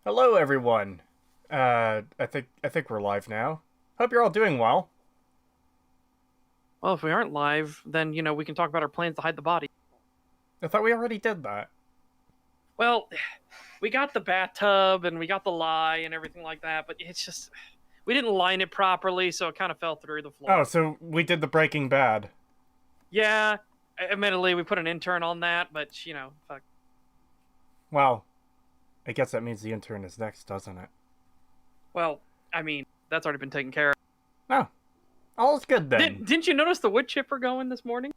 Hello, everyone. I think we're live now. Hope you're all doing well. Well, if we aren't live, then we can talk about our plans to hide the body. I thought we already did that. Well, we got the bathtub and we got the lie and everything like that, but it's just we didn't line it properly, so it kind of fell through the Oh, floor. so we did the Breaking Bad. Yeah, admittedly, we put an intern on that, but fuck. Well, I guess that means the intern is next, doesn't it? Well, I mean, that's already been taken care of. Oh, all's good then. Didn't you notice the wood chipper going this morning?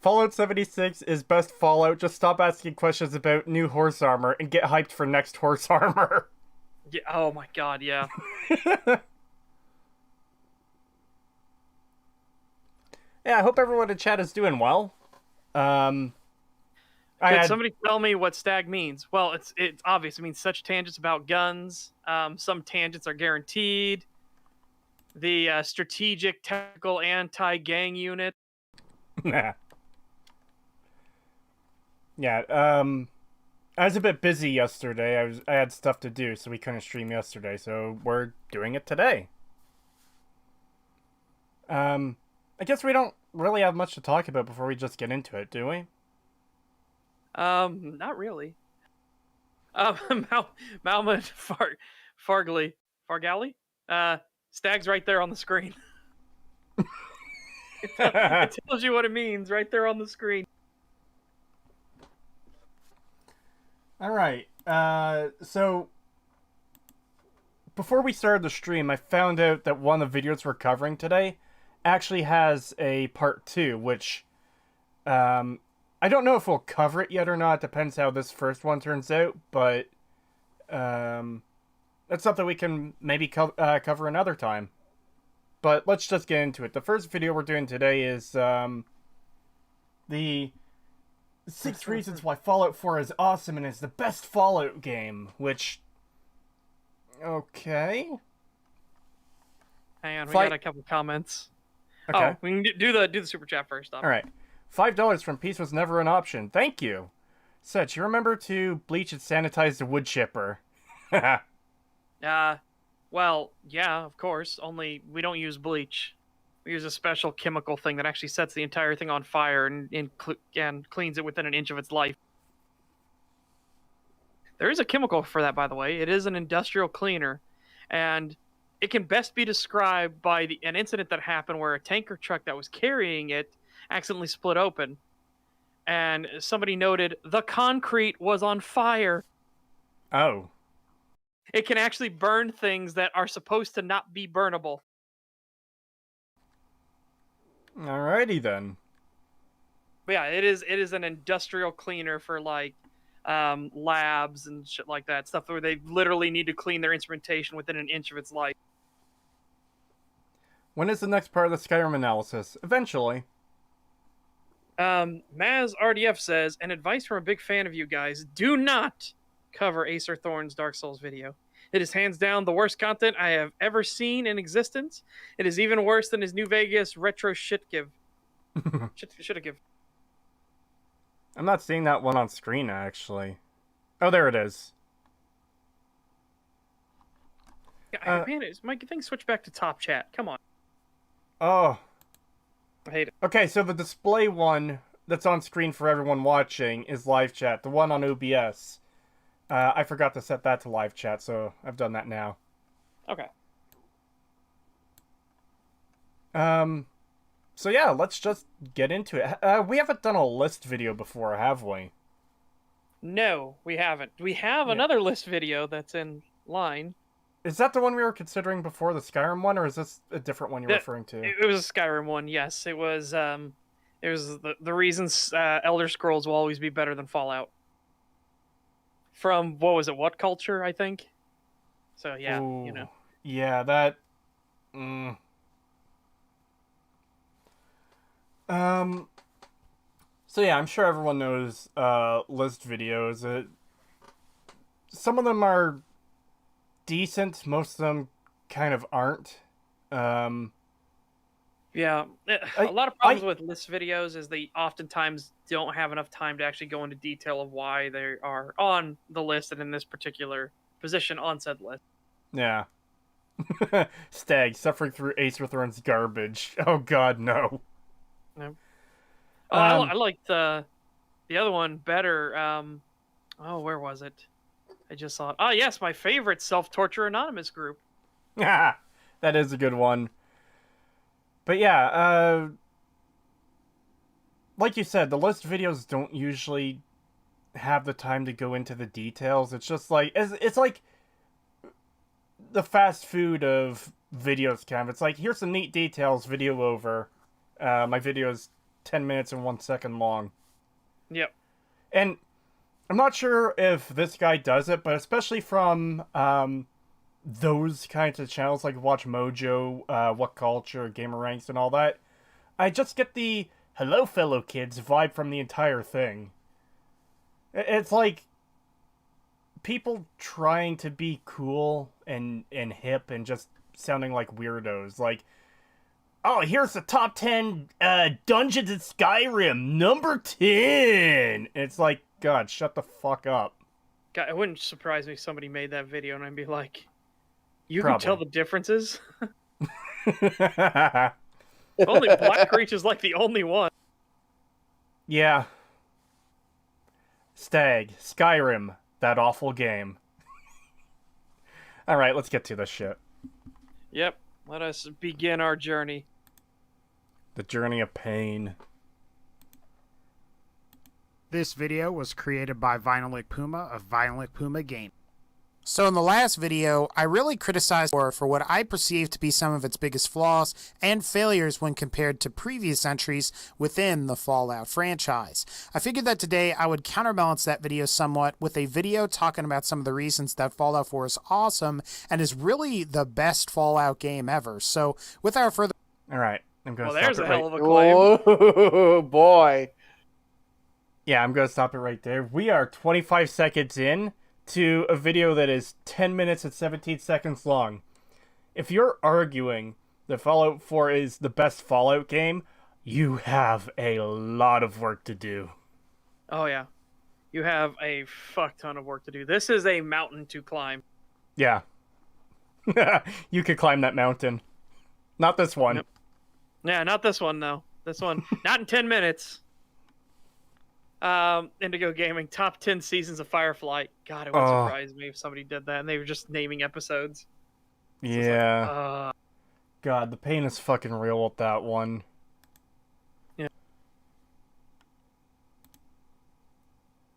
Fallout 76 is best Fallout. Just stop asking questions about new horse armor and get hyped for next horse armor. Yeah. Oh my god. Yeah. Yeah, I hope everyone in chat is doing well. Um, I Could had somebody tell me what stag means? Well, it's obvious. It means such tangents about guns. Some tangents are guaranteed. The strategic, tactical, anti-gang unit. yeah. I was a bit busy yesterday. I had stuff to do, so we couldn't stream yesterday. So we're doing it today. I guess we don't really have much to talk about before we just get into it, do we? Not really. Malma Fargali. Stag's right there on the screen. It tells you what it means right there on the screen. All right. So before we started the stream, I found out that one of the videos we're covering today actually has a part 2, which I don't know if we'll cover it yet or not. It depends how this first one turns out, but that's something we can maybe cover another time. But let's just get into it. The first video we're doing today is the 6 reasons why Fallout 4 is awesome and is the best Fallout game, which... Okay. Hang on, we got a couple comments. Okay. Oh, we can do the super chat first off. All right. $5 from Peace was never an option. Thank you. Such, you remember to bleach and sanitize the wood chipper. Well, yeah, of course. Only we don't use bleach. We use a special chemical thing that actually sets the entire thing on fire and cleans it within an inch of its life. There is a chemical for that, by the way. It is an industrial cleaner, and it can best be described by an incident that happened where a tanker truck that was carrying it accidentally split open, and somebody noted the concrete was on fire. Oh. It can actually burn things that are supposed to not be burnable. Alrighty then. But yeah, it is an industrial cleaner for like labs and shit like that, stuff where they literally need to clean their instrumentation within an inch of its life. When is the next part of the Skyrim analysis? Eventually. Maz RDF says, an advice from a big fan of you guys: do not cover Acer Thorne's Dark Souls video. It is hands down the worst content I have ever seen in existence. It is even worse than his New Vegas retro shit give. Should give. I'm not seeing that one on screen, actually. Oh, there it is. Yeah, man, my thing switched back to top chat. Come on. Oh. I hate it. Okay, so the display one that's on screen for everyone watching is live chat. The one on OBS. I forgot to set that to live chat, so I've done that now. Okay. So yeah, let's just get into it. We haven't done a list video before, have we? No, we haven't. We have another list video that's in line. Is that the one we were considering before the Skyrim one, or is this a different one you're referring to? It was a Skyrim one, yes. It was the reasons Elder Scrolls will always be better than Fallout. From, what was it, What Culture, I think? So, yeah, Ooh, Yeah, that... So yeah, I'm sure everyone knows list videos. Some of them are decent, most of them kind of aren't. Yeah, a I lot of problems I with list videos is they oftentimes don't have enough time to actually go into detail of why they are on the list and in this particular position on said list. yeah. Stag suffering through Ace Throne's garbage. Oh God, no. Yeah. Oh, Um, I liked the other one better. Oh, where was it? I just saw it. Oh, yes, my favorite Self Torture Anonymous group. that is a good one. But yeah, like you said, the list videos don't usually have the time to go into the details. It's just like it's like the fast food of videos kind of. It's like here's some neat details, video over. My video is 10 minutes and 1 second long. Yep. And I'm not sure if this guy does it, but especially from those kinds of channels like Watch Mojo, What Culture, Gamer Ranks, and all that, I just get the "hello, fellow kids" vibe from the entire thing. It's like people trying to be cool and hip and just sounding like weirdos. Like, oh, here's the top 10 dungeons in Skyrim, number 10. It's like, God, shut the fuck up. God, it wouldn't surprise me if somebody made that video and I'd be like, you can tell Probably. the differences? Only Black Reach is like the only one. Yeah. Stag, Skyrim, that awful game. Alright, let's get to this shit. Yep. Let us begin our journey. The journey of pain. This video was created by Vinylic Puma of Vinylic Puma Game. So in the last video, I really criticized for what I perceive to be some of its biggest flaws and failures when compared to previous entries within the Fallout franchise. I figured that today I would counterbalance that video somewhat with a video talking about some of the reasons that Fallout 4 is awesome and is really the best Fallout game ever. So without further... Alright, I'm gonna Well, stop there's it a right... hell of a claim. Oh, boy. Yeah, I'm gonna stop it right there. We are 25 seconds in to a video that is 10 minutes and 17 seconds long. If you're arguing that Fallout 4 is the best Fallout game, you have a lot of work to do. Oh, yeah. You have a fuck ton of work to do. This is a mountain to climb. Yeah. You could climb that mountain. Not this one. Yep. Yeah, not this one, though. This one, not in 10 minutes. Indigo Gaming, top 10 seasons of Firefly. God, it would surprise me if somebody did that and they were just naming episodes. Yeah. So like, God, the pain is fucking real with that one. Yeah.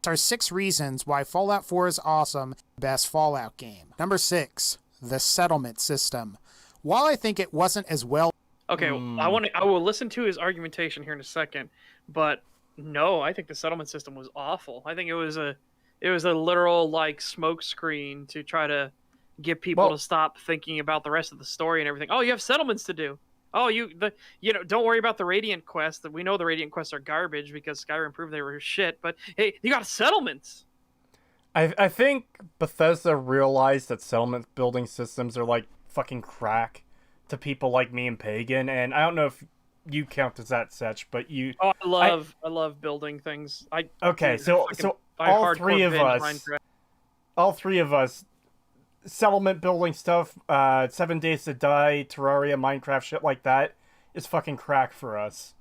Are 6 reasons why Fallout 4 is awesome, best Fallout game. Number 6, the settlement system. While I think it wasn't as well... Okay, I will listen to his argumentation here in a second, but no, I think the settlement system was awful. I think it was a literal like smoke screen to try to get people to stop thinking about the rest of the story and everything. Oh, you have settlements to do. Oh, don't worry about the Radiant quests. We know the Radiant quests are garbage because Skyrim proved they were shit. But hey, you got settlements. I think Bethesda realized that settlement building systems are like fucking crack to people like me and Pagan, and I don't know if you count as that such, but you... Oh, I love building things. So all three of us, settlement building stuff, 7 Days to Die, Terraria, Minecraft, shit like that, is fucking crack for us.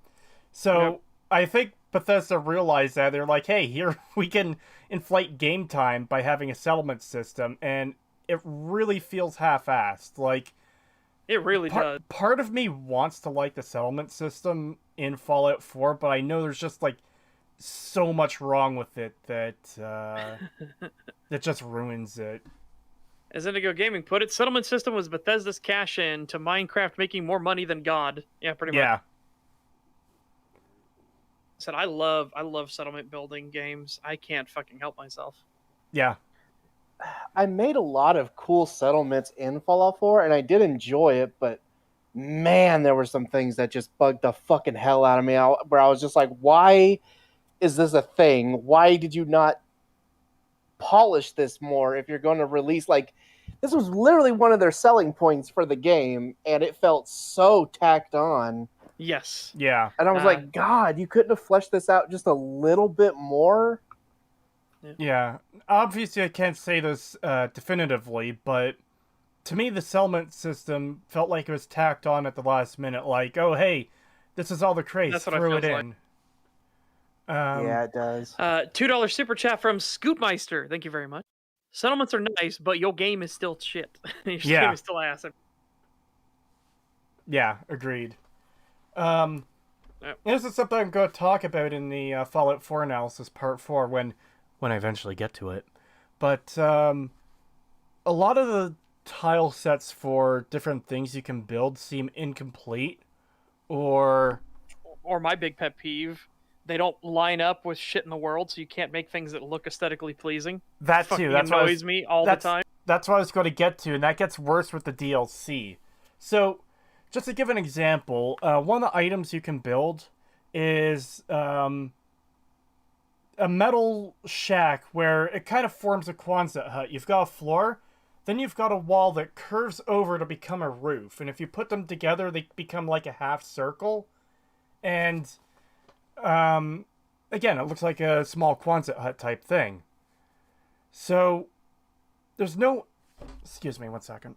So Yep. I think Bethesda realized that. They're like, hey, here we can inflate game time by having a settlement system, and it really feels half-assed. Like, it really does. Part of me wants to like the settlement system in Fallout 4, but I know there's just like so much wrong with it that that just ruins it. As Indigo Gaming put it, settlement system was Bethesda's cash in to Minecraft making more money than God. Yeah, pretty much. Yeah. I said I love settlement building games. I can't fucking help myself. Yeah. I made a lot of cool settlements in Fallout 4, and I did enjoy it, but man, there were some things that just bugged the fucking hell out of me, where I was just like, why is this a thing? Why did you not polish this more if you're going to release, like, this was literally one of their selling points for the game, and it felt so tacked on. Yes. Yeah. And I was like, God, you couldn't have fleshed this out just a little bit more? Yeah. Obviously, I can't say this definitively, but to me, the settlement system felt like it was tacked on at the last minute. Like, oh, hey, this is all the crates. That's what it Throw it feels like. in. Yeah, it does. $2 super chat from Scoopmeister. Thank you very much. Settlements are nice, but your game is still shit. Your Yeah. game is still ass. Yeah, agreed. Yep. This is something I'm going to talk about in the Fallout 4 analysis part 4 when I eventually get to it. But a lot of the tile sets for different things you can build seem incomplete, or my big pet peeve, they don't line up with shit in the world, so you can't make things that look aesthetically pleasing. that Fucking too. That's annoys me all the time. That's what I was going to get to, and that gets worse with the DLC. So, just to give an example, one of the items you can build is a metal shack where it kind of forms a Quonset hut. You've got a floor, then you've got a wall that curves over to become a roof, and if you put them together, they become like a half circle. And again, it looks like a small Quonset hut type thing. So there's no, excuse me, 1 second.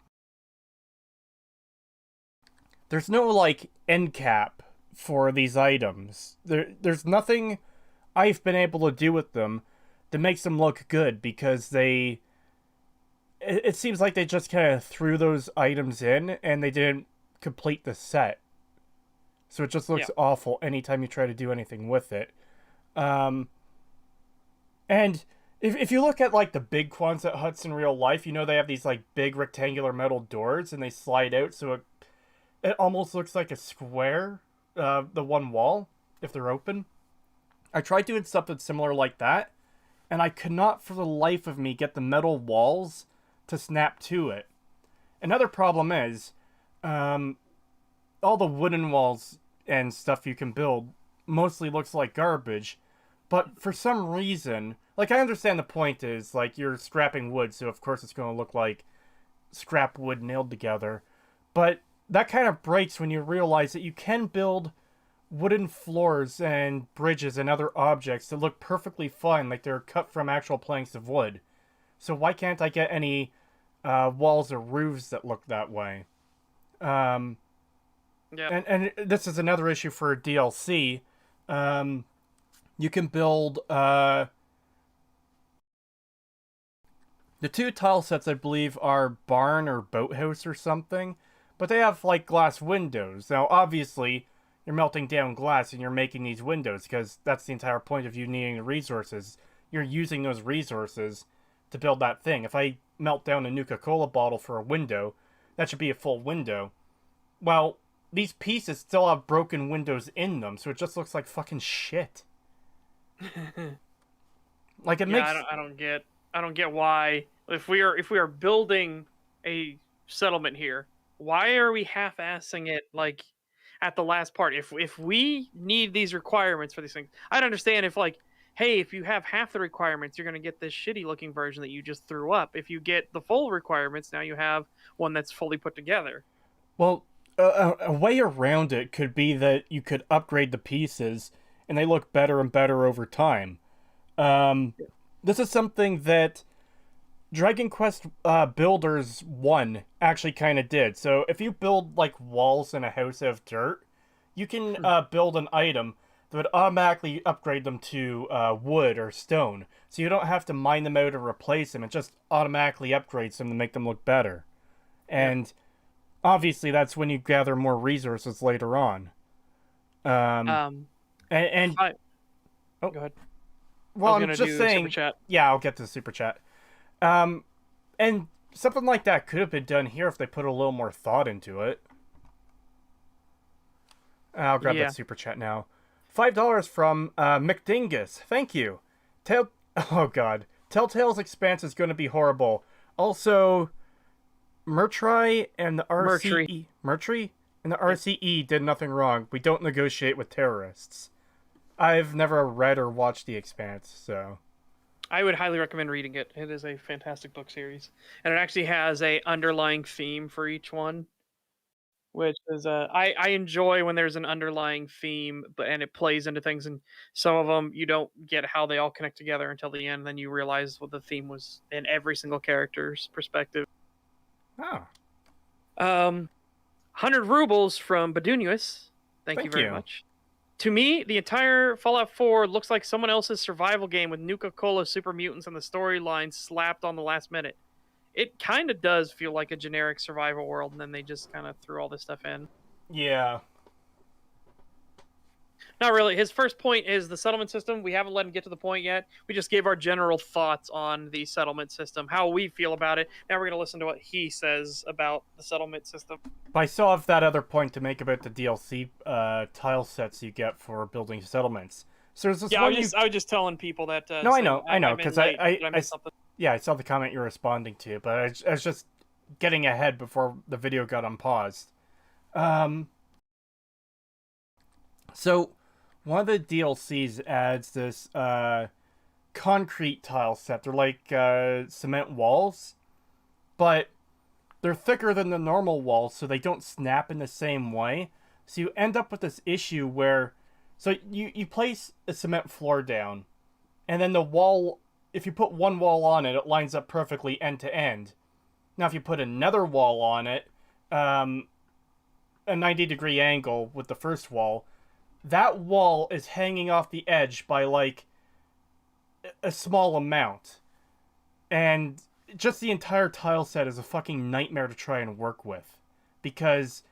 There's no like end cap for these items. There's nothing I've been able to do with them that makes them look good, because it seems like they just kind of threw those items in and they didn't complete the set. So it just looks awful anytime you try to do anything with it. And if you look at like the big Quonset huts in real life, you know they have these like big rectangular metal doors and they slide out, so it almost looks like a square, the one wall, if they're open. I tried doing something similar like that, and I could not for the life of me get the metal walls to snap to it. Another problem is, all the wooden walls and stuff you can build mostly looks like garbage, but for some reason, like, I understand the point is, like, you're scrapping wood, so of course it's going to look like scrap wood nailed together, but that kind of breaks when you realize that you can build wooden floors and bridges and other objects that look perfectly fine, like they're cut from actual planks of wood. So why can't I get any walls or roofs that look that way? And this is another issue for DLC. You can build the two tile sets, I believe, are barn or boathouse or something, but they have like glass windows. Now, obviously, you're melting down glass and you're making these windows because that's the entire point of you needing the resources. You're using those resources to build that thing. If I melt down a Nuka-Cola bottle for a window, that should be a full window. Well, these pieces still have broken windows in them, so it just looks like fucking shit. Like, it makes... I don't get why, if we are building a settlement here, why are we half-assing it like at the last part? If we need these requirements for these things, I'd understand if, like, hey, if you have half the requirements, you're going to get this shitty looking version that you just threw up. If you get the full requirements, now you have one that's fully put together. Well, a way around it could be that you could upgrade the pieces and they look better and better over time. This is something that Dragon Quest Builders 1 actually kind of did. So if you build like walls in a house out of dirt, you can build an item that would automatically upgrade them to wood or stone. So you don't have to mine them out or replace them. It just automatically upgrades them to make them look better. And obviously that's when you gather more resources later on. Go ahead. Well, I'm just saying. Yeah, I'll get to the super chat. And something like that could have been done here if they put a little more thought into it. I'll grab that super chat now. $5 from McDingus. Thank you. Oh god, Telltale's Expanse is going to be horrible. Also, Murtry and the RCE did nothing wrong. We don't negotiate with terrorists. I've never read or watched The Expanse, so I would highly recommend reading it. It is a fantastic book series, and it actually has a underlying theme for each one, which is I enjoy when there's an underlying theme, but and it plays into things, and some of them you don't get how they all connect together until the end. Then you realize what the theme was in every single character's perspective. Oh, 100 rubles from Badunius. Thank you Thank very you. much. To me, the entire Fallout 4 looks like someone else's survival game with Nuka-Cola Super Mutants and the storyline slapped on the last minute. It kind of does feel like a generic survival world, and then they just kind of threw all this stuff in. yeah. Not really. His first point is the settlement system. We haven't let him get to the point yet. We just gave our general thoughts on the settlement system, how we feel about it. Now we're going to listen to what he says about the settlement system. But I still have that other point to make about the DLC tile sets you get for building settlements. So there's this Yeah, one I was just telling people that. No, I know, because I missed something. yeah, I saw the comment you're responding to, but I was just getting ahead before the video got unpaused. So one of the DLCs adds this concrete tile set. They're like cement walls, but they're thicker than the normal walls, so they don't snap in the same way. So you end up with this issue where, so you place a cement floor down, and then the wall, if you put one wall on it, it lines up perfectly end to end. Now if you put another wall on it, a 90-degree angle with the first wall, that wall is hanging off the edge by like a small amount. And just the entire tile set is a fucking nightmare to try and work with, because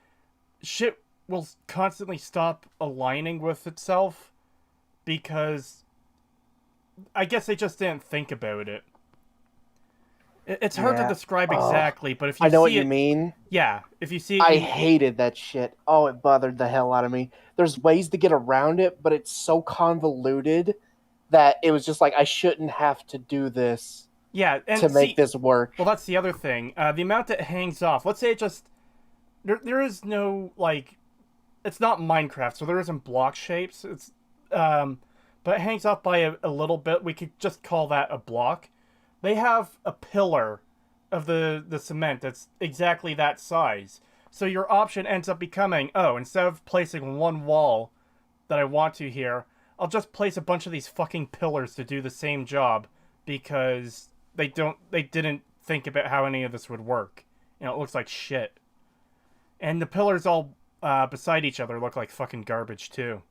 shit will constantly stop aligning with itself, because I guess they just didn't think about it. It's hard to describe exactly, but if you I know see what you it, mean. yeah, if you see it, I hated that shit. Oh, it bothered the hell out of me. There's ways to get around it, but it's so convoluted that it was just like, I shouldn't have to do this yeah, and to make this work. Well, that's the other thing. The amount that hangs off. Let's say it just there is no like, it's not Minecraft, so there isn't block shapes. It's but it hangs off by a little bit. We could just call that a block. They have a pillar of the cement that's exactly that size. So your option ends up becoming, oh, instead of placing one wall that I want to here, I'll just place a bunch of these fucking pillars to do the same job, because they didn't think about how any of this would work. You know, it looks like shit. And the pillars all beside each other look like fucking garbage too.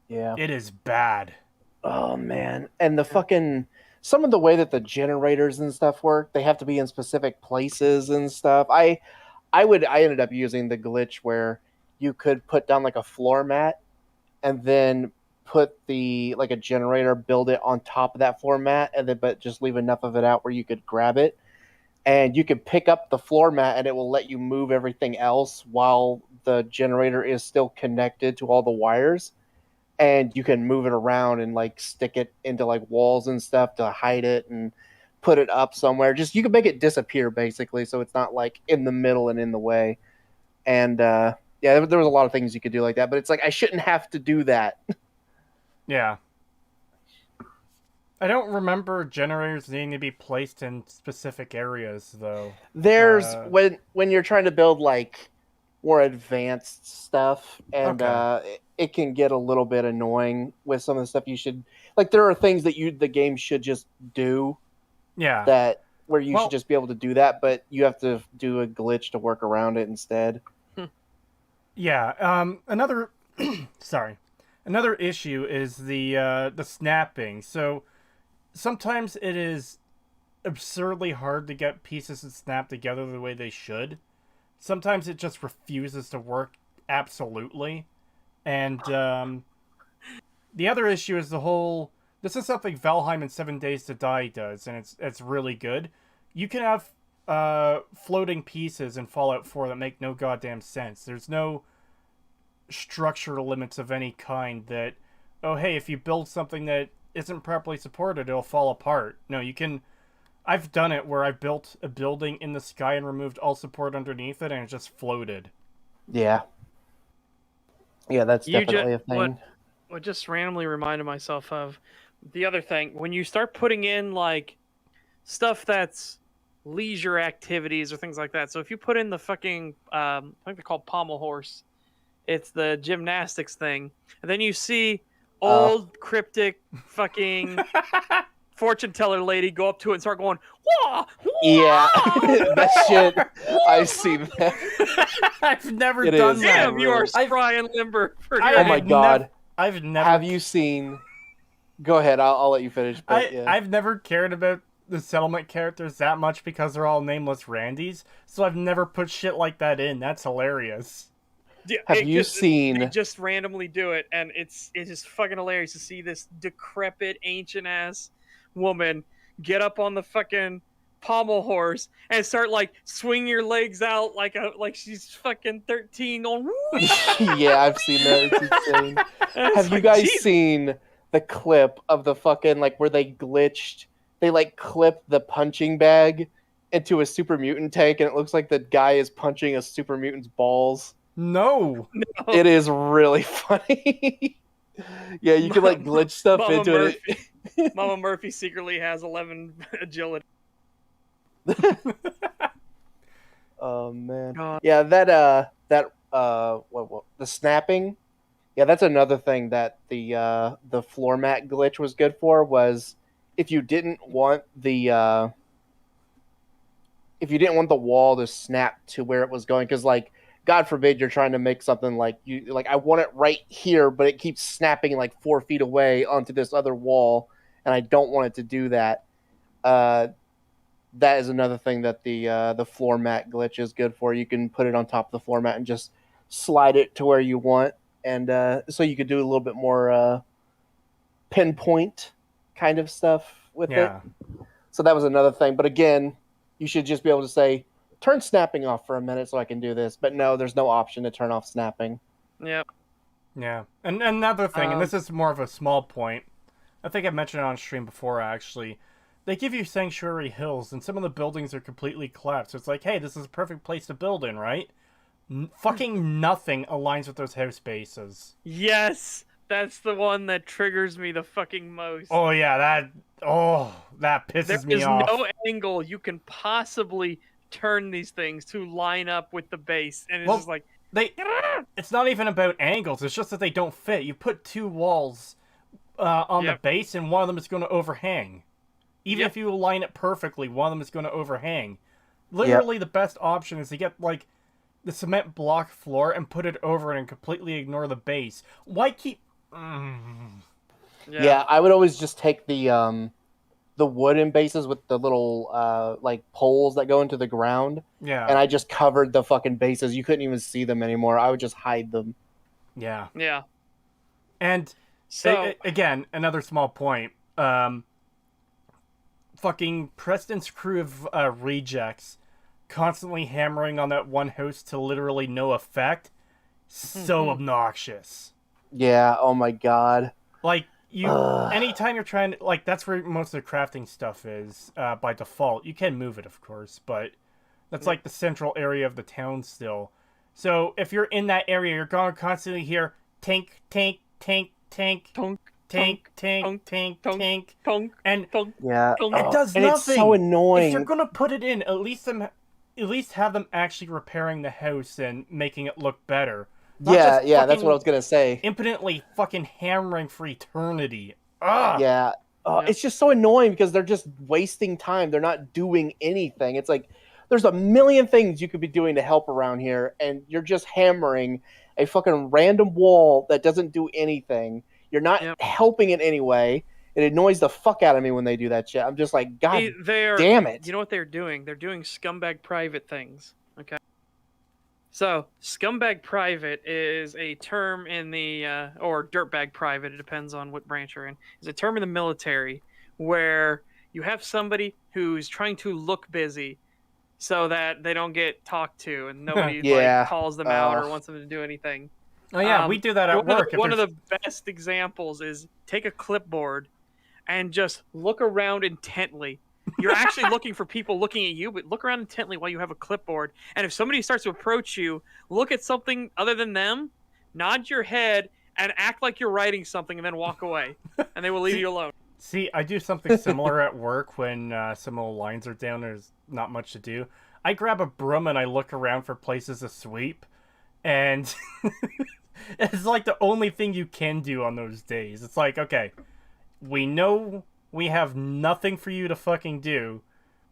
Yeah. It is bad. Oh man, and the fucking some of the way that the generators and stuff work, they have to be in specific places and stuff. I ended up using the glitch where you could put down like a floor mat and then put the like a generator, build it on top of that floor mat, and then but just leave enough of it out where you could grab it, and you could pick up the floor mat and it will let you move everything else while the generator is still connected to all the wires. And you can move it around and like stick it into like walls and stuff to hide it and put it up somewhere. Just you can make it disappear basically, so it's not like in the middle and in the way. And yeah, there was a lot of things you could do like that, but it's like I shouldn't have to do that. Yeah. I don't remember generators needing to be placed in specific areas though. There's when you're trying to build like more advanced stuff, and it can get a little bit annoying with some of the stuff you should like. There are things that the game should just do. Yeah. That where you should just be able to do that, but you have to do a glitch to work around it instead. Yeah. Another another issue is the snapping. So sometimes it is absurdly hard to get pieces to snap together the way they should. Sometimes it just refuses to work absolutely. And the other issue is the whole... This is something Valheim and 7 Days to Die does, and it's really good. You can have floating pieces in Fallout 4 that make no goddamn sense. There's no structural limits of any kind that, oh hey, if you build something that isn't properly supported, it'll fall apart. No, you can... I've done it where I built a building in the sky and removed all support underneath it, and it just floated. Yeah. Yeah, that's definitely a thing. What just randomly reminded myself of the other thing, when you start putting in like stuff that's leisure activities or things like that. So if you put in the fucking, I think they're called pommel horse. It's the gymnastics thing, and then you see old cryptic fucking fortune teller lady go up to it and start going, wah, wah! Yeah, that shit. I've seen that. I've never It done is. that. Damn, you are spry and limber. For I- your Oh my I've god. I've never. Have you seen? Go ahead. I'll let you finish. But yeah. I've never cared about the settlement characters that much because they're all nameless Randys. So I've never put shit like that in. That's hilarious. Yeah, Have it you just- seen? They just randomly do it, and it's just fucking hilarious to see this decrepit, ancient ass woman get up on the fucking pommel horse and start like swinging your legs out like she's fucking 13 going. Yeah, I've seen that. It's insane. Have you guys seen the clip of the fucking like where they glitched? They like clip the punching bag into a super mutant tank, and it looks like the guy is punching a super mutant's balls. No. It is really funny. Yeah, you can like glitch stuff Mama into Murphy. it. Mama Murphy secretly has 11 agility. Oh man. God. Yeah, what the snapping. Yeah, that's another thing that the floor mat glitch was good for, was if you didn't want the wall to snap to where it was going, because like God forbid you're trying to make something like I want it right here, but it keeps snapping like 4 feet away onto this other wall, and I don't want it to do that. That is another thing that the floor mat glitch is good for. You can put it on top of the floor mat and just slide it to where you want, and so you could do a little bit more pinpoint kind of stuff with it. So that was another thing. But again, you should just be able to say, turn snapping off for a minute so I can do this. But no, there's no option to turn off snapping. Yep. Yeah. And another thing, and this is more of a small point, I think I mentioned it on stream before, actually. They give you Sanctuary Hills, and some of the buildings are completely collapsed. So it's like, hey, this is a perfect place to build in, right? Fucking nothing aligns with those house bases. Yes, that's the one that triggers me the fucking most. Oh, yeah, that pisses me off. There is no angle you can possibly turn these things to line up with the base, and it's just like... It's not even about angles, it's just that they don't fit. You put 2 walls on the base, and one of them is going to overhang. Even if you align it perfectly, one of them is going to overhang. Literally, the best option is to get, like, the cement block floor and put it over it and completely ignore the base. Why keep... Yeah, I would always just take the wooden bases with the little, like, poles that go into the ground. Yeah. And I just covered the fucking bases. You couldn't even see them anymore. I would just hide them. Yeah. Yeah. And, so again, another small point. Fucking Preston's crew of rejects constantly hammering on that one house to literally no effect. So obnoxious. Yeah, oh my god. Like, anytime you're trying to, like, that's where most of the crafting stuff is, by default. You can move it, of course, but that's like the central area of the town still. So if you're in that area, you're going to constantly hear tank, tank, tank, tank, tonk, tank, tank, tank, tank, tonk, and yeah, it does and nothing. It's so annoying. If you're gonna put it in, at least have them actually repairing the house and making it look better. Yeah, that's what I was gonna say. Impotently fucking hammering for eternity. Ugh. Yeah. It's just so annoying because they're just wasting time. They're not doing anything. It's like there's a million things you could be doing to help around here, and you're just hammering a fucking random wall that doesn't do anything. You're not helping in any way. It annoys the fuck out of me when they do that shit. I'm just like, God damn it. You know what they're doing? They're doing scumbag private things. Okay. So, scumbag private is a term in the, or dirtbag private, it depends on what branch you're in, is a term in the military where you have somebody who's trying to look busy so that they don't get talked to and nobody like, calls them out or wants them to do anything. Oh yeah, we do that at work. One of the best examples is take a clipboard and just look around intently. You're actually looking for people looking at you, but look around intently while you have a clipboard. And if somebody starts to approach you, look at something other than them, nod your head, and act like you're writing something, and then walk away. And they will leave you alone. See, I do something similar at work when some of the lines are down. There's not much to do. I grab a broom and I look around for places to sweep, and it's like the only thing you can do on those days. It's like, okay, we know we have nothing for you to fucking do,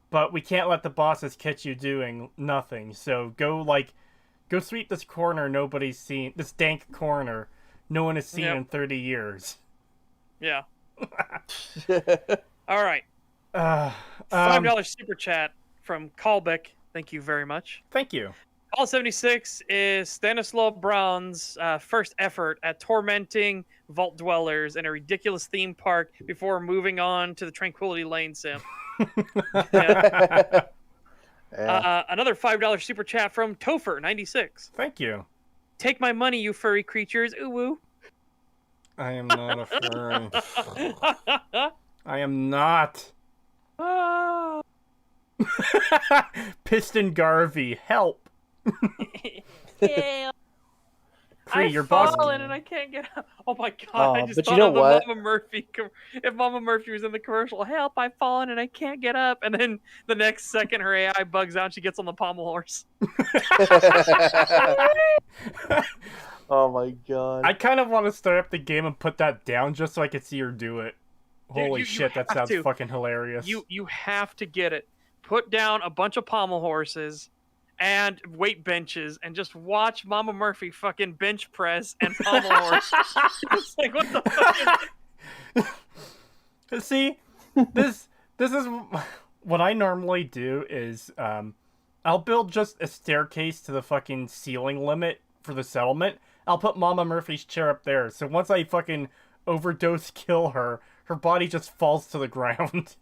but we can't let the bosses catch you doing nothing. So go sweep this corner nobody's seen, this dank corner no one has seen in 30 years. Yeah. All right. Um, $5 super chat from Kalbeck. Thank you very much. Thank you. Call 76 is Stanislaw Braun's first effort at tormenting vault dwellers in a ridiculous theme park before moving on to the Tranquility Lane sim. Yeah. Another $5 super chat from Topher96. Thank you. Take my money, you furry creatures. Ooh woo. I am not a furry. I am not. Ah. Piston Garvey, help. Yeah. Your I've boss. fallen and I can't get up. Oh my god! Oh, I just but thought you know of the what? Mama Murphy. If Mama Murphy was in the commercial, help! I've fallen and I can't get up. And then the next second, her AI bugs out. And she gets on the pommel horse. Oh my god. I kind of want to start up the game and put that down just so I could see her do it. Dude, Holy you shit, that have sounds to. fucking hilarious. You have to get it. Put down a bunch of pommel horses and weight benches and just watch Mama Murphy fucking bench press and pommel horse. It's like, what the fuck? See, this is what I normally do is I'll build just a staircase to the fucking ceiling limit for the settlement. I'll put Mama Murphy's chair up there. So once I fucking overdose kill her, her body just falls to the ground.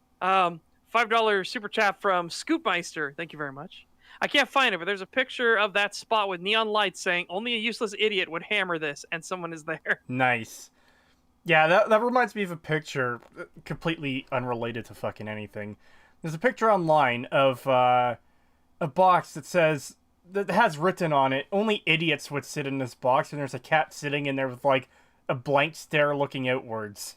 $5 super chat from Scoopmeister. Thank you very much. I can't find it, but there's a picture of that spot with neon lights saying only a useless idiot would hammer this, and someone is there. Nice. Yeah, that reminds me of a picture completely unrelated to fucking anything. There's a picture online of a box that has written on it, only idiots would sit in this box, and there's a cat sitting in there with like a blank stare looking outwards.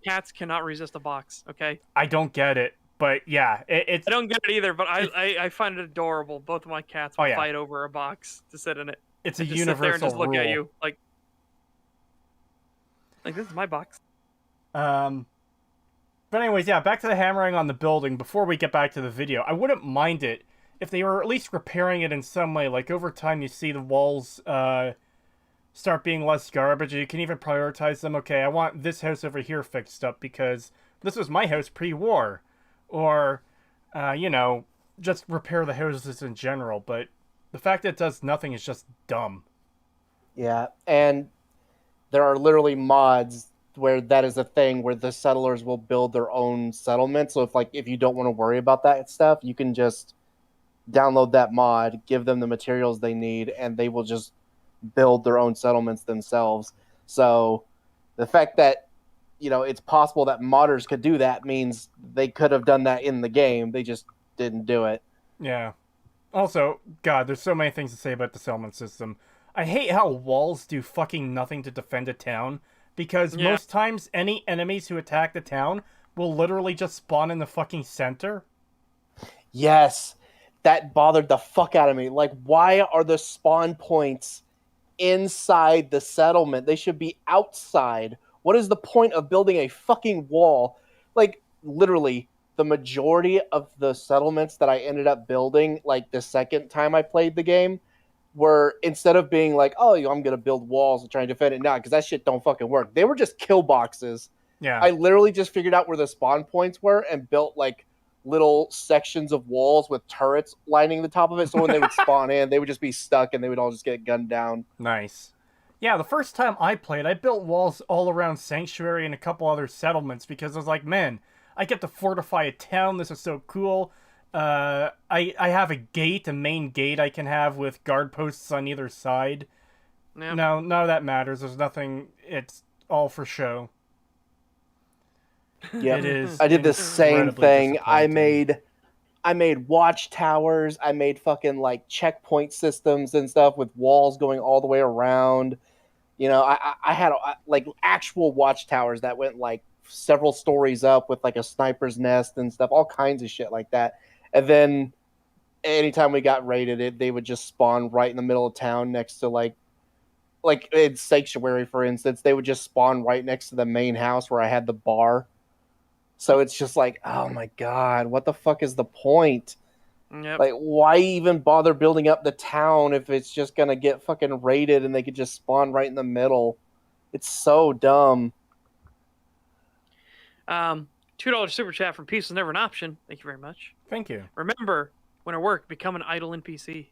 Cats cannot resist a box, okay? I don't get it, but yeah, it's... I don't get it either, but I find it adorable. Both of my cats will yeah. fight over a box to sit in it. It's a just universal sit there and just look rule. at you like this is my box. But anyways, yeah, back to the hammering on the building. Before we get back to the video, I wouldn't mind it if they were at least repairing it in some way. Like, over time, you see the walls start being less garbage. You can even prioritize them. Okay, I want this house over here fixed up because this was my house pre-war. Or, just repair the houses in general. But the fact that it does nothing is just dumb. Yeah, and there are literally mods where that is a thing where the settlers will build their own settlement. So if you don't want to worry about that stuff, you can just download that mod, give them the materials they need, and they will just build their own settlements themselves. So the fact that it's possible that modders could do that means they could have done that in the game. They just didn't do it. Yeah. Also, God, there's so many things to say about the settlement system. I hate how walls do fucking nothing to defend a town, because most times any enemies who attack the town will literally just spawn in the fucking center. Yes, that bothered the fuck out of me. Like, why are the spawn points inside the settlement? They should be outside. What is the point of building a fucking wall? Like, literally, the majority of the settlements that I ended up building, like, the second time I played the game, were, instead of being like, oh, I'm going to build walls and try and defend it now, because that shit don't fucking work. They were just kill boxes. Yeah. I literally just figured out where the spawn points were and built, like, little sections of walls with turrets lining the top of it, so when they would spawn in, they would just be stuck and they would all just get gunned down. Nice. Yeah, the first time I played, I built walls all around Sanctuary and a couple other settlements because I was like, man, I get to fortify a town. This is so cool. I have a gate, a main gate I can have with guard posts on either side. Yeah. No, none of that matters. There's nothing. It's all for show. Yeah, It is. I did the same incredibly thing. I disappointing. made I made watchtowers. I made fucking like checkpoint systems and stuff with walls going all the way around. You know, I had like actual watchtowers that went like several stories up with like a sniper's nest and stuff, all kinds of shit like that. And then anytime we got raided, they would just spawn right in the middle of town next to like in Sanctuary, for instance, they would just spawn right next to the main house where I had the bar. So it's just like, oh my god, what the fuck is the point? Yep. Like, why even bother building up the town if it's just gonna get fucking raided and they could just spawn right in the middle? It's so dumb. $2 super chat from Peace is never an option. Thank you very much. Thank you. Remember, when at work, become an idle NPC.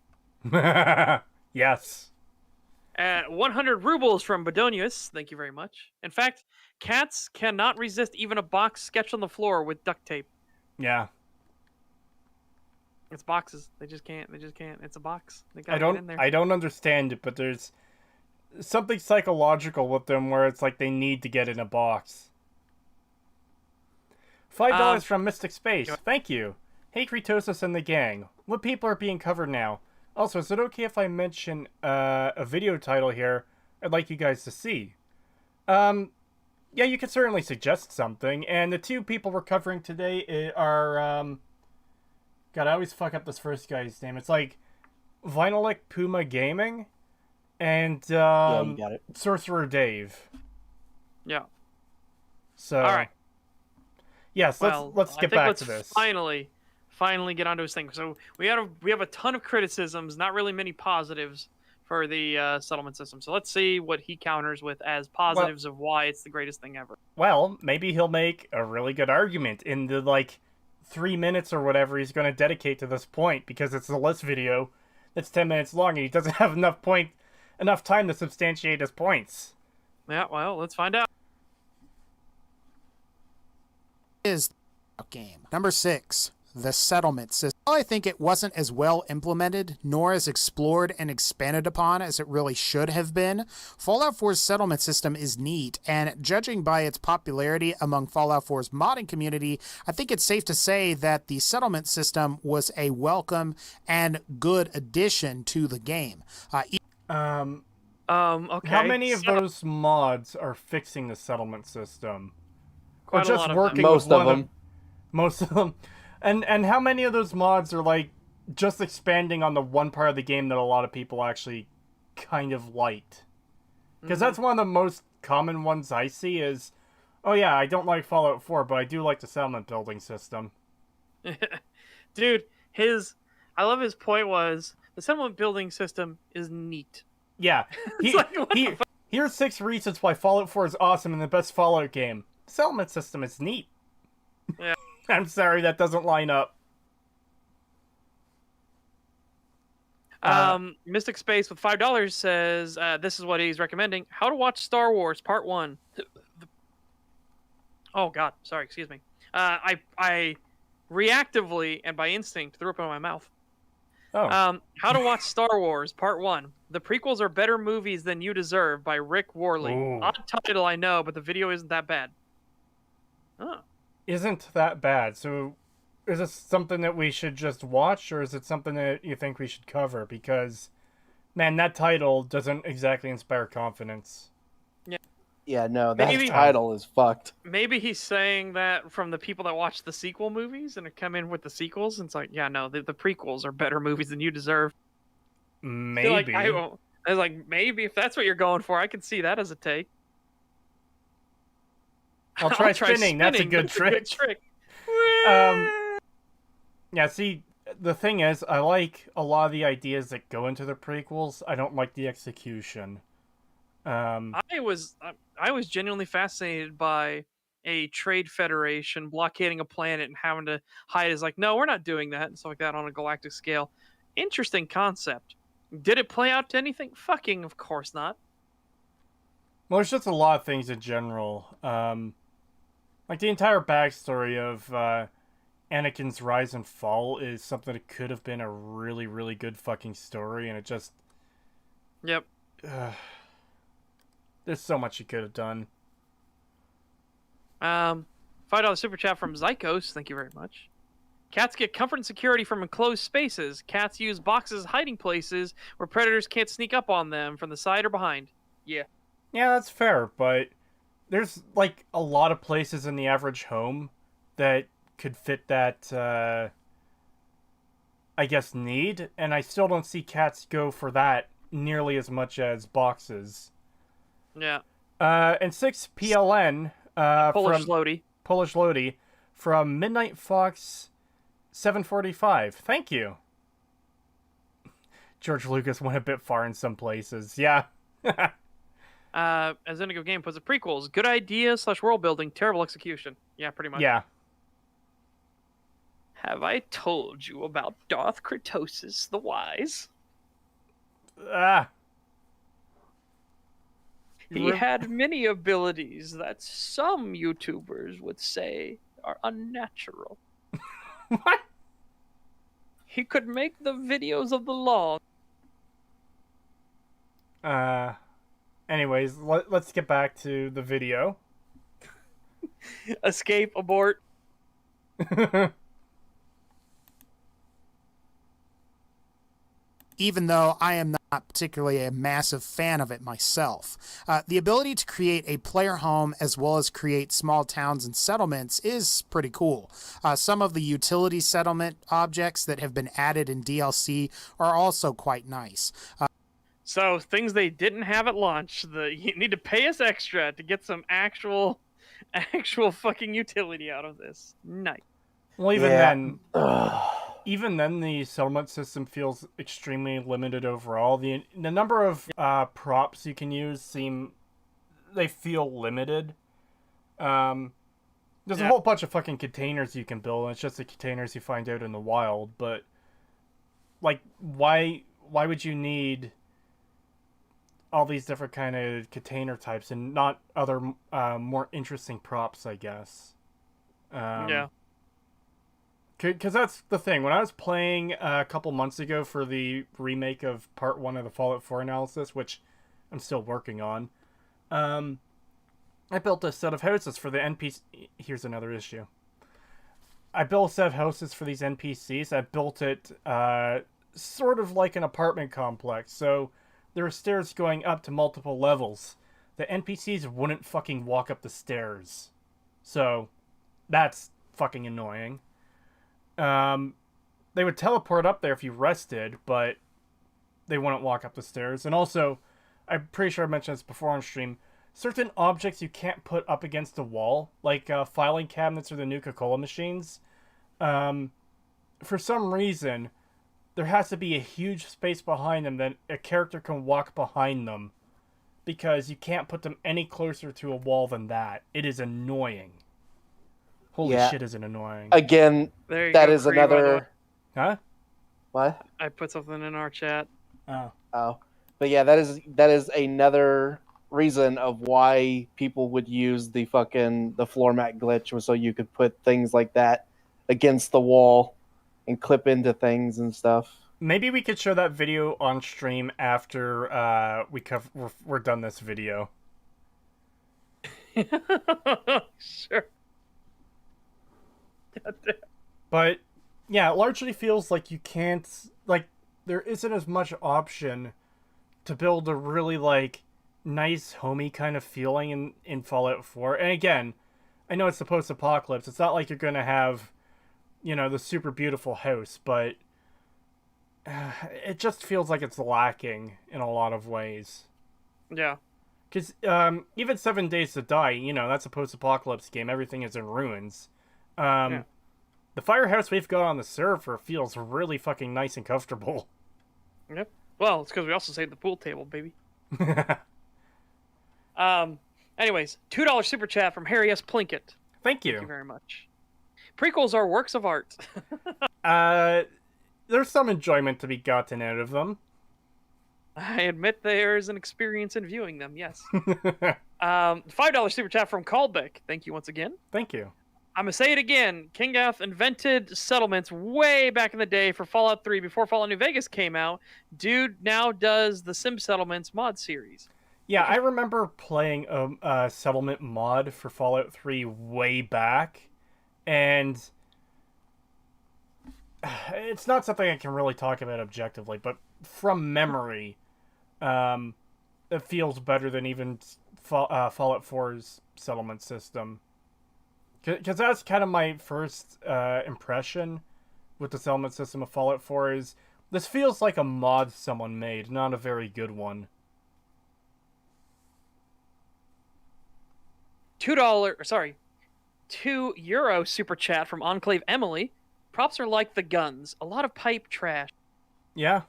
Yes. 100 rubles from Bedonius. Thank you very much. In fact, cats cannot resist even a box sketched on the floor with duct tape. Yeah. It's boxes. They just can't. They just can't. It's a box. They I gotta get in there. don't understand it, but there's something psychological with them where it's like they need to get in a box. $5 from Mystic Space. Thank you. Hey, Creetosis and the gang. What people are being covered now? Also, is it okay if I mention a video title here I'd like you guys to see? Yeah, you can certainly suggest something. And the two people we're covering today are, God, I always fuck up this first guy's name. It's like Vinylic Puma Gaming and Yeah, you got it. Sorcerer Dave. Yeah. So, All right. Yes, Well, let's get back to this. Finally get onto his thing. So we have a ton of criticisms, not really many positives for the settlement system. So let's see what he counters with as positives of why it's the greatest thing ever. Well, maybe he'll make a really good argument in the, like, 3 minutes or whatever he's going to dedicate to this point, because it's a list video that's 10 minutes long, and he doesn't have enough time to substantiate his points. Yeah, well, let's find out. Is game. Number 6, the settlement system. While I think it wasn't as well implemented, nor as explored and expanded upon as it really should have been, Fallout 4's settlement system is neat, and judging by its popularity among Fallout 4's modding community, I think it's safe to say that the settlement system was a welcome and good addition to the game. Okay. How many of those mods are fixing the settlement system? Or Quite a just lot of working them. with one of most of them? And how many of those mods are, like, just expanding on the one part of the game that a lot of people actually kind of liked? Because that's one of the most common ones I see is, oh yeah, I don't like Fallout 4, but I do like the settlement building system. Dude, I love his point was, the settlement building system is neat. Yeah. Here's 6 reasons why Fallout 4 is awesome and the best Fallout game. The settlement system is neat. Yeah. I'm sorry, that doesn't line up. Mystic Space with $5 says, this is what he's recommending. How to watch Star Wars Part 1. Oh, God. Sorry, excuse me. I reactively and by instinct threw up in my mouth. Oh. How to watch Star Wars Part 1. The prequels are better movies than you deserve by Rick Worley. Ooh. Odd title, I know, but the video isn't that bad. Oh. Isn't that bad. So, is this something that we should just watch, or is it something that you think we should cover? Because, man, that title doesn't exactly inspire confidence. Yeah, no, that Maybe- title is fucked. Maybe he's saying that from the people that watch the sequel movies and come in with the sequels. And it's like, yeah, no, the prequels are better movies than you deserve. Maybe. I was like, maybe if that's what you're going for, I can see that as a take. I'll try spinning. That's a good trick. Yeah, see, the thing is, I like a lot of the ideas that go into the prequels. I don't like the execution. I was genuinely fascinated by a trade federation blockading a planet and having to hide is like, no, we're not doing that, and stuff like that on a galactic scale. Interesting concept. Did it play out to anything? Fucking of course not. Well, there's just a lot of things in general. Like the entire backstory of Anakin's rise and fall is something that could have been a really, really good fucking story, and it just... Yep. There's so much you could have done. $5 super chat from Zykos. Thank you very much. Cats get comfort and security from enclosed spaces. Cats use boxes as hiding places where predators can't sneak up on them from the side or behind. Yeah. Yeah, that's fair, but there's like a lot of places in the average home that could fit that I guess need, and I still don't see cats go for that nearly as much as boxes. Yeah. And 6 PLN Polish from Lodi. Polish Lodi from Midnight Fox 745. Thank you. George Lucas went a bit far in some places. Yeah. As Indigo Game puts it, prequels. Good idea / world building. Terrible execution. Yeah, pretty much. Yeah. Have I told you about Darth Creetosis the Wise? Ah. He had many abilities that some YouTubers would say are unnatural. What? He could make the videos of the law. Anyways, let's get back to the video. Escape, abort. Even though I am not particularly a massive fan of it myself. The ability to create a player home as well as create small towns and settlements is pretty cool. Some of the utility settlement objects that have been added in DLC are also quite nice. So, things they didn't have at launch. You need to pay us extra to get some actual fucking utility out of this. Nice. Well, Yeah. even then, the settlement system feels extremely limited overall. The number of props you can use they feel limited. There's a whole bunch of fucking containers you can build, and it's just the containers you find out in the wild. But like, why would you need all these different kind of container types and not other more interesting props, I guess? Yeah. Because that's the thing. When I was playing a couple months ago for the remake of Part 1 of the Fallout 4 analysis, which I'm still working on, I built a set of houses for the NPC. Here's another issue. I built a set of houses for these NPCs. I built it sort of like an apartment complex. So there are stairs going up to multiple levels. The NPCs wouldn't fucking walk up the stairs. So that's fucking annoying. They would teleport up there if you rested, but they wouldn't walk up the stairs. And also, I'm pretty sure I mentioned this before on stream, certain objects you can't put up against a wall, like filing cabinets or the Nuka-Cola machines. For some reason, there has to be a huge space behind them that a character can walk behind them, because you can't put them any closer to a wall than that. It is annoying. Holy shit, is it annoying. Again, There you that go, is Cree, by the way. another... Huh? What? I put something in our chat. Oh. Oh. But yeah, that is another reason of why people would use the floor mat glitch, was so you could put things like that against the wall and clip into things and stuff. Maybe we could show that video on stream after we're done this video. Sure. But yeah, it largely feels like you can't, like, there isn't as much option to build a really, like, nice homey kind of feeling in Fallout 4. And again, I know it's the post-apocalypse. It's not like you're gonna have, the super beautiful house, but it just feels like it's lacking in a lot of ways. Yeah. Because even 7 Days to Die, that's a post-apocalypse game. Everything is in ruins. The firehouse we've got on the server feels really fucking nice and comfortable. Yep. Well, it's because we also saved the pool table, baby. Anyways, $2 super chat from Harry S. Plinkett. Thank you. Thank you very much. Prequels are works of art. There's some enjoyment to be gotten out of them. I admit there's an experience in viewing them, yes. $5 super chat from Callbeck. Thank you once again. Thank you. I'm going to say it again. King Gath invented settlements way back in the day for Fallout 3 before Fallout New Vegas came out. Dude now does the Sim Settlements mod series. Yeah, I remember playing a settlement mod for Fallout 3 way back, and it's not something I can really talk about objectively, but from memory, it feels better than even Fallout 4's settlement system. Because that's kind of my first impression with the settlement system of Fallout 4 is this feels like a mod someone made, not a very good one. €2 super chat from Enclave Emily. Props are like the guns. A lot of pipe trash. Yeah.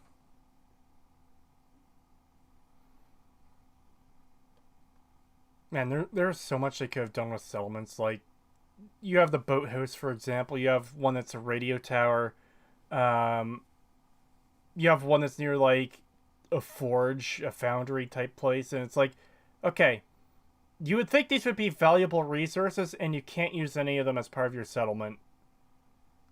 Man, there's so much they could have done with settlements. Like, you have the boathouse, for example. You have one that's a radio tower. You have one that's near, like, a forge, a foundry type place. And it's like, okay, you would think these would be valuable resources, and you can't use any of them as part of your settlement.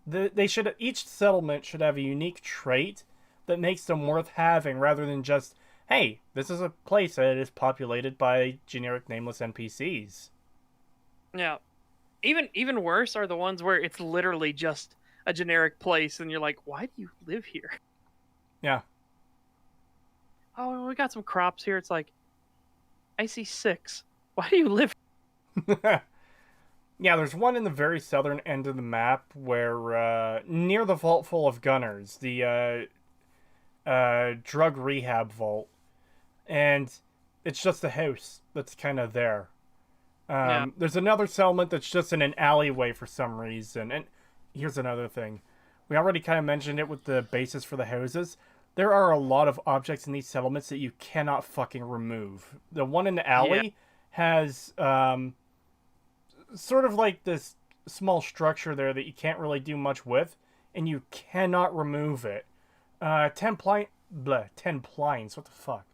Each settlement should have a unique trait that makes them worth having, rather than just, hey, this is a place that is populated by generic nameless NPCs. Yeah. Even worse are the ones where it's literally just a generic place, and you're like, why do you live here? Yeah. Oh, we got some crops here. It's like, I see 6. Why do you live Yeah, there's one in the very southern end of the map where, near the Vault Full of Gunners, the, drug rehab vault. And it's just a house that's kind of there. Yeah. There's another settlement that's just in an alleyway for some reason. And here's another thing. We already kind of mentioned it with the basis for the houses. There are a lot of objects in these settlements that you cannot fucking remove. The one in the alley has sort of like this small structure there that you can't really do much with, and you cannot remove it. 10 Pines, what the fuck?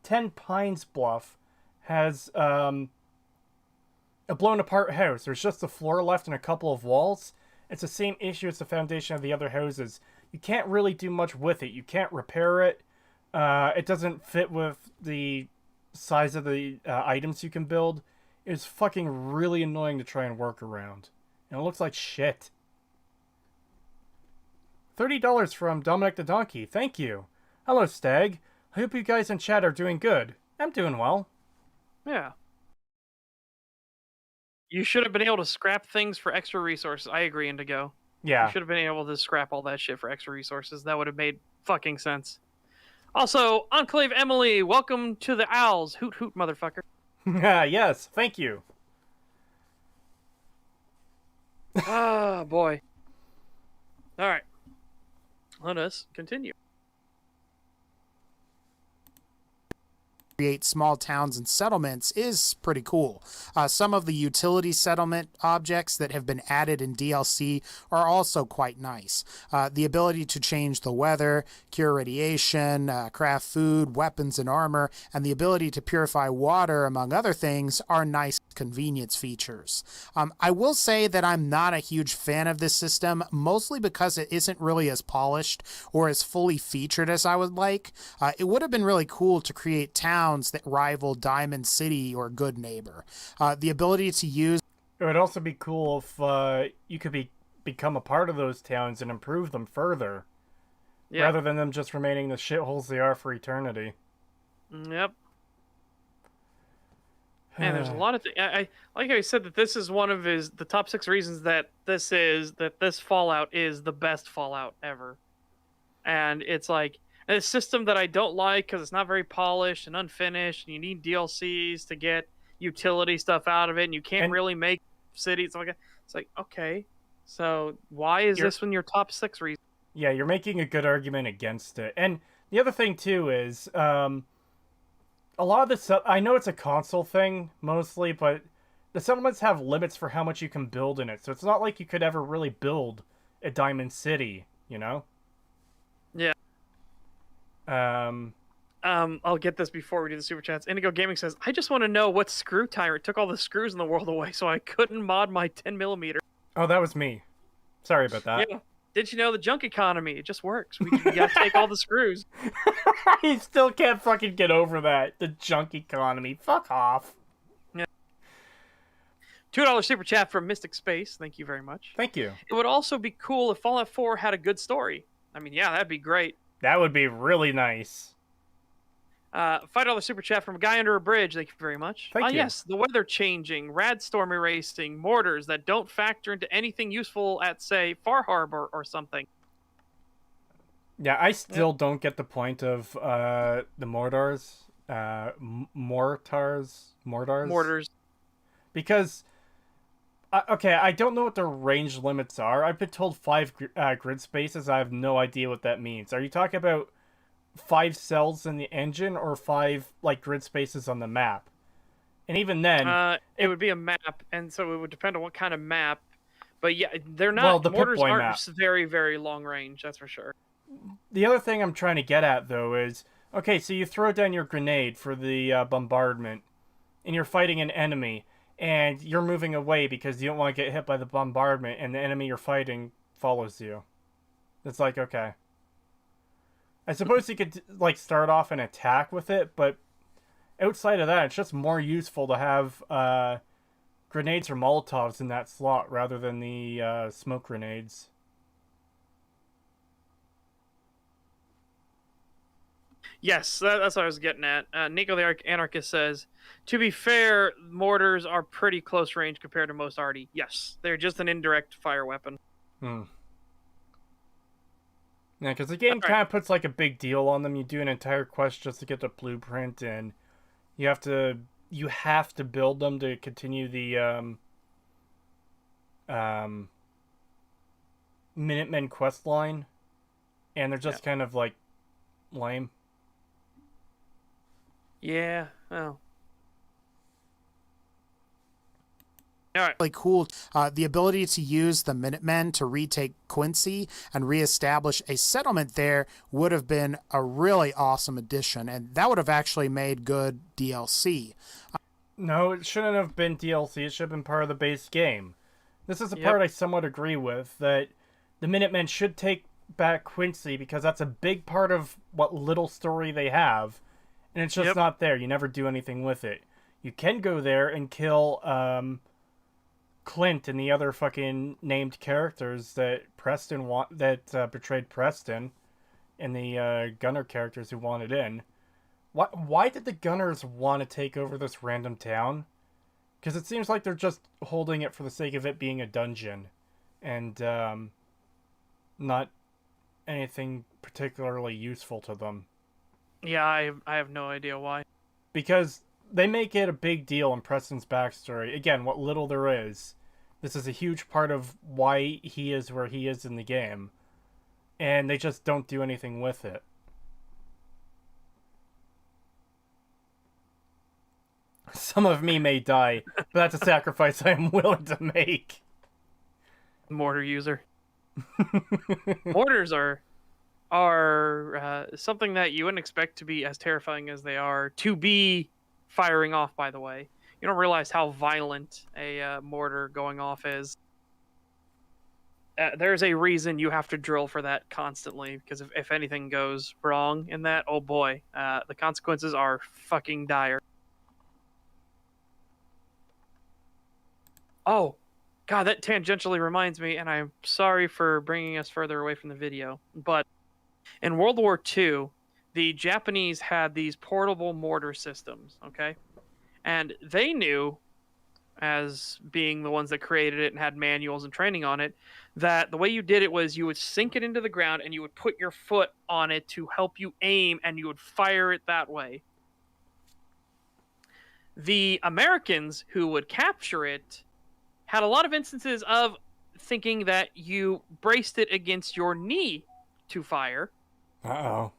10 Pines Bluff has a blown apart house. There's just the floor left and a couple of walls. It's the same issue as the foundation of the other houses. You can't really do much with it. You can't repair it. It doesn't fit with the size of the items you can build. It's fucking really annoying to try and work around. And it looks like shit. $30 from Dominic the Donkey. Thank you. Hello, Stag. I hope you guys in chat are doing good. I'm doing well. Yeah. You should have been able to scrap things for extra resources. I agree, Indigo. Yeah. You should have been able to scrap all that shit for extra resources. That would have made fucking sense. Also, Enclave Emily, welcome to the Owls. Hoot hoot, motherfucker. Yes, thank you. Ah, boy. Alright. Let us continue. Create small towns and settlements is pretty cool. Some of the utility settlement objects that have been added in DLC are also quite nice. The ability to change the weather, cure radiation, craft food, weapons and armor, and the ability to purify water, among other things, are nice convenience features. I will say that I'm not a huge fan of this system, mostly because it isn't really as polished or as fully featured as I would like. It would have been really cool to create towns that rival Diamond City or Good Neighbor. The ability to use... It would also be cool if you could become a part of those towns and improve them further. Yeah. Rather than them just remaining the shitholes they are for eternity. Yep. Man, there's a lot of things. I like how he said that this is one of the top 6 reasons that this Fallout is the best Fallout ever. And it's like a system that I don't like because it's not very polished and unfinished, and you need DLCs to get utility stuff out of it, and you can't really make cities. It's like, okay, so why is this one your top 6 reason? Yeah, you're making a good argument against it. And the other thing, too, is a lot of this... I know it's a console thing, mostly, but the settlements have limits for how much you can build in it, so it's not like you could ever really build a Diamond City, you know? Yeah. I'll get this before we do the super chats. Indigo Gaming says, I just want to know what screw tyrant took all the screws in the world away so I couldn't mod my 10mm. Oh, that was me. Sorry about that. Yeah. Did you know the junk economy? It just works. We gotta take all the screws. He still can't fucking get over that. The junk economy. Fuck off. Yeah. $2 super chat from Mystic Space. Thank you very much. Thank you. It would also be cool if Fallout 4 had a good story. I mean, yeah, that'd be great. That would be really nice. $5 super chat from Guy Under a Bridge. Thank you very much. Thank you. Yes, the weather changing, rad storm erasing, mortars that don't factor into anything useful at, say, Far Harbor or something. Yeah, I still don't get the point of the mortars. Mortars. Because, okay, I don't know what the range limits are. I've been told 5 grid spaces. I have no idea what that means. Are you talking about 5 cells in the engine or 5 like grid spaces on the map? And even then, it would be a map, and so it would depend on what kind of map. But yeah, they're not. Well, the mortars Pip-Boy aren't map. very, very long range. That's for sure. The other thing I'm trying to get at though is, okay, so you throw down your grenade for the bombardment, and you're fighting an enemy, and you're moving away because you don't want to get hit by the bombardment, and the enemy you're fighting follows you. It's like, okay. I suppose you could like start off an attack with it, but outside of that, it's just more useful to have grenades or Molotovs in that slot rather than the smoke grenades. Yes, that's what I was getting at. Nico the Anarchist says, to be fair, mortars are pretty close range compared to most arty. Yes, they're just an indirect fire weapon. Yeah, because the game kind of puts like a big deal on them. You do an entire quest just to get the blueprint, and you have to build them to continue the Minutemen quest line, and they're just kind of like lame. Yeah, well. All right. Really cool. The ability to use the Minutemen to retake Quincy and reestablish a settlement there would have been a really awesome addition, and that would have actually made good DLC. No, it shouldn't have been DLC. It should have been part of the base game. This is the part I somewhat agree with, that the Minutemen should take back Quincy because that's a big part of what little story they have, and it's just not there. You never do anything with it. You can go there and kill Clint and the other fucking named characters that betrayed Preston, and the Gunner characters who wanted in. Why did the Gunners want to take over this random town? Because it seems like they're just holding it for the sake of it being a dungeon, and not anything particularly useful to them. Yeah, I have no idea why. Because they make it a big deal in Preston's backstory. Again, what little there is. This is a huge part of why he is where he is in the game. And they just don't do anything with it. Some of me may die, but that's a sacrifice I am willing to make. Mortar user. Mortars are something that you wouldn't expect to be as terrifying as they are to be firing off, by the way. You don't realize how violent a mortar going off is. There's a reason you have to drill for that constantly, because if anything goes wrong in that, oh boy, the consequences are fucking dire. Oh, God, that tangentially reminds me, and I'm sorry for bringing us further away from the video, but in World War II, the Japanese had these portable mortar systems, okay? And they knew, as being the ones that created it and had manuals and training on it, that the way you did it was you would sink it into the ground and you would put your foot on it to help you aim, and you would fire it that way. The Americans who would capture it had a lot of instances of thinking that you braced it against your knee to fire. Uh-oh.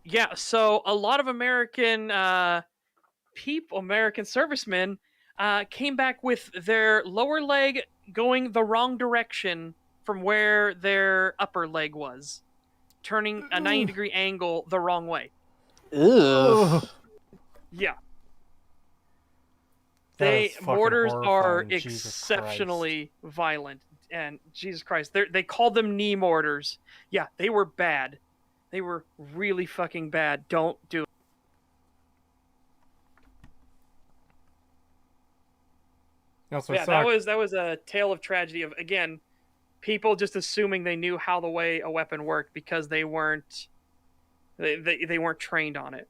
Yeah, so a lot of American servicemen came back with their lower leg going the wrong direction from where their upper leg was, turning a 90-degree angle the wrong way. Ew. Yeah. Mortars are exceptionally violent, and Jesus Christ, they called them knee mortars. Yeah, they were bad. They were really fucking bad. Don't do it. Also Yeah, that was a tale of tragedy of, again, people just assuming they knew how the way a weapon worked because they weren't trained on it.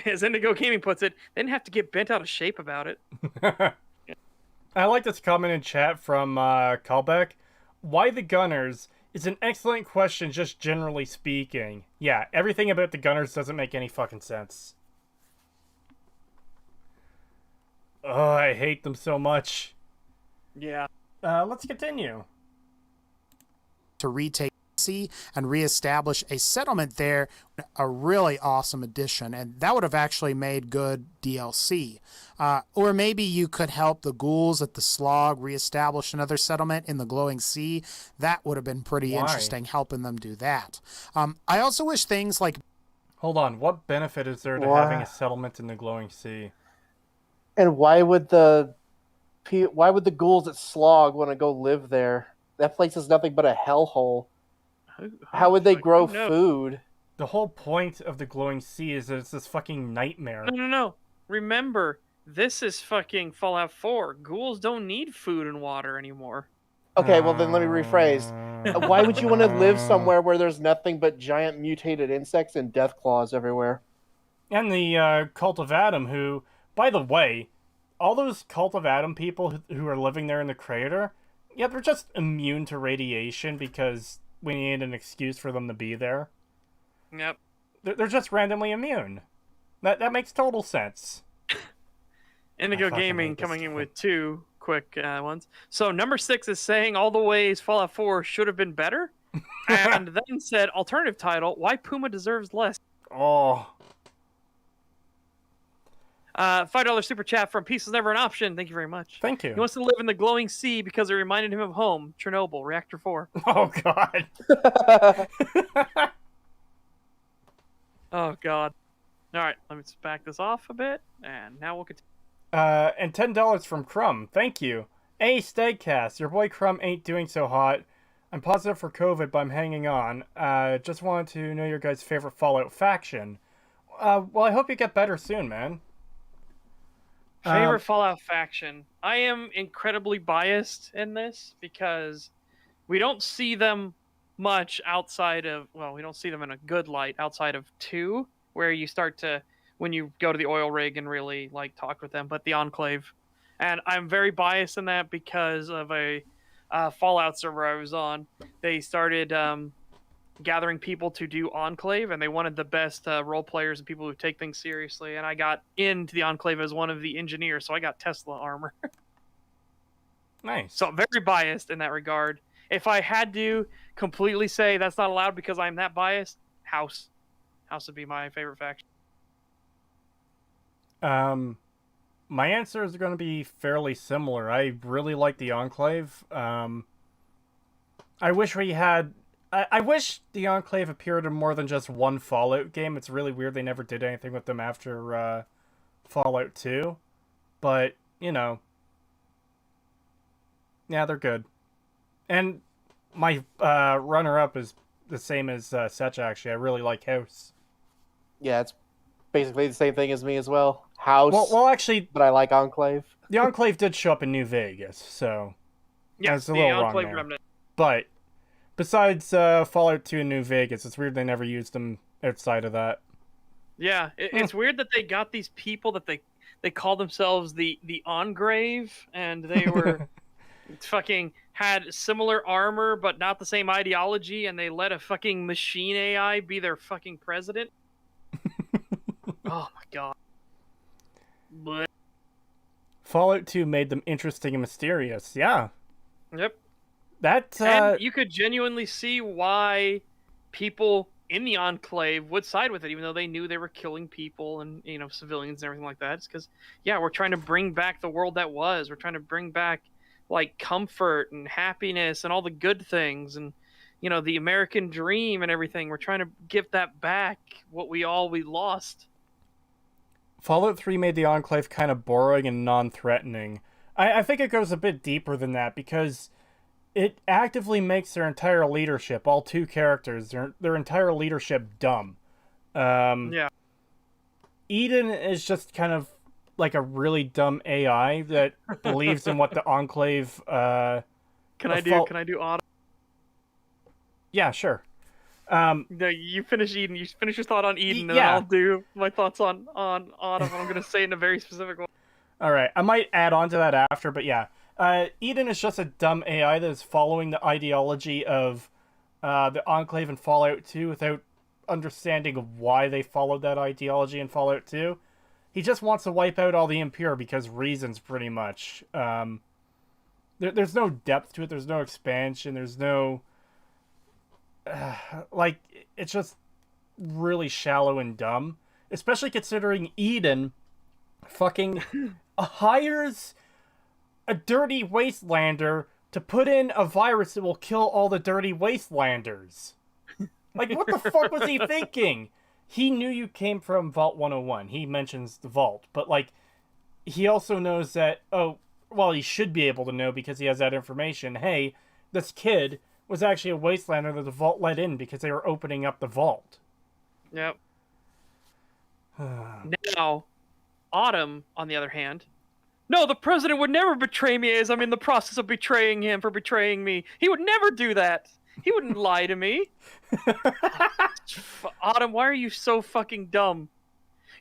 As Indigo Gaming puts it, they didn't have to get bent out of shape about it. I like this comment in chat from Callback. Why the Gunners is an excellent question, just generally speaking. Yeah, everything about the Gunners doesn't make any fucking sense. Oh, I hate them so much. Yeah. Let's continue. To retake sea and reestablish a settlement there, a really awesome addition, and that would have actually made good DLC. Or maybe you could help the ghouls at the Slog reestablish another settlement in the Glowing Sea. That would have been pretty interesting, helping them do that. I also wish things like... Hold on, what benefit is there to having a settlement in the Glowing Sea? And why would the ghouls at Slog want to go live there? That place is nothing but a hellhole. How would they grow food? The whole point of the Glowing Sea is that it's this fucking nightmare. No. Remember, this is fucking Fallout 4. Ghouls don't need food and water anymore. Okay, well then let me rephrase. Why would you want to live somewhere where there's nothing but giant mutated insects and death claws everywhere? And the Cult of Adam, who, by the way, all those Cult of Adam people who are living there in the crater, yeah, they're just immune to radiation because we need an excuse for them to be there. Yep. They're just randomly immune. That makes total sense. Indigo Gaming coming in with two quick ones. So number 6 is saying all the ways Fallout 4 should have been better, and then said alternative title: Why Puma deserves less. Oh. $5 super chat from Peace is Never an Option. Thank you very much. Thank you. He wants to live in the Glowing Sea because it reminded him of home. Chernobyl, Reactor 4. Oh, God. Oh, God. All right, let me just back this off a bit, and now we'll continue. And $10 from Crumb. Thank you. Hey, Stagcast. Your boy Crumb ain't doing so hot. I'm positive for COVID, but I'm hanging on. Just wanted to know your guys' favorite Fallout faction. Well, I hope you get better soon, man. Favorite Fallout faction. I am incredibly biased in this because we don't see them much outside of, well, we don't see them in a good light outside of 2, where you start to, when you go to the oil rig and really like talk with them, but the Enclave. And I'm very biased in that because of a Fallout server I was on. They started gathering people to do Enclave, and they wanted the best role players and people who take things seriously, and I got into the Enclave as one of the engineers, so I got Tesla armor. Nice. So I'm very biased in that regard. If I had to completely say that's not allowed because I'm that biased, House would be my favorite faction. My answer is going to be fairly similar. I really like the Enclave. I wish we had... I wish the Enclave appeared in more than just one Fallout game. It's really weird they never did anything with them after Fallout 2. But, you know. Yeah, they're good. And my runner-up is the same as Setch, actually. I really like House. Yeah, it's basically the same thing as me as well. House. Well, actually... But I like Enclave. The Enclave did show up in New Vegas, so... Yeah, it's a little wrong there. Remnant. But... Besides Fallout 2 in New Vegas, it's weird they never used them outside of that. Yeah, it's weird that they got these people that they call themselves the Engrave, and they were fucking had similar armor but not the same ideology, and they let a fucking machine AI be their fucking president. Oh my god. But... Fallout 2 made them interesting and mysterious. Yeah. Yep. That and you could genuinely see why people in the Enclave would side with it, even though they knew they were killing people and, you know, civilians and everything like that. It's because, yeah, we're trying to bring back the world that was. We're trying to bring back, like, comfort and happiness and all the good things and, you know, the American dream and everything. We're trying to give that back, what we lost. Fallout 3 made the Enclave kind of boring and non-threatening. I think it goes a bit deeper than that because... it actively makes their entire leadership, all 2 characters, their entire leadership dumb. Yeah. Eden is just kind of like a really dumb AI that believes in what the Enclave. Can I fault- do auto? Yeah, sure. No, you finish Eden. You finish your thought on Eden, and then yeah. I'll do my thoughts on Autumn. I'm gonna say it in a very specific way. All right, I might add on to that after, but yeah, Eden is just a dumb AI that is following the ideology of the Enclave and Fallout 2 without understanding why they followed that ideology in Fallout 2. He just wants to wipe out all the impure because reasons, pretty much. There's no depth to it. There's no expansion. There's no like, it's just really shallow and dumb, especially considering Eden fucking hires a dirty wastelander to put in a virus that will kill all the dirty wastelanders. Like, what the fuck was he thinking? He knew you came from Vault 101. He mentions the vault, but like, he also knows that, oh, well, he should be able to know because he has that information. Hey, this kid was actually a wastelander that the vault let in because they were opening up the vault. Yep. Now, Autumn, on the other hand, no, the president would never betray me as I'm in the process of betraying him for betraying me. He would never do that. He wouldn't lie to me. Autumn, why are you so fucking dumb?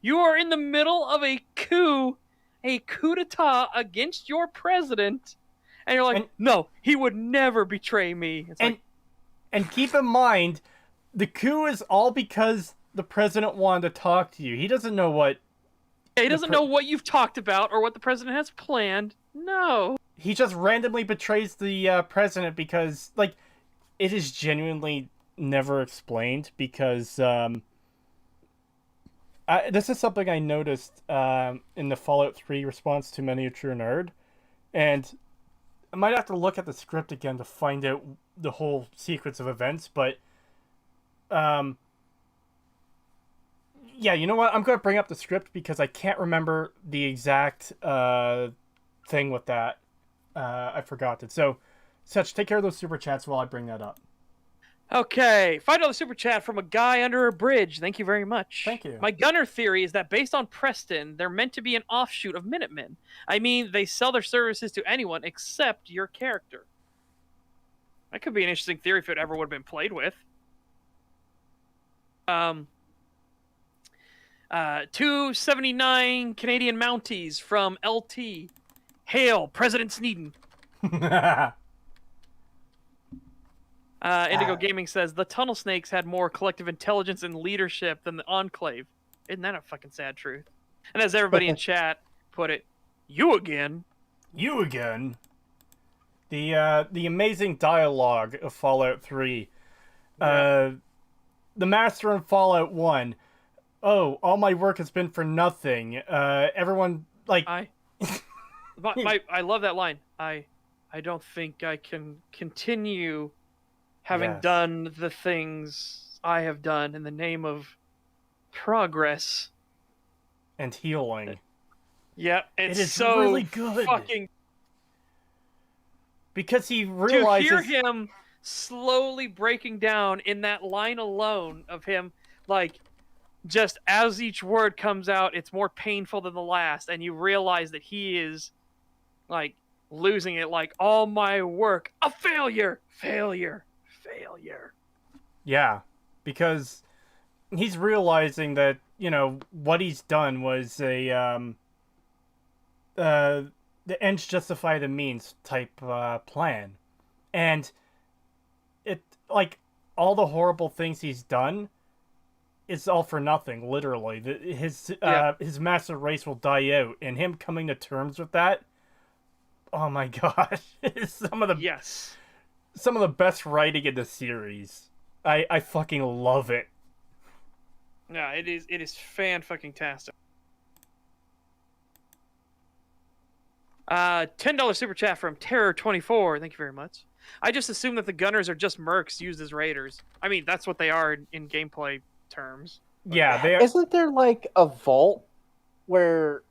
You are in the middle of a coup d'etat against your president, and you're like, no, he would never betray me. It's and keep in mind, the coup is all because the president wanted to talk to you. He doesn't know what... He doesn't know what you've talked about or what the president has planned. No. He just randomly betrays the president because, like, it is genuinely never explained because... this is something I noticed in the Fallout 3 response to Miniature Nerd, and I might have to look at the script again to find out the whole sequence of events, but yeah, you know what? I'm going to bring up the script because I can't remember the exact thing with that. I forgot it. So, Such, take care of those super chats while I bring that up. Okay, $5 super chat from a guy under a bridge. Thank you very much. Thank you. My gunner theory is that based on Preston, they're meant to be an offshoot of Minutemen. I mean, they sell their services to anyone except your character. That could be an interesting theory if it ever would have been played with. 279 Canadian Mounties from LT. Hail, President Sneeden. Indigo Gaming says the Tunnel Snakes had more collective intelligence and leadership than the Enclave. Isn't that a fucking sad truth? And as everybody in chat put it, you again. You again. The amazing dialogue of Fallout 3. Yeah. The Master in Fallout 1. Oh, all my work has been for nothing. Everyone, like... I love that line. I don't think I can continue having done the things I have done in the name of progress and healing. Yeah, it is so really good. Fucking because he realizes to hear him slowly breaking down in that line alone of him, like, just as each word comes out, it's more painful than the last, and you realize that he is like losing it, like, all my work, a failure. Yeah, because he's realizing that, you know, what he's done was the ends justify the means type plan. And it, like, all the horrible things he's done, it's all for nothing, literally. His massive race will die out, and him coming to terms with that, oh my gosh, is some of the best writing in the series. I fucking love it. Yeah, it is fan-fucking-tastic. $10 super chat from Terror24. Thank you very much. I just assume that the gunners are just mercs used as raiders. I mean, that's what they are in gameplay terms. Yeah, they are. Isn't there like a vault where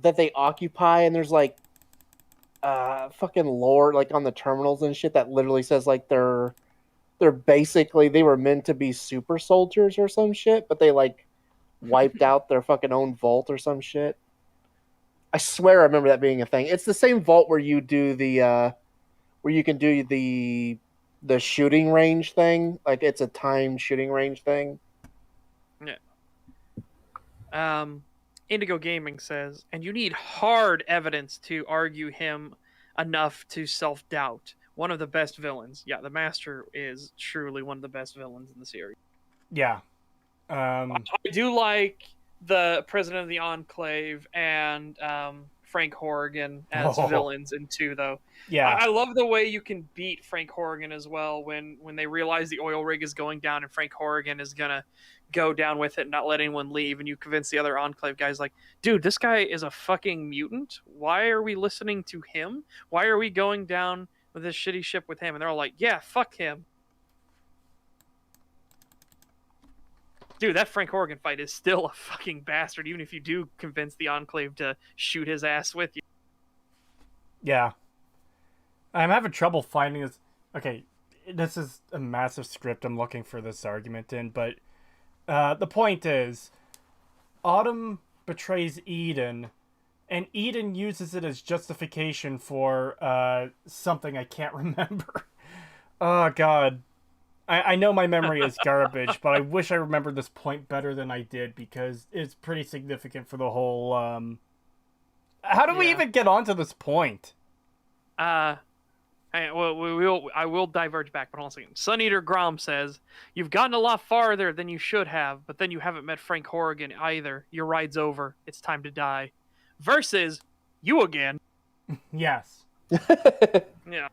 that they occupy, and there's like fucking lore like on the terminals and shit that literally says like they're basically, they were meant to be super soldiers or some shit, but they like wiped out their fucking own vault or some shit. I swear I remember that being a thing. It's the same vault where you do where you can do the shooting range thing. Like it's a timed shooting range thing. Indigo Gaming says, and you need hard evidence to argue him enough to self-doubt. One of the best villains. Yeah, the Master is truly one of the best villains in the series. Yeah. I do like the President of the Enclave and Frank Horrigan as villains in 2, though. Yeah. I love the way you can beat Frank Horrigan as well when they realize the oil rig is going down and Frank Horrigan is going to go down with it and not let anyone leave, and you convince the other Enclave guys like, dude, this guy is a fucking mutant. Why are we listening to him? Why are we going down with this shitty ship with him? And they're all like, yeah, fuck him. Dude, that Frank Horrigan fight is still a fucking bastard, even if you do convince the Enclave to shoot his ass with you. Yeah. I'm having trouble finding this. Okay, this is a massive script I'm looking for this argument in, but the point is, Autumn betrays Eden, and Eden uses it as justification for something I can't remember. Oh, God. I know my memory is garbage, but I wish I remembered this point better than I did, because it's pretty significant for the whole, How do we even get onto this point? I will diverge back, but hold on a second. Sun Eater Grom says, you've gotten a lot farther than you should have, but then you haven't met Frank Horrigan either. Your ride's over. It's time to die. Versus, you again. Yes. Yeah.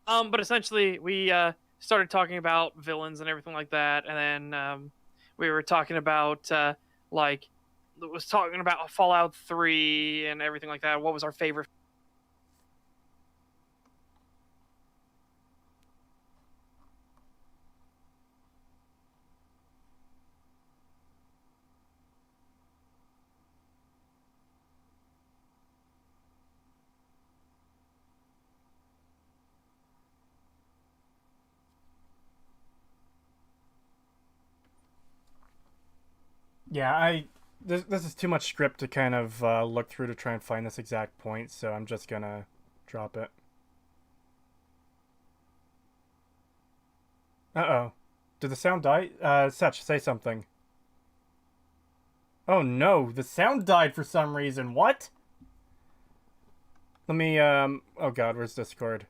But essentially, we started talking about villains and everything like that, and then we were talking about, talking about Fallout 3 and everything like that. What was our favorite? Yeah, this is too much script to kind of look through to try and find this exact point, so I'm just gonna drop it. Uh-oh. Did the sound die? Setch, say something. Oh no, the sound died for some reason. What? Let me, oh god, where's Discord?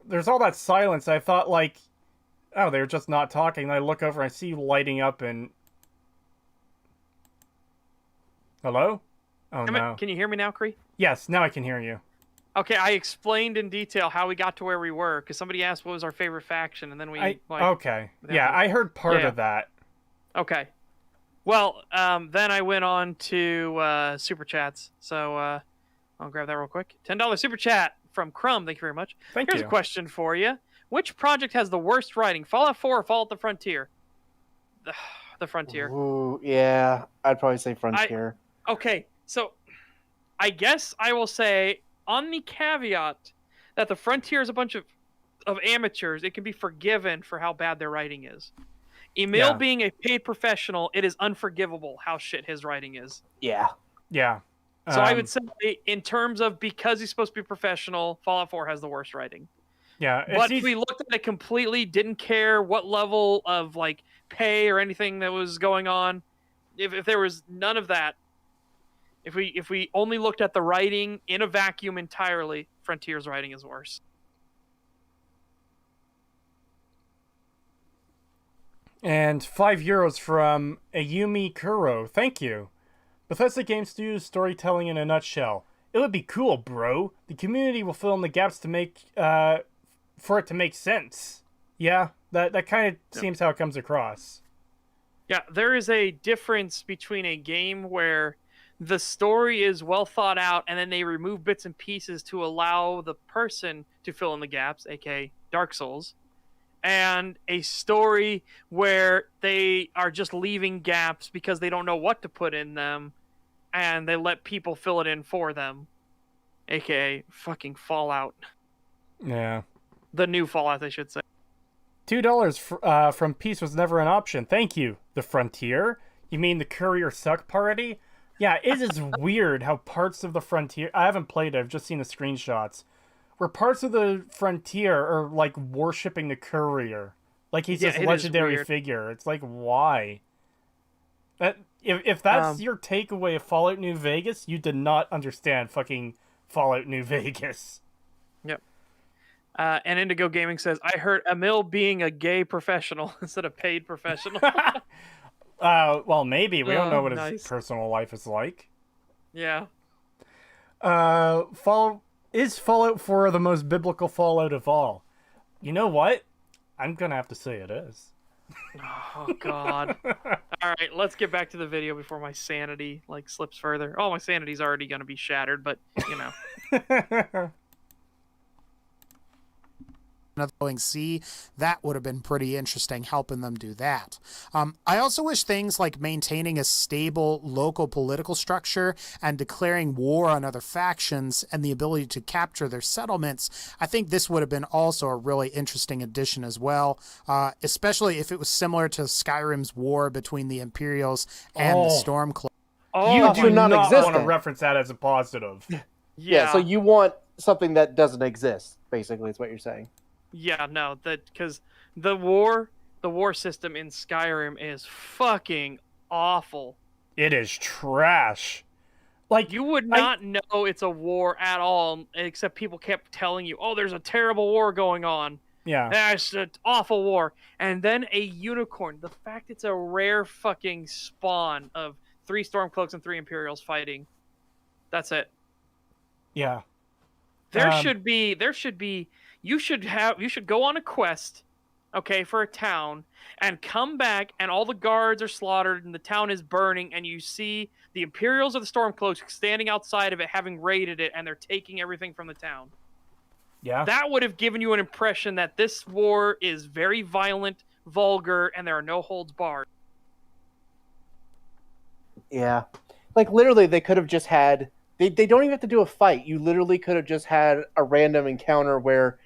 There's all that silence. I thought, like, oh, they were just not talking. And I look over and I see you lighting up and... Hello? Oh, no. Can you hear me now, Cree? Yes, now I can hear you. Okay, I explained in detail how we got to where we were, because somebody asked what was our favorite faction, and then we... Okay. Yeah, I heard part of that. Okay. Well, then I went on to Super Chats, so I'll grab that real quick. $10 Super Chat from Crumb, thank you very much. Here's a question for you. Which project has the worst writing, Fallout 4 or Fallout the Frontier? The Frontier. Ooh, yeah, I'd probably say Frontier. Okay, so I guess I will say, on the caveat that the Frontier is a bunch of amateurs, it can be forgiven for how bad their writing is. Emil being a paid professional, it is unforgivable how shit his writing is. Yeah. Yeah. So I would say, in terms of because he's supposed to be professional, Fallout 4 has the worst writing. Yeah. But if we looked at it completely, didn't care what level of like pay or anything that was going on, if there was none of that, if we only looked at the writing in a vacuum entirely, Frontier's writing is worse. And €5 from Ayumi Kuro. Thank you. Bethesda Game Studios storytelling in a nutshell. It would be cool, bro. The community will fill in the gaps to make for it to make sense. Yeah, that kind of seems how it comes across. Yeah, there is a difference between a game where the story is well thought out and then they remove bits and pieces to allow the person to fill in the gaps, aka Dark Souls, and a story where they are just leaving gaps because they don't know what to put in them and they let people fill it in for them, aka fucking Fallout. Yeah. The new Fallout, I should say. $2 from Peace was never an option. Thank you. The Frontier? You mean the Courier Suck Party? Yeah, it is weird how parts of the frontier. I haven't played it, I've just seen the screenshots. Where parts of the frontier are like worshipping the courier. Like he's Yeah, this it is legendary weird. figure. It's like, why? That if that's your takeaway of Fallout New Vegas, you did not understand fucking Fallout New Vegas. Yep. And Indigo Gaming says, I heard Emil being a gay professional instead of paid professional. Well, maybe. We don't know what his Nice. personal life is like. Yeah. Is Fallout 4 the most biblical Fallout of all? You know what? I'm gonna have to say it is. Oh God. All right, let's get back to the video before my sanity like slips further. Oh, my sanity's already gonna be shattered, but you know. Another sea, that would have been pretty interesting, helping them do that. I also wish things like maintaining a stable local political structure and declaring war on other factions and the ability to capture their settlements. I think this would have been also a really interesting addition as well, especially if it was similar to Skyrim's war between the Imperials and the Stormcloaks. Oh, You do not want to non-existent. reference that as a positive. Yeah, so you want something that doesn't exist, basically, is what you're saying. Yeah, no, that because the war system in Skyrim is fucking awful. It is trash. Like, You would not know it's a war at all, except people kept telling you, "Oh, there's a terrible war going on." yeah. That's an awful war. And then a unicorn. The fact it's a rare fucking spawn of 3 Stormcloaks and 3 Imperials fighting. That's it. Yeah. There should be you should go on a quest, okay, for a town and come back and all the guards are slaughtered and the town is burning and you see the Imperials or the Stormcloaks standing outside of it having raided it and they're taking everything from the town. Yeah. That would have given you an impression that this war is very violent, vulgar, and there are no holds barred. Yeah. Like, literally, they could have just had... They don't even have to do a fight. You literally could have just had a random encounter where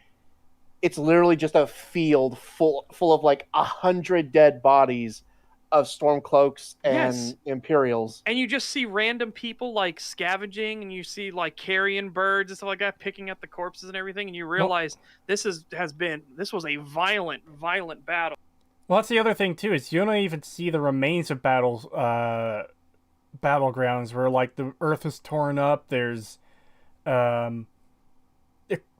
it's literally just a field full of, like, 100 dead bodies of Stormcloaks and Imperials. And you just see random people, like, scavenging, and you see, like, carrion birds and stuff like that, picking up the corpses and everything, and you realize this was a violent, violent battle. Well, that's the other thing, too, is you don't even see the remains of battlegrounds where, like, the earth is torn up, there's,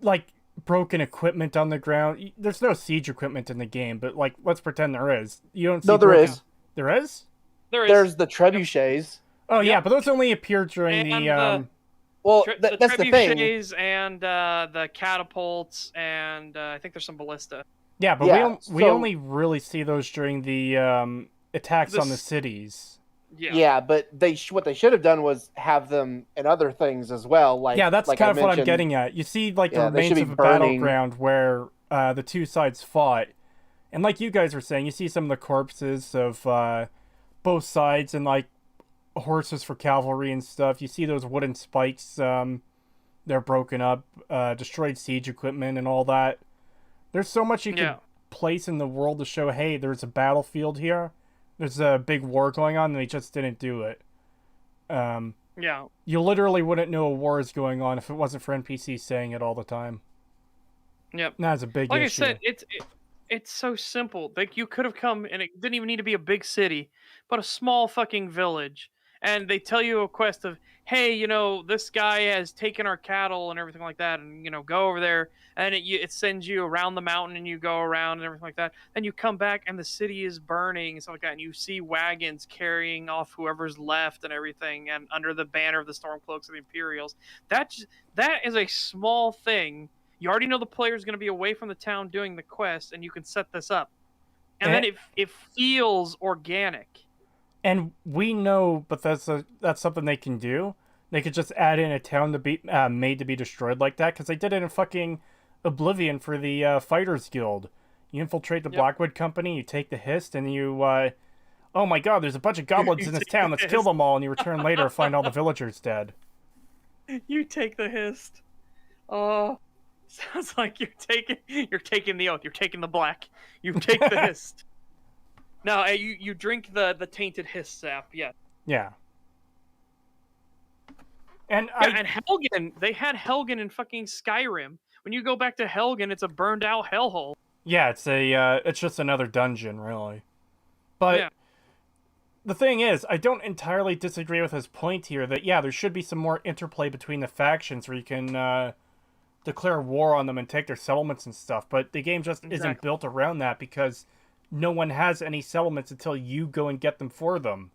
like, broken equipment on the ground. There's no siege equipment in the game, but, like, let's pretend there is. You don't see No, there is. There is? There's the trebuchets. Oh, yeah, but those only appear during And Well, the that's the thing. trebuchets and the catapults, and I think there's some ballista. Yeah, but Yeah, we only really see those during the attacks on the cities. Yeah, but what they should have done was have them in other things as well. Like, yeah, that's like kind I of what I'm mentioned. getting at. You see, like, the Yeah, they should remains be of a burning. battleground where the two sides fought. And like you guys were saying, you see some of the corpses of both sides and, like, horses for cavalry and stuff. You see those wooden spikes, they're broken up, destroyed siege equipment and all that. There's so much you can place in the world to show, hey, there's a battlefield here. There's a big war going on, and they just didn't do it. You literally wouldn't know a war is going on if it wasn't for NPCs saying it all the time. Yep. That's a big issue. Like I said, it's so simple. Like, you could have come, and it didn't even need to be a big city, but a small fucking village. And they tell you a quest of, hey, you know, this guy has taken our cattle and everything like that, and, you know, go over there. And it sends you around the mountain, and you go around and everything like that. Then you come back, and the city is burning and stuff like that. And you see wagons carrying off whoever's left and everything, and under the banner of the Stormcloaks and the Imperials. That is a small thing. You already know the player's going to be away from the town doing the quest, and you can set this up. And then it feels organic. And we know, but that's something they can do. They could just add in a town to be made to be destroyed like that, because they did it in fucking Oblivion for the Fighters Guild. You infiltrate the Blackwood Company, you take the Hist, and you, oh my god, there's a bunch of goblins in this town, let's kill them all, and you return later to find all the villagers dead. You take the Hist. Oh, sounds like you're taking the oath, you're taking the black. You take the Hist. No, you drink the tainted Hist sap, yeah. Yeah. And Yeah, and Helgen, they had Helgen in fucking Skyrim. When you go back to Helgen, it's a burned out hellhole. yeah, it's just another dungeon, really. But Yeah. the thing is, I don't entirely disagree with his point here that, yeah, there should be some more interplay between the factions where you can declare war on them and take their settlements and stuff, but the game just isn't built around that because no one has any settlements until you go and get them for them.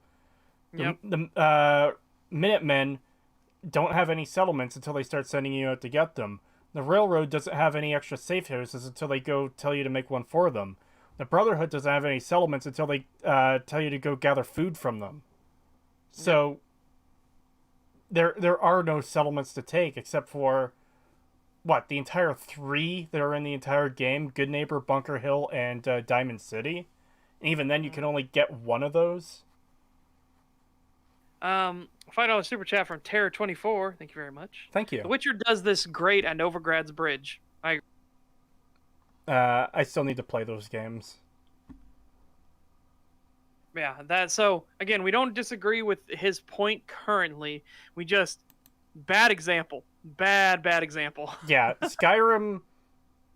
Yep. The Minutemen don't have any settlements until they start sending you out to get them. The Railroad doesn't have any extra safe houses until they go tell you to make one for them. The Brotherhood doesn't have any settlements until they tell you to go gather food from them. So there are no settlements to take except for the entire 3 that are in the entire game: Good Neighbor, Bunker Hill, and Diamond City. And even then, you can only get one of those. $5 super chat from Terror24. Thank you very much. Thank you. The Witcher does this great at Novigrad's Bridge. I still need to play those games. Yeah, so again, we don't disagree with his point currently. We just bad example. Bad example. Yeah, Skyrim.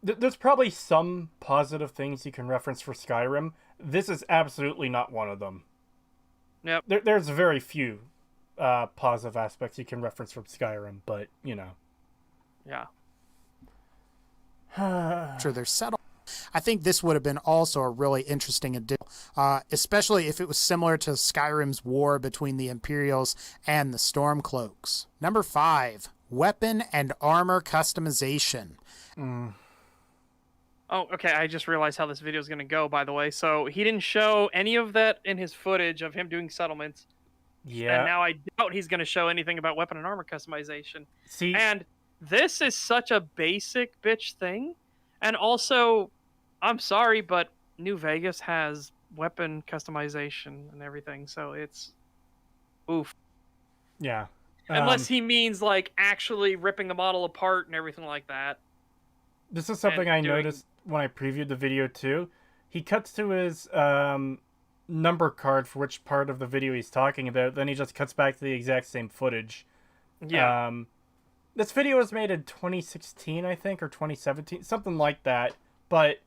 There's probably some positive things you can reference for Skyrim. This is absolutely not one of them. Yep. There's very few positive aspects you can reference from Skyrim, but, you know. Yeah. Sure, they're settled. I think this would have been also a really interesting addition, especially if it was similar to Skyrim's war between the Imperials and the Stormcloaks. Number 5, weapon and armor customization. Oh, okay. I just realized how this video is going to go, by the way. So he didn't show any of that in his footage of him doing settlements. Yeah. And now I doubt he's going to show anything about weapon and armor customization. See, And this is such a basic bitch thing. And also, I'm sorry, but New Vegas has weapon customization and everything. So it's oof. yeah. Unless he means like actually ripping the model apart and everything like that. This is something I noticed when I previewed the video too. He cuts to his number card for which part of the video he's talking about, then he just cuts back to the exact same footage. Yeah. This video was made in 2016, I think, or 2017, something like that. But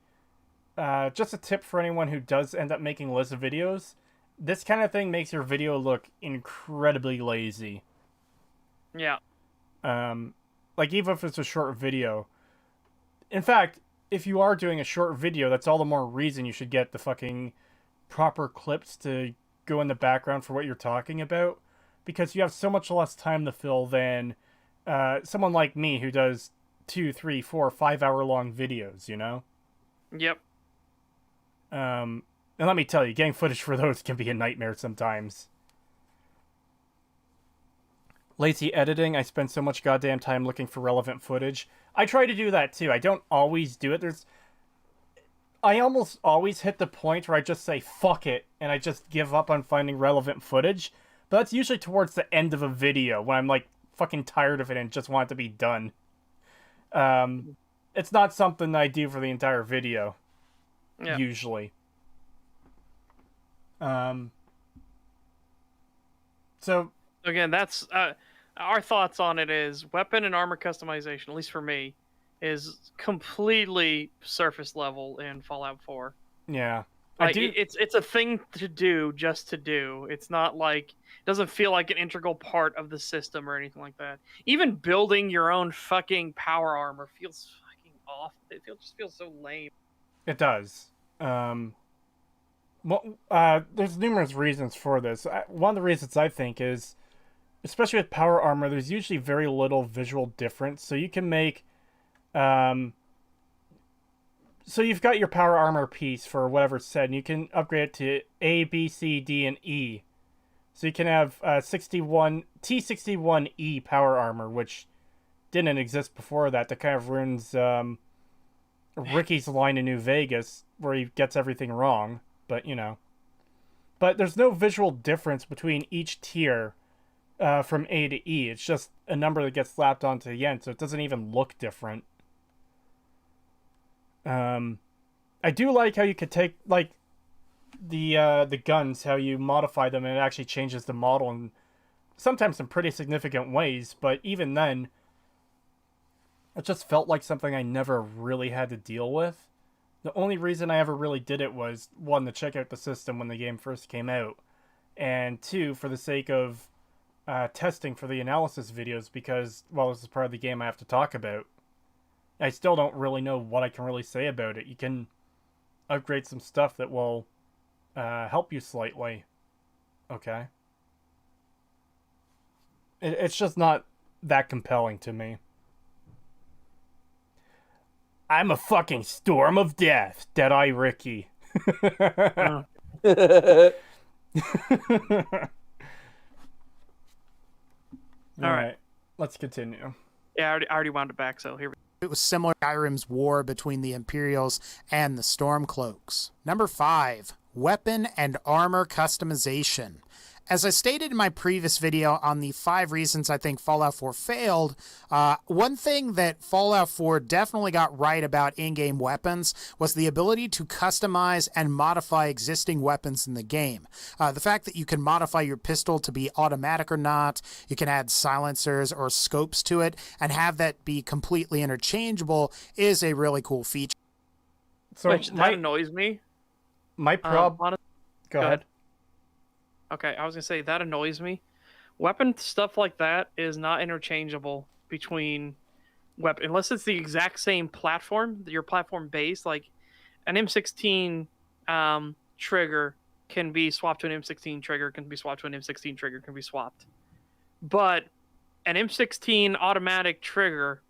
just a tip for anyone who does end up making lists of videos, this kind of thing makes your video look incredibly lazy. Yeah. Like, even if it's a short video. In fact, if you are doing a short video, that's all the more reason you should get the fucking proper clips to go in the background for what you're talking about. Because you have so much less time to fill than someone like me who does 2, 3, 4, 5 hour long videos, you know? Yep. And let me tell you, getting footage for those can be a nightmare sometimes. Lazy editing, I spend so much goddamn time looking for relevant footage. I try to do that too. I don't always do it. I almost always hit the point where I just say, fuck it, and I just give up on finding relevant footage. But that's usually towards the end of a video, when I'm, like, fucking tired of it and just want it to be done. It's not something I do for the entire video. Yeah. Usually. So... Again, that's our thoughts on it is weapon and armor customization, at least for me, is completely surface level in Fallout 4. Yeah. Like, it's a thing to do just to do. It's not like it doesn't feel like an integral part of the system or anything like that. Even building your own fucking power armor feels fucking off. Just feels so lame. It does. There's numerous reasons for this. One of the reasons I think is, especially with power armor, there's usually very little visual difference. So you can make, so you've got your power armor piece for whatever it's said, and you can upgrade it to A, B, C, D, and E. So you can have T61E power armor, which didn't exist before that. That kind of ruins Ricky's line in New Vegas, where he gets everything wrong. But, you know. But there's no visual difference between each tier from A to E. It's just a number that gets slapped onto the end, so it doesn't even look different. I do like how you could take, like, the guns, how you modify them, and it actually changes the model and sometimes in pretty significant ways, but even then, it just felt like something I never really had to deal with. The only reason I ever really did it was, one, to check out the system when the game first came out, and two, for the sake of testing for the analysis videos, because, well, this is part of the game I have to talk about. I still don't really know what I can really say about it. You can upgrade some stuff that will help you slightly. Okay. It's just not that compelling to me. I'm a fucking storm of death, Deadeye Ricky. Oh. All right, let's continue. Yeah, I already wound it back, so here we go. It was similar to Skyrim's war between the Imperials and the Stormcloaks. Number 5, weapon and armor customization. As I stated in my previous video on the 5 reasons I think Fallout 4 failed, one thing that Fallout 4 definitely got right about in-game weapons was the ability to customize and modify existing weapons in the game. The fact that you can modify your pistol to be automatic or not, you can add silencers or scopes to it, and have that be completely interchangeable is a really cool feature. So Which that annoys me. My problem. Go ahead. Okay, I was gonna say that annoys me. Weapon stuff like that is not interchangeable between weapon unless it's the exact same platform, your platform base. Like an M16 trigger can be swapped to an M16 trigger, can be swapped to an M16 trigger, can be swapped. But an M16 automatic trigger.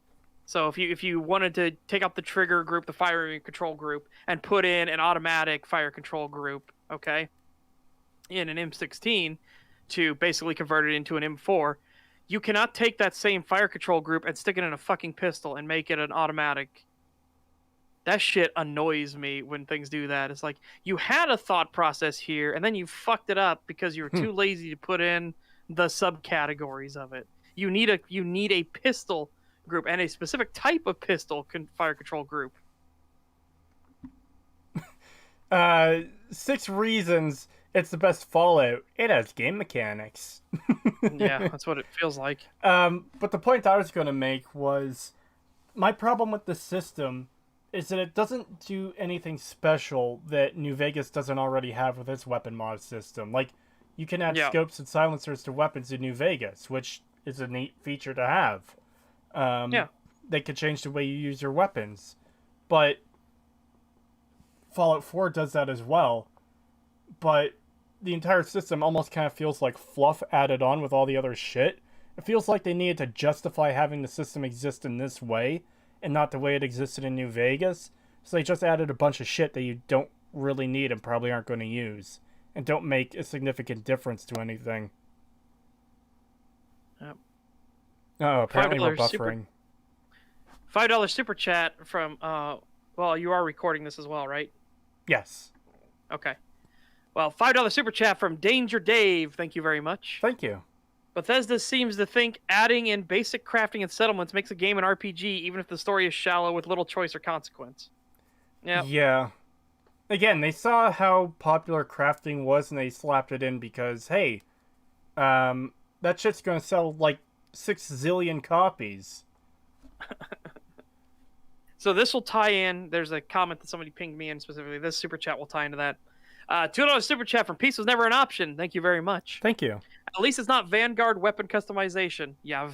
So if you wanted to take out the trigger group, the fire control group, and put in an automatic fire control group, okay, in an M16 to basically convert it into an M4, you cannot take that same fire control group and stick it in a fucking pistol and make it an automatic. That shit annoys me when things do that. It's like, you had a thought process here, and then you fucked it up because you were too lazy to put in the subcategories of it. You need a pistol group and a specific type of pistol fire control group. 6 reasons it's the best Fallout. It has game mechanics. Yeah, that's what it feels like. But the point I was going to make was, my problem with the system is that it doesn't do anything special that New Vegas doesn't already have with its weapon mod system. Like, you can add scopes and silencers to weapons in New Vegas, which is a neat feature to have. They could change the way you use your weapons. But Fallout 4 does that as well. But the entire system almost kind of feels like fluff added on with all the other shit. It feels like they needed to justify having the system exist in this way, and not the way it existed in New Vegas. So they just added a bunch of shit that you don't really need and probably aren't going to use, and don't make a significant difference to anything. Yep. Oh, apparently we're buffering. $5 super chat from, well, you are recording this as well, right? Yes. Okay. Well, $5 super chat from Danger Dave. Thank you very much. Thank you. Bethesda seems to think adding in basic crafting and settlements makes a game an RPG, even if the story is shallow with little choice or consequence. Yeah. Again, they saw how popular crafting was and they slapped it in because, hey, that shit's gonna sell like 6 zillion copies. So this will tie in. There's a comment that somebody pinged me in specifically. This super chat will tie into that. $2 super chat from Peace was never an option. Thank you very much. Thank you. At least it's not Vanguard weapon customization. Yeah,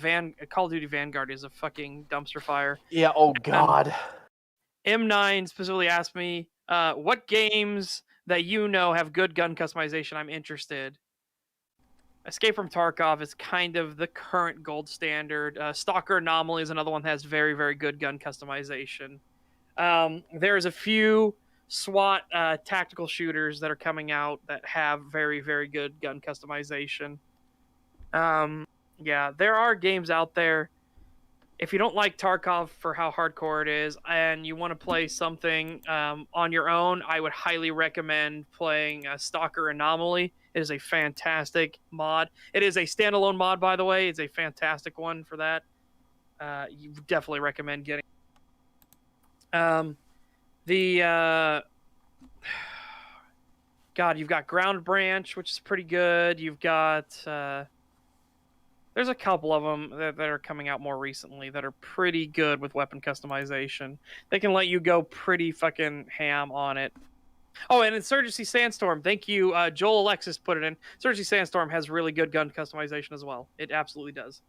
Call of Duty Vanguard is a fucking dumpster fire. Yeah, oh god. M9 specifically asked me, what games that you know have good gun customization? I'm interested. Escape from Tarkov is kind of the current gold standard. Stalker Anomaly is another one that has very, very good gun customization. There's a few SWAT tactical shooters that are coming out that have very, very good gun customization. Yeah, there are games out there. If you don't like Tarkov for how hardcore it is and you want to play something on your own, I would highly recommend playing Stalker Anomaly. It is a fantastic mod. It is a standalone mod, by the way. It's a fantastic one for that. You definitely recommend getting God, you've got Ground Branch, which is pretty good. You've got There's a couple of them that are coming out more recently that are pretty good with weapon customization. They can let you go pretty fucking ham on it. Oh, and Insurgency Sandstorm, thank you. Joel Alexis put it in. Insurgency Sandstorm has really good gun customization as well. It absolutely does.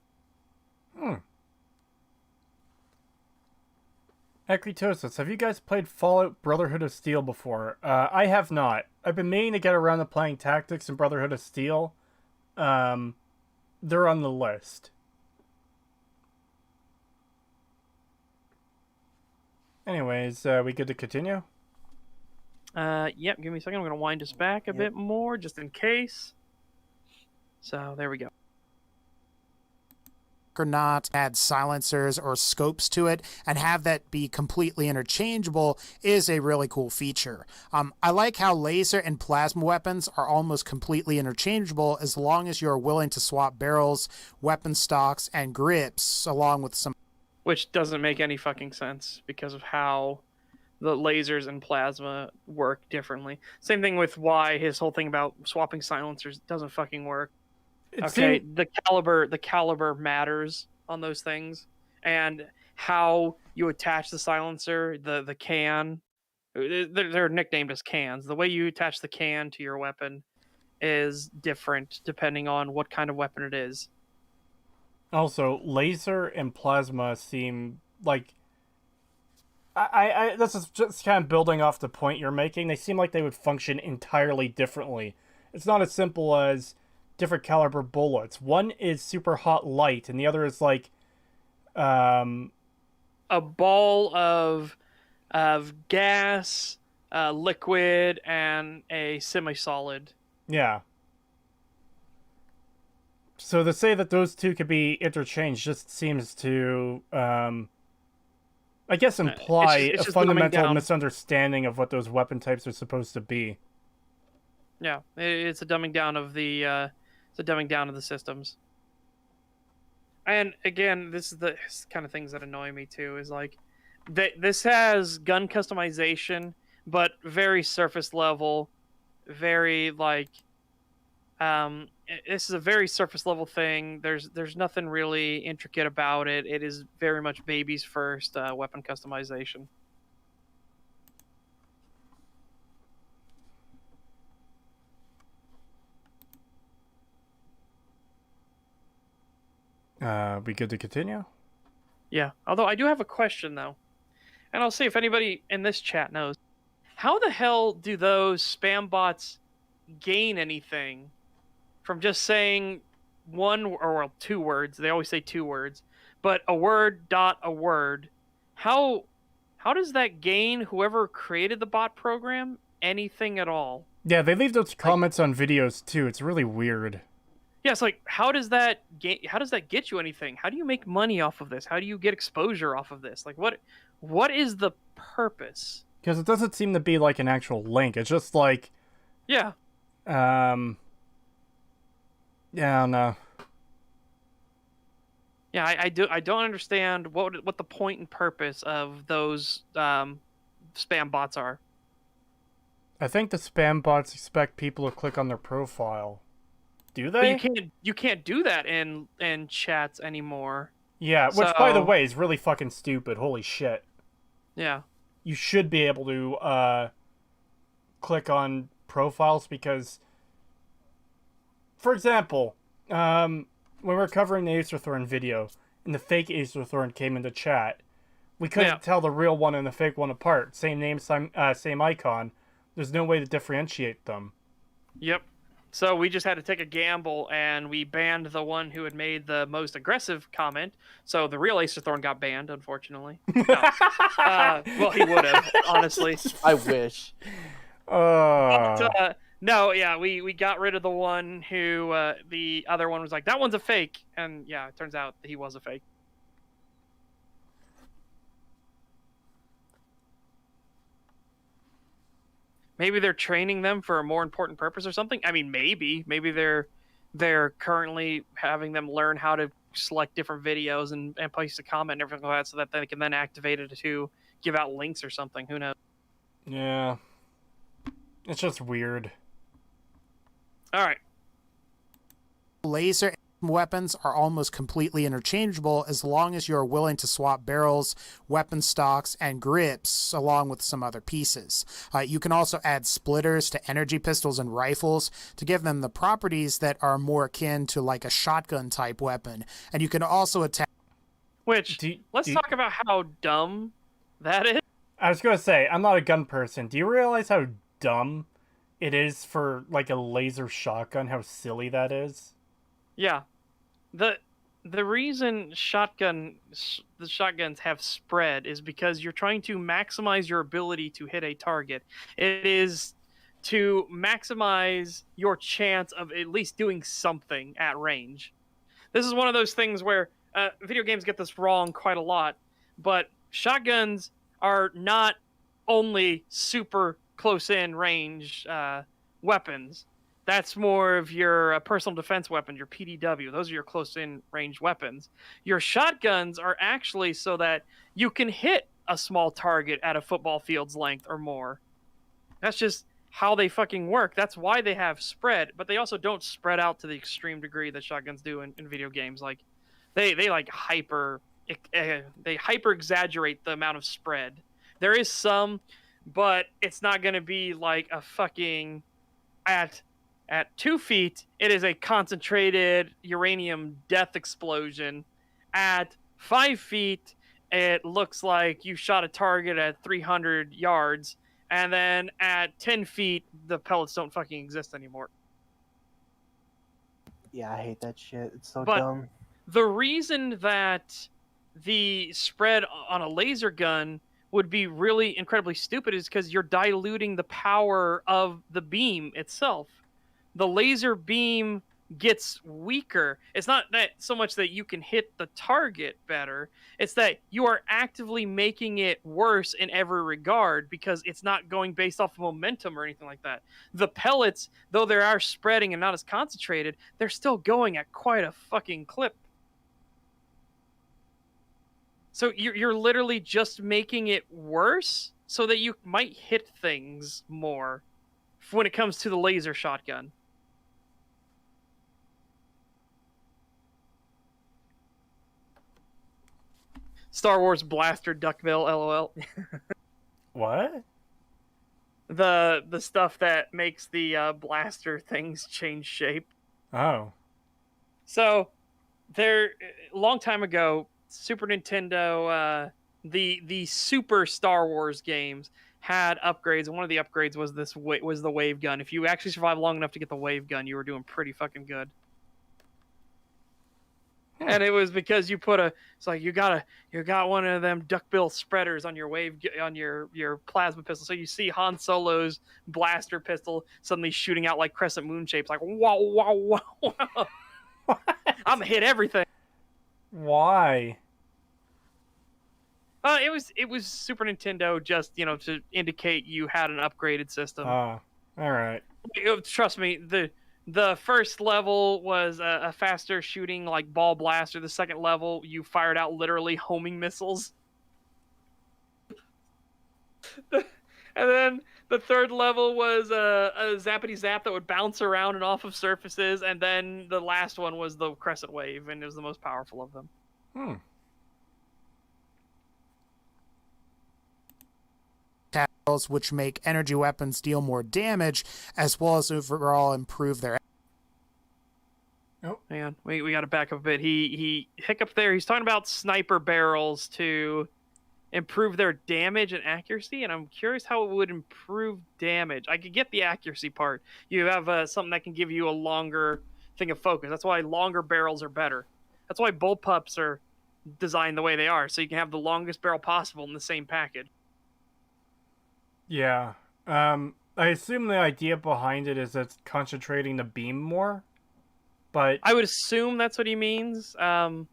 Creetosis, have you guys played Fallout Brotherhood of Steel before? I have not. I've been meaning to get around to playing Tactics and Brotherhood of Steel. They're on the list. Anyways, we good to continue? Yep, give me a second. I'm going to wind us back a bit more just in case. So, there we go. Or not add silencers or scopes to it and have that be completely interchangeable is a really cool feature. I like how laser and plasma weapons are almost completely interchangeable as long as you're willing to swap barrels, weapon stocks, and grips along with some. Which doesn't make any fucking sense because of how the lasers and plasma work differently. Same thing with why his whole thing about swapping silencers doesn't fucking work. The caliber matters on those things, and how you attach the silencer, the can. They're nicknamed as cans. The way you attach the can to your weapon is different depending on what kind of weapon it is. Also, laser and plasma seem like I this is just kind of building off the point you're making. They seem like they would function entirely differently. It's not as simple as different caliber bullets. One is super hot light, and the other is like a ball of gas, liquid, and a semi-solid. Yeah. So to say that those two could be interchanged just seems to, I guess, imply it's a fundamental down. misunderstanding of what those weapon types are supposed to be. Yeah, it's a dumbing down of the systems. And again, this is the kind of things that annoy me too. Is like, this has gun customization, but very surface level, very like, this is a very surface level thing. There's nothing really intricate about it. It is very much baby's first weapon customization. We good to continue? Yeah. Although I do have a question though, and I'll see if anybody in this chat knows. How the hell do those spam bots gain anything from just saying one or two words? They always say two words, but a word dot a word. How does that gain whoever created the bot program anything at all? Yeah, they leave those comments on videos too. It's really weird. Yeah, it's like, how does that get you anything? How do you make money off of this? How do you get exposure off of this? Like, what is the purpose? Because it doesn't seem to be like an actual link. It's just like, yeah, yeah, no. Yeah, I don't understand what the point and purpose of those spam bots are. I think the spam bots expect people to click on their profile. Do they? But you can't do that in chats anymore. Yeah, which by the way is really fucking stupid. Holy shit. Yeah. You should be able to click on profiles because, for example, when we were covering the Acerthorn video and the fake Acerthorn came into chat, we couldn't tell the real one and the fake one apart. Same name, same icon. There's no way to differentiate them. Yep. So we just had to take a gamble, and we banned the one who had made the most aggressive comment. So the real Acerthorn got banned, unfortunately. No. Well, he would have, honestly. I wish. But, no, yeah, we got rid of the one who the other one was like, that one's a fake. And yeah, it turns out that he was a fake. Maybe they're training them for a more important purpose or something. I mean, maybe they're currently having them learn how to select different videos and place a comment and everything like that, so that they can then activate it to give out links or something. Who knows? Yeah, it's just weird. All right. Laser weapons are almost completely interchangeable as long as you are willing to swap barrels, weapon stocks, and grips along with some other pieces. You can also add splitters to energy pistols and rifles to give them the properties that are more akin to like a shotgun type weapon. And you can also attack. Which, let's talk about how dumb that is. I was going to say, I'm not a gun person. Do you realize how dumb it is for, like, a laser shotgun? How silly that is? Yeah. The reason the shotguns have spread is because you're trying to maximize your ability to hit a target. It is to maximize your chance of at least doing something at range. This is one of those things where video games get this wrong quite a lot, but shotguns are not only super close-in range weapons. That's more of your personal defense weapon, your PDW. Those are your close-in range weapons. Your shotguns are actually so that you can hit a small target at a football field's length or more. That's just how they fucking work. That's why they have spread, but they also don't spread out to the extreme degree that shotguns do in video games. Like they like hyper exaggerate the amount of spread. There is some, but it's not going to be like a fucking at 2 feet. It is a concentrated uranium death explosion. At 5 feet, it looks like you shot a target at 300 yards. And then at 10 feet, the pellets don't fucking exist anymore. Yeah, I hate that shit. It's so But dumb. the reason that the spread on a laser gun would be really incredibly stupid is because you're diluting the power of the beam itself. The laser beam gets weaker. It's not that so much that you can hit the target better. It's that you are actively making it worse in every regard because it's not going based off of momentum or anything like that. The pellets, though they are spreading and not as concentrated, they're still going at quite a fucking clip. So you're literally just making it worse so that you might hit things more when it comes to the laser shotgun. Star Wars blaster duckbill, LOL. What? The stuff that makes the blaster things change shape. Oh. So, a long time ago, Super Nintendo, the Super Star Wars games had upgrades, and one of the upgrades was the wave gun. If you actually survived long enough to get the wave gun, you were doing pretty fucking good. And it was because you it's like you got one of them duckbill spreaders on your your plasma pistol. So you see Han Solo's blaster pistol suddenly shooting out like crescent moon shapes, like wow wow wow. Wow. I'm gonna hit everything. Why? It was Super Nintendo, just to indicate you had an upgraded system. Oh, all right. Trust me, the first level was a faster shooting like ball blaster. The second level, you fired out literally homing missiles. And then the third level was a zappity zap that would bounce around and off of surfaces. And then the last one was the crescent wave, and it was the most powerful of them. Which make energy weapons deal more damage, as well as overall improve their. Oh, hang on. We got to back up a bit. He hiccuped there. He's talking about sniper barrels to improve their damage and accuracy, and I'm curious how it would improve damage. I could get the accuracy part. You have something that can give you a longer thing of focus. That's why longer barrels are better. That's why bullpups are designed the way they are, so you can have the longest barrel possible in the same package. Yeah. I assume the idea behind it is it's concentrating the beam more, but I would assume that's what he means. We'll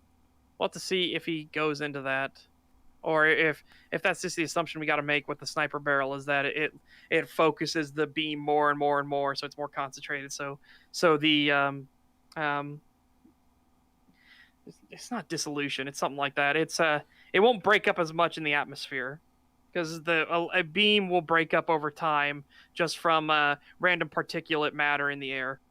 have to see if he goes into that, or if that's just the assumption we got to make with the sniper barrel is that it focuses the beam more and more and more, so it's more concentrated. So the it's not dissolution. It's something like that. It won't break up as much in the atmosphere. Because a beam will break up over time just from random particulate matter in the air.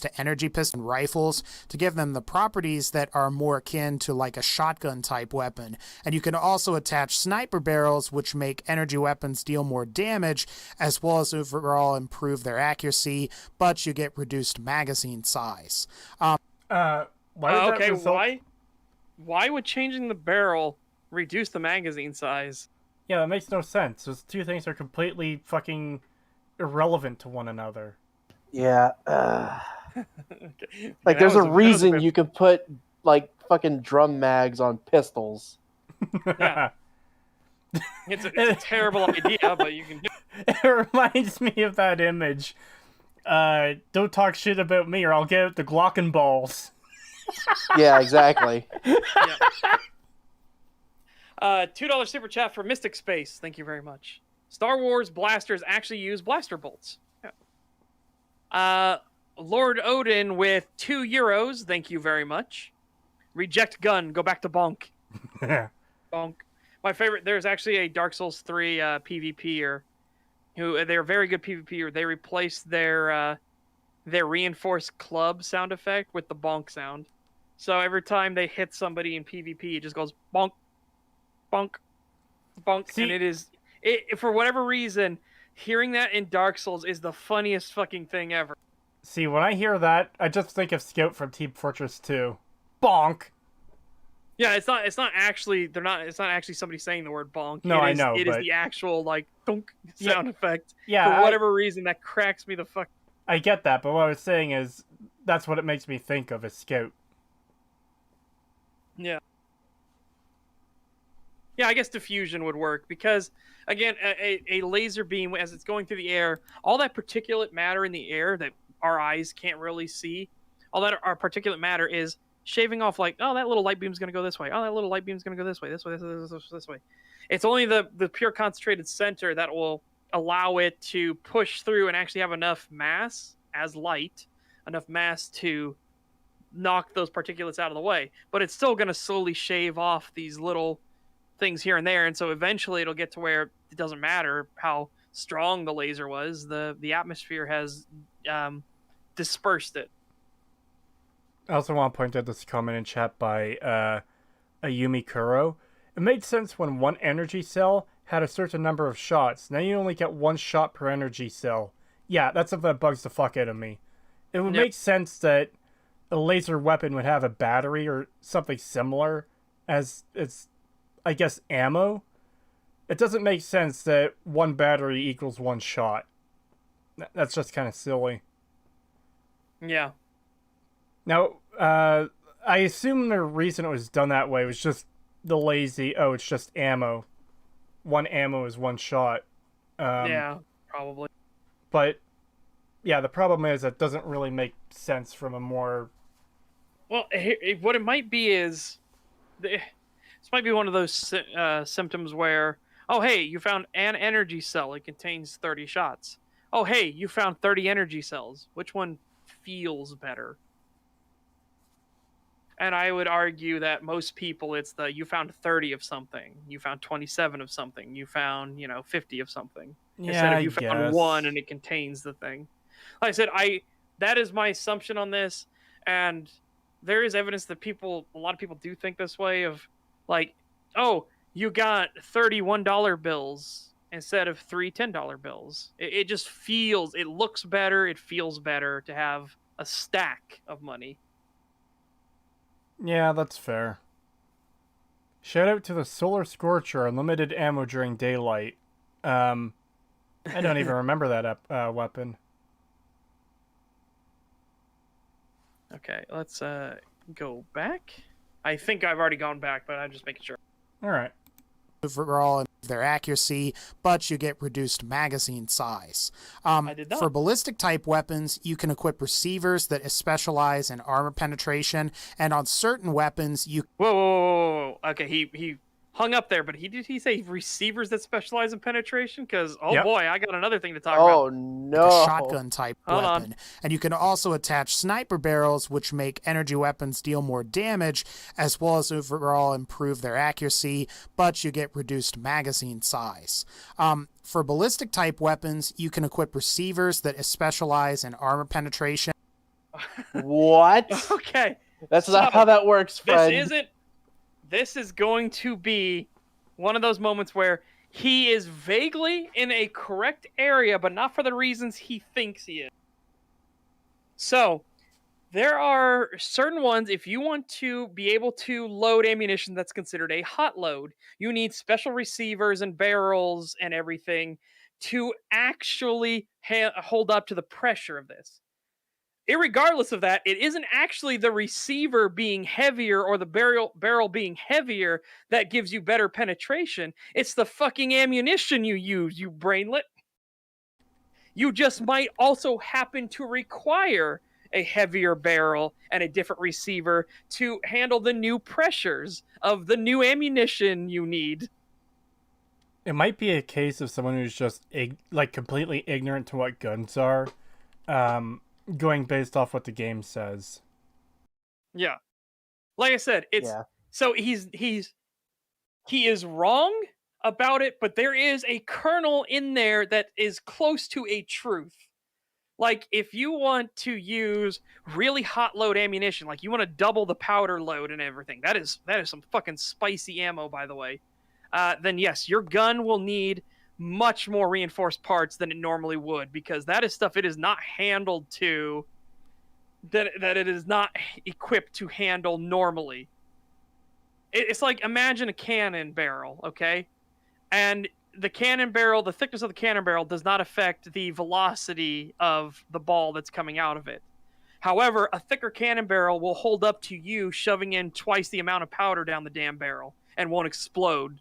to energy pistol rifles to give them the properties that are more akin to like a shotgun type weapon. And you can also attach sniper barrels, which make energy weapons deal more damage, as well as overall improve their accuracy, but you get reduced magazine size. Why would that result... Why would changing the barrel reduce the magazine size? Yeah, that makes no sense. Those two things are completely fucking irrelevant to one another. Yeah. Okay. Like, there's a reason you can put, like, fucking drum mags on pistols. Yeah. It's a terrible idea, but you can do it. It reminds me of that image. Don't talk shit about me or I'll get out the Glockenballs. Yeah, exactly. Yeah. $2 super chat for Mystic Space. Thank you very much. Star Wars blasters actually use blaster bolts. Yeah. Lord Odin with €2. Thank you very much. Reject gun. Go back to bonk. Bonk. My favorite. There's actually a Dark Souls 3 PvPer who they're very good PvPer. They replaced their reinforced club sound effect with the bonk sound. So every time they hit somebody in PvP, it just goes bonk, bonk, bonk. See, and it for whatever reason, hearing that in Dark Souls is the funniest fucking thing ever. See, when I hear that, I just think of Scout from Team Fortress 2. Bonk. Yeah, it's not actually somebody saying the word bonk. No, I know. It is the actual like donk sound effect. Yeah. For whatever reason, that cracks me the fuck. I get that, but what I was saying is that's what it makes me think of as Scout. Yeah. Yeah, I guess diffusion would work because, again, a laser beam, as it's going through the air, all that particulate matter in the air that our eyes can't really see, all that our particulate matter is shaving off like, oh, that little light beam's going to go this way. Oh, that little light beam's going to go this way, this way, this way. It's only the pure concentrated center that will allow it to push through and actually have enough mass as light, enough mass to knock those particulates out of the way. But it's still going to slowly shave off these little things here and there, and so eventually it'll get to where it doesn't matter how strong the laser was. The atmosphere has dispersed it. I also want to point out this comment in chat by Ayumi Kuro. It made sense when one energy cell had a certain number of shots. Now you only get one shot per energy cell. Yeah, that's something that bugs the fuck out of me. It would make sense that a laser weapon would have a battery or something similar as its, I guess, ammo. It doesn't make sense that one battery equals one shot. That's just kind of silly. Yeah. Now, I assume the reason it was done that way was just the lazy, oh, it's just ammo. One ammo is one shot. Yeah, probably. But, yeah, the problem is it doesn't really make sense from a more... Well, what it might be is... This might be one of those symptoms where, oh, hey, you found an energy cell. It contains 30 shots. Oh, hey, you found 30 energy cells. Which one feels better? And I would argue that most people, it's you found 30 of something. You found 27 of something. You found, 50 of something. Yeah, Instead of you I found guess. one and it contains the thing. Like I said, that is my assumption on this. And there is evidence that a lot of people do think this way of, like, oh, you got 30 $1 bills instead of 3 $10 bills. It just feels, it looks better, it feels better to have a stack of money. Yeah, that's fair. Shout out to the Solar Scorcher, unlimited ammo during daylight. I don't even remember that weapon. Okay, let's go back. I think I've already gone back, but I'm just making sure. All right. Overall their accuracy, but you get reduced magazine size. I did not. For ballistic type weapons, you can equip receivers that specialize in armor penetration, and on certain weapons, you... Whoa. Okay, he hung up there, but did he say receivers that specialize in penetration? Because, Yep. boy, I got another thing to talk Oh, about. no. a shotgun type Hold weapon. on. And you can also attach sniper barrels, which make energy weapons deal more damage, as well as overall improve their accuracy, but you get reduced magazine size. For ballistic type weapons, you can equip receivers that specialize in armor penetration. What? Okay. That's So, not how that works, friend. This is going to be one of those moments where he is vaguely in a correct area, but not for the reasons he thinks he is. So, there are certain ones, if you want to be able to load ammunition that's considered a hot load, you need special receivers and barrels and everything to actually hold up to the pressure of this. Irregardless of that, it isn't actually the receiver being heavier or the barrel being heavier that gives you better penetration. It's the fucking ammunition you use, you brainlet. You just might also happen to require a heavier barrel and a different receiver to handle the new pressures of the new ammunition you need. It might be a case of someone who's just like completely ignorant to what guns are, going based off what the game says. Yeah. Like I said, it's Yeah. so he is wrong about it, but there is a kernel in there that is close to a truth. Like, if you want to use really hot load ammunition, like you want to double the powder load and everything, that is some fucking spicy ammo, by the way. Then yes, your gun will need much more reinforced parts than it normally would, because that is stuff it is not handled to, that it is not equipped to handle normally. It's like, imagine a cannon barrel, okay? And the cannon barrel, the thickness of the cannon barrel does not affect the velocity of the ball that's coming out of it. However, a thicker cannon barrel will hold up to you shoving in twice the amount of powder down the damn barrel and won't explode.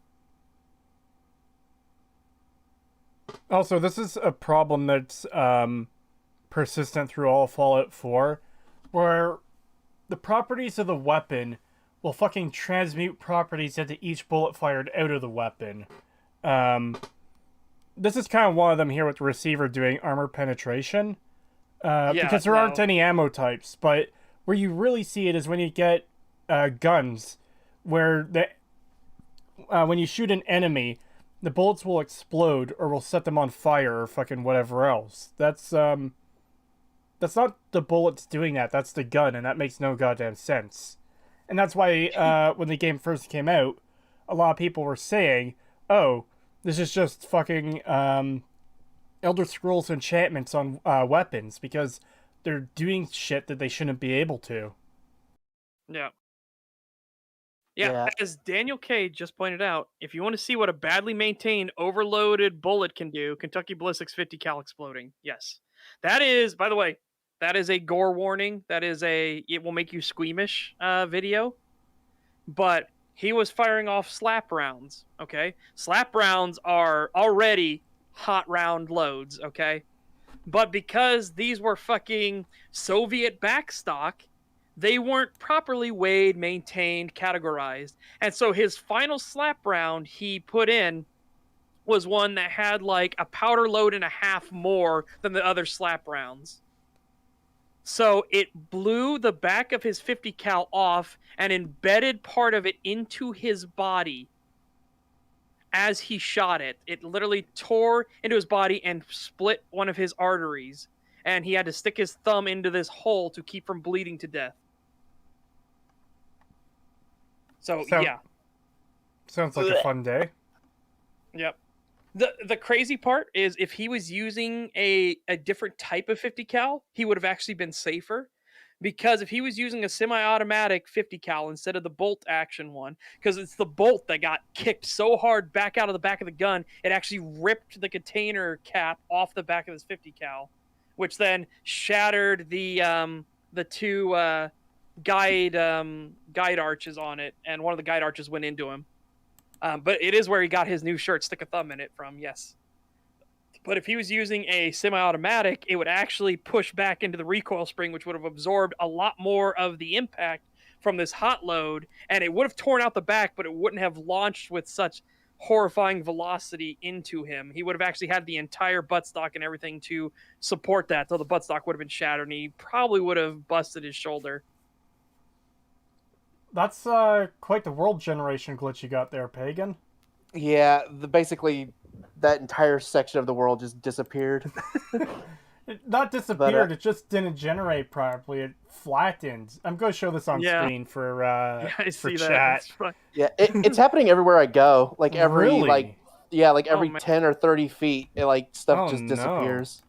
Also, this is a problem that's persistent through all of Fallout 4, where the properties of the weapon will fucking transmute properties into each bullet fired out of the weapon. This is kind of one of them here with the receiver doing armor penetration. Because there aren't any ammo types, but where you really see it is when you get guns, where when you shoot an enemy, the bullets will explode or will set them on fire or fucking whatever else. That's not the bullets doing that. That's the gun, and that makes no goddamn sense. And that's why when the game first came out, a lot of people were saying, "Oh, this is just fucking Elder Scrolls enchantments on weapons," because they're doing shit that they shouldn't be able to. Yeah. Yeah. As Daniel K just pointed out, if you want to see what a badly maintained, overloaded bullet can do, Kentucky Ballistics 50 cal exploding. Yes. That is, by the way, that is a gore warning. That is it will make you squeamish video. But he was firing off slap rounds, okay? Slap rounds are already hot round loads, okay? But because these were fucking Soviet backstock, they weren't properly weighed, maintained, categorized. And so his final slap round he put in was one that had like a powder load and a half more than the other slap rounds. So it blew the back of his 50 cal off and embedded part of it into his body as he shot it. It literally tore into his body and split one of his arteries. And he had to stick his thumb into this hole to keep from bleeding to death. So yeah. Sounds like a fun day. Yep. The crazy part is if he was using a different type of 50 cal, he would have actually been safer. Because if he was using a semi-automatic 50 cal instead of the bolt action one, because it's the bolt that got kicked so hard back out of the back of the gun, it actually ripped the container cap off the back of his 50 cal, which then shattered the two guide arches on it, and one of the guide arches went into him. But it is where he got his new shirt, stick a thumb in it from, yes. But if he was using a semi-automatic, it would actually push back into the recoil spring, which would have absorbed a lot more of the impact from this hot load, and it would have torn out the back, but it wouldn't have launched with such horrifying velocity into him. He would have actually had the entire buttstock and everything to support that, so the buttstock would have been shattered, and he probably would have busted his shoulder. That's quite the world generation glitch you got there, Pagan. Yeah, basically that entire section of the world just disappeared. It not disappeared, But, it just didn't generate properly. It flattened. I'm going to show this on Yeah. screen for Yeah, I see that. chat. It's fun. yeah, it's happening everywhere I go. Like every Really? every man. 10 or 30 feet, stuff Oh, just no. disappears.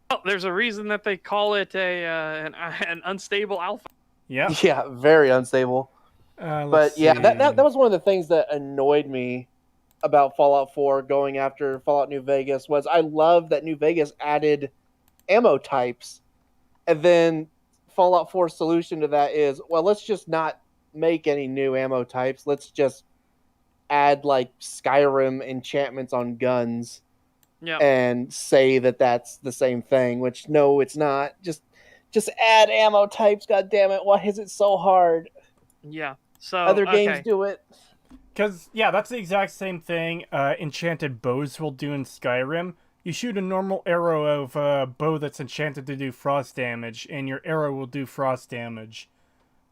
Well, there's a reason that they call it an unstable alpha. Yeah. Yeah, very unstable. Let's But yeah, that see. was one of the things that annoyed me about Fallout 4 going after Fallout New Vegas was I love that New Vegas added ammo types, and then Fallout 4's solution to that is, well, let's just not make any new ammo types. Let's just add like Skyrim enchantments on guns Yeah. and say that that's the same thing, which no, it's not. Just add ammo types, god damn it. Why is it so hard? Yeah. So Other games okay. do it. Because, yeah, that's the exact same thing enchanted bows will do in Skyrim. You shoot a normal arrow of a bow that's enchanted to do frost damage, and your arrow will do frost damage.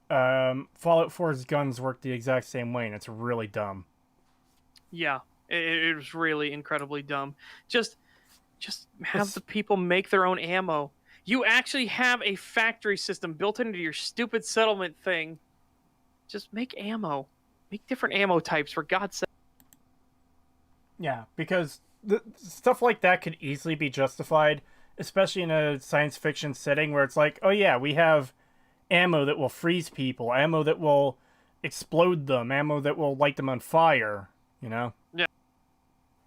Fallout 4's guns work the exact same way, and it's really dumb. Yeah. It was really incredibly dumb. Just have It's- the people make their own ammo. You actually have a factory system built into your stupid settlement thing. Just make ammo. Make different ammo types, for God's sake. Yeah, because stuff like that could easily be justified, especially in a science fiction setting where it's like, oh yeah, we have ammo that will freeze people, ammo that will explode them, ammo that will light them on fire, you know?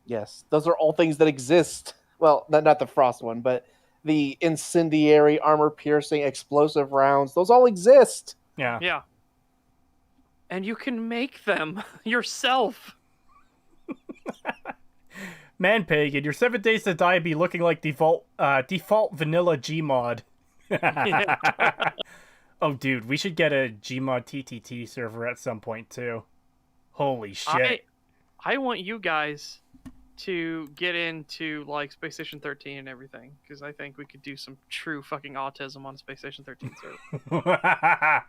Yes, those are all things that exist. Well, not the frost one, but the incendiary, armor-piercing, explosive rounds. Those all exist. Yeah. Yeah. And you can make them yourself. Man, Pagan, your 7 Days to Die be looking like default vanilla Gmod. Oh, dude, we should get a Gmod TTT server at some point, too. Holy shit. I want you guys to get into like Space Station 13 and everything, because I think we could do some true fucking autism on Space Station 13 server.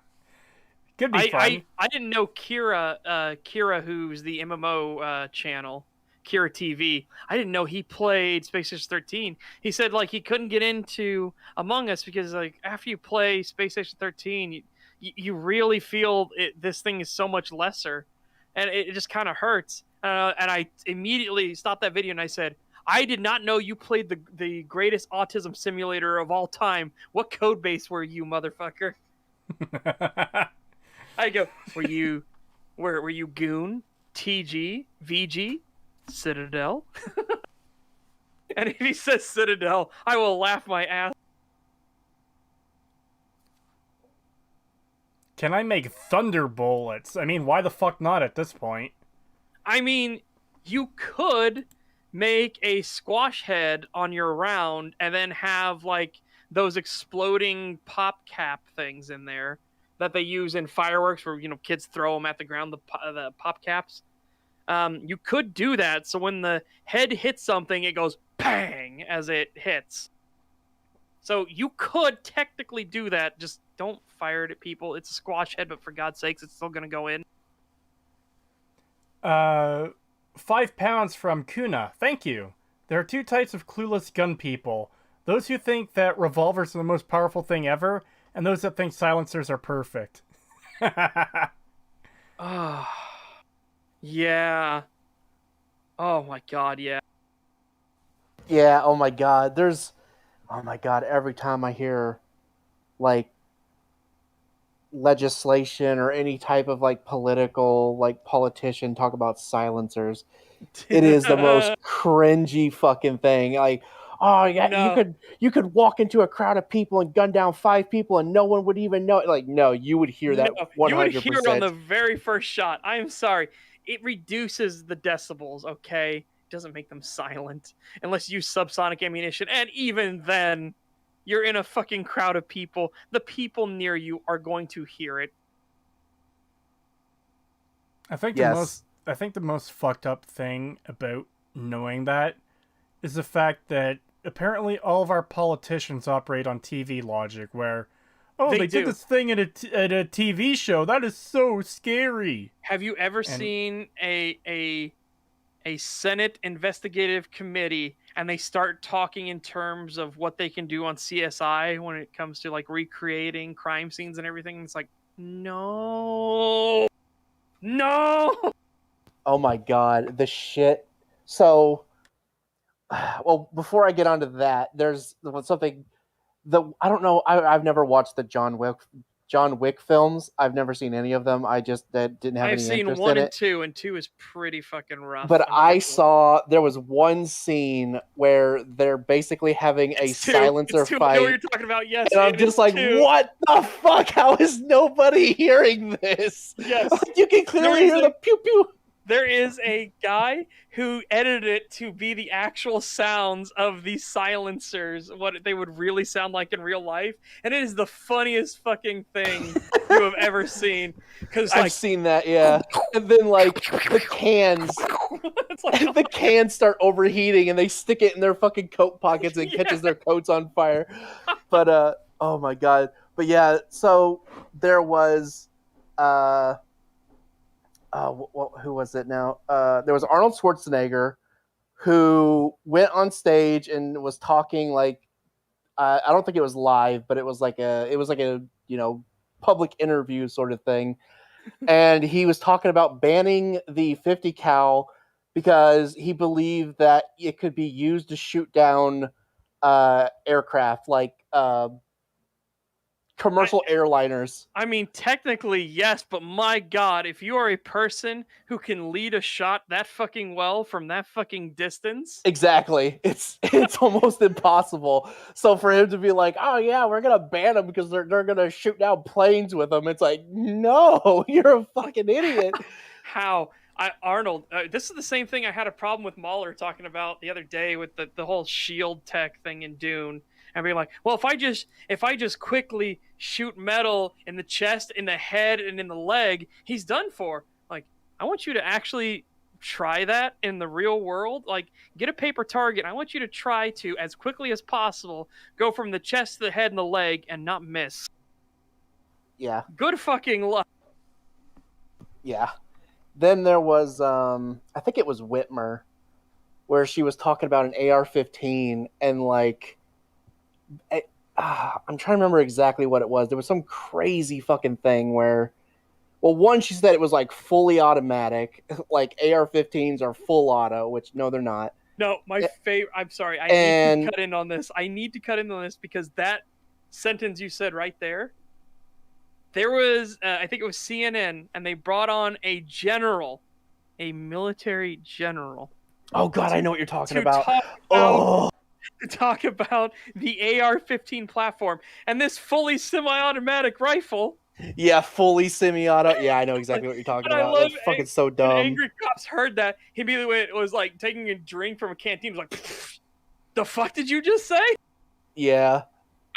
Could be fun. I didn't know Kira, who's the MMO channel, Kira TV. I didn't know he played Space Station 13. He said like he couldn't get into Among Us because like after you play Space Station 13, you really feel this thing is so much lesser, and it just kind of hurts. And I immediately stopped that video and I said, I did not know you played the greatest autism simulator of all time. What code base were you, motherfucker? I go, were you Goon, TG, VG, Citadel? And if he says Citadel, I will laugh my ass. Can I make thunder bullets? I mean, why the fuck not at this point? I mean, you could make a squash head on your round and then have like those exploding pop cap things in there that they use in fireworks where, you know, kids throw them at the ground, the pop caps. You could do that, so when the head hits something, it goes bang as it hits. So you could technically do that, just don't fire it at people. It's a squash head, but for God's sakes, it's still going to go in. 5 pounds from Kuna. Thank you. There are 2 types of clueless gun people. Those who think that revolvers are the most powerful thing ever, and those that think silencers are perfect. Oh, yeah. Oh my God, yeah. Yeah, oh my god. Every time I hear like legislation or any type of like political like politician talk about silencers, it is the most cringy fucking thing. Like, oh yeah, No. you could walk into a crowd of people and gun down 5 people and no one would even know. Like, no, you would hear that No, 100%. you would hear it on the very first shot. I'm sorry. It reduces the decibels, okay? It doesn't make them silent. Unless you use subsonic ammunition. And even then, you're in a fucking crowd of people. The people near you are going to hear it. I think Yes. the most fucked up thing about knowing that is the fact that apparently all of our politicians operate on TV logic where, oh, They they do. did this thing at a TV show. That is so scary. Have you ever seen a a Senate investigative committee and they start talking in terms of what they can do on CSI when it comes to like recreating crime scenes and everything. It's like, no. Oh my god, the shit. So, well, before I get onto that, there's something. I don't know. I've never watched the John Wick films. I've never seen any of them. I just didn't have I've any seen interest 1 in and it. 2, and 2 is pretty fucking rough. But I unfortunately. saw there was one scene where they're basically having a It's 2. silencer It's 2. I know what fight. you're talking about. Yes, And I'm it just is like, 2. what the fuck? How is nobody hearing this? Yes. Like, you can clearly hear the pew pew. There is a guy who edited it to be the actual sounds of these silencers, what they would really sound like in real life, and it is the funniest fucking thing you have ever seen. Because I've seen that, yeah. And then like the cans, it's like, the cans start overheating, and they stick it in their fucking coat pockets and Yeah. catches their coats on fire. But oh my god. But yeah, so there was who was it now? There was Arnold Schwarzenegger who went on stage and was talking like I don't think it was live, but it was like a public interview sort of thing, and he was talking about banning the 50 cal because he believed that it could be used to shoot down aircraft like commercial airliners. I mean, technically, yes, but my god, if you are a person who can lead a shot that fucking well from that fucking distance... Exactly. It's almost impossible. So for him to be like, oh yeah, we're going to ban them because they're going to shoot down planes with them. It's like, no, you're a fucking idiot. How? Arnold, this is the same thing I had a problem with Mahler talking about the other day with the whole shield tech thing in Dune. And being like, well, if I just quickly shoot metal in the chest, in the head, and in the leg, he's done for. Like, I want you to actually try that in the real world. Like, get a paper target. I want you to try to, as quickly as possible, go from the chest to the head and the leg and not miss. Yeah. Good fucking luck. Yeah. Then there was, I think it was Whitmer, where she was talking about an AR-15 and like, I'm trying to remember exactly what it was. There was some crazy fucking thing where, well, one, she said it was like fully automatic, like AR-15s are full auto, which no, they're not. No, my favorite. I'm sorry. I need to cut in on this. I need to cut in on this because that sentence you said right there. There was, I think it was CNN, and they brought on a general, a military general. Oh God, I know what you're talking about. To talk about the AR-15 platform and this fully semi-automatic rifle. Yeah, fully semi-auto. Yeah, I know exactly what you're talking about. That's fucking so dumb. When angry cops heard that, he immediately was like taking a drink from a canteen. Was like, "The fuck did you just say?" Yeah.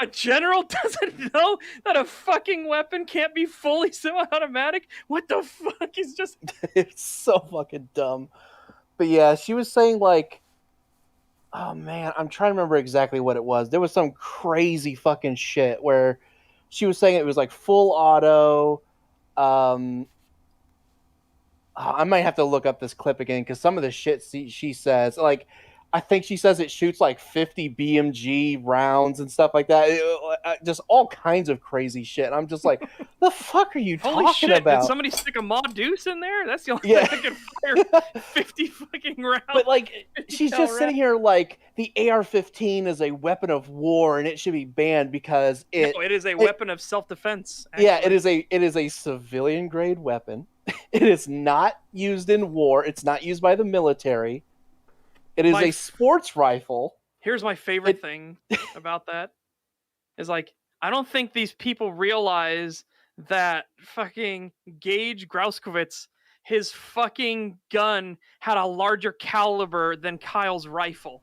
A general doesn't know that a fucking weapon can't be fully semi-automatic? What the fuck is just... It's so fucking dumb. But yeah, she was saying like, oh man, I'm trying to remember exactly what it was. There was some crazy fucking shit where she was saying it was like full auto. I might have to look up this clip again because some of the shit she says, like, I think she says it shoots like 50 BMG rounds and stuff like that. Just all kinds of crazy shit. And I'm just like, the fuck are you talking about? Did somebody stick a Ma Deuce in there? That's the only thing that can fire 50 fucking rounds. But like, she's just sitting here like, the AR-15 is a weapon of war and it should be banned because it is a weapon of self-defense. Yeah, it is a civilian grade weapon. It is not used in war. It's not used by the military. It is a sports rifle. Here's my favorite thing about that. Is like, I don't think these people realize that fucking Gage Grauskowitz, his fucking gun had a larger caliber than Kyle's rifle.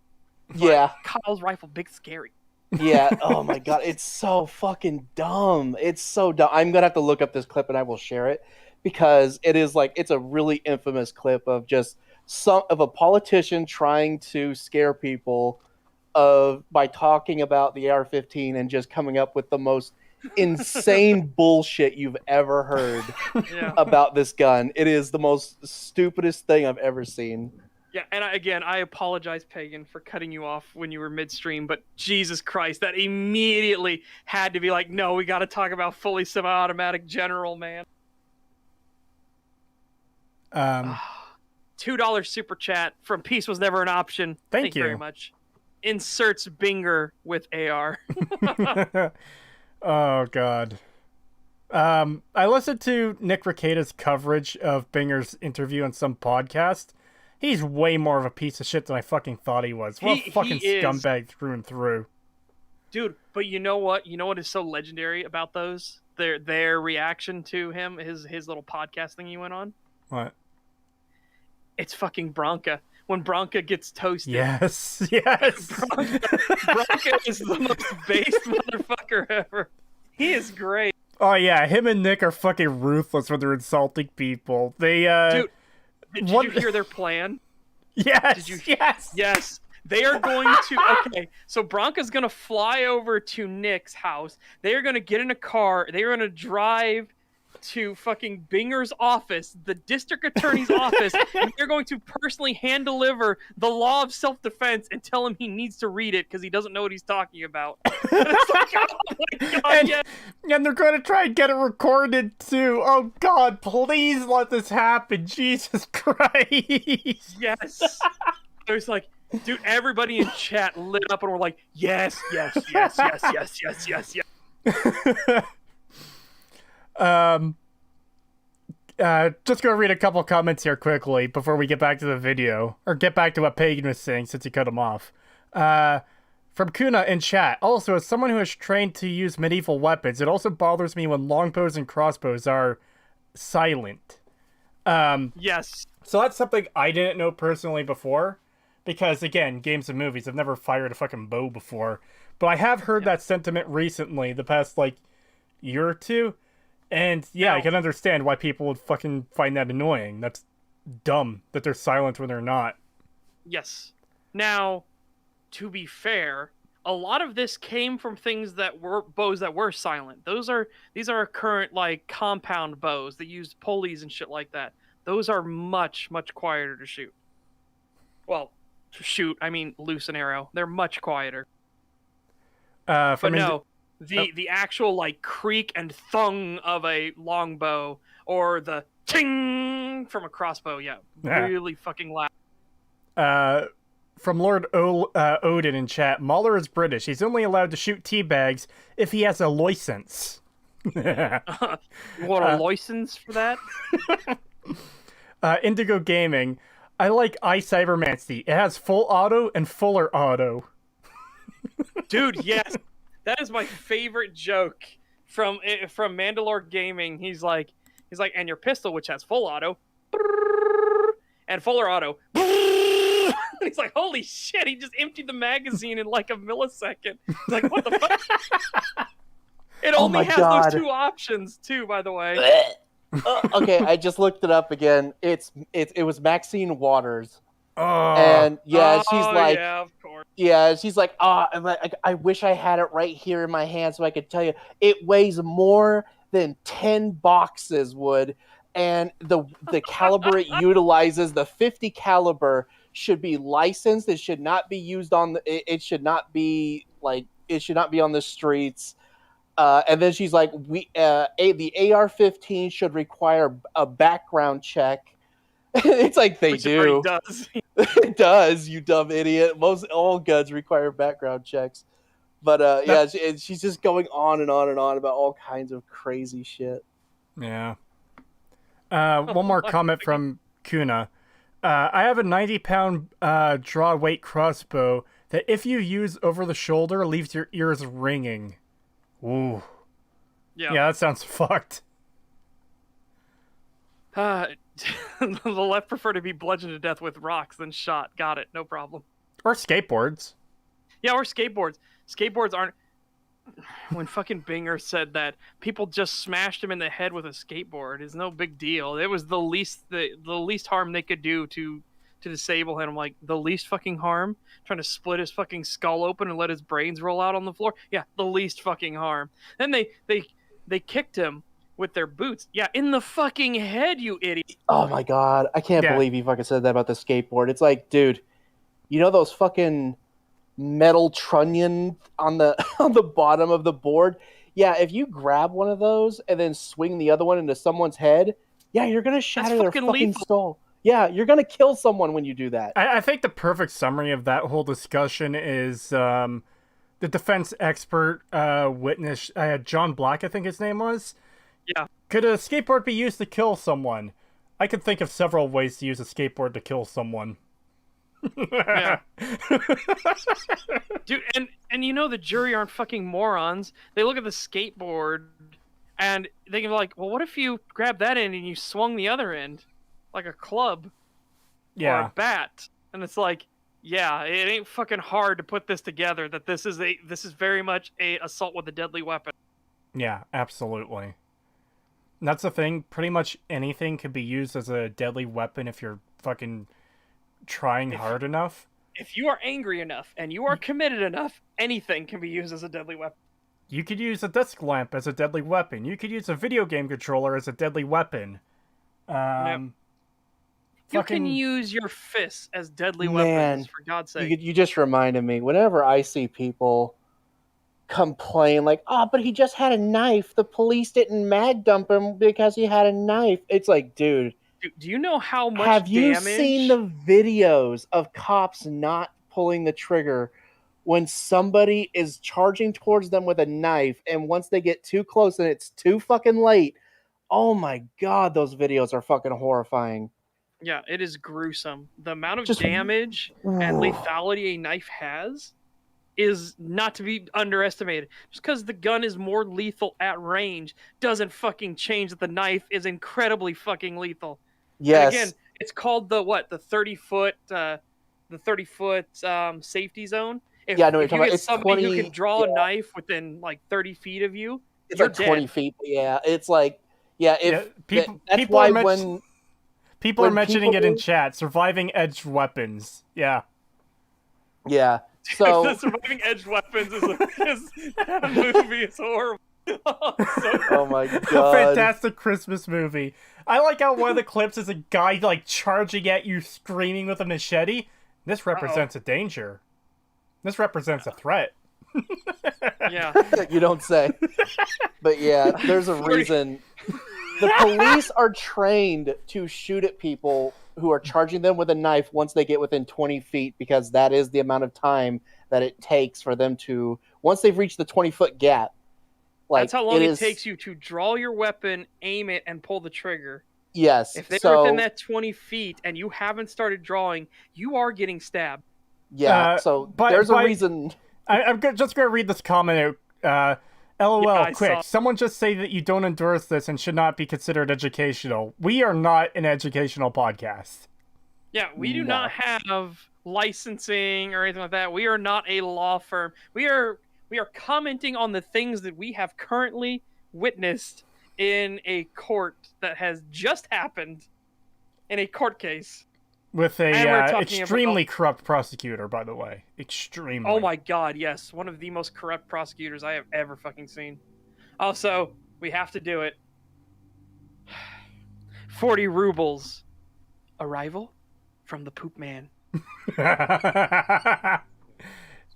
Yeah. Kyle's rifle, big scary. Yeah. Oh my God. It's so fucking dumb. It's so dumb. I'm going to have to look up this clip and I will share it because it is like, it's a really infamous clip of just of a politician trying to scare people by talking about the AR-15 and just coming up with the most insane bullshit you've ever heard about this gun. It is the most stupidest thing I've ever seen. Yeah, and I apologize, Pagan, for cutting you off when you were midstream, but Jesus Christ, that immediately had to be like, no, we got to talk about fully semi-automatic general, man. $2 super chat from Peace Was Never an Option. Thank you you very much. Inserts Binger with AR. Oh God. I listened to Nick Rekieta's coverage of Binger's interview on some podcast. He's way more of a piece of shit than I fucking thought he was. What a fucking scumbag through and through. Dude, but you know what? You know what is so legendary about those? Their reaction to him, his little podcast thing he went on? What? It's fucking Bronca. When Bronca gets toasted. Yes. Bronca is the most based motherfucker ever. He is great. Oh yeah, him and Nick are fucking ruthless when they're insulting people. They Dude, did you hear their plan? Yes. Yes. They are going to okay, so Bronca's gonna fly over to Nick's house. They are gonna get in a car, they are gonna drive to fucking Binger's office, the district attorney's office, and they're going to personally hand deliver the law of self-defense and tell him he needs to read it because he doesn't know what he's talking about. And it's like, oh my God, and they're going to try and get it recorded too. Oh God, please let this happen. Jesus Christ. Yes. There's like, dude, everybody in chat lit up and we're like, yes. Just gonna read a couple comments here quickly before we get back to the video, or get back to what Pagan was saying since he cut him off. From Kuna in chat, also, as someone who is trained to use medieval weapons, it also bothers me when longbows and crossbows are silent. Yes. So that's something I didn't know personally before, because again, games and movies, I've never fired a fucking bow before, but I have heard that sentiment recently, the past like year or two. And yeah, I can understand why people would fucking find that annoying. That's dumb that they're silent when they're not. Yes. Now, to be fair, a lot of this came from things that were bows that were silent. These are current like compound bows that use pulleys and shit like that. Those are much quieter to shoot. Well, to shoot, I mean loose an arrow. They're much quieter. But no. The actual like creak and thung of a longbow or the ting from a crossbow, really fucking loud. From Lord Odin in chat, Mahler is British. He's only allowed to shoot tea bags if he has a license. You want a license for that? Indigo Gaming, I like iCybermancy. It has full auto and fuller auto. Dude, yes. That is my favorite joke from Mandalore Gaming. He's like, and your pistol, which has full auto, and fuller auto. He's like, holy shit! He just emptied the magazine in like a millisecond. He's like, what the fuck? It only has those two options, too. By the way. Okay, I just looked it up again. It was Maxine Waters. Oh. And yeah, she's like, yeah, of course. Yeah, she's like, I wish I had it right here in my hand so I could tell you. It weighs more than 10 boxes would, and the caliber it utilizes, the 50 caliber, should be licensed. It should not be used on it should not be on the streets. And then she's like, the AR-15 should require a background check. It's like they do. It does. It does, you dumb idiot. All guns require background checks. But she's just going on and on and on about all kinds of crazy shit. Yeah. One more comment from Kuna. I have a 90-pound draw weight crossbow that if you use over the shoulder leaves your ears ringing. Ooh. Yeah, that sounds fucked. The left prefer to be bludgeoned to death with rocks than shot. Got it. No problem. Or skateboards. Yeah, or skateboards. Skateboards aren't... When fucking Binger said that people just smashed him in the head with a skateboard, is no big deal. It was the least harm they could do to disable him. I'm like, the least fucking harm? Trying to split his fucking skull open and let his brains roll out on the floor? Yeah, the least fucking harm. Then they kicked him with their boots. Yeah, in the fucking head, you idiot. Oh my god, I can't Yeah. believe you fucking said that about the skateboard. It's like, dude, you know those fucking metal trunnion on the on the bottom of the board? Yeah, if you grab one of those and then swing the other one into someone's head, yeah, you're gonna shatter their fucking fucking lethal. skull. Yeah, you're gonna kill someone when you do that. I think the perfect summary of that whole discussion is the defense expert witness, John Black, I think his name was. Yeah. Could a skateboard be used to kill someone? I could think of several ways to use a skateboard to kill someone. Yeah. Dude, and you know the jury aren't fucking morons. They look at the skateboard and they can be like, well, what if you grab that end and you swung the other end? Like a club or Yeah. a bat. And it's like, yeah, it ain't fucking hard to put this together that this is very much a assault with a deadly weapon. Yeah, absolutely. And that's the thing. Pretty much anything could be used as a deadly weapon if you're fucking trying hard enough. If you are angry enough and you are committed enough, anything can be used as a deadly weapon. You could use a desk lamp as a deadly weapon. You could use a video game controller as a deadly weapon. You can use your fists as deadly Man, weapons, for God's sake. You just reminded me. Whenever I see people complain like, "Oh, but he just had a knife. The police didn't mag dump him because he had a knife." It's like, dude, Do you know how much have you damage? seen the videos of cops not pulling the trigger when somebody is charging towards them with a knife, and once they get too close and it's too fucking late? Oh my god, those videos are fucking horrifying. Yeah, it is gruesome. The amount of Just- damage and lethality a knife has is not to be underestimated. Just because the gun is more lethal at range doesn't fucking change that the knife is incredibly fucking lethal. Yes. And again, it's called the 30-foot safety zone. If, Yeah, I know what if you're you talking get about. It's somebody 20 who can draw a knife within like 30 feet of you, it's you're like 20 dead. feet. Yeah, it's like, yeah, if Yeah, people- that's people why are when People are when mentioning it people- in chat. Surviving edged weapons. Yeah. yeah. The So surviving edged weapons that movie is horrible. oh my A god. fantastic Christmas movie. I like how one of the clips is a guy like charging at you screaming with a machete. This represents a danger. This represents a threat. Yeah. You don't say. But yeah, there's a reason. The police are trained to shoot at people who are charging them with a knife once they get within 20 feet, because that is the amount of time that it takes for them to, once they've reached the 20-foot gap. Like, That's how long it is, takes you to draw your weapon, aim it, and pull the trigger. Yes. If they're so, within that 20 feet and you haven't started drawing, you are getting stabbed. yeah, so but- there's a but- reason. I'm just going to read this comment out. LOL, Yeah, I quick. saw. Someone just say that you don't endorse this and should not be considered educational. We are not an educational podcast. Yeah, we do No. not have licensing or anything like that. We are not a law firm. We are commenting on the things that we have currently witnessed in a court that has just happened in a court case. With And we're a talking extremely corrupt prosecutor, by the way. Extremely. Oh my god, yes. One of the most corrupt prosecutors I have ever fucking seen. Also, we have to do it. 40 rubles. Arrival from the poop man.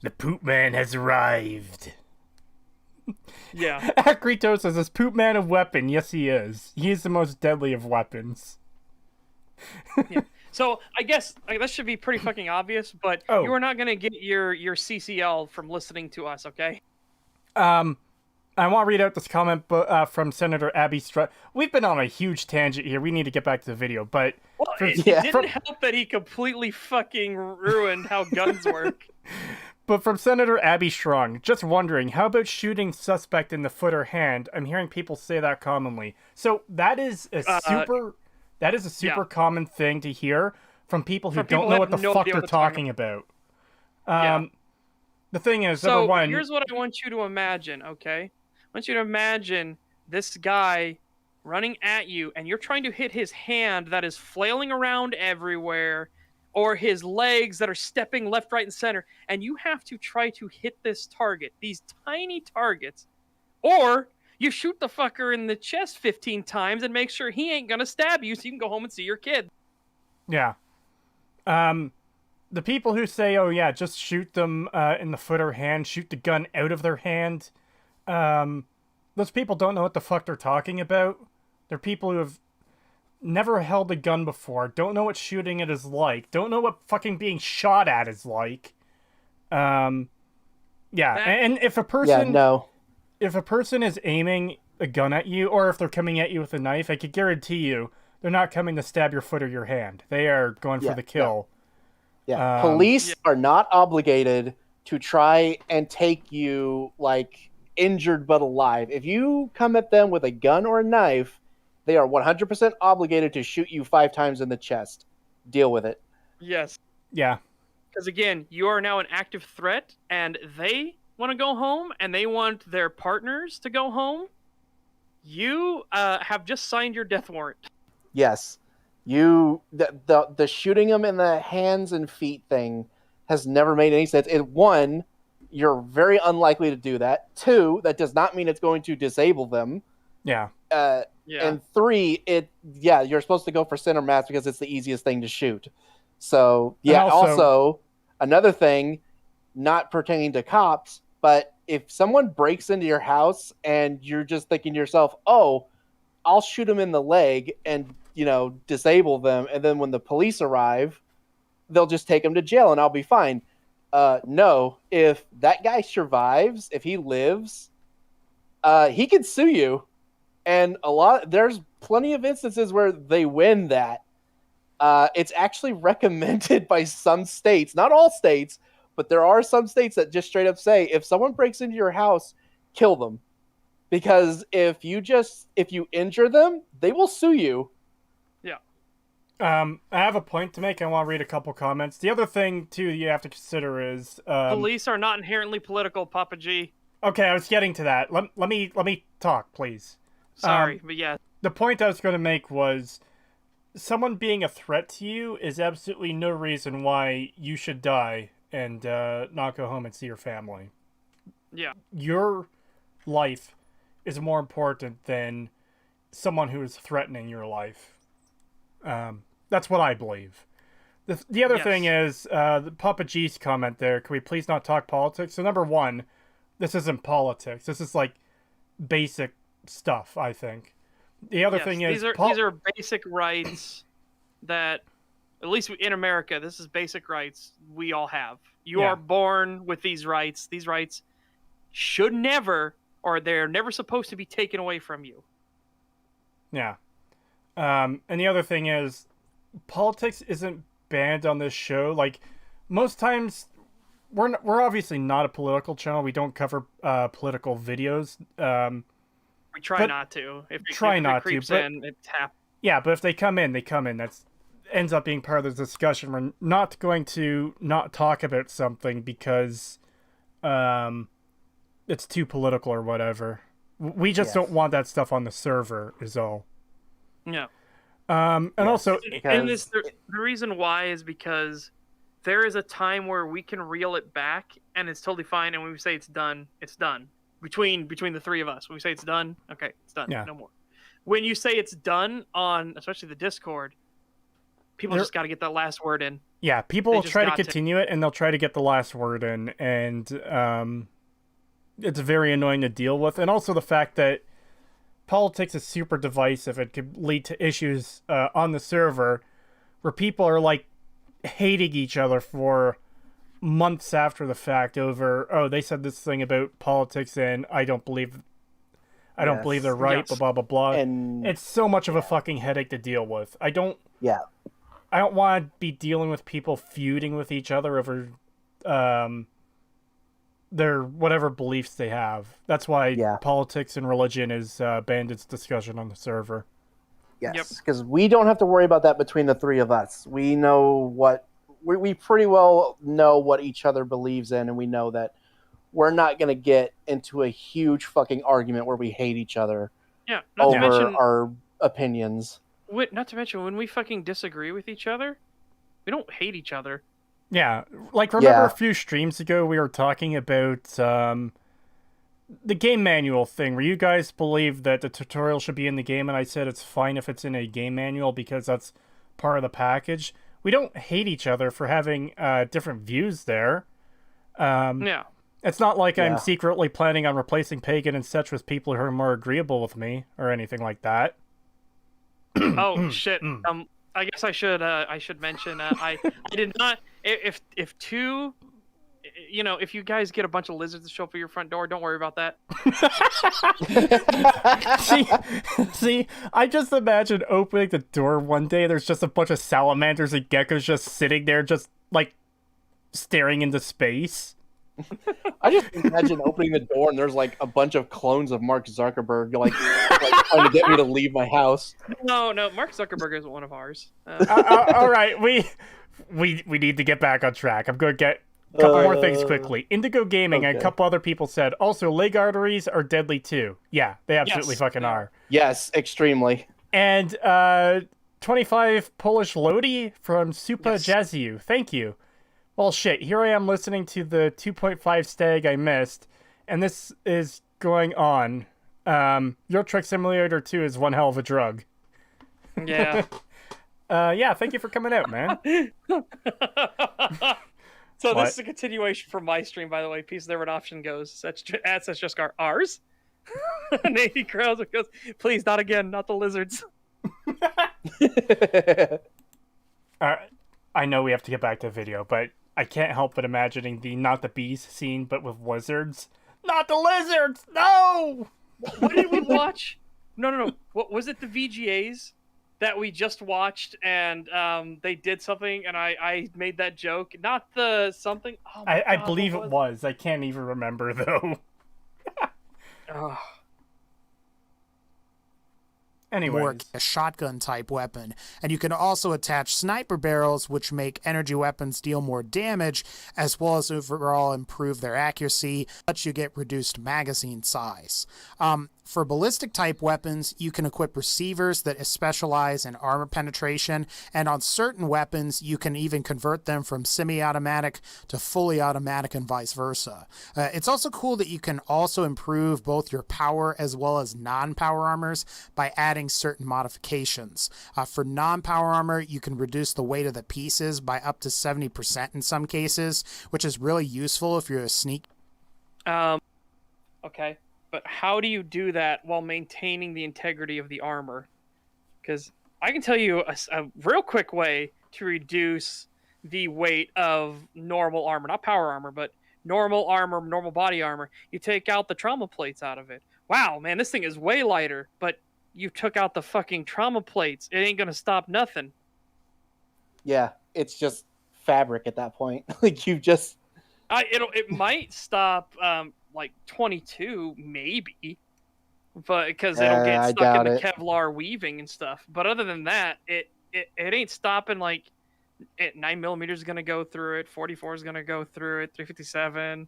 The poop man has arrived. Yeah. Creetosis says, "Is poop man a weapon?" Yes, he is. He is the most deadly of weapons. So I guess that should be pretty fucking obvious, but Oh. you are not gonna get your CCL from listening to us, okay? I want to read out this comment from Senator Abby Strutt. We've been on a huge tangent here. We need to get back to the video, but Well, For- it yeah. didn't help that he completely fucking ruined how guns work. But from Senator Abby Strong, just wondering, how about shooting suspect in the foot or hand? I'm hearing people say that commonly. So that is a super yeah. common thing to hear from people who From people don't who know what have the no fuck idea they're what they're talking talking about. Yeah. The thing is, So number one, here's what I want you to imagine, okay? I want you to imagine this guy running at you, and you're trying to hit his hand that is flailing around everywhere, or his legs that are stepping left, right, and center, and you have to try to hit this target, these tiny targets, or You shoot the fucker in the chest 15 times and make sure he ain't gonna stab you so you can go home and see your kid. Yeah. The people who say, oh yeah, just shoot them in the foot or hand, shoot the gun out of their hand, those people don't know what the fuck they're talking about. They're people who have never held a gun before, don't know what shooting it is like, don't know what fucking being shot at is like. Yeah, and if a person... If a person is aiming a gun at you, or if they're coming at you with a knife, I could guarantee you they're not coming to stab your foot or your hand. They are going for the kill. Yeah. Police are not obligated to try and take you, like, injured but alive. If you come at them with a gun or a knife, they are 100% obligated to shoot you 5 times in the chest. Deal with it. Yes. Yeah. Because again, you are now an active threat, and they want to go home, and they want their partners to go home. You have just signed your death warrant. Yes. The shooting them in the hands and feet thing has never made any sense. One, you're very unlikely to do that. 2, that does not mean it's going to disable them. Yeah. And 3, you're supposed to go for center mass because it's the easiest thing to shoot. So, yeah, also another thing, not pertaining to cops, but if someone breaks into your house and you're just thinking to yourself, oh, I'll shoot them in the leg and, disable them, and then when the police arrive, they'll just take them to jail and I'll be fine. No, if that guy survives, if he lives, he can sue you. And there's plenty of instances where they win that. It's actually recommended by some states, not all states, but there are some states that just straight up say, if someone breaks into your house, kill them. Because if you injure them, they will sue you. Yeah. I have a point to make. I want to read a couple comments. The other thing, too, you have to consider is... police are not inherently political, Papa G. Okay, I was getting to that. Let me talk, please. Sorry, but yeah. The point I was going to make was... someone being a threat to you is absolutely no reason why you should die and not go home and see your family. Yeah. Your life is more important than someone who is threatening your life. That's what I believe. The other thing is, the Papa G's comment there, can we please not talk politics? So number one, this isn't politics. This is like basic stuff, I think. The other thing is... These are basic rights that, at least in America, this is basic rights we all have. You are born with these rights. These rights should never, or they're never supposed to be taken away from you. Yeah. And the other thing is, politics isn't banned on this show. Like, most times, we're obviously not a political channel. We don't cover political videos. We try not to. If it creeps in, it's happening. Yeah, but if they come in, they come in. That's ends up being part of the discussion. We're not going to not talk about something because it's too political or whatever. We just don't want that stuff on the server, is all. Yeah. And also... And the reason why is because there is a time where we can reel it back, and it's totally fine, and when we say it's done, it's done. Between the three of us. When we say it's done, okay, it's done. Yeah. No more. When you say it's done on, especially the Discord, people just got to get that last word in. Yeah, people will try to continue it, and they'll try to get the last word in, and it's very annoying to deal with. And also the fact that politics is super divisive. It could lead to issues on the server where people are, like, hating each other for months after the fact over, oh, they said this thing about politics and I don't believe they're right, blah blah blah. And it's so much of a fucking headache to deal with. I don't want to be dealing with people feuding with each other over their whatever beliefs they have. That's why politics and religion is banned its discussion on the server. Yes, because we don't have to worry about that between the three of us. We know what we pretty well know what each other believes in, and we know that we're not going to get into a huge fucking argument where we hate each other over our opinions. Not to mention, when we fucking disagree with each other, we don't hate each other. Yeah, like, remember a few streams ago we were talking about the game manual thing, where you guys believe that the tutorial should be in the game, and I said it's fine if it's in a game manual because that's part of the package. We don't hate each other for having different views there. Yeah. It's not like I'm Yeah. secretly planning on replacing Pagan and such with people who are more agreeable with me or anything like that. Oh shit. I guess I should mention I did not if two if you guys get a bunch of lizards to show up at your front door, don't worry about that. see, I just imagine opening the door one day, there's just a bunch of salamanders and geckos just sitting there, just like staring into space. I just imagine opening the door and there's like a bunch of clones of Mark Zuckerberg like trying to get me to leave my house. No, Mark Zuckerberg isn't one of ours. All right, we need to get back on track. I'm going to get a couple more things quickly. Indigo Gaming and a couple other people said, also, leg arteries are deadly too. Yeah, they absolutely fucking are. Yes, extremely. And 25 Polish Lodi from Supa Jaziu. Thank you. Well, shit, here I am listening to the 2.5 stag I missed, and this is going on. Euro Truck Simulator 2 is one hell of a drug. Yeah. Yeah, thank you for coming out, man. So What? this is a continuation from my stream, by the way. Piece of there an option goes. That's just ours. And 80 crowds goes, please, not again, not the lizards. I know we have to get back to the video, but I can't help but imagining the not the bees scene, but with lizards. Not the lizards! No! What did we watch? No. What was it? The VGAs that we just watched, and they did something, and I made that joke. Not the something. Oh my I God, believe what it was. I can't even remember though. Oh. Anyways. More a shotgun type weapon, and you can also attach sniper barrels, which make energy weapons deal more damage, as well as overall improve their accuracy, but you get reduced magazine size. For ballistic type weapons, you can equip receivers that specialize in armor penetration, and on certain weapons, you can even convert them from semi-automatic to fully automatic and vice versa. It's also cool that you can also improve both your power as well as non-power armors by adding certain modifications. For non-power armor, you can reduce the weight of the pieces by up to 70% in some cases, which is really useful if you're a sneak. Okay. But how do you do that while maintaining the integrity of the armor? Because I can tell you a real quick way to reduce the weight of normal armor, not power armor, but normal armor, normal body armor. You take out the trauma plates out of it. Wow, man, this thing is way lighter, but you took out the fucking trauma plates. It ain't gonna stop nothing. Yeah, it's just fabric at that point. Like you just. It might stop like 22 maybe, but because it'll get stuck in the Kevlar weaving and stuff. But other than that, it ain't stopping. Like 9mm is gonna go through it, 44 is gonna go through it, 357,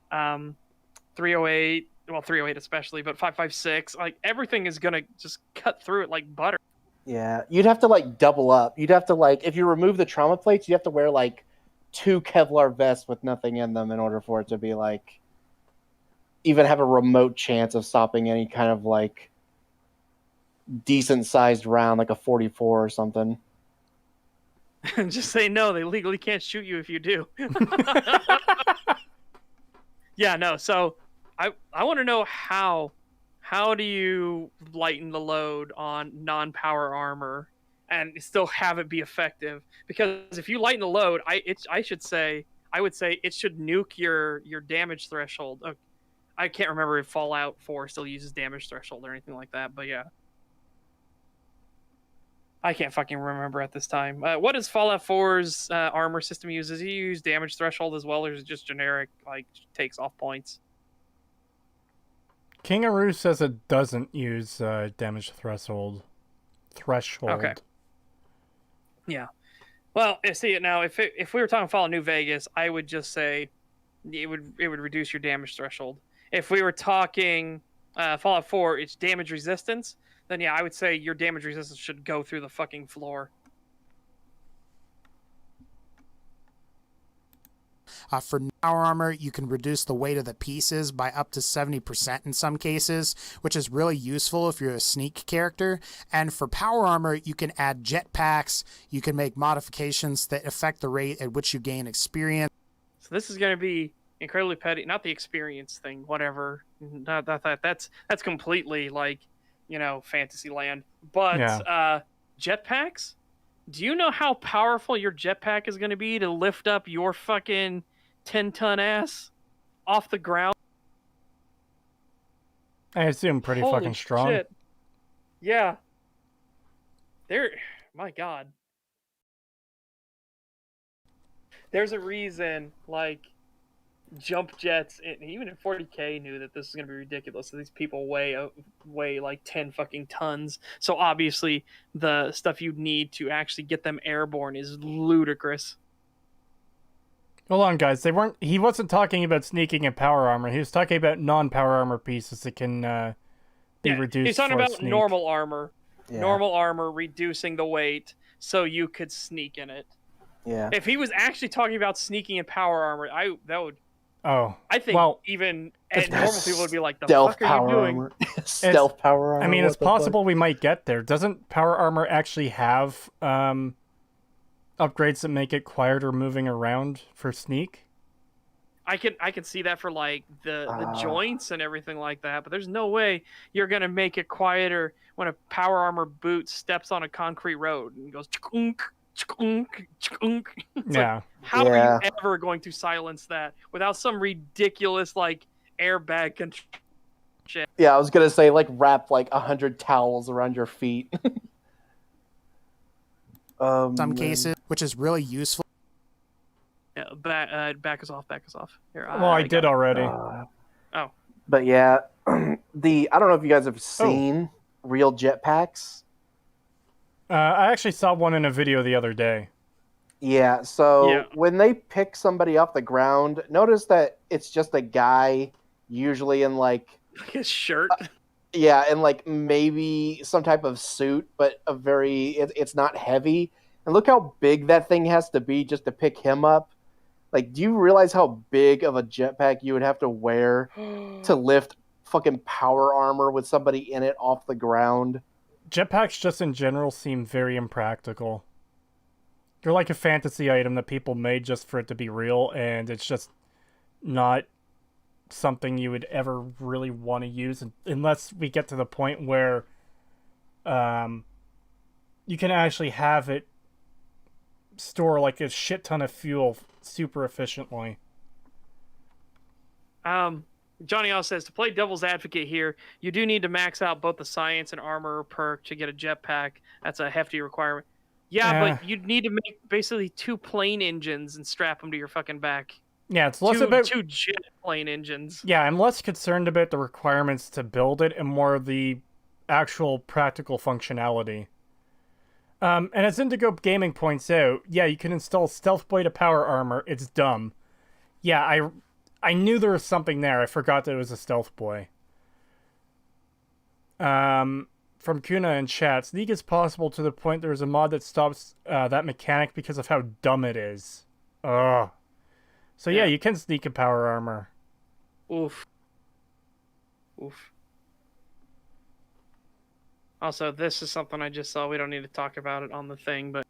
308. Well, 308 especially, but 556. Like everything is gonna just cut through it like butter. Yeah, you'd have to like double up. You'd have to like if you remove the trauma plates, you have to wear like 2 Kevlar vests with nothing in them in order for it to be like even have a remote chance of stopping any kind of like decent sized round like a 44 or something. Just say no, they legally can't shoot you if you do. Yeah, no, so I want to know how do you lighten the load on non-power armor and still have it be effective? Because if you lighten the load, I would say it should nuke your damage threshold. I can't remember if Fallout 4 still uses damage threshold or anything like that, but yeah. I can't fucking remember at this time. What does Fallout 4's armor system use? Does he use damage threshold as well, or is it just generic, like, takes off points? Kingaroo says it doesn't use damage threshold. Okay. Yeah. Well, see it now. If we were talking Fallout New Vegas, I would just say it would reduce your damage threshold. If we were talking Fallout 4, it's damage resistance, then yeah, I would say your damage resistance should go through the fucking floor. For power armor, you can reduce the weight of the pieces by up to 70% in some cases, which is really useful if you're a sneak character. And for power armor, you can add jetpacks, you can make modifications that affect the rate at which you gain experience. So this is going to be incredibly petty. Not the experience thing, whatever. That's completely like, fantasy land. But Yeah. jetpacks? Do you know how powerful your jetpack is going to be to lift up your fucking 10-ton ass off the ground? I assume pretty Holy fucking strong. shit. Yeah. My God. There's a reason, like, jump jets, and even in 40K knew that this is going to be ridiculous. So these people weigh like 10 fucking tons. So obviously the stuff you need to actually get them airborne is ludicrous. Hold on, guys. He wasn't talking about sneaking and power armor. He was talking about non-power armor pieces that can be reduced. He's talking for about sneak. normal armor. Yeah. Normal armor reducing the weight so you could sneak in it. Yeah. If he was actually talking about sneaking and power armor, Oh. I think even normal people would be like, the Stealth fuck are you power doing? armor. Stealth power armor. I mean, what it's the fuck? possible we might get there. Doesn't power armor actually have upgrades that make it quieter moving around for sneak? I can see that for like the joints and everything like that, but there's no way you're gonna make it quieter when a power armor boot steps on a concrete road and goes chunk chunk chunk. Yeah. How are you ever going to silence that without some ridiculous like airbag control? Yeah, I was gonna say like wrap like 100 towels around your feet. Some cases, which is really useful. Yeah, back us off. Here, Well, I did already. Oh. But yeah, I don't know if you guys have seen real jetpacks. I actually saw one in a video the other day. Yeah, so when they pick somebody off the ground, notice that it's just a guy, usually in like his shirt. And like maybe some type of suit, but it's not heavy. And look how big that thing has to be just to pick him up. Like, do you realize how big of a jetpack you would have to wear to lift fucking power armor with somebody in it off the ground? Jetpacks just in general seem very impractical. They're like a fantasy item that people made just for it to be real, and it's just not something you would ever really want to use unless we get to the point where you can actually have it store like a shit ton of fuel super efficiently. Johnny also says, to play devil's advocate here, you do need to max out both the science and armor perk to get a jetpack. That's a hefty requirement. Yeah, but you'd need to make basically 2 plane engines and strap them to your fucking back. Yeah, it's less about 2 jet plane engines. Yeah, I'm less concerned about the requirements to build it and more the actual practical functionality. And as Indigo Gaming points out, yeah, you can install Stealth Boy to power armor. It's dumb. Yeah, I knew there was something there. I forgot that it was a Stealth Boy. From Kuna in chat, sneak is possible to the point there's a mod that stops that mechanic because of how dumb it is. Ugh. So yeah, you can sneak in power armor. Oof. Also, this is something I just saw. We don't need to talk about it on the thing, but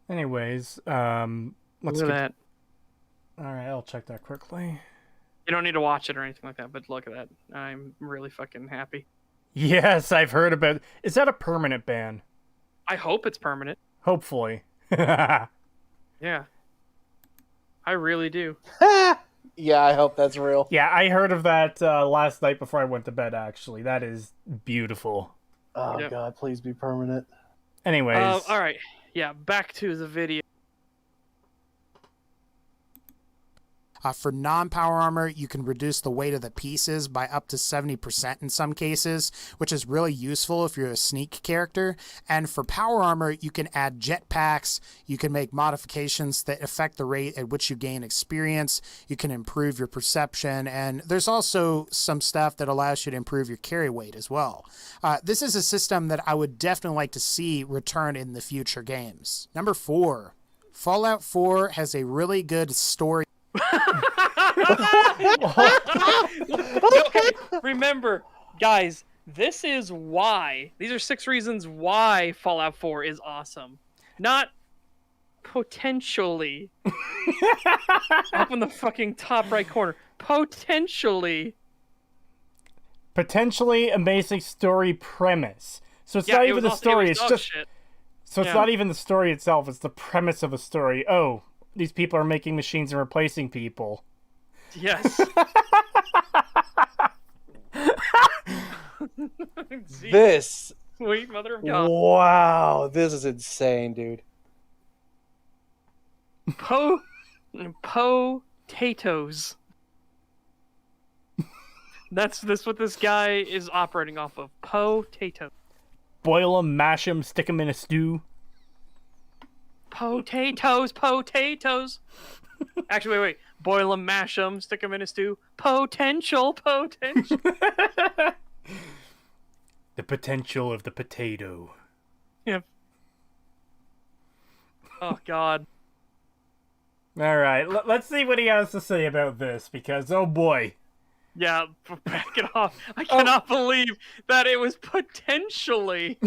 anyways, let's look at that. All right, I'll check that quickly. You don't need to watch it or anything like that, but look at that. I'm really fucking happy. Yes, I've heard about. Is that a permanent ban? I hope it's permanent. Hopefully. Yeah. I really do. Yeah, I hope that's real. Yeah, I heard of that last night before I went to bed, actually. That is beautiful. Oh, God, please be permanent. Anyways. All right. Yeah, back to the video. For non-power armor, you can reduce the weight of the pieces by up to 70% in some cases, which is really useful if you're a sneak character. And for power armor, you can add jetpacks, you can make modifications that affect the rate at which you gain experience, you can improve your perception, and there's also some stuff that allows you to improve your carry weight as well. This is a system that I would definitely like to see return in the future games. Number 4. Fallout 4 has a really good story. Okay, remember, guys, these are 6 reasons why Fallout 4 is awesome. Not potentially. Up in the fucking top right corner. Potentially amazing story premise. So it's Yeah, not it even was the also- it story, was it's dog just shit. so it's Yeah. not even the story itself, it's the premise of a story. Oh, these people are making machines and replacing people. Yes. Gee, This, sweet mother of God. wow, this is insane, dude. Potatoes. That's what this guy is operating off of. Potatoes. Boil them, mash them, stick them in a stew. Potatoes. Actually, wait. Boil them, mash them, stick them in a stew. Potential. The potential of the potato. Yep. Oh, God. All right, let's see what he has to say about this, because oh boy. Yeah, back it off. I cannot believe that it was potentially.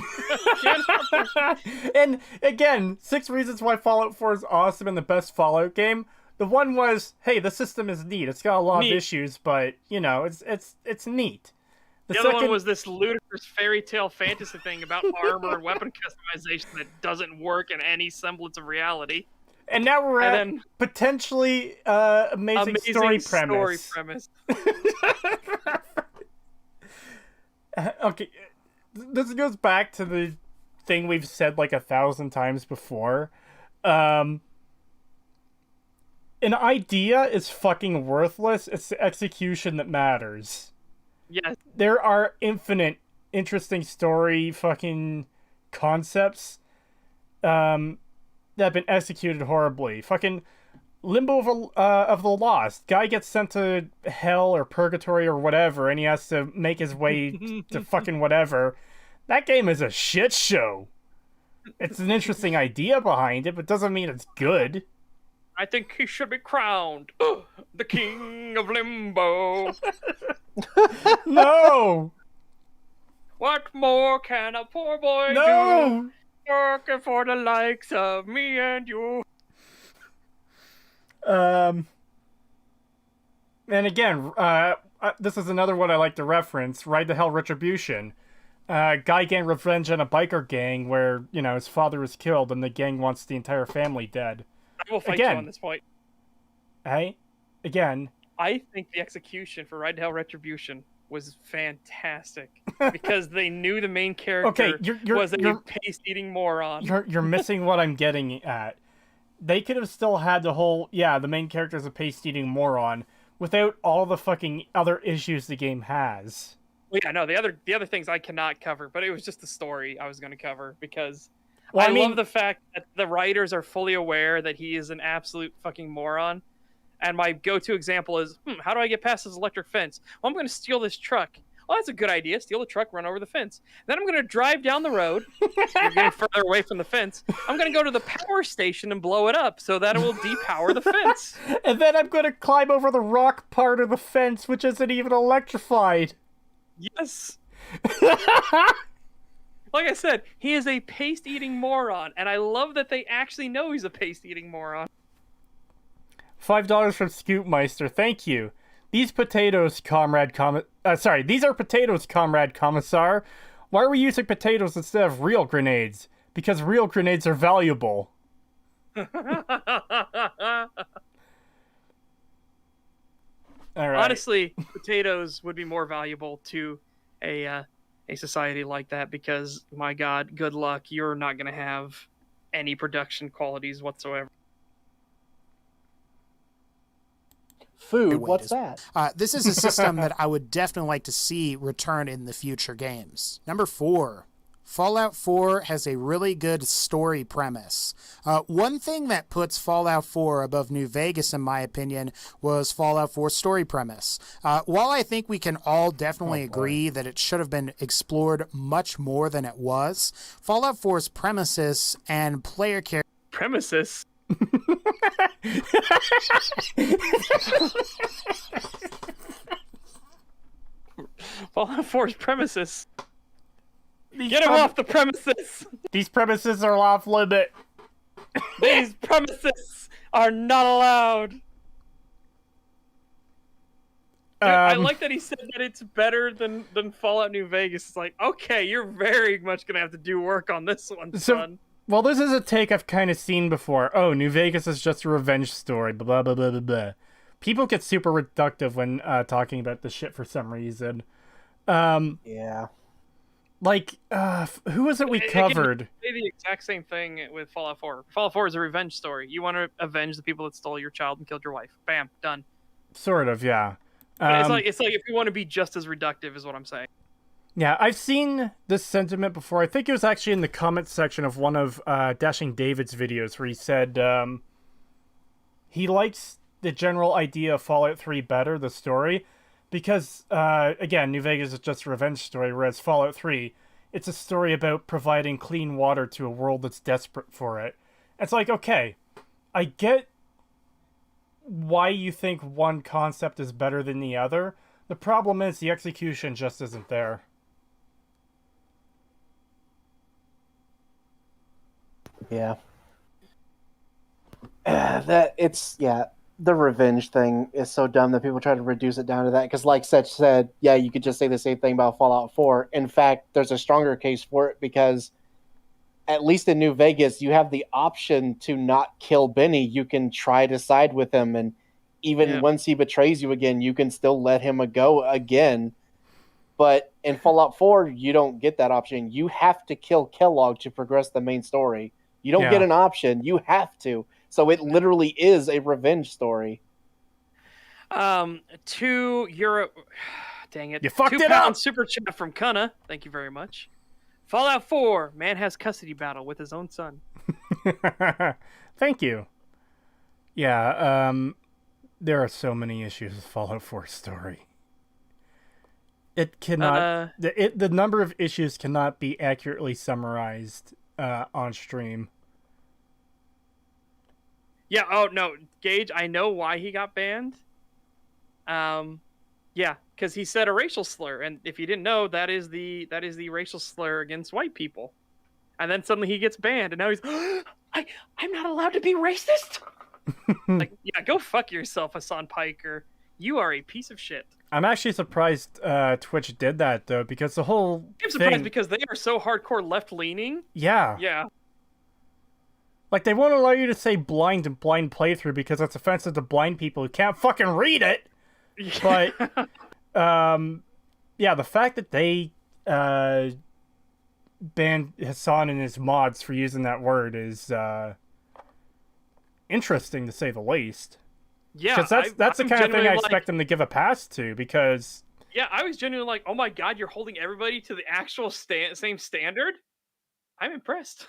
And again, 6 reasons why Fallout 4 is awesome and the best Fallout game. The one was, hey, the system is neat. It's got a lot Neat. of issues, but you know, it's neat. The other one was this ludicrous fairy tale fantasy thing about armor and weapon customization that doesn't work in any semblance of reality. and now we're at then- potentially amazing story premise. Okay, this goes back to the thing we've said like 1,000 times before. An idea is fucking worthless. It's the execution that matters. Yes. There are infinite interesting story fucking concepts that have been executed horribly. Fucking Limbo of the Lost. Guy gets sent to hell or purgatory or whatever, and he has to make his way to fucking whatever. That game is a shit show. It's an interesting idea behind it, but doesn't mean it's good. I think he should be crowned the king of Limbo. No! What more can a poor boy do? No! Working for the likes of me and you. And again, this is another one I like to reference, Ride to Hell Retribution. Guy getting revenge on a biker gang where, you know, his father was killed and the gang wants the entire family dead. I will fight Again. you on this point. Hey? Again. I think the execution for Ride to Hell Retribution was fantastic because they knew the main character was a paste-eating moron. You're missing what I'm getting at. They could have still had the whole, the main character is a paste-eating moron without all the fucking other issues the game has. Well, yeah, no, the other things I cannot cover, but it was just the story I was going to cover because Well, I love the fact that the writers are fully aware that he is an absolute fucking moron. And my go-to example is, how do I get past this electric fence? Well, I'm going to steal this truck. Well, that's a good idea. Steal the truck, run over the fence. Then I'm going to drive down the road. You're getting further away from the fence. I'm going to go to the power station and blow it up so that it will depower the fence. And then I'm going to climb over the rock part of the fence, which isn't even electrified. Yes. Like I said, he is a paste-eating moron, and I love that they actually know he's a paste-eating moron. $5 from Scoopmeister, thank you. These potatoes, these are potatoes, Comrade Commissar. Why are we using potatoes instead of real grenades? Because real grenades are valuable. All right. Honestly, potatoes would be more valuable to a society like that because, my God, good luck. You're not going to have any production qualities whatsoever. Food? Wait, What's that? This is a system that I would definitely like to see return in the future games. Number 4. Fallout 4 has a really good story premise. One thing that puts Fallout 4 above New Vegas, in my opinion, was Fallout 4's story premise. While I think we can all definitely agree that it should have been explored much more than it was, Fallout 4's premises and player characters... Premises? Fallout 4's premises. Get him off the premises! These premises are off limit. These premises are not allowed! Dude, I like that he said that it's better than Fallout New Vegas. It's like, okay, you're very much gonna have to do work on this one, son. Well, this is a take I've kind of seen before. Oh, New Vegas is just a revenge story, blah, blah, blah, blah, blah. People get super reductive when talking about this shit for some reason. Yeah. Like, who was it we covered? Again, say the exact same thing with Fallout 4. Fallout 4 is a revenge story. You want to avenge the people that stole your child and killed your wife. Bam, done. Sort of, yeah. But it's like if you want to be just as reductive, is what I'm saying. Yeah, I've seen this sentiment before. I think it was actually in the comments section of one of Dashing David's videos where he said he likes the general idea of Fallout 3 better, the story, because, again, New Vegas is just a revenge story, whereas Fallout 3, it's a story about providing clean water to a world that's desperate for it. It's like, okay, I get why you think one concept is better than the other. The problem is the execution just isn't there. Yeah. The revenge thing is so dumb that people try to reduce it down to that. Because, like Seth said, yeah, you could just say the same thing about Fallout 4. In fact, there's a stronger case for it because, at least in New Vegas, you have the option to not kill Benny. You can try to side with him, and even once he betrays you again, you can still let him go again. But in Fallout 4, you don't get that option. You have to kill Kellogg to progress the main story. You don't get an option. You have to. So it literally is a revenge story. 2 euro. Dang it. You fucked it £2 up! super chat from Kunna. Thank you very much. Fallout 4. Man has custody battle with his own son. Thank you. Yeah, there are so many issues with Fallout 4 story. It cannot... the number of issues cannot be accurately summarized on stream. Yeah, oh no, Gage, I know why he got banned. Yeah, because he said a racial slur, and if you didn't know, that is the racial slur against white people. And then suddenly he gets banned, and now he's, I'm not allowed to be racist. Like, yeah, go fuck yourself, Hassan Piker. You are a piece of shit. I'm actually surprised Twitch did that though, because the whole I'm surprised because they are so hardcore left leaning. Yeah. Yeah. Like, they won't allow you to say blind and blind playthrough because it's offensive to blind people who can't fucking read it. But, yeah, the fact that they banned Hassan and his mods for using that word is interesting, to say the least. Yeah, because that's the kind of thing I expect them to give a pass to, because... Yeah, I was genuinely like, oh my god, you're holding everybody to the actual same standard? I'm impressed.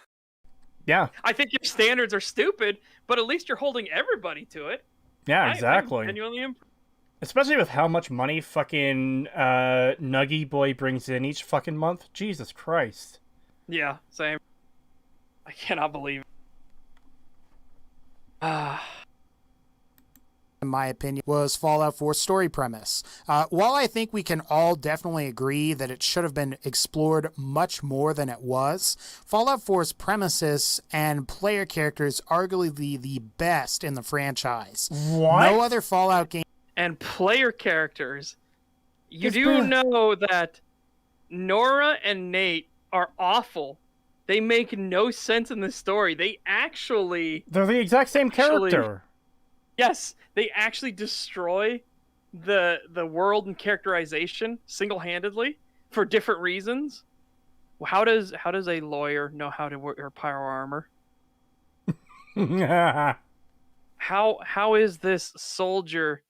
Yeah. I think your standards are stupid, but at least you're holding everybody to it. Yeah, exactly. I'm genuinely impressed. Especially with how much money fucking Nuggy Boy brings in each fucking month. Jesus Christ. Yeah, same. I cannot believe it. In my opinion, was Fallout 4's story premise. While I think we can all definitely agree that it should have been explored much more than it was, Fallout 4's premises and player characters arguably the best in the franchise. What? No other Fallout game... And player characters. You do know that Nora and Nate are awful. They make no sense in the story. They're the exact same character. Yes, they actually destroy the world and characterization single-handedly for different reasons. How does a lawyer know how to wear pyro armor? How is this soldier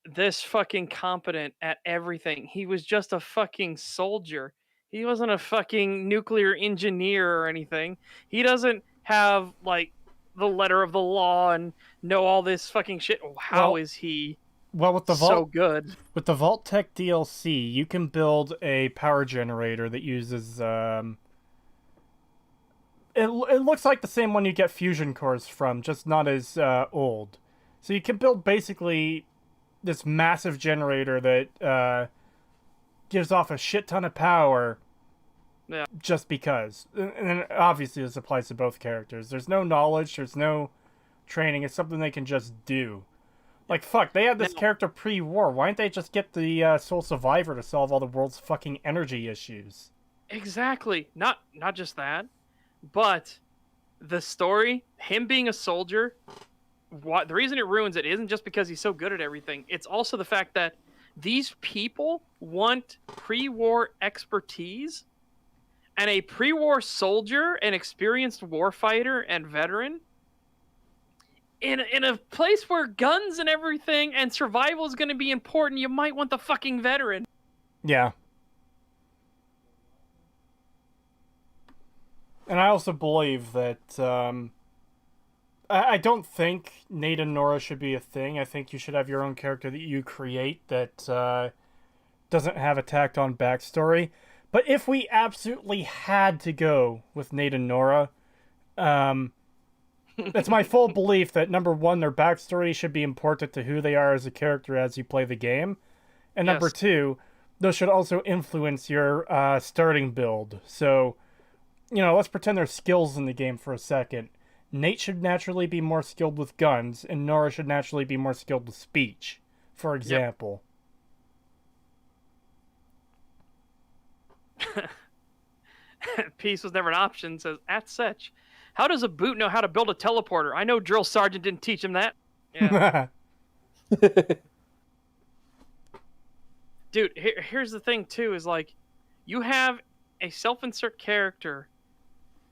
this fucking competent at everything. He was just a fucking soldier. He wasn't a fucking nuclear engineer or anything. He doesn't have like the letter of the law and know all this fucking shit. How Well, is he well, with the so Vault good? with the Vault Tech DLC, you can build a power generator that uses it looks like the same one you get fusion cores from, just not as old. So you can build basically this massive generator that gives off a shit ton of power Yeah. just because. And obviously this applies to both characters. There's no knowledge, there's no training, it's something they can just do. Like, fuck, they had this Now- character pre-war. Why didn't they just get the sole survivor to solve all the world's fucking energy issues? Exactly. Not just that, but the story, him being a soldier, the reason it ruins it isn't just because he's so good at everything. It's also the fact that these people want pre-war expertise, and a pre-war soldier, an experienced warfighter and veteran, in a place where guns and everything and survival is going to be important, you might want the fucking veteran. Yeah. And I also believe that I don't think Nate and Nora should be a thing. I think you should have your own character that you create that doesn't have a tacked on backstory. But if we absolutely had to go with Nate and Nora, it's my full belief that number one, their backstory should be important to who they are as a character as you play the game. And number Yes. two, those should also influence your starting build. So, you know, let's pretend there's skills in the game for a second. Nate should naturally be more skilled with guns, and Nora should naturally be more skilled with speech, for example. Peace was never an option, says at such. How does a boot know how to build a teleporter? I know drill sergeant didn't teach him that. Yeah. Dude, here's the thing too, is like, you have a self-insert character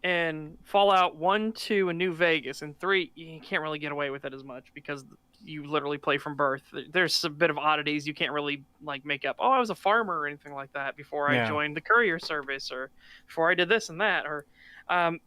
in Fallout 1, 2, and New Vegas, and 3, you can't really get away with it as much because you literally play from birth. There's a bit of oddities you can't really like make up. Oh, I was a farmer or anything like that before I Yeah. joined the courier service, or before I did this and that, or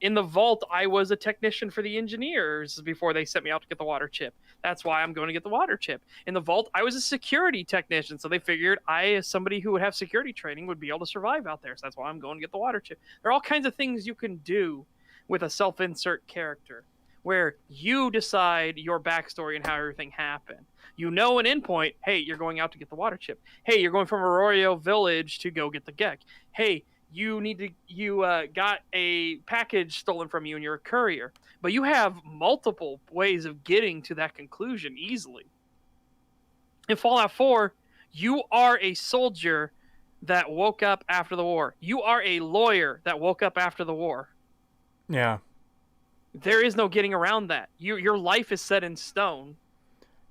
in the vault I was a technician for the engineers before they sent me out to get the water chip. That's why I'm going to get the water chip. In the vault I was a security technician, so they figured I, as somebody who would have security training, would be able to survive out there. So that's why I'm going to get the water chip. There are all kinds of things you can do with a self-insert character, where you decide your backstory and how everything happened. You know an endpoint. Hey, you're going out to get the water chip. Hey, you're going from Arroyo Village to go get the Gek. Hey, you got a package stolen from you and you're a courier. But you have multiple ways of getting to that conclusion easily. In Fallout 4, you are a soldier that woke up after the war. You are a lawyer that woke up after the war. Yeah. There is no getting around that. Your life is set in stone.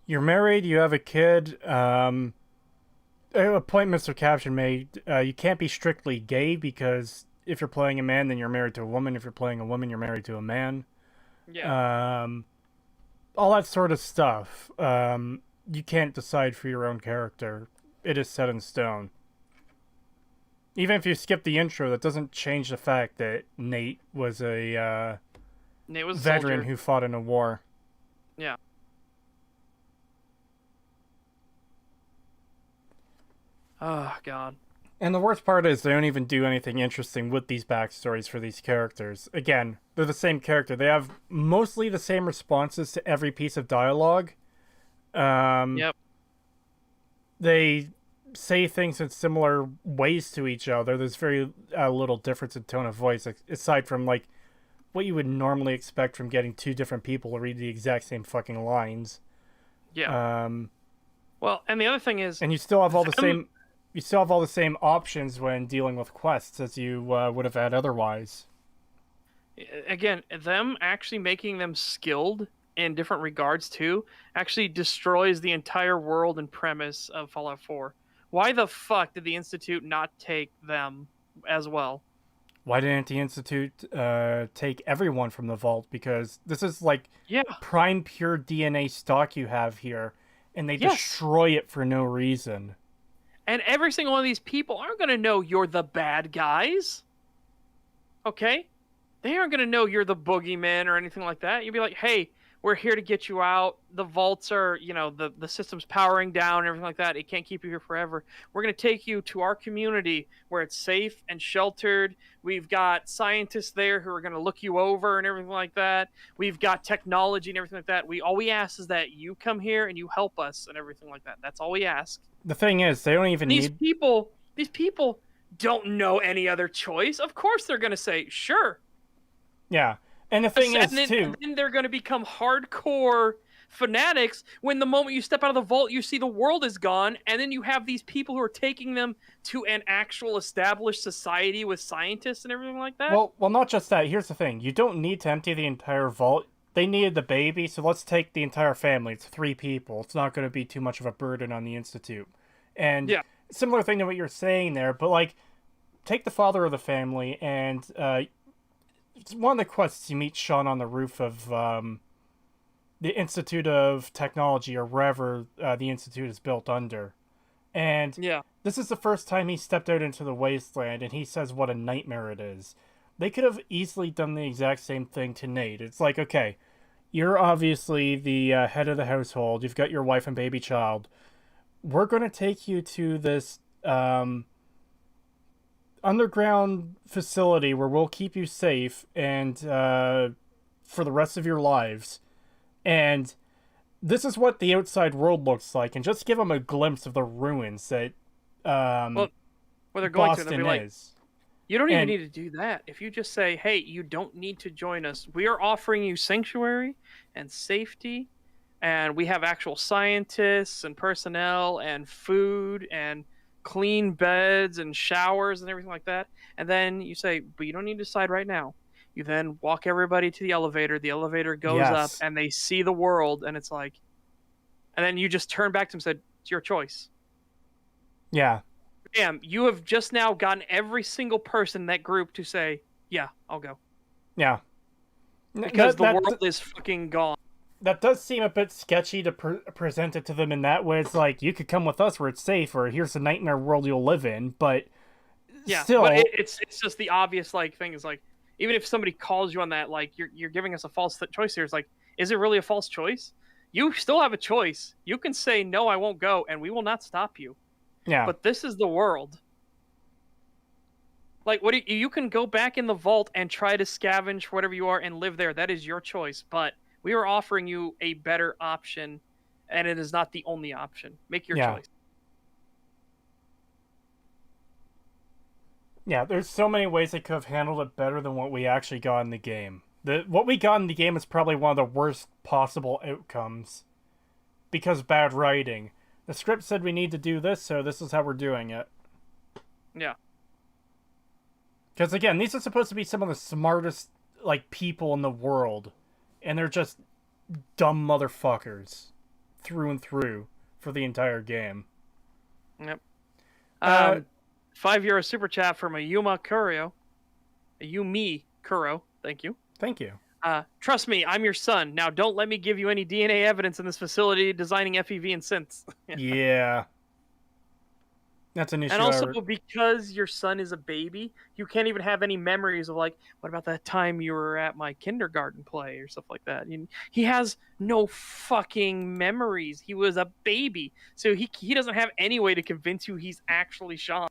You're married, you have a kid. A point Mr. Caption made, you can't be strictly gay because if you're playing a man, then you're married to a woman. If you're playing a woman, you're married to a man. Yeah. All that sort of stuff. You can't decide for your own character. It is set in stone. Even if you skip the intro, that doesn't change the fact that Nate was a Nate was a veteran soldier. who fought in a war. Yeah. Oh god. And the worst part is they don't even do anything interesting with these backstories for these characters. Again, they're the same character. They have mostly the same responses to every piece of dialogue. Yep. They say things in similar ways to each other. There's very little difference in tone of voice, aside from like what you would normally expect from getting two different people to read the exact same fucking lines. Yeah. Well, and the other thing is, And you still have all the them- same. You still have all the same options when dealing with quests as you would have had otherwise. again, them actually making them skilled in different regards too actually destroys the entire world and premise of Fallout 4. Why the fuck did the Institute not take them as well? Why didn't the Institute take everyone from the vault? Because this is like Yeah. prime pure DNA stock you have here. and they Yes. destroy it for no reason. And every single one of these people aren't going to know you're the bad guys. Okay? They aren't going to know you're the boogeyman or anything like that. You'd be like, hey, we're here to get you out. The vaults are, the system's powering down and everything like that. It can't keep you here forever. We're going to take you to our community where it's safe and sheltered. We've got scientists there who are going to look you over and everything like that. We've got technology and everything like that. All we ask is that you come here and you help us and everything like that. That's all we ask. The thing is, they don't even These need... people don't know any other choice. Of course they're going to say, sure. Yeah. And the thing is, too... And then they're going to become hardcore fanatics when the moment you step out of the vault, you see the world is gone, and then you have these people who are taking them to an actual established society with scientists and everything like that. Well, not just that. Here's the thing. You don't need to empty the entire vault. They needed the baby, so let's take the entire family. It's 3 people. It's not going to be too much of a burden on the Institute. And yeah. Similar thing to what you're saying there, but, like, take the father of the family, and it's one of the quests you meet Sean on the roof of the Institute of Technology, or wherever the Institute is built under. And yeah. This is the first time he stepped out into the wasteland, and he says what a nightmare it is. They could have easily done the exact same thing to Nate. It's like, okay, you're obviously the head of the household. You've got your wife and baby child. We're going to take you to this underground facility where we'll keep you safe and for the rest of your lives. And this is what the outside world looks like. And just give them a glimpse of the ruins that Well, they're going Boston to. They'll be like, is. you don't even need to do that. If you just say, hey, you don't need to join us. We are offering you sanctuary and safety, and we have actual scientists and personnel and food and clean beds and showers and everything like that. And then you say, but you don't need to decide right now. You then walk everybody to the elevator. The elevator goes up, and they see the world, and it's like... And then you just turn back to them and said, it's your choice. Yeah. Damn, you have just now gotten every single person in that group to say, yeah, I'll go. Yeah. Because the world is fucking gone. That does seem a bit sketchy to present it to them in that way. It's like, you could come with us where it's safe, or here's the nightmare world you'll live in, but yeah, still... But it's just the obvious thing is like, even if somebody calls you on that, like, you're giving us a false choice here, it's like, is it really a false choice? You still have a choice. You can say, no, I won't go, and we will not stop you. Yeah. But this is the world. Like, you can go back in the vault and try to scavenge for whatever you are and live there. That is your choice. But we are offering you a better option, and it is not the only option. Make your choice. Yeah, there's so many ways they could have handled it better than what we actually got in the game. What we got in the game is probably one of the worst possible outcomes. Because bad writing. The script said we need to do this, so this is how we're doing it. Yeah. Because again, these are supposed to be some of the smartest, like, people in the world. And they're just dumb motherfuckers. Through and through. For the entire game. Yep. €5 super chat from a Yuma Kuro. A Yumi Kuro. Thank you. Thank you. Trust me, I'm your son. Now, don't let me give you any DNA evidence in this facility designing FEV and synths. Yeah. That's an issue. And also, because your son is a baby, you can't even have any memories of, like, what about that time you were at my kindergarten play or stuff like that? He has no fucking memories. He was a baby. So he doesn't have any way to convince you he's actually Sean.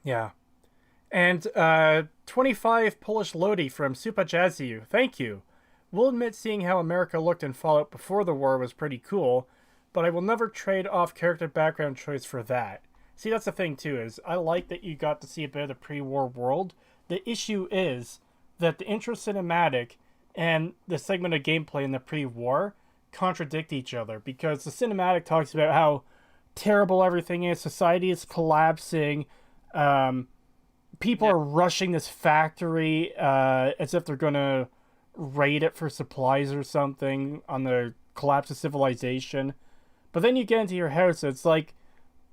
Yeah. And 25 Polish Lodi from Supa Jazziu. Thank you. We'll admit seeing how America looked in Fallout before the war was pretty cool, but I will never trade off character background choice for that. See, that's the thing, too, is I like that you got to see a bit of the pre-war world. The issue is that the intro cinematic and the segment of gameplay in the pre-war contradict each other, because the cinematic talks about how terrible everything is, society is collapsing, people are rushing this factory as if they're going to raid it for supplies or something on the collapse of civilization. But then you get into your house, it's like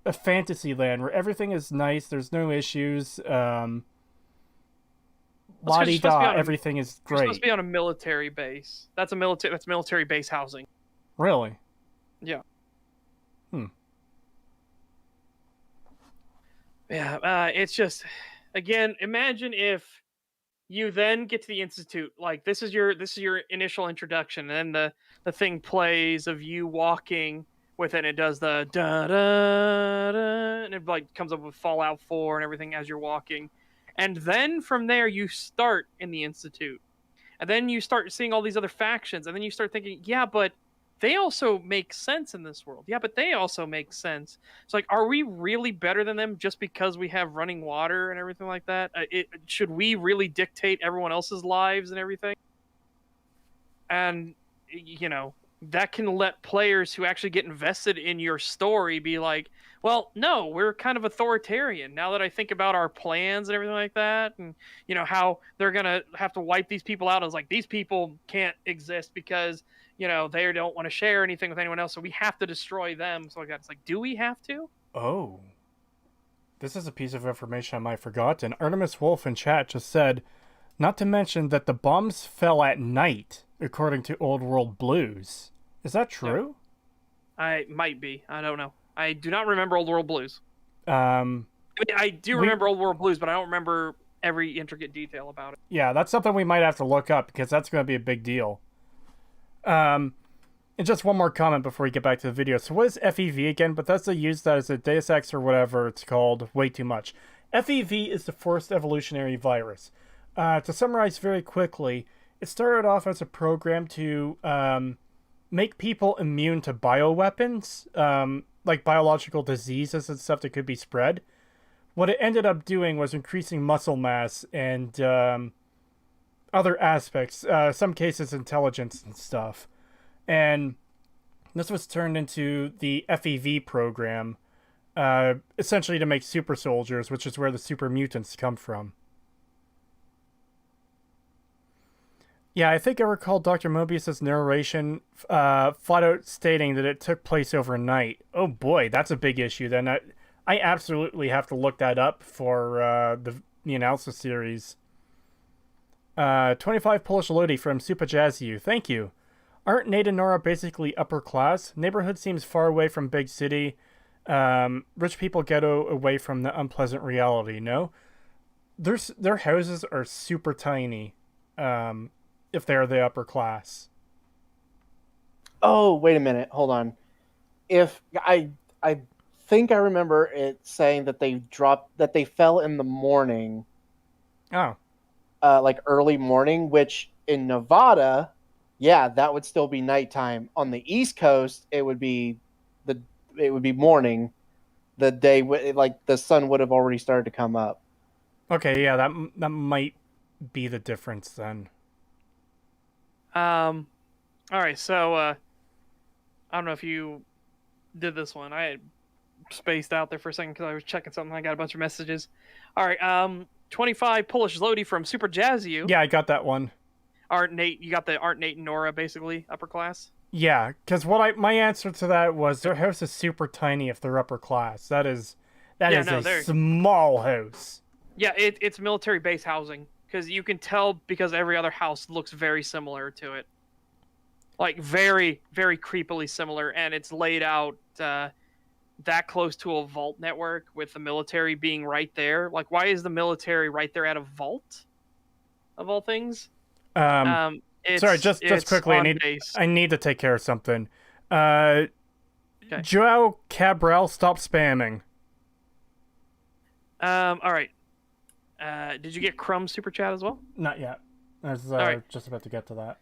a fantasy land where everything is nice, there's no issues, la-di-da, everything is great. You're supposed to be on a military base. That's military base housing. Really? Yeah. Yeah, it's just, again, imagine if you then get to the institute, like this is your initial introduction, and then the thing plays of you walking with it, and it does the da da da, and it like comes up with Fallout 4 and everything as you're walking, and then from there you start in the institute, and then you start seeing all these other factions, and then you start thinking, yeah, but they also make sense in this world. Yeah, but they also make sense. It's like, are we really better than them just because we have running water and everything like that? Should we really dictate everyone else's lives and everything? And that can let players who actually get invested in your story be like, well, no, we're kind of authoritarian now that I think about our plans and everything like that, and how they're gonna have to wipe these people out. I was like, these people can't exist because they don't want to share anything with anyone else, so we have to destroy them. So it's like, do we have to? Oh, this is a piece of information I might have forgotten. Artemis Wolf in chat just said, not to mention that the bombs fell at night, according to Old World Blues. Is that true? Yeah. I might be. I don't know. I do not remember Old World Blues. I do remember Old World Blues, but I don't remember every intricate detail about it. Yeah, that's something we might have to look up, because that's going to be a big deal. And just one more comment before we get back to the video. So what is FEV again? Bethesda used that as a Deus Ex or whatever it's called way too much. FEV is the Forced Evolutionary Virus. To summarize very quickly, it started off as a program to make people immune to bioweapons, like biological diseases and stuff that could be spread. What it ended up doing was increasing muscle mass and other aspects, some cases intelligence and stuff. And this was turned into the FEV program, essentially to make super soldiers, which is where the super mutants come from. Yeah, I think I recall Dr. Mobius's narration flat out stating that it took place overnight. Oh boy, that's a big issue then. I absolutely have to look that up for the analysis series. 25 Polish Lodi from Super Jazzy. Thank you. Aren't Nate and Nora basically upper class? Neighborhood seems far away from big city. Rich people get away from the unpleasant reality, no? Their houses are super tiny, if they're the upper class. Oh, wait a minute. Hold on. If I think I remember it saying that they fell in the morning. Oh. Like early morning, which in Nevada, yeah, that would still be nighttime. On the East Coast, it would be morning. The day like the sun would have already started to come up. Okay, yeah, that might be the difference then. All right, so I don't know if you did this one. I had spaced out there for a second because I was checking something. I got a bunch of messages. All right, 25 Polish Lodi from Super Jazzy. Yeah, I got that one. Aren't Nate? You got the aren't Nate and Nora basically upper class? Yeah, because my answer to that was their house is super tiny if they're upper class. That is a small house. Yeah, it's military base housing because you can tell because every other house looks very similar to it, like very very creepily similar, and it's laid out that close to a vault network with the military being right there. Like, why is the military right there at a vault? Of all things. Sorry, just quickly, I need to take care of something. Okay. Joao Cabral, stop spamming. All right. Did you get Crumb super chat as well? Not yet. I was just about to get to that.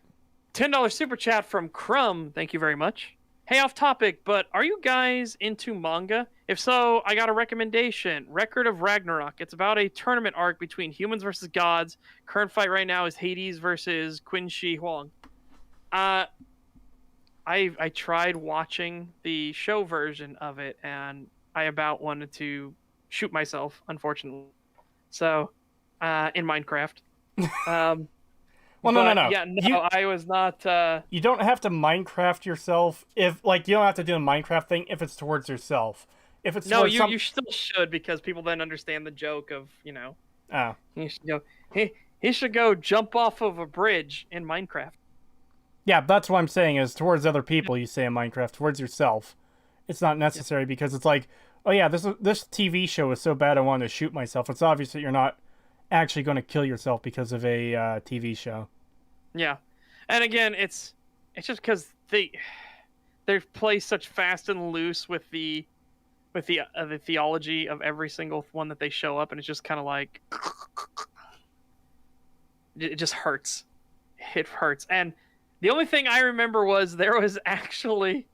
$10 super chat from Crumb. Thank you very much. Hey, off topic, but are you guys into manga? If so, I got a recommendation. Record of Ragnarok. It's about a tournament arc between humans versus gods. Current fight right now is Hades versus Qin Shi Huang. I tried watching the show version of it, and I about wanted to shoot myself, unfortunately. So, in Minecraft. Well, no. Yeah, no, I was not... You don't have to Minecraft yourself if, like, you don't have to do the Minecraft thing if it's towards yourself. If it's no, you still should, because people then understand the joke of, Oh. He should go jump off of a bridge in Minecraft. Yeah, that's what I'm saying, is towards other people you say in Minecraft. Towards yourself, it's not necessary because it's like, oh yeah, this TV show is so bad I wanted to shoot myself. It's obvious that you're not actually going to kill yourself because of a TV show. Yeah, and again, it's just because they play such fast and loose with the theology of every single one that they show up, and it's just kind of like it just hurts. It hurts, and the only thing I remember was there was actually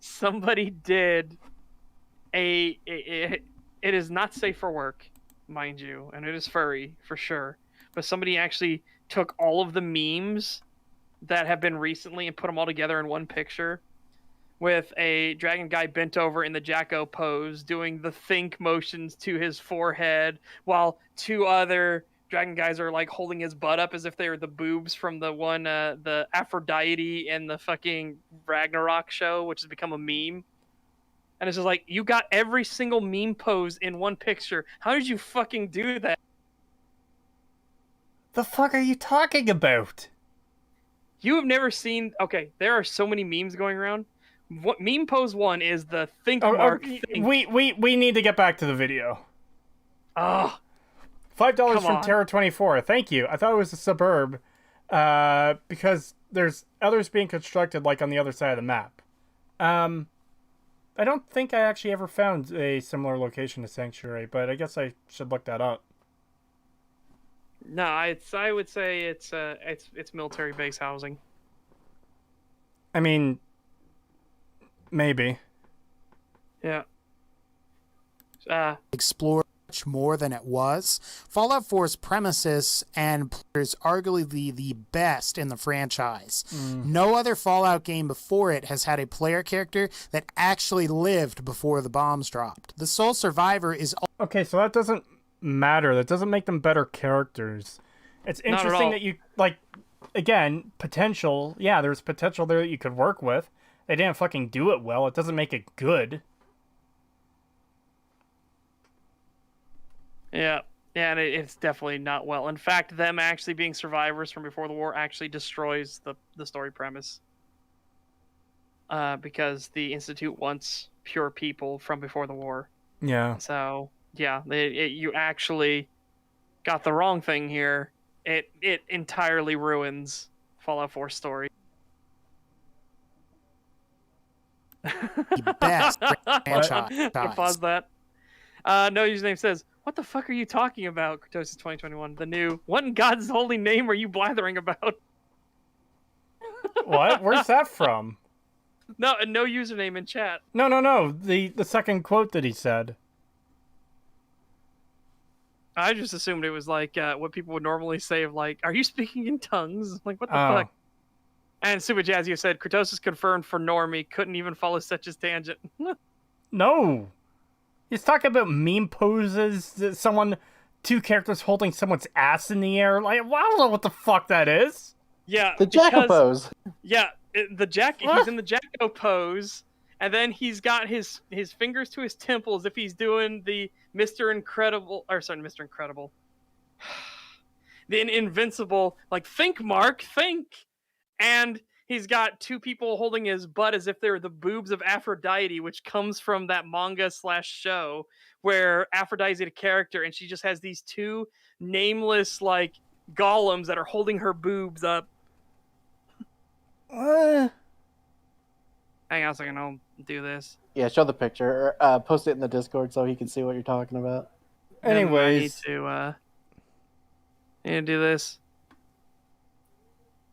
somebody did it is not safe for work, mind you, and it is furry for sure. But somebody actually took all of the memes that have been recently and put them all together in one picture with a dragon guy bent over in the Jacko pose doing the think motions to his forehead while two other dragon guys are like holding his butt up as if they were the boobs from the one the Aphrodite in the fucking Ragnarok show, which has become a meme. And it's just like, you got every single meme pose in one picture. How did you fucking do that? The fuck are you talking about? You have never seen... Okay, there are so many memes going around. What meme pose one is the think mark. Think. We need to get back to the video. Ugh. $5 from Terra24. Thank you. I thought it was a suburb because there's others being constructed like on the other side of the map. I don't think I actually ever found a similar location to Sanctuary, but I guess I should look that up. No, I would say it's military base housing. I mean, maybe. Yeah. Explore much more than it was. Fallout 4's premises and players arguably the best in the franchise. No other Fallout game before it has had a player character that actually lived before the bombs dropped. The sole survivor is... Okay, so that doesn't matter. That doesn't make them better characters. It's interesting that you, like, again, potential. Yeah, there's potential there that you could work with. They didn't fucking do it well. It doesn't make it good. Yeah, and it's definitely not well. In fact, them actually being survivors from before the war actually destroys the story premise. Because the Institute wants pure people from before the war. Yeah. So, yeah, you actually got the wrong thing here. It entirely ruins Fallout 4's story. the best franchise. Pause that. No username says, what the fuck are you talking about, Creetosis 2021? The new, what in God's holy name are you blathering about? What? Where's that from? No username in chat. No. The second quote that he said. I just assumed it was like what people would normally say of like, are you speaking in tongues? Like, what the fuck? And Super Jazzy said, Creetosis confirmed for Normie, couldn't even follow Setch's tangent. No. He's talking about meme poses. Two characters holding someone's ass in the air. Like, well, I don't know what the fuck that is. Yeah. The Jacko pose. Yeah, he's in the Jacko pose, and then he's got his fingers to his temples if he's doing the Mr. Incredible. The Invincible, like, think, Mark, think. And he's got two people holding his butt as if they're the boobs of Aphrodite, which comes from that manga/show where Aphrodite's a character and she just has these two nameless, like, golems that are holding her boobs up. Hang on a second, I'll do this. Yeah, show the picture. Post it in the Discord so he can see what you're talking about. Anyways. I need to do this.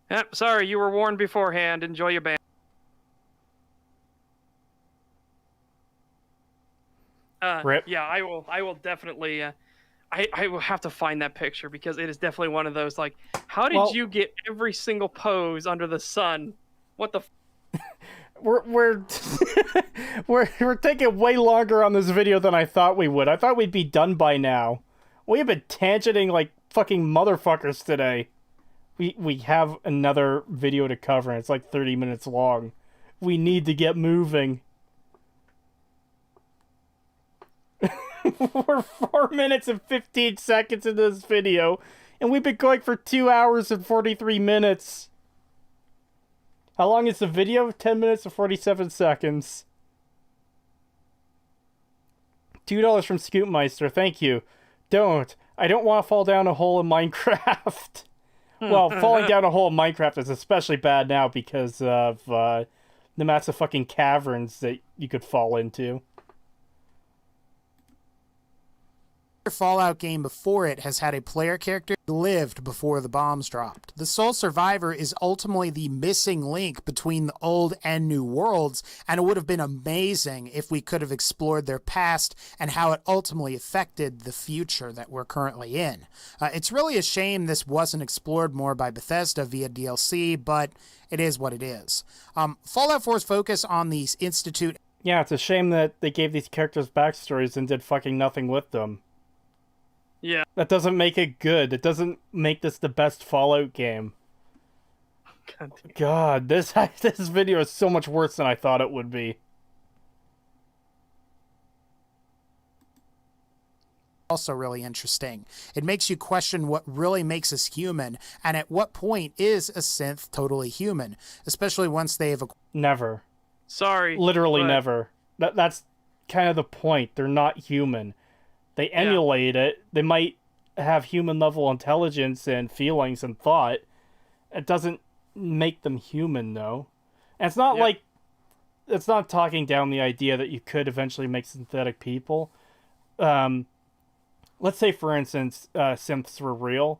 Yep, sorry, you were warned beforehand. Enjoy your band. Rip. Yeah, I will definitely. I will have to find that picture because it is definitely one of those. Like, how did you get every single pose under the sun? What the? We're taking way longer on this video than I thought we would. I thought we'd be done by now. We have been tangenting like fucking motherfuckers today. We have another video to cover, and it's like 30 minutes long. We need to get moving. We're 4 minutes and 15 seconds into this video, and we've been going for 2 hours and 43 minutes. How long is the video? 10 minutes and 47 seconds. $2 from Scootmeister. Thank you. Don't. I don't want to fall down a hole in Minecraft. Well, falling down a hole in Minecraft is especially bad now because of the massive fucking caverns that you could fall into. Fallout game before it has had a player character who lived before the bombs dropped. The sole survivor is ultimately the missing link between the old and new worlds, and it would have been amazing if we could have explored their past and how it ultimately affected the future that we're currently in. It's really a shame this wasn't explored more by Bethesda via DLC, but it is what it is. Fallout 4's focus on these Institute... Yeah, it's a shame that they gave these characters backstories and did fucking nothing with them. Yeah. That doesn't make it good. It doesn't make this the best Fallout game. God, this video is so much worse than I thought it would be. Also really interesting. It makes you question what really makes us human, and at what point is a synth totally human, especially once they've... Never. Sorry. Literally but... never. That's kind of the point. They're not human. They emulate it. They might have human level intelligence and feelings and thought. It doesn't make them human, though. And it's not like... It's not talking down the idea that you could eventually make synthetic people. Let's say, for instance, synths were real.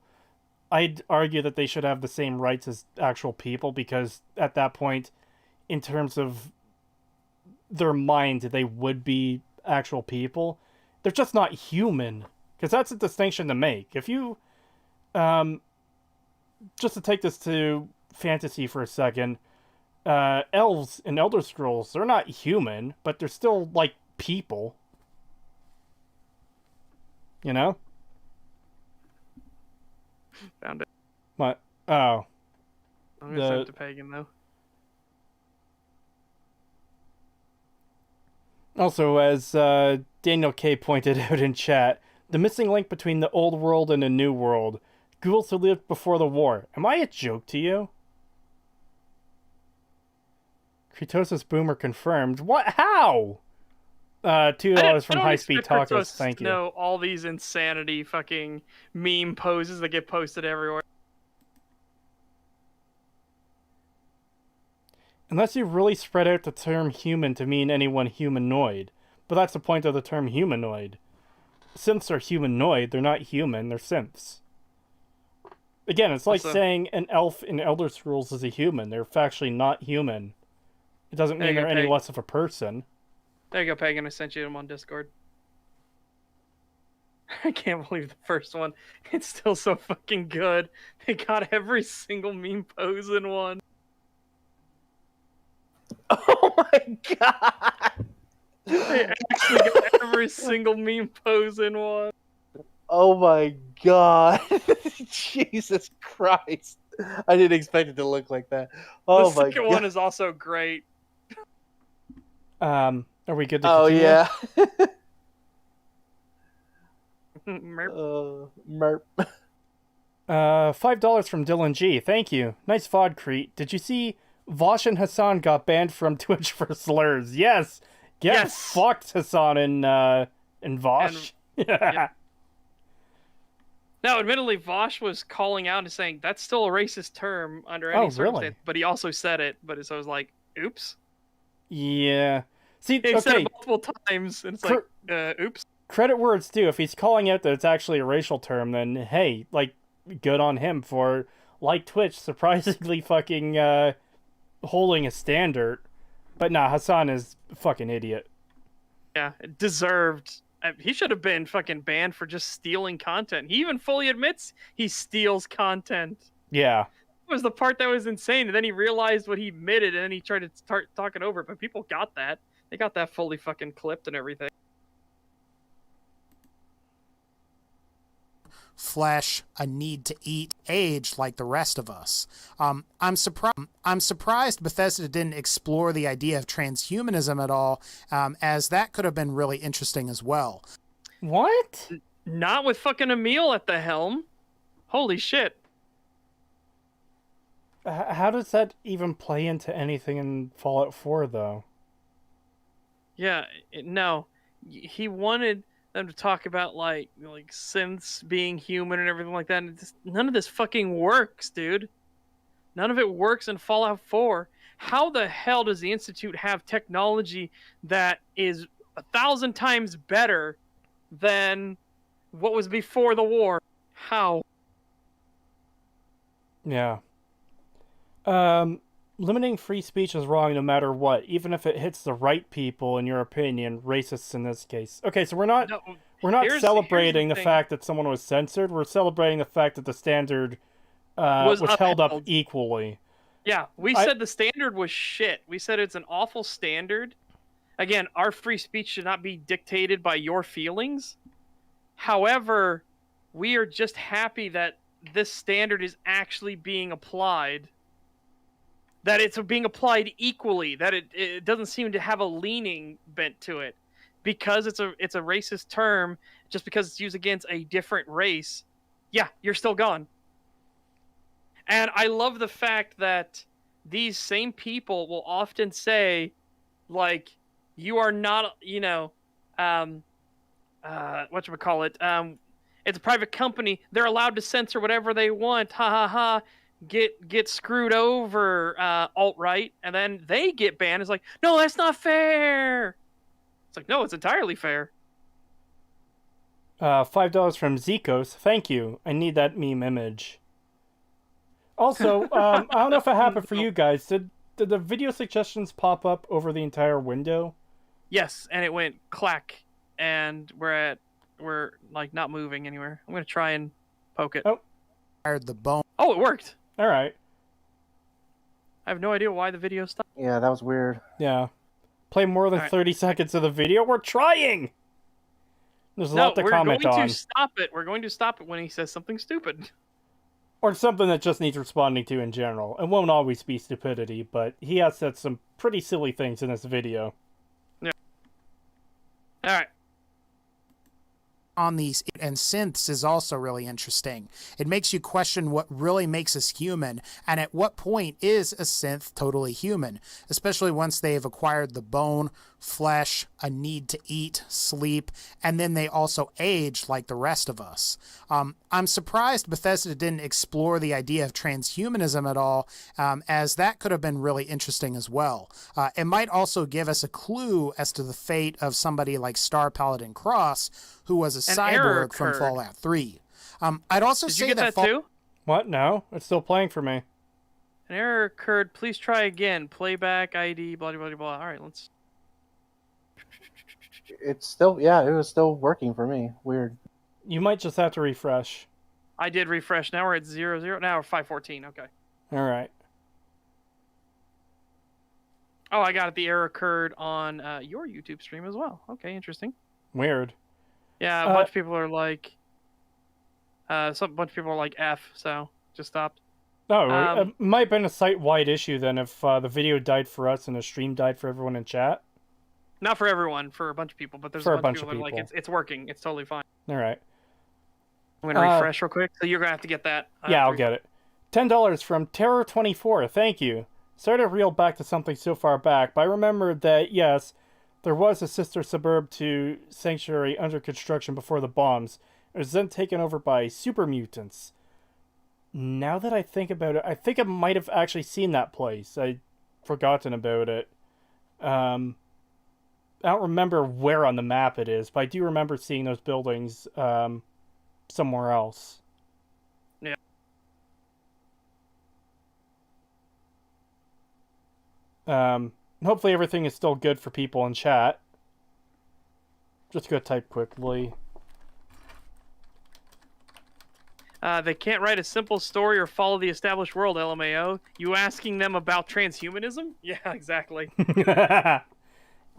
I'd argue that they should have the same rights as actual people, because at that point, in terms of their mind, they would be actual people. They're just not human, because that's a distinction to make. If you, just to take this to fantasy for a second, elves in Elder Scrolls, they're not human, but they're still, like, people. You know? Found it. What? Oh. I'm gonna send it to Pagan, though. Also, as Daniel K. pointed out in chat, the missing link between the old world and the new world. Ghouls who lived before the war. Am I a joke to you? Creetosis Boomer confirmed. What? How? $2 from High Speed Tacos. Thank you. No, all these insanity fucking meme poses that get posted everywhere. Unless you really spread out the term human to mean anyone humanoid. But that's the point of the term humanoid. Synths are humanoid, they're not human, they're synths. Again, it's like saying an elf in Elder Scrolls is a human. They're factually not human. It doesn't mean they're any less of a person. There you go, Pagan. I sent you them on Discord. I can't believe the first one. It's still so fucking good. They got every single meme pose in one. Oh my god! They actually got every single meme pose in one. Oh my god! Jesus Christ! I didn't expect it to look like that. Oh the my god! second one is also great. Are we good to Oh continue? yeah. Merp. Merp. $5 from Dylan G. Thank you. Nice VOD, Crete. Did you see Vosh and Hassan got banned from Twitch for slurs? Yes. Get fucked, Hassan and Vosh. Yeah. Now, admittedly, Vosh was calling out and saying that's still a racist term under any circumstance, really? but he also said it. But so I was like, "Oops." Yeah. See, He said it multiple times, and it's like, "Oops." Credit where it's due. If he's calling out that it's actually a racial term, then hey, like, good on him for, like Twitch, surprisingly fucking holding a standard. But nah, Hassan is a fucking idiot. Yeah, deserved. He should have been fucking banned for just stealing content. He even fully admits he steals content. Yeah. That was the part that was insane. And then he realized what he admitted, and then he tried to start talking over it. But people got that. They got that fully fucking clipped and everything. Flesh, a need to eat, age like the rest of us. I'm surprised Bethesda didn't explore the idea of transhumanism at all, as that could have been really interesting as well. What? Not with fucking Emil at the helm. Holy shit. How does that even play into anything in Fallout 4, though? Yeah, no. he wanted them to talk about like synths being human and everything like that. And none of this fucking works, dude. None of it works in Fallout 4. How the hell does the Institute have technology that is 1,000 times better than what was before the war? How? Yeah. Limiting free speech is wrong no matter what, even if it hits the right people, in your opinion, racists in this case. Okay, so we're not celebrating the fact that someone was censored. We're celebrating the fact that the standard was held up equally. Yeah, we said the standard was shit. We said it's an awful standard. Again, our free speech should not be dictated by your feelings. However, we are just happy that this standard is actually being applied. That it's being applied equally. That it doesn't seem to have a leaning bent to it. Because it's a racist term, just because it's used against a different race, yeah, you're still gone. And I love the fact that these same people will often say, like, you are not, whatchamacallit, it's a private company. They're allowed to censor whatever they want. Ha ha ha. Get screwed over, alt-right. And then they get banned. It's like, no, that's not fair. It's like, no, it's entirely fair. $5 from Zikos. Thank you. I need that meme image. Also, I don't know if it happened for you guys. Did the video suggestions pop up over the entire window? Yes, and it went clack, and we're like not moving anywhere. I'm gonna try and poke it. Oh, The bone. Oh, it worked. All right. I have no idea why the video stopped. Yeah, that was weird. Yeah. Play more than 30 seconds of the video. We're trying. There's a lot to comment on. We're going to stop it. We're going to stop it when he says something stupid. Or something that just needs responding to in general. It won't always be stupidity, but he has said some pretty silly things in this video. Yeah. Alright. On these and synths is also really interesting. It makes you question what really makes us human, and at what point is a synth totally human, especially once they've acquired the bone, flesh, a need to eat, sleep, and then they also age like the rest of us. I'm surprised Bethesda didn't explore the idea of transhumanism at all, as that could have been really interesting as well. It might also give us a clue as to the fate of somebody like Star Paladin Cross, who was a cyborg from Fallout 3. I'd also say Did you get that too? What? No, it's still playing for me. An error occurred. Please try again. Playback ID. Blah blah blah blah. All right, let's. It's still, yeah, it was still working for me. Weird. You might just have to refresh. I did refresh. Now we're at 0, 0. Now we're 514. Okay. All right. Oh, I got it. The error occurred on your YouTube stream as well. Okay, interesting. Weird. Yeah, a bunch of people are like, bunch of people are like F, so just stopped. Oh, it might have been a site-wide issue then if the video died for us and the stream died for everyone in chat. Not for everyone, for a bunch of people, but there's a bunch of people that are like, it's working, it's totally fine. All right. I'm gonna refresh real quick, so you're gonna have to get that. Yeah, I'll get it. $10 from Terror24. Thank you. Sorry to reel back to something so far back, but I remembered that, yes, there was a sister suburb to Sanctuary under construction before the bombs. It was then taken over by super mutants. Now that I think about it, I think I might have actually seen that place. I'd forgotten about it. I don't remember where on the map it is, but I do remember seeing those buildings somewhere else. Yeah. Hopefully everything is still good for people in chat. Just go type quickly. They can't write a simple story or follow the established world, LMAO. You asking them about transhumanism? Yeah, exactly.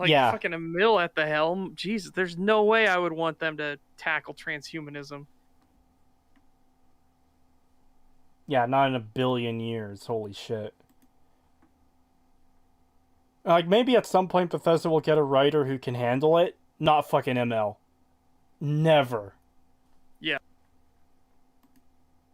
Like, yeah. Fucking a mill at the helm. Jesus, there's no way I would want them to tackle transhumanism. Yeah, not in a billion years. Holy shit. Like, maybe at some point Bethesda will get a writer who can handle it. Not fucking ML. Never. Yeah.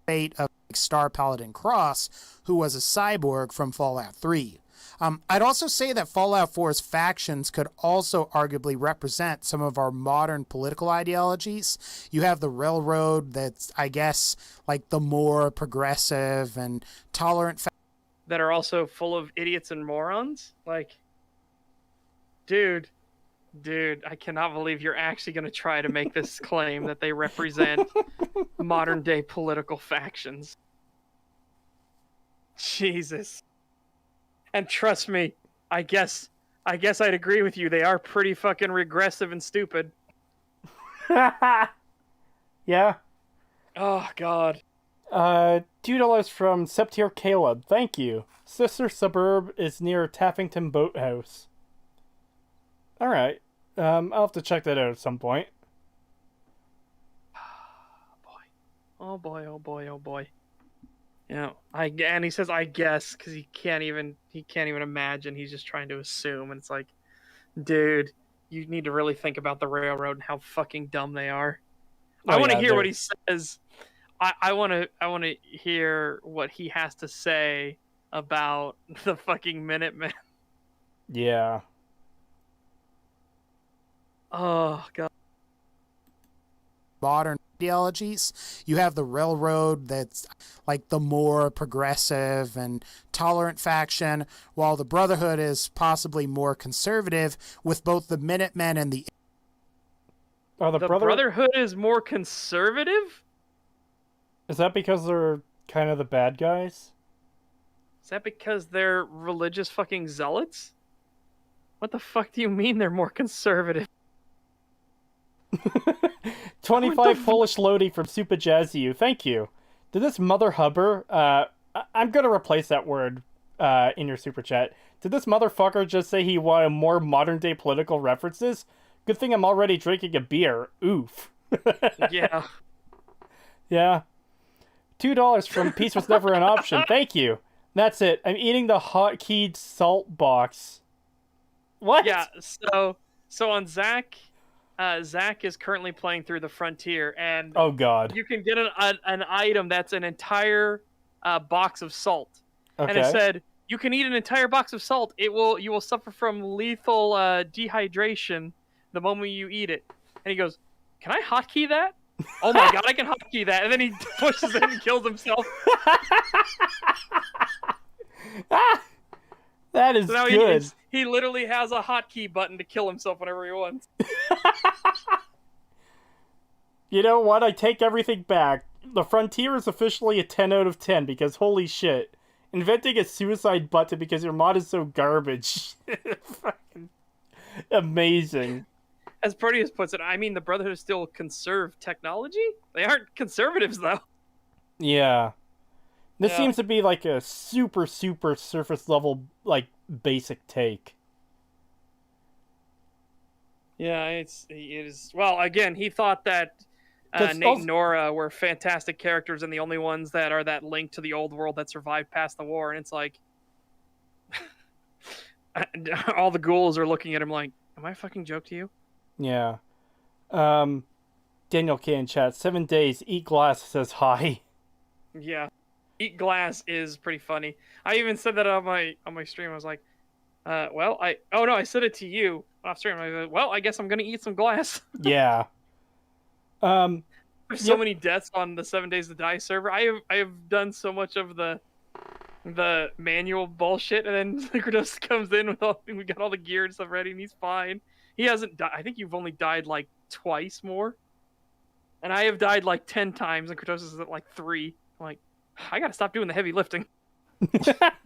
Fate of Star Paladin Cross, who was a cyborg from Fallout 3. I'd also say that Fallout 4's factions could also arguably represent some of our modern political ideologies. You have the railroad that's, I guess, like the more progressive and tolerant That are also full of idiots and morons. Like, dude, I cannot believe you're actually going to try to make this claim that they represent modern day political factions. Jesus. And trust me, I guess I'd agree with you. They are pretty fucking regressive and stupid. Yeah. Oh, God. $2 from Septier Caleb. Thank you. Sister suburb is near Taffington Boathouse. Alright. I'll have to check that out at some point. Oh boy, oh boy, oh boy. You know, and he says I guess because he can't even imagine. He's just trying to assume, and it's like, dude, you need to really think about the railroad and how fucking dumb they are. I want to hear what he says. I want to hear what he has to say about the fucking Minutemen. Yeah. Oh god. modern ideologies. You have the railroad that's like the more progressive and tolerant faction, while the Brotherhood is possibly more conservative, with both the Minutemen and the... Oh, The Brotherhood is more conservative? Is that because they're kind of the bad guys? Is that because they're religious fucking zealots? What the fuck do you mean they're more conservative? 25 Polish Lodi from Super Jazzy. Thank you. Did this mother hubber, I'm gonna replace that word in your super chat. Did this motherfucker just say he wanted more modern day political references? Good thing I'm already drinking a beer. Oof. Yeah. Yeah. $2 from Peace Was Never an Option. Thank you. That's it. I'm eating the hotkeyed salt box. What? Yeah, so on Zach, Zach is currently playing through the Frontier, and Oh god. you can get an item that's an entire box of salt. Okay. And it said, you can eat an entire box of salt. You will suffer from lethal dehydration the moment you eat it. And he goes, can I hotkey that? Oh my god, I can hotkey that. And then he pushes it and kills himself. That is So now good. he literally has a hotkey button to kill himself whenever he wants. You know what? I take everything back. The Frontier is officially a 10 out of 10 because holy shit. Inventing a suicide button because your mod is so garbage. Fucking amazing. As Proteus puts it, I mean, the Brotherhood is still conserved technology? They aren't conservatives, though. Yeah. This Yeah. seems to be like a super surface level, like, basic take. Yeah, it is. Well, again, he thought that 'Cause Nate also- and Nora were fantastic characters and the only ones that are that link to the old world that survived past the war. And it's like, all the ghouls are looking at him like, am I a fucking joke to you? Yeah. Daniel K in chat, 7 days, eat glass says hi. Yeah. Eat glass is pretty funny. I even said that on my stream. I was like, I said it to you off stream. I was like, well, I guess I'm gonna eat some glass. Yeah. There's so Yep. many deaths on the 7 Days to Die server. I have done so much of the manual bullshit, and then Creetosis comes in with we got all the gear and stuff ready, and he's fine. He hasn't died. I think you've only died like twice more, and I have died like 10 times, and Creetosis is at like 3. I'm like, I gotta stop doing the heavy lifting.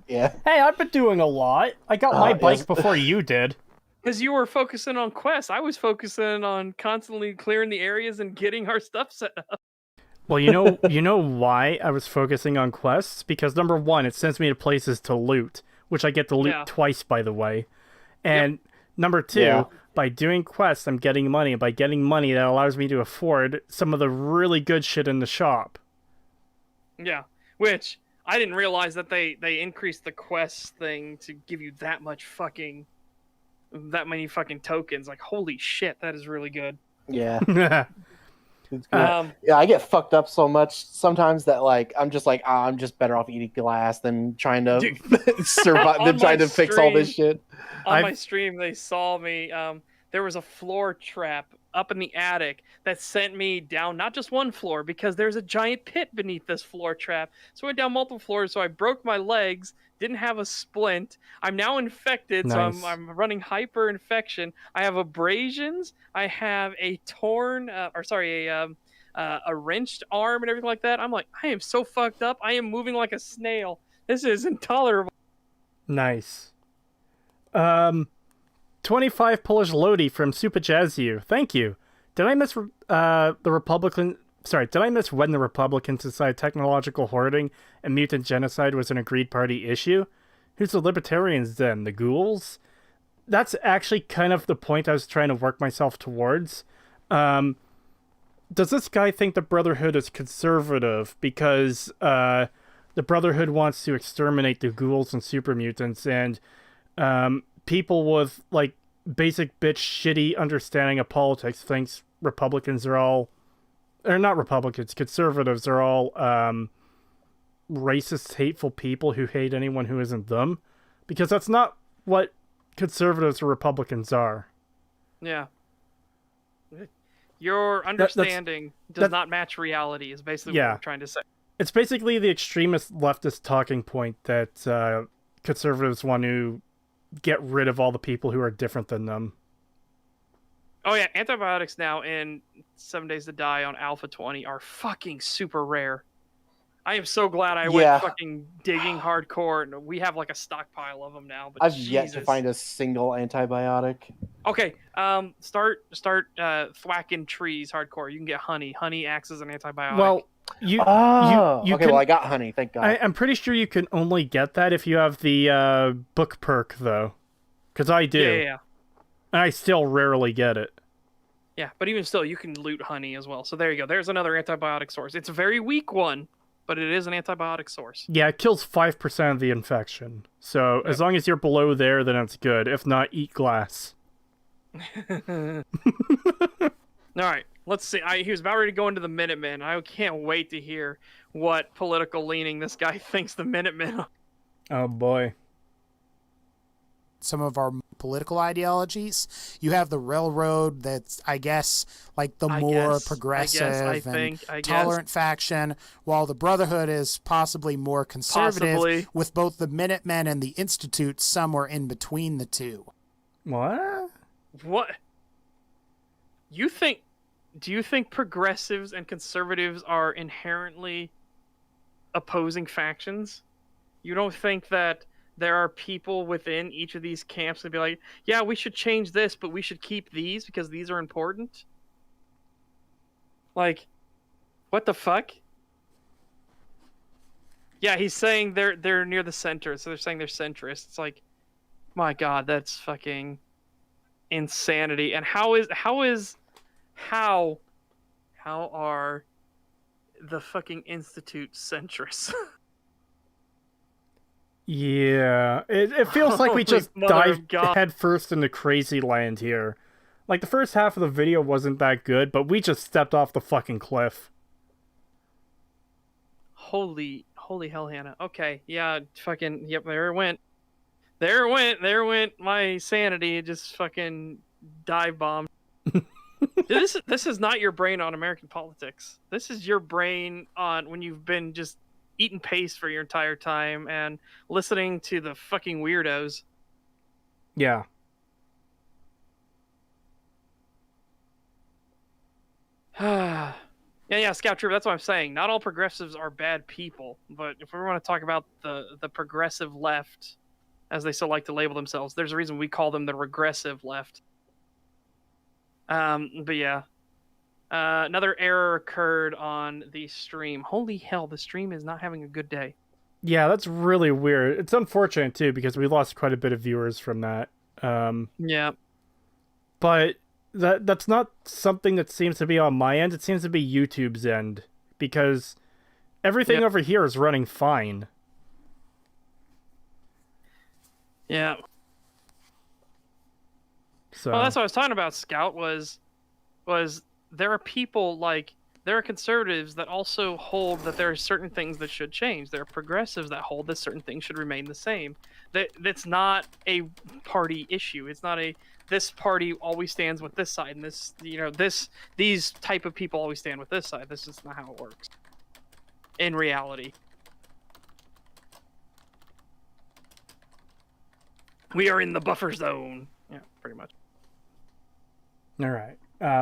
Yeah. Hey, I've been doing a lot. I got my bike yes. before you did. Because you were focusing on quests, I was focusing on constantly clearing the areas and getting our stuff set up. Well, you know why I was focusing on quests? Because number one, it sends me to places to loot, which I get to loot Yeah. twice, by the way. And number two, Yeah. by doing quests, I'm getting money. And by getting money, that allows me to afford some of the really good shit in the shop. Yeah, which I didn't realize that they increased the quest thing to give you that many fucking tokens. Like, holy shit, that is really good. Yeah. It's good. Um, Yeah, I get fucked up so much sometimes that I'm just I'm just better off eating glass than trying to Dude. survive, than On trying my to fix all this stream- shit. on I've- my stream, they saw me. There was a floor trap up in the attic that sent me down not just one floor because there's a giant pit beneath this floor trap. So I went down multiple floors. So I broke my legs. Didn't have a splint. I'm now infected, Nice. so I'm running hyper infection. I have abrasions. I have a torn, a wrenched arm and everything like that. I'm like, I am so fucked up. I am moving like a snail. This is intolerable. Nice. 25 Polish Lodi from Super Jazzu. Thank you. Did I miss the Republican? Sorry, did I miss when the Republicans decided technological hoarding and mutant genocide was an agreed party issue? Who's the libertarians then? The ghouls? That's actually kind of the point I was trying to work myself towards. Does this guy think the Brotherhood is conservative because the Brotherhood wants to exterminate the ghouls and super mutants, and people with like basic bitch shitty understanding of politics thinks Republicans are all, or not Republicans, conservatives are all racist, hateful people who hate anyone who isn't them? Because that's not what conservatives or Republicans are. Yeah. Your understanding does not match reality is basically what we're trying to say. It's basically the extremist leftist talking point that conservatives want to get rid of all the people who are different than them. Oh yeah, antibiotics now in 7 Days to Die on Alpha 20 are fucking super rare. I am so glad I went fucking digging hardcore, and we have like a stockpile of them now. But I've yet to find a single antibiotic. Okay, start thwacking trees hardcore. You can get honey. Honey acts as an antibiotic. Well, you okay. can, Well, I got honey. Thank God. I'm pretty sure you can only get that if you have the book perk, though, because I do. Yeah. And I still rarely get it. Yeah, but even still, you can loot honey as well. So there you go. There's another antibiotic source. It's a very weak one, but it is an antibiotic source. Yeah, it kills 5% of the infection. So as long as you're below there, then it's good. If not, eat glass. All right, let's see. He was about ready to go into the Minutemen. I can't wait to hear what political leaning this guy thinks the Minutemen are. Oh boy. Some of our political ideologies. You have the railroad that's, I guess, like the more progressive and tolerant faction, while the Brotherhood is possibly more conservative, with both the Minutemen and the Institute somewhere in between the two. What? What? Do you think progressives and conservatives are inherently opposing factions? You don't think that there are people within each of these camps that be like, yeah, we should change this, but we should keep these because these are important? Like, what the fuck? Yeah, he's saying they're near the center, so they're saying they're centrist. It's like, my God, that's fucking insanity. And how are the fucking Institute centrists? Yeah, it feels like we just dived headfirst into crazy land here. Like, the first half of the video wasn't that good, but we just stepped off the fucking cliff. Holy hell, Hannah. Okay, yeah, fucking, yep, there it went. There went my sanity. It just fucking dive bombed. This is not your brain on American politics. This is your brain on when you've been just eating paste for your entire time and listening to the fucking weirdos. Yeah. Yeah, Scout Trooper, that's what I'm saying. Not all progressives are bad people, but if we want to talk about the progressive left, as they so like to label themselves, there's a reason we call them the regressive left. But yeah. Another error occurred on the stream. Holy hell, the stream is not having a good day. Yeah, that's really weird. It's unfortunate, too, because we lost quite a bit of viewers from that. Yeah. But that's not something that seems to be on my end. It seems to be YouTube's end, because everything over here is running fine. Yeah. So. Well, that's what I was talking about, Scout, was there are people like There are conservatives that also hold that there are certain things that should change. There are progressives that hold that certain things should remain the same. That's not a party issue. It's not a this party always stands with this side, and this these type of people always stand with this side. This is not how it works in reality. We are in the buffer zone. Yeah, pretty much. All right.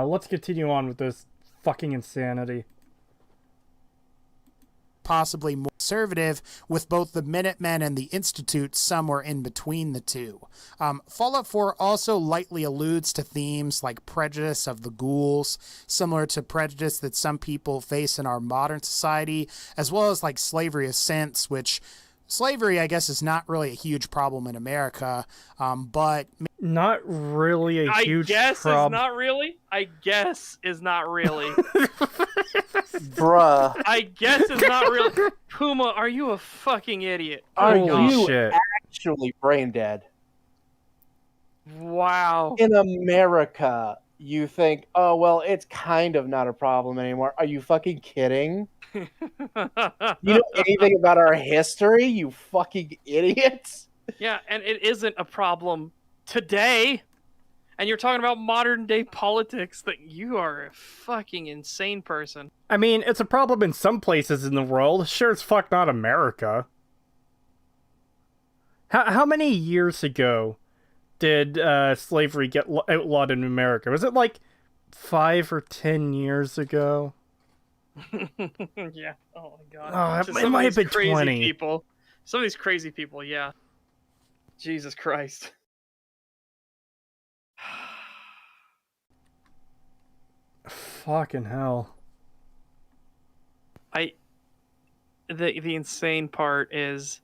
Let's continue on with this fucking insanity. Possibly more conservative, with both the Minutemen and the Institute somewhere in between the two. Fallout 4 also lightly alludes to themes like prejudice of the ghouls, similar to prejudice that some people face in our modern society, as well as like slavery of sense, which slavery, I guess, is not really a huge problem in America, but... Not really a huge problem. I guess is not really. Bruh. I guess is not really. Puma, are you a fucking idiot? Are Holy you shit. actually brain dead? Wow. In America, you think, oh, well, it's kind of not a problem anymore. Are you fucking kidding? You know anything about our history, you fucking idiots? Yeah, and it isn't a problem today. And you're talking about modern day politics. That you are a fucking insane person. I mean, it's a problem in some places in the world. Sure as fuck not America. How many years ago did slavery get outlawed in America? Was it like 5 or 10 years ago? Yeah. Oh my god. Oh, it might have been crazy 20. people. Some of these crazy people, yeah. Jesus Christ. Fucking hell. The insane part is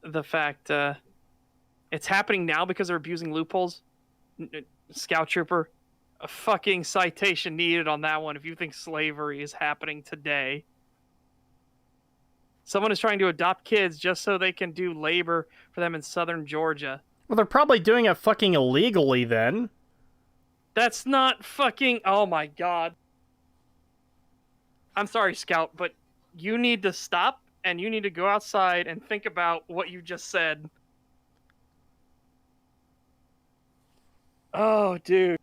the fact it's happening now because they're abusing loopholes. Scout Trooper, a fucking citation needed on that one if you think slavery is happening today. Someone is trying to adopt kids just so they can do labor for them in southern Georgia. Well, they're probably doing it fucking illegally then. That's not fucking... Oh my god. I'm sorry, Scout, but you need to stop and you need to go outside and think about what you just said. Oh, dude.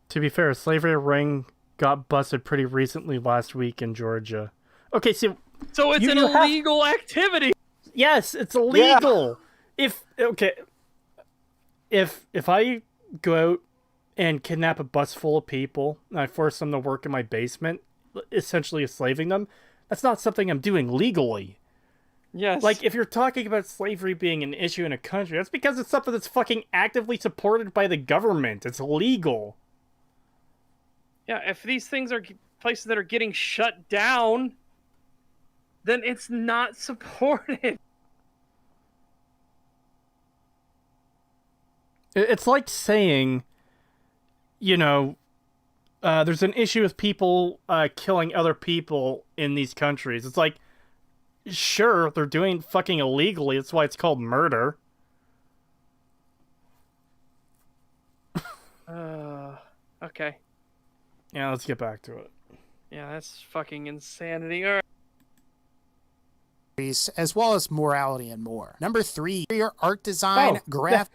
To be fair, slavery ring got busted pretty recently last week in Georgia. Okay, so it's an illegal activity. Yes, it's illegal. Yeah. If I go out and kidnap a bus full of people and I force them to work in my basement, essentially enslaving them, that's not something I'm doing legally. Yes. Like, if you're talking about slavery being an issue in a country, that's because it's something that's fucking actively supported by the government. It's legal. Yeah, if these things are places that are getting shut down, then it's not supported. It's like saying, you know, there's an issue with people killing other people in these countries. It's like, sure, they're doing fucking illegally. That's why it's called murder. Okay. Yeah, let's get back to it. Yeah, that's fucking insanity. All right. As well as morality and more. Number 3, your art design, graph.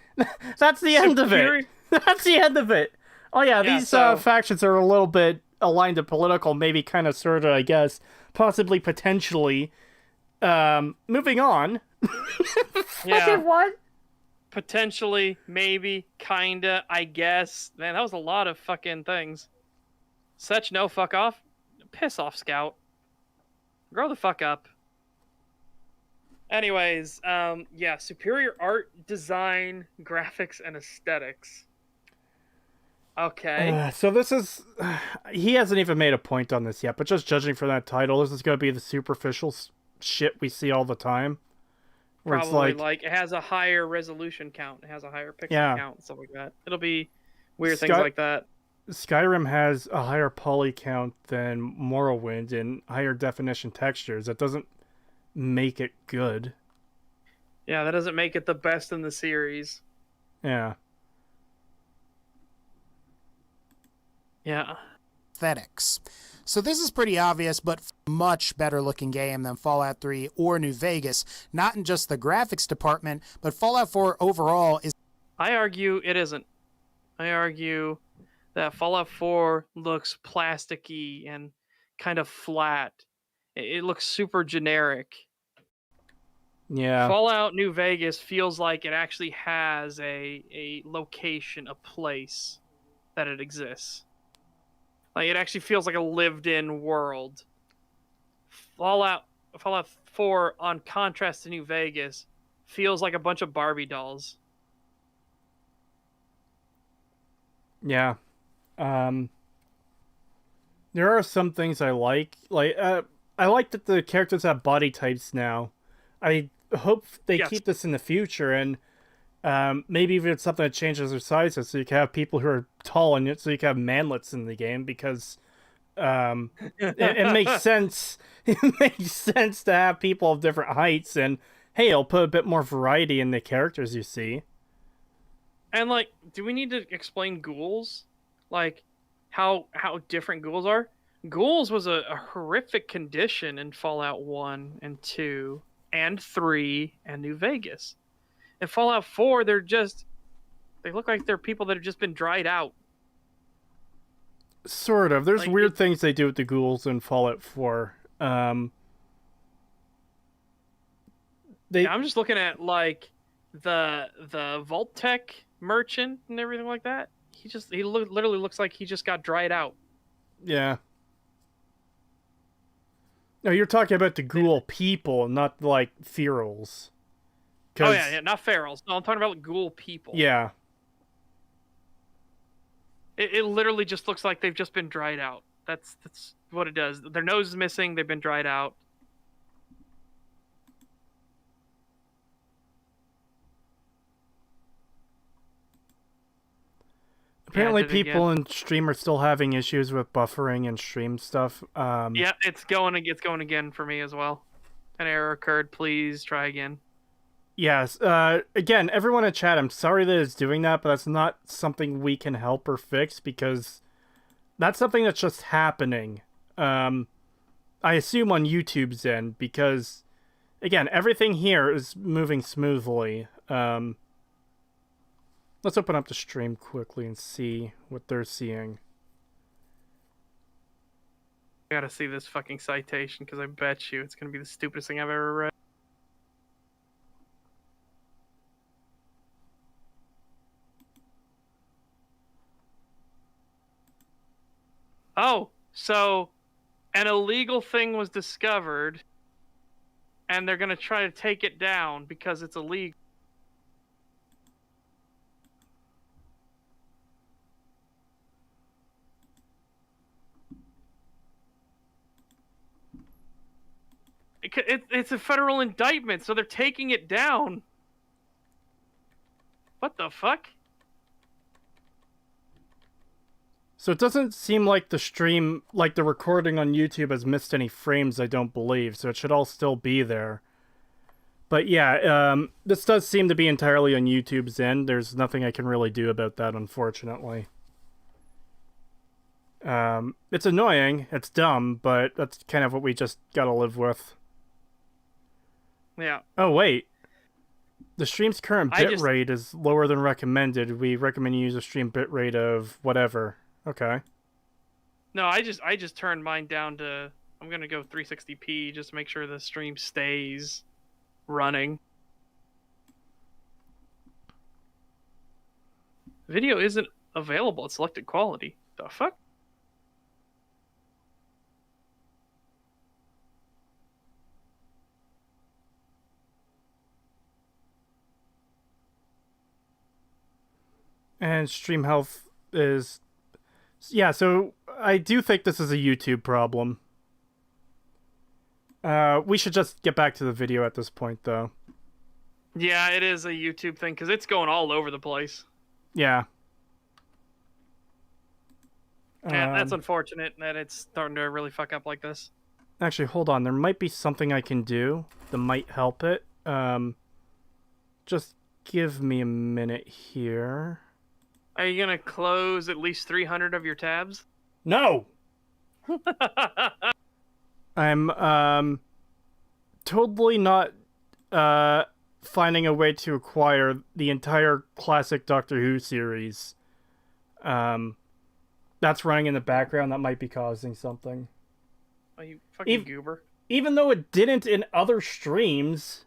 That's the end of it. That's the end of it. Oh yeah, these factions are a little bit aligned to political, maybe kind of, sort of, I guess, possibly, potentially. Moving on. Yeah. What? Potentially, maybe, kinda, I guess. Man, that was a lot of fucking things. Such no fuck off. Piss off, Scout. Grow the fuck up. Anyways, yeah, superior art, design, graphics, and aesthetics. Okay. So this is... he hasn't even made a point on this yet, but just judging from that title, this is going to be the superficial shit we see all the time. Where Probably, it's like, it has a higher resolution count. It has a higher pixel count and stuff like that. It'll be weird things like that. Skyrim has a higher poly count than Morrowind and higher definition textures. That doesn't make it good. Yeah, that doesn't make it the best in the series. Yeah. Yeah. aesthetics. So this is pretty obvious, but much better looking game than Fallout 3 or New Vegas, not in just the graphics department, but Fallout 4 overall is... I argue it isn't. I argue that Fallout 4 looks plasticky and kind of flat. It looks super generic. Yeah. Fallout New Vegas feels like it actually has a location, a place that it exists. Like it actually feels like a lived-in world. Fallout 4, on contrast to New Vegas, feels like a bunch of Barbie dolls. Yeah. There are some things I like. I like that the characters have body types now. I hope they Yes. keep this in the future, and maybe even it's something that changes their sizes, so you can have people who are tall, and so you can have manlets in the game, because it makes sense. It makes sense to have people of different heights, and hey, it'll put a bit more variety in the characters you see. And like, do we need to explain ghouls? Like, how different ghouls are? Ghouls was a horrific condition in Fallout 1 and 2 and 3 and New Vegas. In Fallout 4, they look like they're people that have just been dried out. Sort of. There's Like, weird things they do with the ghouls in Fallout 4. I'm just looking at like the Vault Tech merchant and everything like that. Literally looks like he just got dried out. Yeah. No, you're talking about the ghoul people, not like ferals. Oh yeah, not ferals. No, I'm talking about like, ghoul people. Yeah. It literally just looks like they've just been dried out. That's what it does. Their nose is missing. They've been dried out. Apparently, Yeah, I did it people in stream are still having issues with buffering and stream stuff. Yeah, it's going again for me as well. An error occurred. Please try again. Yes. Again, everyone in chat, I'm sorry that it's doing that, but that's not something we can help or fix, because that's something that's just happening. I assume on YouTube's end, because again, everything here is moving smoothly. Let's open up the stream quickly and see what they're seeing. I gotta see this fucking citation, because I bet you it's gonna be the stupidest thing I've ever read. Oh, so an illegal thing was discovered, and they're gonna try to take it down because it's illegal. It's a federal indictment, so they're taking it down. What the fuck? So it doesn't seem like the stream, like the recording on YouTube, has missed any frames, I don't believe, so it should all still be there. But yeah, this does seem to be entirely on YouTube's end. There's nothing I can really do about that, unfortunately. It's annoying, it's dumb, but that's kind of what we just gotta live with. Yeah. Oh, wait. The stream's current bitrate is lower than recommended. We recommend you use a stream bitrate of whatever. Okay. No, I just turned mine down to, I'm gonna go 360p just to make sure the stream stays running. Video isn't available at selected quality. The fuck? And stream health is... Yeah, so I do think this is a YouTube problem. We should just get back to the video at this point, though. Yeah, it is a YouTube thing, because it's going all over the place. Yeah. Yeah, that's unfortunate that it's starting to really fuck up like this. Actually, hold on. There might be something I can do that might help it. Just give me a minute here. Are you gonna close at least 300 of your tabs? No! I'm, totally not, finding a way to acquire the entire classic Doctor Who series. That's running in the background. That might be causing something. Oh, you fucking goober. Even though it didn't in other streams.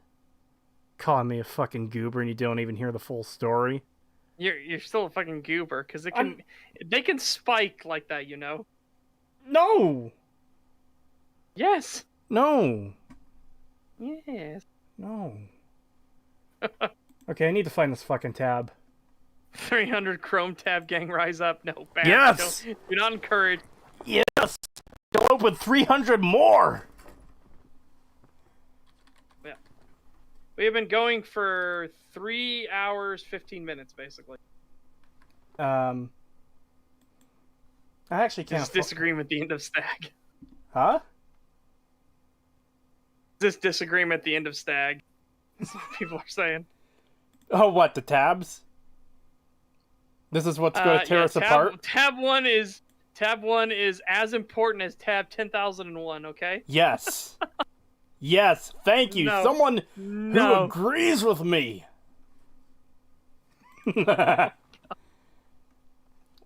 Calling me a fucking goober and you don't even hear the full story. You're still a fucking goober, because they can spike like that, you know? No! Yes! No! Yes. No. Okay, I need to find this fucking tab. 300 Chrome tab gang rise up. No, bad. Yes! Do not encourage. Yes! Go open 300 more! Yeah. We have been going for 3 hours, 15 minutes, basically. I actually can't... This disagreement at the end of STAG. Huh? This disagreement at the end of STAG. That's what people are saying. Oh, what, the tabs? This is what's going to tear us apart? Tab 1 is as important as tab 10,001, okay? Yes. Yes, thank you. No. Someone who agrees with me.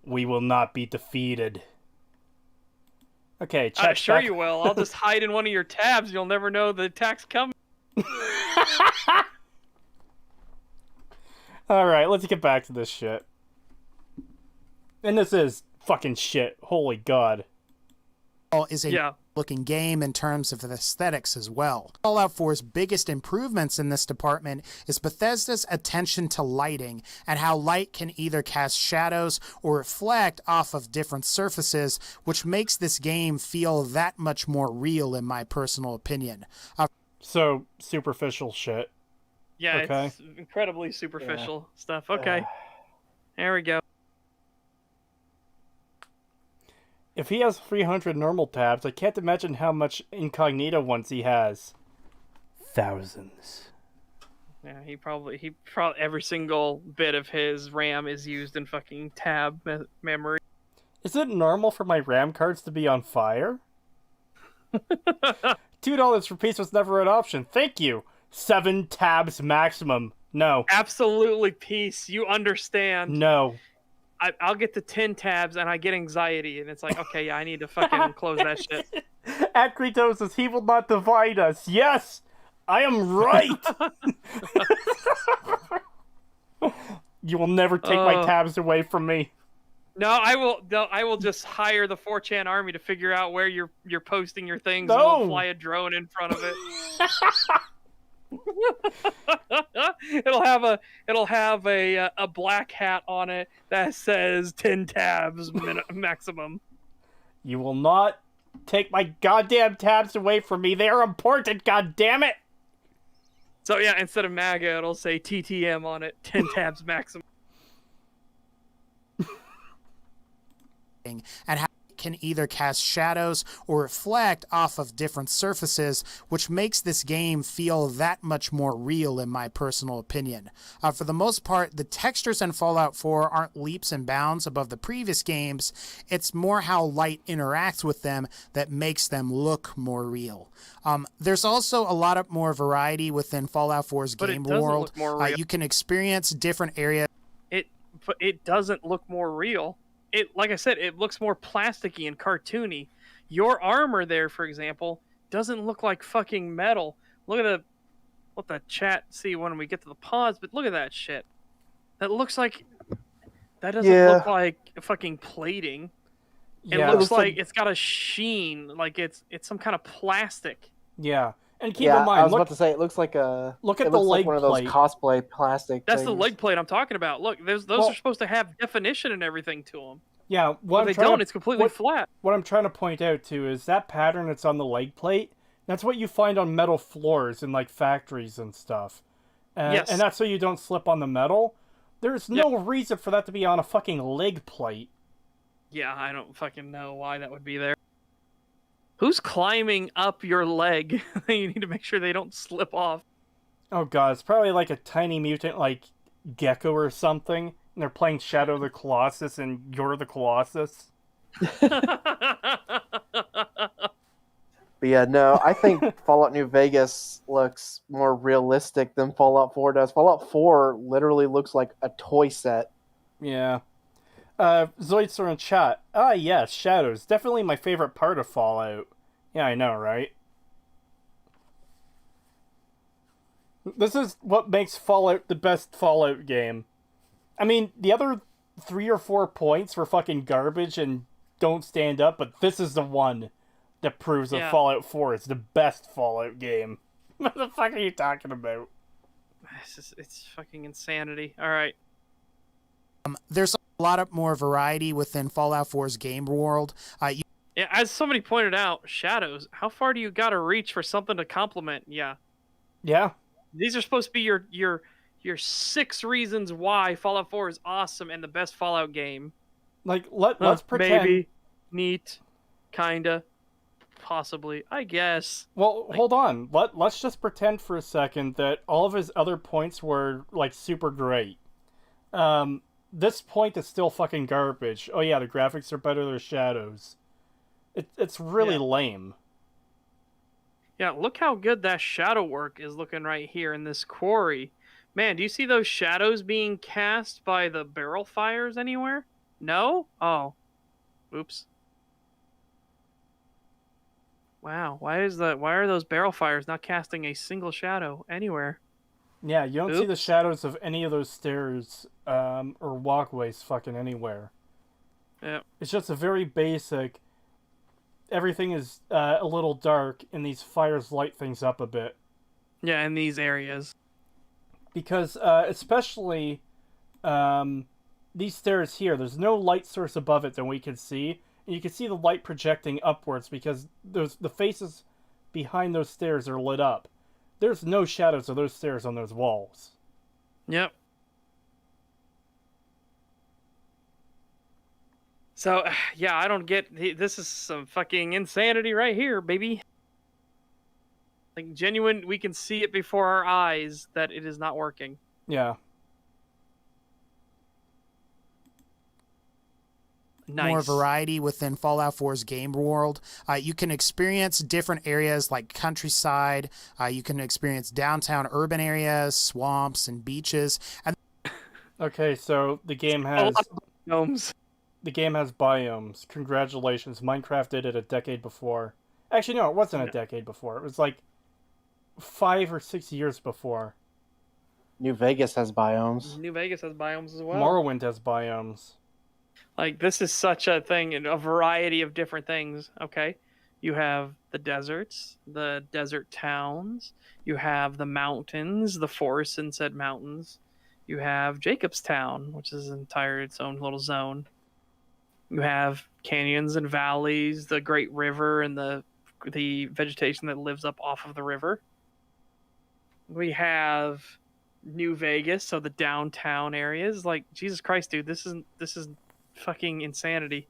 We will not be defeated. Okay, check sure back. you will. I'll just hide in one of your tabs. You'll never know the attack's coming. Alright, let's get back to this shit. And this is fucking shit. Holy god. Is a looking game in terms of the aesthetics as well. Fallout 4's biggest improvements in this department is Bethesda's attention to lighting and how light can either cast shadows or reflect off of different surfaces, which makes this game feel that much more real in my personal opinion. So, superficial shit. Yeah, okay. It's incredibly superficial stuff. Okay. There we go. If he has 300 normal tabs, I can't imagine how much incognito ones he has. Thousands. Yeah, he probably every single bit of his RAM is used in fucking tab memory. Is it normal for my RAM cards to be on fire? $2 for peace was never an option. Thank you. 7 tabs maximum. No. Absolutely, peace. You understand. No. I'll get to 10 tabs and I get anxiety, and it's like, okay, yeah, I need to fucking close that shit. At Creetosis, he will not divide us. Yes, I am right. You will never take my tabs away from me. No, I will. No, I will just hire the 4chan army to figure out where you're posting your things. No. And we'll fly a drone in front of it. It'll have a black hat on it that says 10 tabs maximum. You will not take my goddamn tabs away from me. They are important, goddammit. So yeah, instead of MAGA, it'll say TTM on it, 10 tabs maximum. And how it can either cast shadows or reflect off of different surfaces, which makes this game feel that much more real in my personal opinion. For the most part, the textures in Fallout 4 aren't leaps and bounds above the previous games. It's more how light interacts with them that makes them look more real. There's also a lot of more variety within Fallout 4's game world. You can experience different areas. But it doesn't look more real. Like I said, it looks more plasticky and cartoony. Your armor there, for example, doesn't look like fucking metal. Look at what the chat see when we get to the pause, but look at that shit. That looks like, that doesn't look like fucking plating. It looks like it's got a sheen, like it's some kind of plastic. Yeah. And keep in mind, I was about to say, it looks like look at the leg one of those cosplay plastic That's things. the leg plate I'm talking about. Look, those are supposed to have definition and everything to them. Yeah, It's completely flat. What I'm trying to point out, too, is that pattern that's on the leg plate, that's what you find on metal floors in, like, factories and stuff. Yes. And that's so you don't slip on the metal. There's no reason for that to be on a fucking leg plate. Yeah, I don't fucking know why that would be there. Who's climbing up your leg? You need to make sure they don't slip off. Oh god, it's probably like a tiny mutant, like, gecko or something. And they're playing Shadow the Colossus, and you're the Colossus. But yeah, no, I think Fallout New Vegas looks more realistic than Fallout 4 does. Fallout 4 literally looks like a toy set. Yeah. Zoids are in chat. Ah, yes, shadows. Definitely my favorite part of Fallout. Yeah, I know, right? This is what makes Fallout the best Fallout game. I mean, the other 3 or 4 points were fucking garbage and don't stand up, but this is the one that proves that Yeah. Fallout 4 is the best Fallout game. What the fuck are you talking about? It's fucking insanity. All right. There's a lot of more variety within Fallout 4's game world. Yeah, as somebody pointed out, shadows. How far do you gotta reach for something to compliment? Yeah, Yeah. these are supposed to be your 6 reasons why Fallout 4 is awesome and the best Fallout game. Like, let's pretend... Maybe, neat, kinda, possibly, I guess. Well, Like- hold on. Let's just pretend for a second that all of his other points were, like, super great. This point is still fucking garbage. Oh yeah, the graphics are better, there's shadows. It's really Yeah. lame. Yeah, look how good that shadow work is looking right here in this quarry. Man, do you see those shadows being cast by the barrel fires anywhere? No? Oh. Oops. Wow, why are those barrel fires not casting a single shadow anywhere? Yeah, you don't see the Oops. shadows of any of those stairs or walkways fucking anywhere. Yeah. It's just a very basic... Everything is a little dark, and these fires light things up a bit. Yeah, in these areas. Because, especially, these stairs here, there's no light source above it that we can see. And you can see the light projecting upwards because the faces behind those stairs are lit up. There's no shadows of those stairs on those walls. Yep. So, yeah, I don't get... This is some fucking insanity right here, baby. Like, genuine, we can see it before our eyes that it is not working. Yeah. Nice. More variety within Fallout 4's game world. You can experience different areas like countryside. You can experience downtown urban areas, swamps, and beaches. And Okay, so the game A has... lot of gnomes. The game has biomes. Congratulations. Minecraft did it a decade before. Actually, no, it wasn't a decade before. It was like 5 or 6 years before. New Vegas has biomes. New Vegas has biomes as well. Morrowind has biomes. Like, this is such a thing, a variety of different things, okay? You have the deserts, the desert towns, you have the mountains, the forests in said mountains, you have Jacobstown, which is its own little zone. You have canyons and valleys, the great river, and the vegetation that lives up off of the river. We have New Vegas, so the downtown areas. Like, Jesus Christ, dude, this is fucking insanity.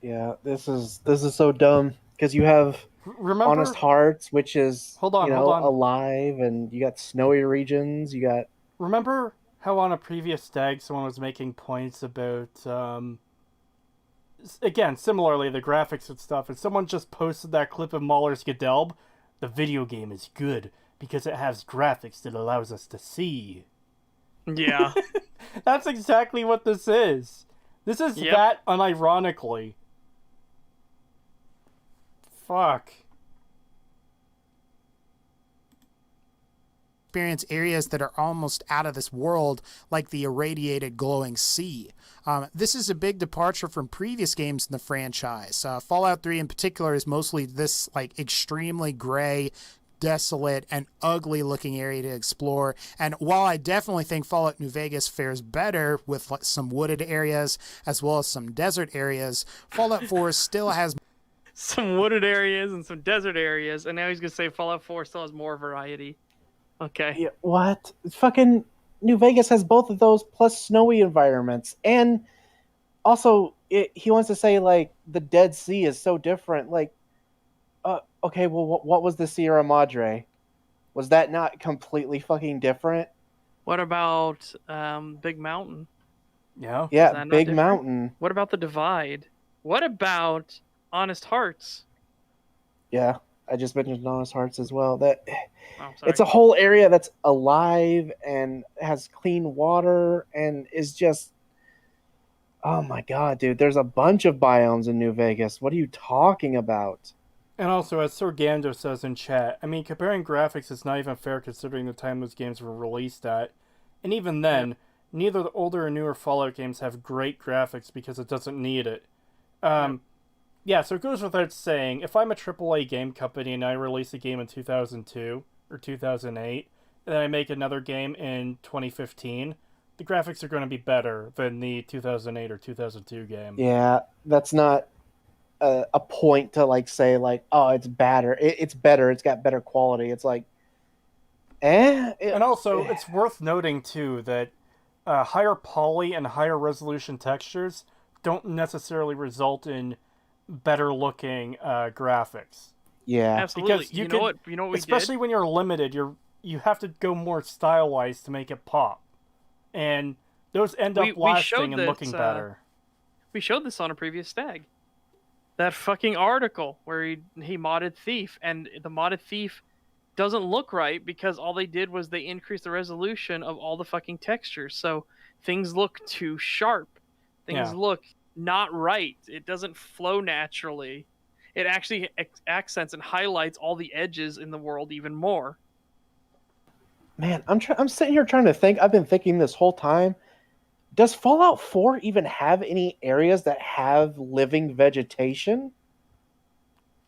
Yeah, this is so dumb because you have Remember... Honest Hearts, which is Hold on. alive, and you got snowy regions. You got Remember how on a previous STAG someone was making points about, again, similarly, the graphics and stuff, and someone just posted that clip of Mahler's Gedelb? The video game is good because it has graphics that allows us to see. Yeah. That's exactly what this is. This is Yep. that unironically. Fuck. experience areas that are almost out of this world, like the irradiated glowing sea. This is a big departure from previous games in the franchise. Fallout 3 in particular is mostly this like extremely gray, desolate, and ugly looking area to explore. And while I definitely think Fallout New Vegas fares better with like, some wooded areas as well as some desert areas, Fallout 4 still has Some wooded areas and some desert areas, and now he's gonna say Fallout 4 still has more variety. Okay. yeah, what? Fucking New Vegas has both of those plus snowy environments, and also he wants to say like the Dead Sea is so different. Like, okay, well, what was the Sierra Madre? Was that not completely fucking different? What about Big Mountain? Yeah. Is Yeah, that not Big different? Mountain. What about the Divide? What about Honest Hearts? Yeah, I just mentioned Honest Hearts as well. That Oh, I'm it's sorry. a whole area that's alive and has clean water and is just, oh my god, dude. There's a bunch of biomes in New Vegas. What are you talking about? And also, as Sir Gando says in chat, I mean, comparing graphics is not even fair considering the time those games were released at. And even then, neither the older or newer Fallout games have great graphics because it doesn't need it. Yeah, so it goes without saying, if I'm a AAA game company and I release a game in 2002 or 2008, and then I make another game in 2015, the graphics are going to be better than the 2008 or 2002 game. Yeah, that's not a point to like say like, oh, it's better. It's better. It's got better quality. It's like, And also, it's worth noting, too, that higher poly and higher resolution textures don't necessarily result in better looking graphics. yeah, Absolutely. Because You know what? You know what we especially did? when you're limited, you have to go more stylized to make it pop, and those end up We showed lasting and looking this, better. We showed this on a previous stag. That fucking article where he modded Thief, and the modded Thief doesn't look right because all they did was they increased the resolution of all the fucking textures. So things look too sharp. Things Yeah. look not right. It doesn't flow naturally. It actually accents and highlights all the edges in the world even more. man, I'm sitting here trying to think. I've been thinking this whole time. Does Fallout 4 even have any areas that have living vegetation?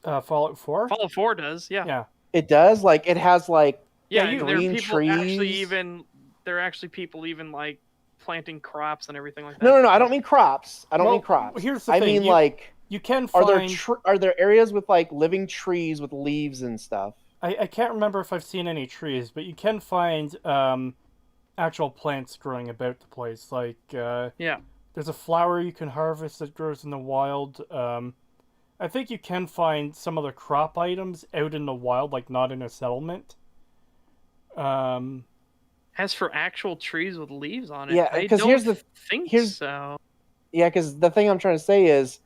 Fallout 4? Fallout 4 does, yeah. Yeah. It does. Like it has like Yeah, you- and there are green people actually trees. even there are actually people even like planting crops and everything like that. No, I don't mean crops. I don't Well, mean crops. here's the I thing, mean like, You can are find... there areas with like living trees with leaves and stuff? I can't remember if I've seen any trees, but you can find actual plants growing about the place. Like, Yeah. there's a flower you can harvest that grows in the wild. I think you can find some of the crop items out in the wild, like not in a settlement. As for actual trees with leaves on it, Yeah, I 'cause don't here's the- think here's- so. Yeah, because the thing I'm trying to say is,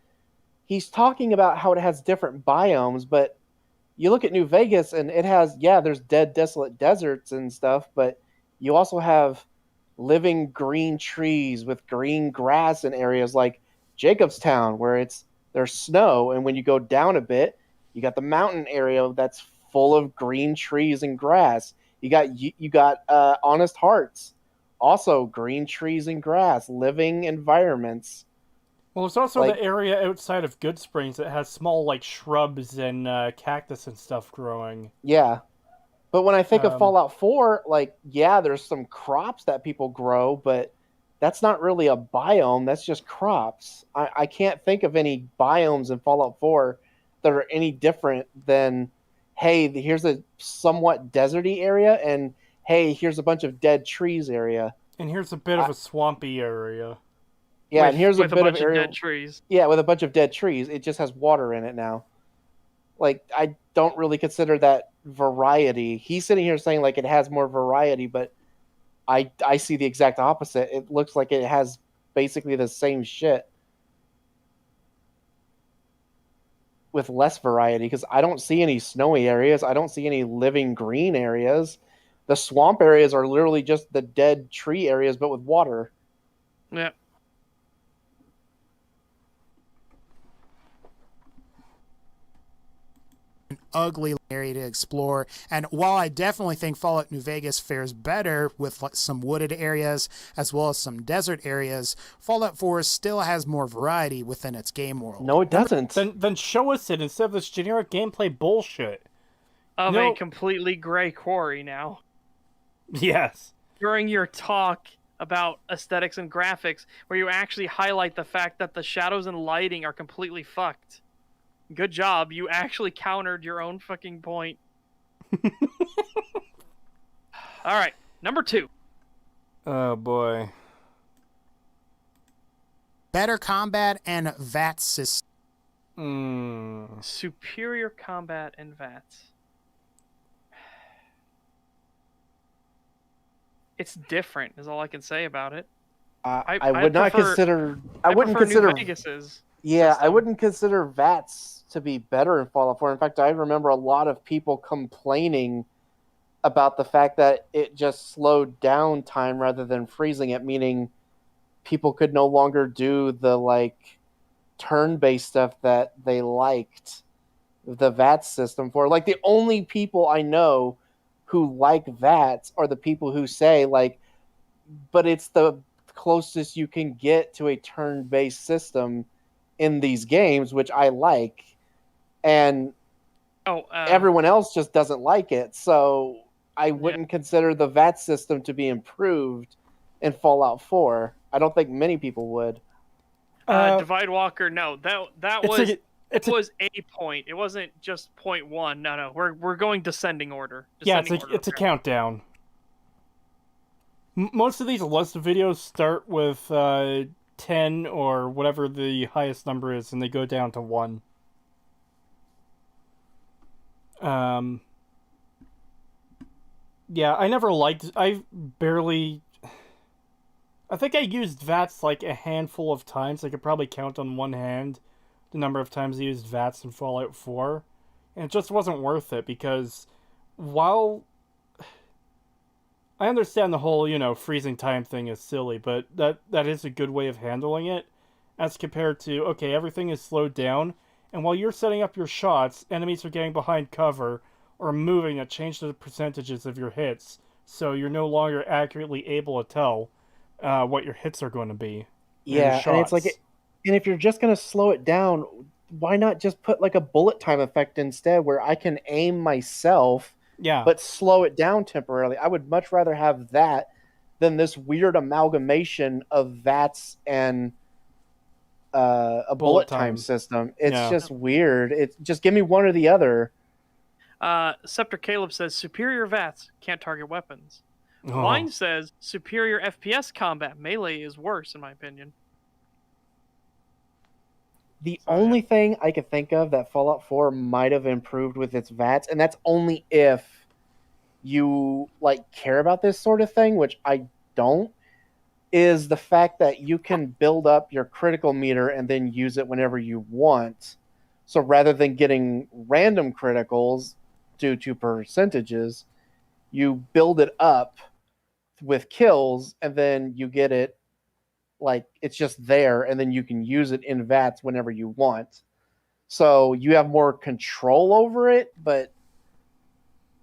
he's talking about how it has different biomes, but you look at New Vegas and it has, yeah, there's dead, desolate deserts and stuff, but you also have living green trees with green grass in areas like Jacobstown, where there's snow, and when you go down a bit, you got the mountain area that's full of green trees and grass. You got Honest Hearts, also green trees and grass, living environments. Well, there's also Like- the area outside of Good Springs that has small, like, shrubs and cactus and stuff growing. Yeah. But when I think of Um, Fallout 4, like, yeah, there's some crops that people grow, but that's not really a biome. That's just crops. I can't think of any biomes in Fallout 4 that are any different than, hey, here's a somewhat deserty area, and hey, here's a bunch of dead trees area. And here's a bit of a swampy area. Yeah, with, and here's a with bit bunch of area. dead trees. Yeah, with a bunch of dead trees. It just has water in it now. Like, I don't really consider that variety. He's sitting here saying like it has more variety, but I see the exact opposite. It looks like it has basically the same shit with less variety, because I don't see any snowy areas. I don't see any living green areas. The swamp areas are literally just the dead tree areas, but with water. Yeah. Ugly area to explore. And while I definitely think Fallout New Vegas fares better with some wooded areas as well as some desert areas, Fallout 4 still has more variety within its game world. No, it doesn't. Then show us it instead of this generic gameplay bullshit. Of No. a completely gray quarry now. Yes. During your talk about aesthetics and graphics, where you actually highlight the fact that the shadows and lighting are completely fucked. Good job. You actually countered your own fucking point. All right, number 2. Oh boy. Better combat and VAT system. Superior combat and VATS. It's different, is all I can say about it. I would not prefer- consider. I I wouldn't prefer consider. New Vegas's. Yeah, I system. wouldn't consider VATS to be better in Fallout 4. In fact, I remember a lot of people complaining about the fact that it just slowed down time rather than freezing it, meaning people could no longer do the like turn-based stuff that they liked the VATS system for. Like the only people I know who like VATS are the people who say like, but it's the closest you can get to a turn-based system in these games, which I like, and everyone else just doesn't like it. So I wouldn't consider the VAT system to be improved in Fallout 4. I don't think many people would. Divide Walker, no, that was was a point. It wasn't just point one. No, we're going descending order. Yeah, Descending order, it's a okay. countdown. Most of these list of videos start with 10 or whatever the highest number is, and they go down to 1. Yeah, I never liked... I think I used VATS like a handful of times. I could probably count on one hand the number of times I used VATS in Fallout 4. And it just wasn't worth it, because while... I understand the whole, freezing time thing is silly, but that is a good way of handling it, as compared to, okay, everything is slowed down, and while you're setting up your shots, enemies are getting behind cover, or moving that change the percentages of your hits, so you're no longer accurately able to tell what your hits are going to be. Yeah, and it's like, and if you're just going to slow it down, why not just put like a bullet time effect instead, where I can aim myself, but slow it down temporarily? I would much rather have that than this weird amalgamation of VATS and a bullet time system. It's just weird. It's just give me one or the other. Scepter Caleb says superior VATS can't target weapons. Wine says superior FPS combat. Melee is worse, in my opinion. The only thing I could think of that Fallout 4 might have improved with its VATS, and that's only if you like care about this sort of thing, which I don't, is the fact that you can build up your critical meter and then use it whenever you want. So rather than getting random criticals due to percentages, you build it up with kills, and then you get it like it's just there, and then you can use it in VATS whenever you want. So you have more control over it, but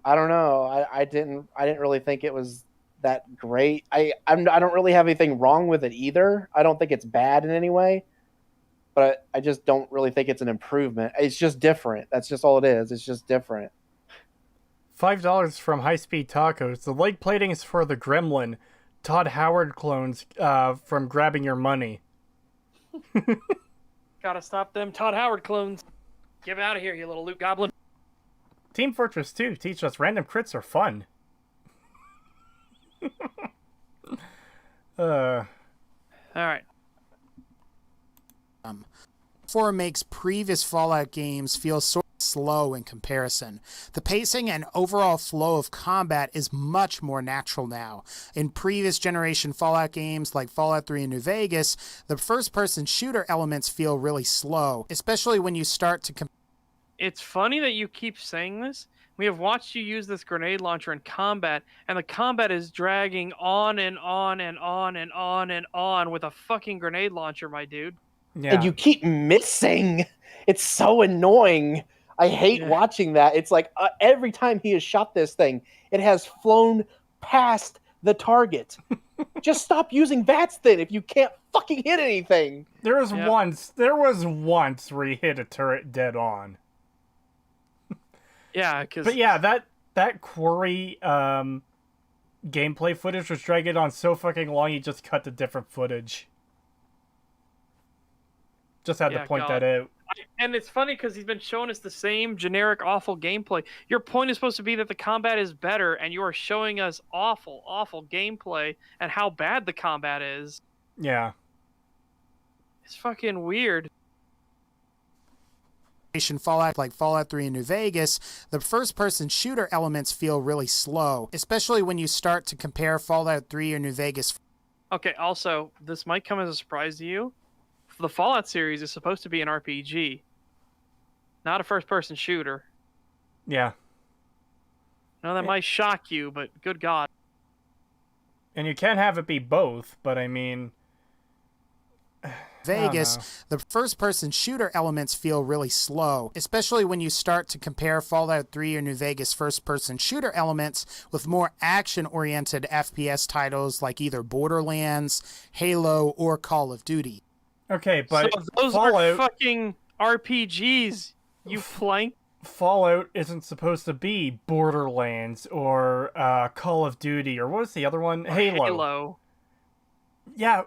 I don't know. I didn't really think it was that great. I don't really have anything wrong with it either. I don't think it's bad in any way, but I just don't really think it's an improvement. It's just different. That's just all it is. It's just different. $5 from High Speed Tacos. The leg plating is for the gremlin Todd Howard clones from grabbing your money. Gotta stop them Todd Howard clones. Get out of here, you little loot goblin. Team Fortress 2 teach us random crits are fun. All right. 4 makes previous Fallout games feel sort of slow in comparison. The pacing and overall flow of combat is much more natural now. In previous generation Fallout games like Fallout 3 and New Vegas, the first-person shooter elements feel really slow, especially when you start to It's funny that you keep saying this. We have watched you use this grenade launcher in combat, and the combat is dragging on and on and on and on and on with a fucking grenade launcher, my dude. Yeah. And you keep missing. It's so annoying. I hate watching that. It's like every time he has shot this thing, it has flown past the target. Just stop using VATS then if you can't fucking hit anything. There was once where he hit a turret dead on. Yeah, because... But yeah, that quarry gameplay footage was dragging on so fucking long, he just cut to different footage. Just had to point that out. And it's funny because he's been showing us the same generic awful gameplay. Your point is supposed to be that the combat is better, and you are showing us awful, awful gameplay and how bad the combat is. Yeah. It's fucking weird. Fallout like Fallout 3 and New Vegas, the first-person shooter elements feel really slow, especially when you start to compare Fallout 3 or New Vegas. Okay, also, this might come as a surprise to you. The Fallout series is supposed to be an RPG, not a first-person shooter. Yeah. Now that might shock you, but good God. And you can have it be both, but I mean... Vegas, the first-person shooter elements feel really slow, especially when you start to compare Fallout 3 or New Vegas first-person shooter elements with more action-oriented FPS titles like either Borderlands, Halo, or Call of Duty. Okay, but so those Fallout... are fucking RPGs, you plank. Fallout isn't supposed to be Borderlands or Call of Duty, or what was the other one? Halo. Yeah,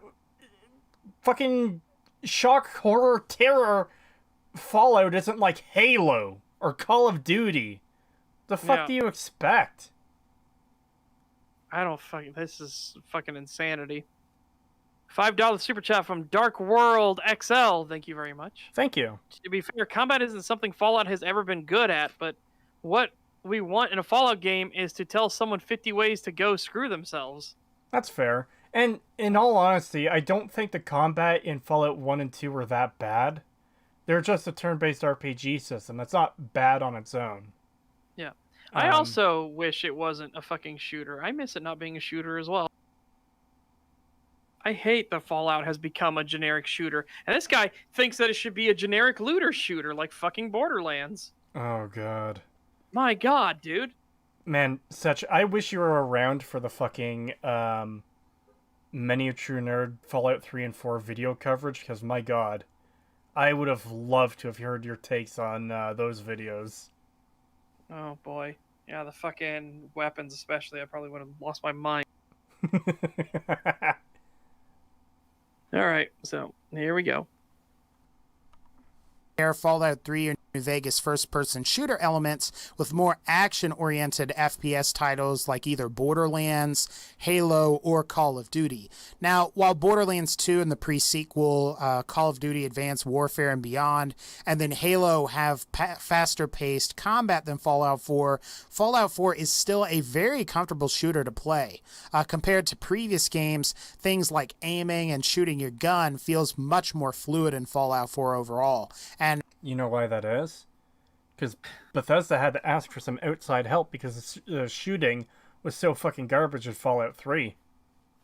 fucking shock, horror, terror Fallout isn't like Halo or Call of Duty. The fuck do you expect? I don't fucking... This is fucking insanity. $5 super chat from Dark World XL. Thank you very much. Thank you. To be fair, combat isn't something Fallout has ever been good at, but what we want in a Fallout game is to tell someone 50 ways to go screw themselves. That's fair. And in all honesty, I don't think the combat in Fallout 1 and 2 were that bad. They're just a turn-based RPG system. That's not bad on its own. Yeah. I also wish it wasn't a fucking shooter. I miss it not being a shooter as well. I hate that Fallout has become a generic shooter. And this guy thinks that it should be a generic looter shooter like fucking Borderlands. Oh, God. My God, dude. Man, I wish you were around for the fucking, Miniature Nerd Fallout 3 and 4 video coverage, because my God, I would have loved to have heard your takes on those videos. Oh, boy. Yeah, the fucking weapons especially, I probably would have lost my mind. Alright, so here we go. Fallout 3 or New Vegas first-person shooter elements with more action-oriented FPS titles like either Borderlands, Halo, or Call of Duty. Now, while Borderlands 2 and the pre-sequel Call of Duty Advanced Warfare and Beyond, and then Halo have faster-paced combat than Fallout 4, Fallout 4 is still a very comfortable shooter to play. Compared to previous games, things like aiming and shooting your gun feels much more fluid in Fallout 4 overall. And you know why that is? Because Bethesda had to ask for some outside help because the shooting was so fucking garbage in Fallout 3.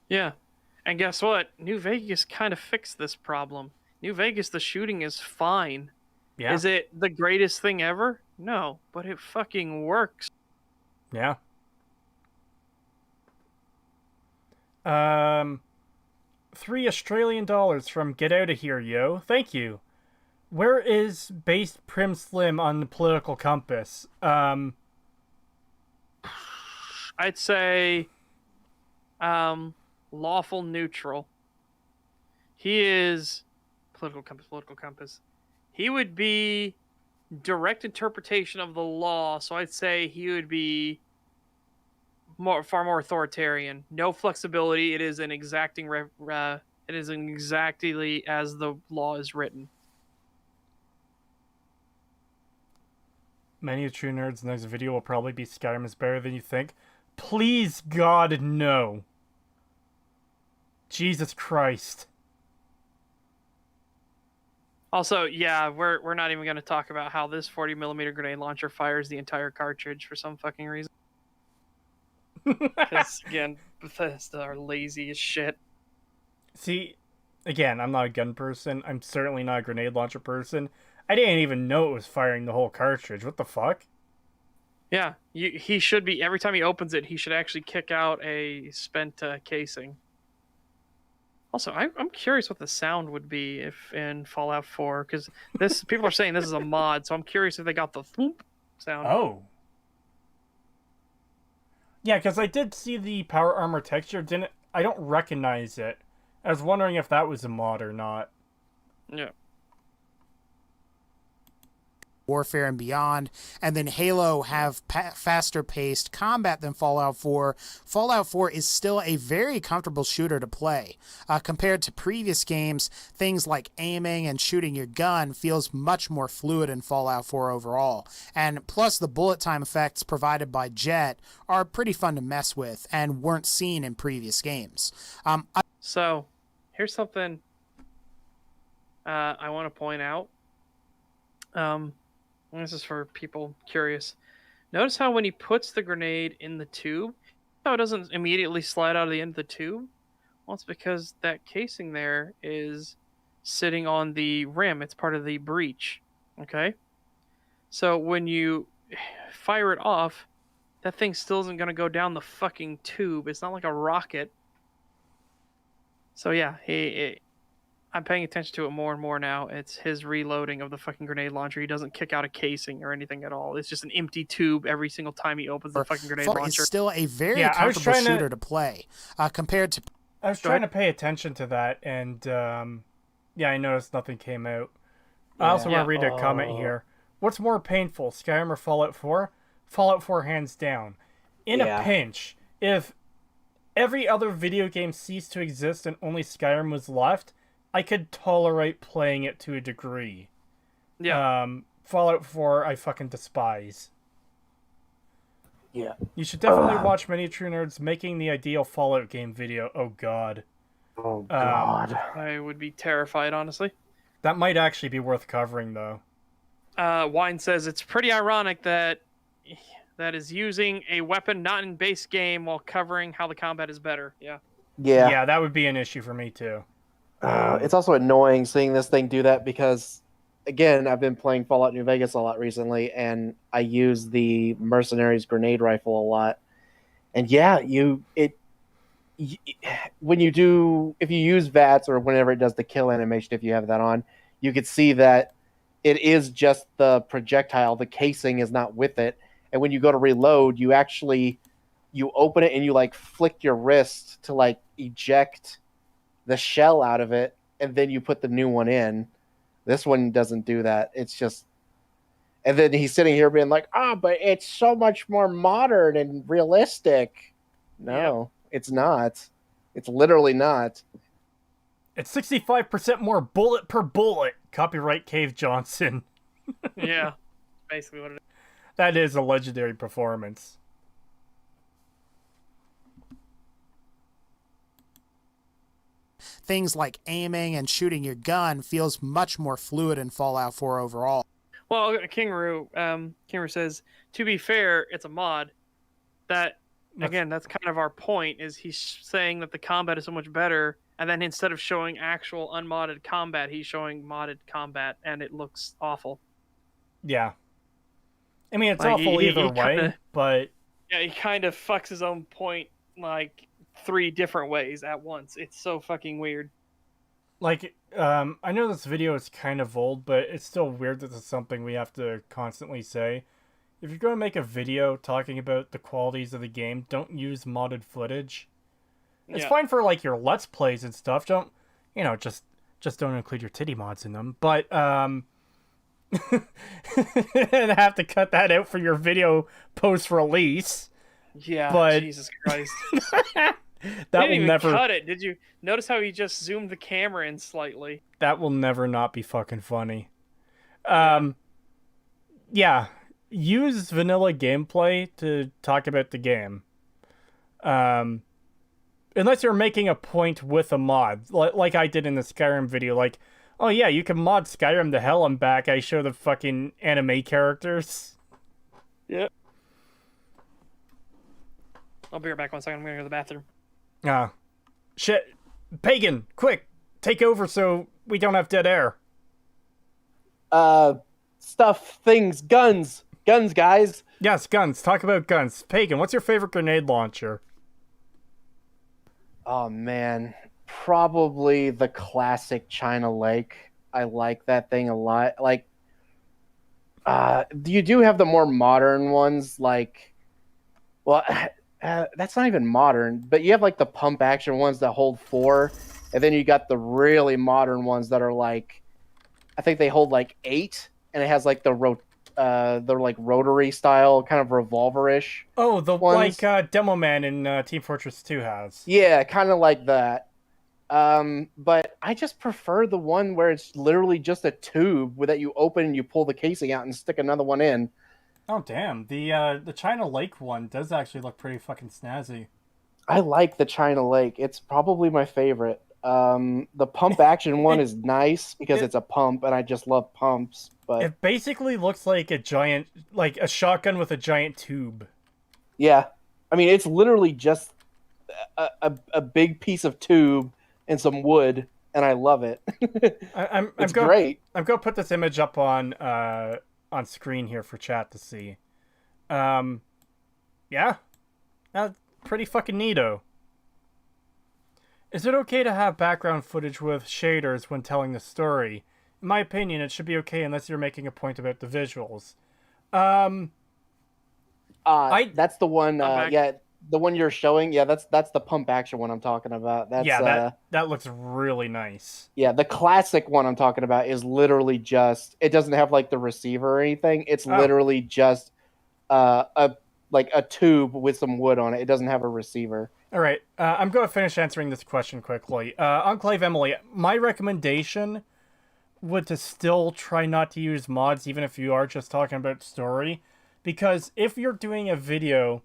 Yeah. And guess what? New Vegas kind of fixed this problem. New Vegas, the shooting is fine. Yeah. Is it the greatest thing ever? No, but it fucking works. Yeah. $3 Australian from Get Out of Here, yo. Thank you. Where is based Prim Slim on the political compass? I'd say lawful neutral. He is political compass. He would be direct interpretation of the law, so I'd say he would be far more authoritarian. No flexibility. It is an exacting it is exactly as the law is written. Miniature Nerd's next video will probably be Skyrim is better than you think. Please, God, no. Jesus Christ. Also, yeah, we're not even going to talk about how this 40mm grenade launcher fires the entire cartridge for some fucking reason. Because, again, Bethesda are lazy as shit. See, again, I'm not a gun person. I'm certainly not a grenade launcher person. I didn't even know it was firing the whole cartridge. What the fuck? Yeah, he should be, every time he opens it, he should actually kick out a spent casing. Also, I'm curious what the sound would be if in Fallout 4, because people are saying this is a mod, so I'm curious if they got the thwomp sound. Oh. Yeah, because I did see the power armor texture. I don't recognize it. I was wondering if that was a mod or not. Yeah. Warfare and Beyond, and then Halo have faster-paced combat than Fallout 4, Fallout 4 is still a very comfortable shooter to play. Compared to previous games, things like aiming and shooting your gun feels much more fluid in Fallout 4 overall. And plus, the bullet time effects provided by Jet are pretty fun to mess with and weren't seen in previous games. So, here's something I want to point out. This is for people curious. Notice how when he puts the grenade in the tube, how it doesn't immediately slide out of the end of the tube? Well, it's because that casing there is sitting on the rim. It's part of the breech. Okay? So when you fire it off, that thing still isn't going to go down the fucking tube. It's not like a rocket. So yeah, I'm paying attention to it more and more now. It's his reloading of the fucking grenade launcher. He doesn't kick out a casing or anything at all. It's just an empty tube every single time he opens the fucking grenade launcher. It's still a very Yeah, comfortable shooter to play compared to... I was trying to pay attention to that, and yeah, I noticed nothing came out. I also want to read a comment here. What's more painful, Skyrim or Fallout 4? Fallout 4 hands down. In a pinch, if every other video game ceased to exist and only Skyrim was left, I could tolerate playing it to a degree. Yeah. Fallout 4, I fucking despise. Yeah. You should definitely watch Many True Nerds making the ideal Fallout game video. Oh god. Oh god. I would be terrified, honestly. That might actually be worth covering, though. Wine says it's pretty ironic that is using a weapon not in base game while covering how the combat is better. Yeah. Yeah. Yeah, that would be an issue for me, too. It's also annoying seeing this thing do that because, again, I've been playing Fallout New Vegas a lot recently, and I use the Mercenaries grenade rifle a lot. And yeah, when you do, if you use VATS or whenever it does the kill animation, if you have that on, you could see that it is just the projectile. The casing is not with it. And when you go to reload, you open it and you like flick your wrist to like eject the shell out of it, and then you put the new one in. This one doesn't do that. It's just, and then he's sitting here being like, but it's so much more modern and realistic. No, it's not. It's literally not. It's 65% more bullet per bullet. Copyright Cave Johnson. Yeah. Basically what it is. That is a legendary performance. Things like aiming and shooting your gun feels much more fluid in Fallout 4 overall. Well, Kingaroo says, to be fair, it's a mod. That, again, that's kind of our point, is he's saying that the combat is so much better, and then instead of showing actual unmodded combat, he's showing modded combat, and it looks awful. Yeah. I mean, it's Like, awful either way, but... Yeah, he kind of fucks his own point, like, 3 different ways at once. It's so fucking weird. Like, I know this video is kind of old, but it's still weird that it's something we have to constantly say. If you're going to make a video talking about the qualities of the game, don't use modded footage. It's fine for, like, your Let's Plays and stuff. Don't, just don't include your titty mods in them. But, and have to cut that out for your video post-release. Yeah, but... Jesus Christ. That will never cut it. Did you notice how he just zoomed the camera in slightly? That will never not be fucking funny. Yeah. Use vanilla gameplay to talk about the game. Unless you're making a point with a mod, like I did in the Skyrim video. Like, oh yeah, you can mod Skyrim to hell and back. I show the fucking anime characters. Yep. I'll be right back 1 second. I'm gonna go to the bathroom. Shit. Pagan, quick, take over so we don't have dead air. Stuff, things, guns, guys. Yes, guns. Talk about guns. Pagan, what's your favorite grenade launcher? Oh man, probably the classic China Lake. I like that thing a lot. Like, you do have the more modern ones, like, well, that's not even modern, but you have like the pump action ones that hold 4, and then you got the really modern ones that are like, I think they hold like 8, and it has like the like rotary style, kind of revolver-ish. Oh, the ones. Like Demo Man in Team Fortress 2 has. Yeah, kind of like that. But I just prefer the one where it's literally just a tube that you open and you pull the casing out and stick another one in. Oh damn, the China Lake one does actually look pretty fucking snazzy. I like the China Lake. It's probably my favorite. The pump action one is nice because it- it's a pump, and I just love pumps. But It basically looks like a giant, like a shotgun with a giant tube. yeah, I mean, it's literally just a big piece of tube and some wood, and I love it. I'm It's go great. I'm gonna put this image up on screen here for chat to see. Um, yeah, that's pretty fucking neato. Is it okay to have background footage with shaders when telling the story? In my opinion, it should be okay unless you're making a point about the visuals. Um, That's the one. back. Yeah, the one you're showing. Yeah, that's the pump action one I'm talking about. That's yeah, that looks really nice. yeah, the classic one I'm talking about is literally just. It doesn't have like the receiver or anything. It's Oh. literally just a like a tube with some wood on it. It doesn't have a receiver. All right, I'm going to finish answering this question quickly. Enclave Emily, my recommendation would to still try not to use mods, even if you are just talking about story, because if you're doing a video,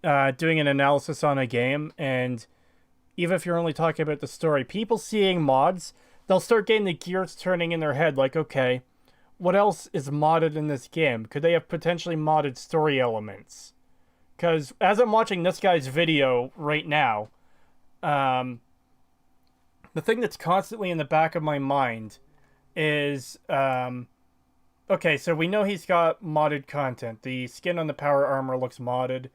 doing an analysis on a game, and even if you're only talking about the story, people seeing mods, they'll start getting the gears turning in their head, like, okay, what else is modded in this game? Could they have potentially modded story elements? Because as I'm watching this guy's video right now, the thing that's constantly in the back of my mind is, okay, so we know he's got modded content. The skin on the power armor looks modded.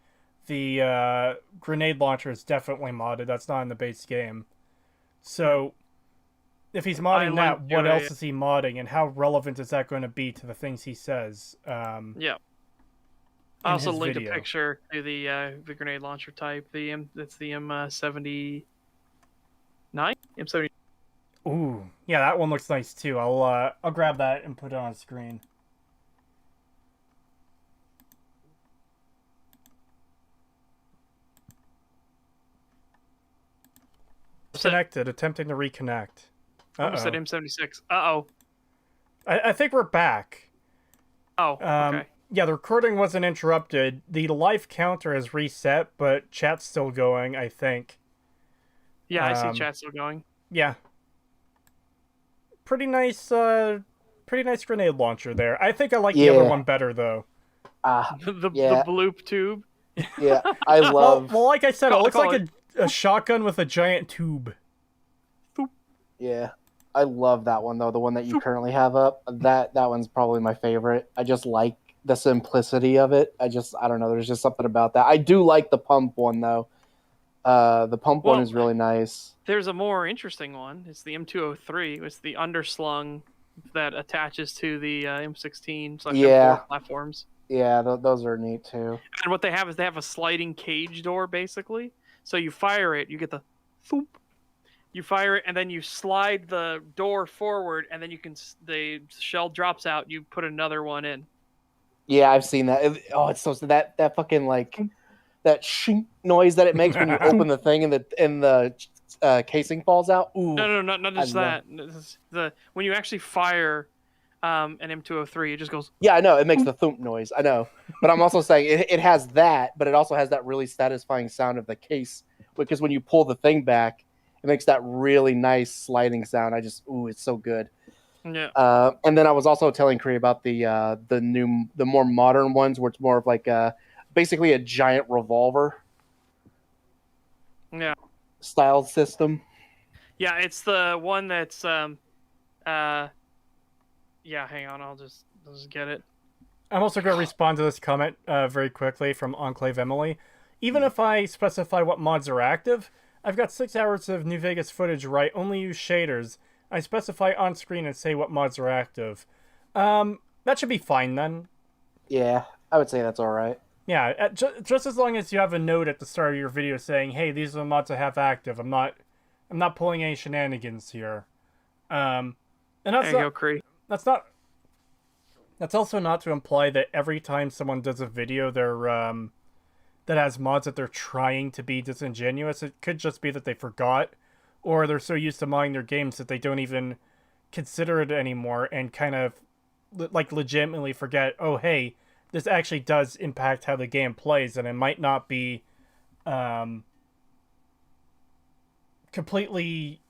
The grenade launcher is definitely modded. That's not in the base game. So, if he's modding that, what else is he modding, and how relevant is that going to be to the things he says? Yeah. I also linked video. a picture to the grenade launcher type. That's the M79, M70. Ooh, yeah, that one looks nice too. I'll grab that and put it on screen. Disconnected, attempting to reconnect. I said M76. Uh-oh. I think we're back. Oh, okay. Yeah, the recording wasn't interrupted. The live counter has reset, but chat's still going, I think. Yeah, I see chat still going. Yeah. Pretty nice grenade launcher there. I think I like the other one better, though. The Yeah. bloop tube. Yeah, I love. Well, like I said, it looks Call like a shotgun with a giant tube. Yeah, I love that one though. The one that you currently have up. That one's probably my favorite. I just like the simplicity of it. I don't know. There's just something about that. I do like the pump one though. The pump one is really nice. There's a more interesting one. It's the M203. It's the underslung that attaches to the M16 / M4 platforms. Yeah, those are neat too. And what they have is they have a sliding cage door basically. So you fire it, you get the thoop. You fire it, and then you slide the door forward, and then the shell drops out. You put another one in. Yeah, I've seen that. It's so that fucking like that shink noise that it makes when you open the thing and the casing falls out. Ooh, No, not just that. When you actually fire an M203, it just goes. Yeah, I know it makes the thump noise. I know, but I'm also saying it has that, but it also has that really satisfying sound of the case because when you pull the thing back. It makes that really nice sliding sound. It's so good. Yeah. And then I was also telling Cree about the more modern ones where it's more of like basically a giant revolver. Yeah. Style system. Yeah, it's the one that's yeah, hang on, I'll just get it. I'm also going to respond to this comment very quickly from Enclave Emily. Even if I specify what mods are active, I've got 6 hours of New Vegas footage where I only use shaders. I specify on screen and say what mods are active. That should be fine then. Yeah, I would say that's all right. Yeah, just as long as you have a note at the start of your video saying, "Hey, these are the mods I have active. I'm not pulling any shenanigans here." And that's there you go, Cree. That's also not to imply that every time someone does a video, that has mods that they're trying to be disingenuous. It could just be that they forgot, or they're so used to modding their games that they don't even consider it anymore and kind of like legitimately forget, oh hey, this actually does impact how the game plays, and it might not be completely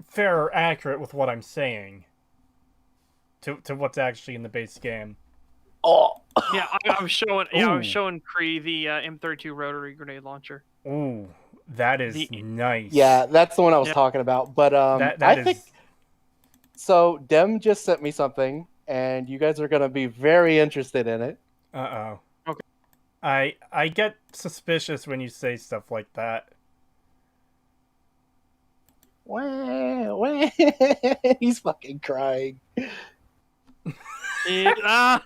fair or accurate with what I'm saying to what's actually in the base game. Oh, Yeah, I was showing. Yeah, I was Ooh. showing Cree the M32 rotary grenade launcher. Ooh, that is The- nice. yeah, that's the one I was Yeah. talking about. But that I is. think so. Dem just sent me something, and you guys are gonna be very interested in it. Uh-oh. Okay. I get suspicious when you say stuff like that. Wah, wah. He's fucking crying. Suck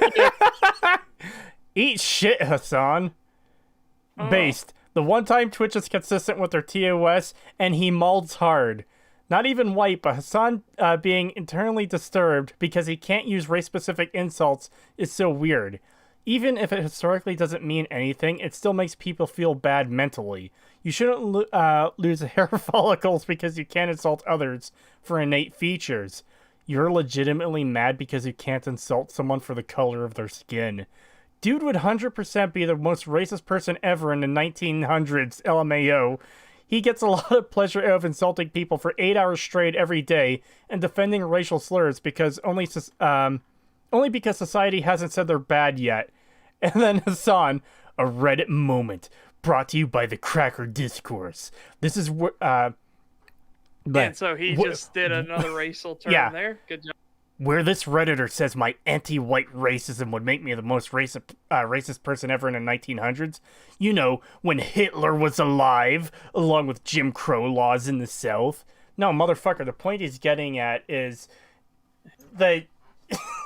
it. Eat shit, Hassan. Oh. Based. The one time Twitch is consistent with their TOS, and he mauls hard. Not even white, but Hassan being internally disturbed because he can't use race-specific insults is so weird. Even if it historically doesn't mean anything, it still makes people feel bad mentally. You shouldn't lose hair follicles because you can't insult others for innate features. You're legitimately mad because you can't insult someone for the color of their skin. Dude would 100% be the most racist person ever in the 1900s, LMAO. He gets a lot of pleasure out of insulting people for 8 hours straight every day and defending racial slurs because only because society hasn't said they're bad yet. And then Hassan, a Reddit moment, brought to you by the Cracker Discourse. This is where And so he just did another racial term there. Good job. Where this Redditor says my anti-white racism would make me the most racist person ever in the 1900s. You know, when Hitler was alive, along with Jim Crow laws in the South. No, motherfucker, the point he's getting at is that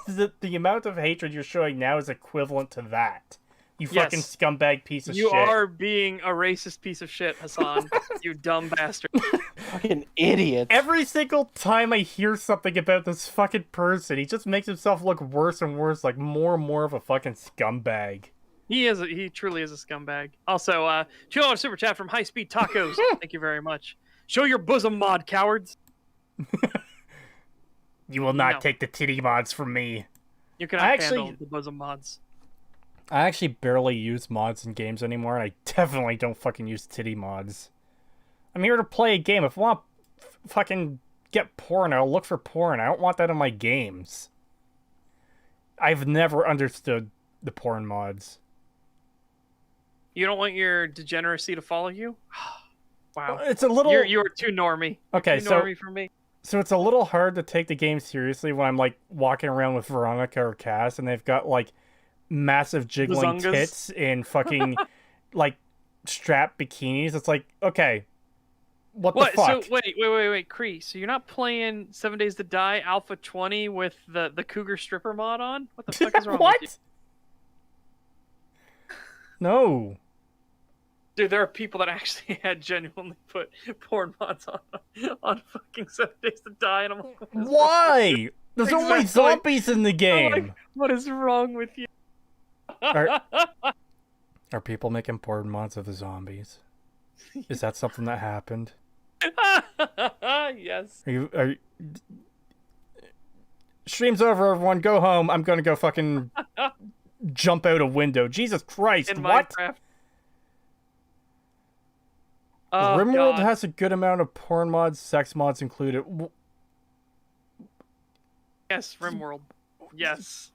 the amount of hatred you're showing now is equivalent to that. You fucking scumbag piece of shit. You are being a racist piece of shit, Hassan. You dumb bastard. Fucking idiot. Every single time I hear something about this fucking person, he just makes himself look worse and worse, like more and more of a fucking scumbag. He truly is a scumbag. Also, $2 super chat from High Speed Tacos. Thank you very much. Show your bosom mod, cowards. You will not No. take the titty mods from me. You cannot handle the bosom mods. I actually barely use mods in games anymore, and I definitely don't fucking use titty mods. I'm here to play a game. If I want to fucking get porn, I'll look for porn. I don't want that in my games. I've never understood the porn mods. You don't want your degeneracy to follow you? Wow. It's a little... You're too normie. Okay, too normie for me. So it's a little hard to take the game seriously when I'm, like, walking around with Veronica or Cass, and they've got, like, massive jiggling Bazungas. tits in fucking, like, strap bikinis. It's like, okay, what the fuck? So wait, Cree. So you're not playing 7 Days to Die Alpha 20 with the Cougar stripper mod on? What the fuck is wrong What? with you? No. Dude, there are people that actually had genuinely put porn mods on fucking 7 Days to Die, and I'm like, what is wrong with you? Why? There's only Exactly. zombies in the I'm game. like, what is wrong with you? Are people making porn mods of the zombies? Is that something that happened? Yes. Are you... Stream's over, everyone. Go home. I'm gonna go fucking jump out a window. Jesus Christ, In what? Minecraft. Oh, RimWorld God. has a good amount of porn mods, sex mods included. Yes, RimWorld. Yes.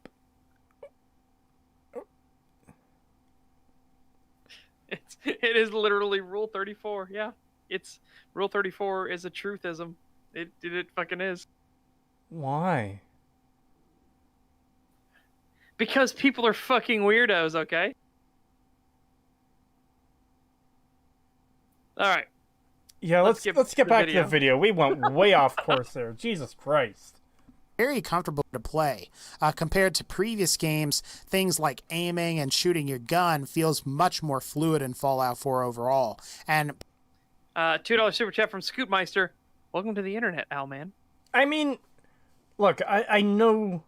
It is literally Rule 34. Yeah, it's Rule 34 is a truthism. It fucking is. Why? Because people are fucking weirdos. Okay. All right. Yeah, let's get the back to video. the video. We went way off course there. Jesus Christ. Very comfortable to play. Compared to previous games, things like aiming and shooting your gun feels much more fluid in Fallout 4 overall. And $2 super chat from Scootmeister. Welcome to the internet, Al man. I mean, look, I know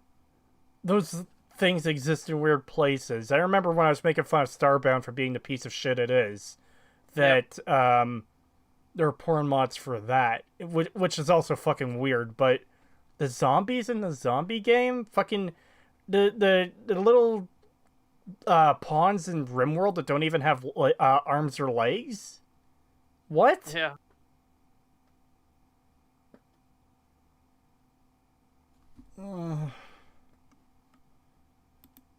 those things exist in weird places. I remember when I was making fun of Starbound for being the piece of shit it is, that there are porn mods for that, which is also fucking weird, but the zombies in the zombie game, fucking the little pawns in RimWorld that don't even have arms or legs? What? Yeah.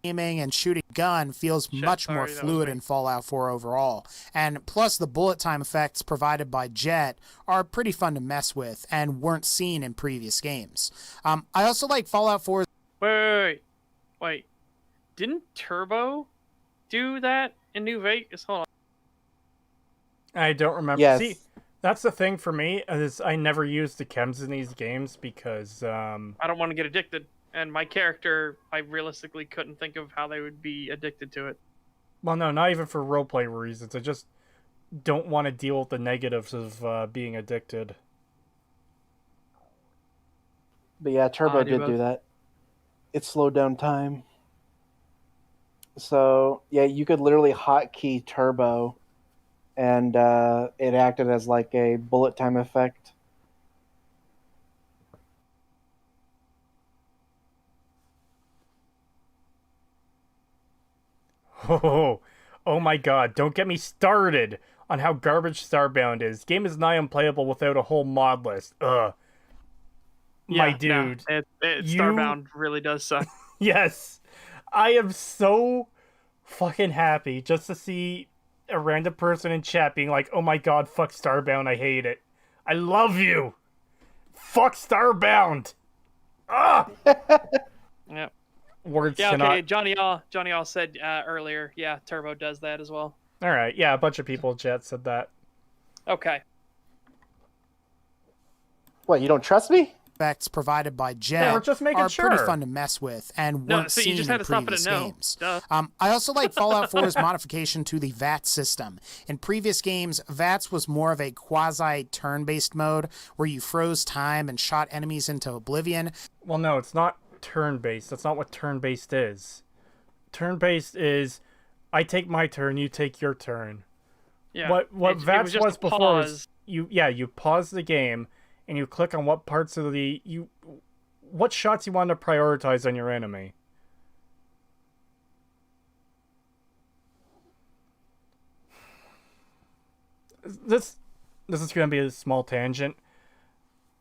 Aiming and shooting gun feels much more sorry, that was fluid me. in Fallout 4 overall. And plus the bullet time effects provided by Jet are pretty fun to mess with and weren't seen in previous games. I also like Fallout 4's Wait. Didn't Turbo do that in New Vegas? Hold on. I don't remember. Yes. See, that's the thing for me, is I never use the chems in these games because, I don't want to get addicted. And my character, I realistically couldn't think of how they would be addicted to it. well, no, not even for roleplay reasons. I just don't want to deal with the negatives of being addicted. But yeah, Turbo I do did both. do that. It slowed down time. So yeah, you could literally hotkey Turbo, and it acted as like a bullet time effect. Oh my god, don't get me started on how garbage Starbound is. Game is nigh unplayable without a whole mod list. Ugh. My Yeah, dude. No, you- Starbound really does suck. Yes. I am so fucking happy just to see a random person in chat being like, oh my god, fuck Starbound, I hate it. I love you. Fuck Starbound. Ah! Yeah. Words Yeah, cannot... okay. Johnny All said earlier, yeah, Turbo does that as well. Alright, yeah, a bunch of people in chat said that. Okay. What, you don't trust me? effects provided by Yeah, Jet we're just making are pretty sure. fun to mess with and No, weren't so you seen just in had to stop it previous at no. games. Duh. I also like Fallout 4's modification to the VATS system. In previous games, VATS was more of a quasi-turn-based mode where you froze time and shot enemies into oblivion. Well, no, it's not turn-based. That's not what turn-based is. Turn-based is, I take my turn, you take your turn. Yeah. What It VATS just was a before pause. was you pause the game and you click on what parts of what shots you want to prioritize on your enemy. This is going to be a small tangent.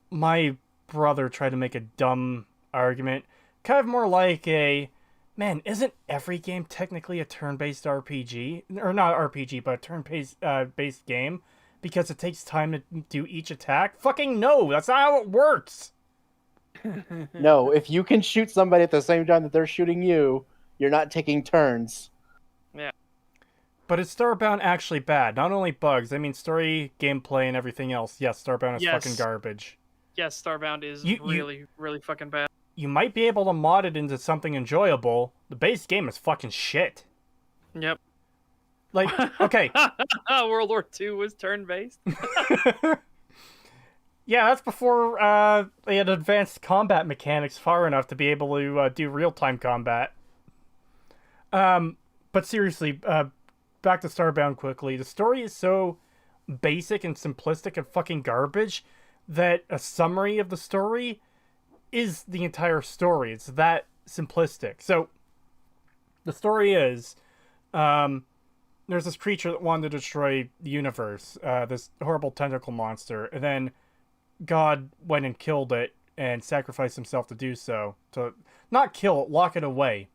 My brother tried to make a dumb argument, kind of more like a, man, isn't every game technically a turn-based RPG? Or not RPG, but a turn-based based game? Because it takes time to do each attack? Fucking no! That's not how it works! No, if you can shoot somebody at the same time that they're shooting you, you're not taking turns. But is Starbound actually bad? Not only bugs, I mean story, gameplay, and everything else. Yes, Starbound is Yes. fucking garbage. Yes, Starbound is You- really, really fucking bad. You might be able to mod it into something enjoyable. The base game is fucking shit. Yep. Like, okay, World War II was turn-based. yeah, that's before they had advanced combat mechanics far enough to be able to do real-time combat. But seriously, back to Starbound quickly. The story is so basic and simplistic and fucking garbage that a summary of the story is the entire story. It's that simplistic. So, the story is, there's this creature that wanted to destroy the universe, this horrible tentacle monster, and then God went and killed it and sacrificed himself to do so. To not kill it, lock it away.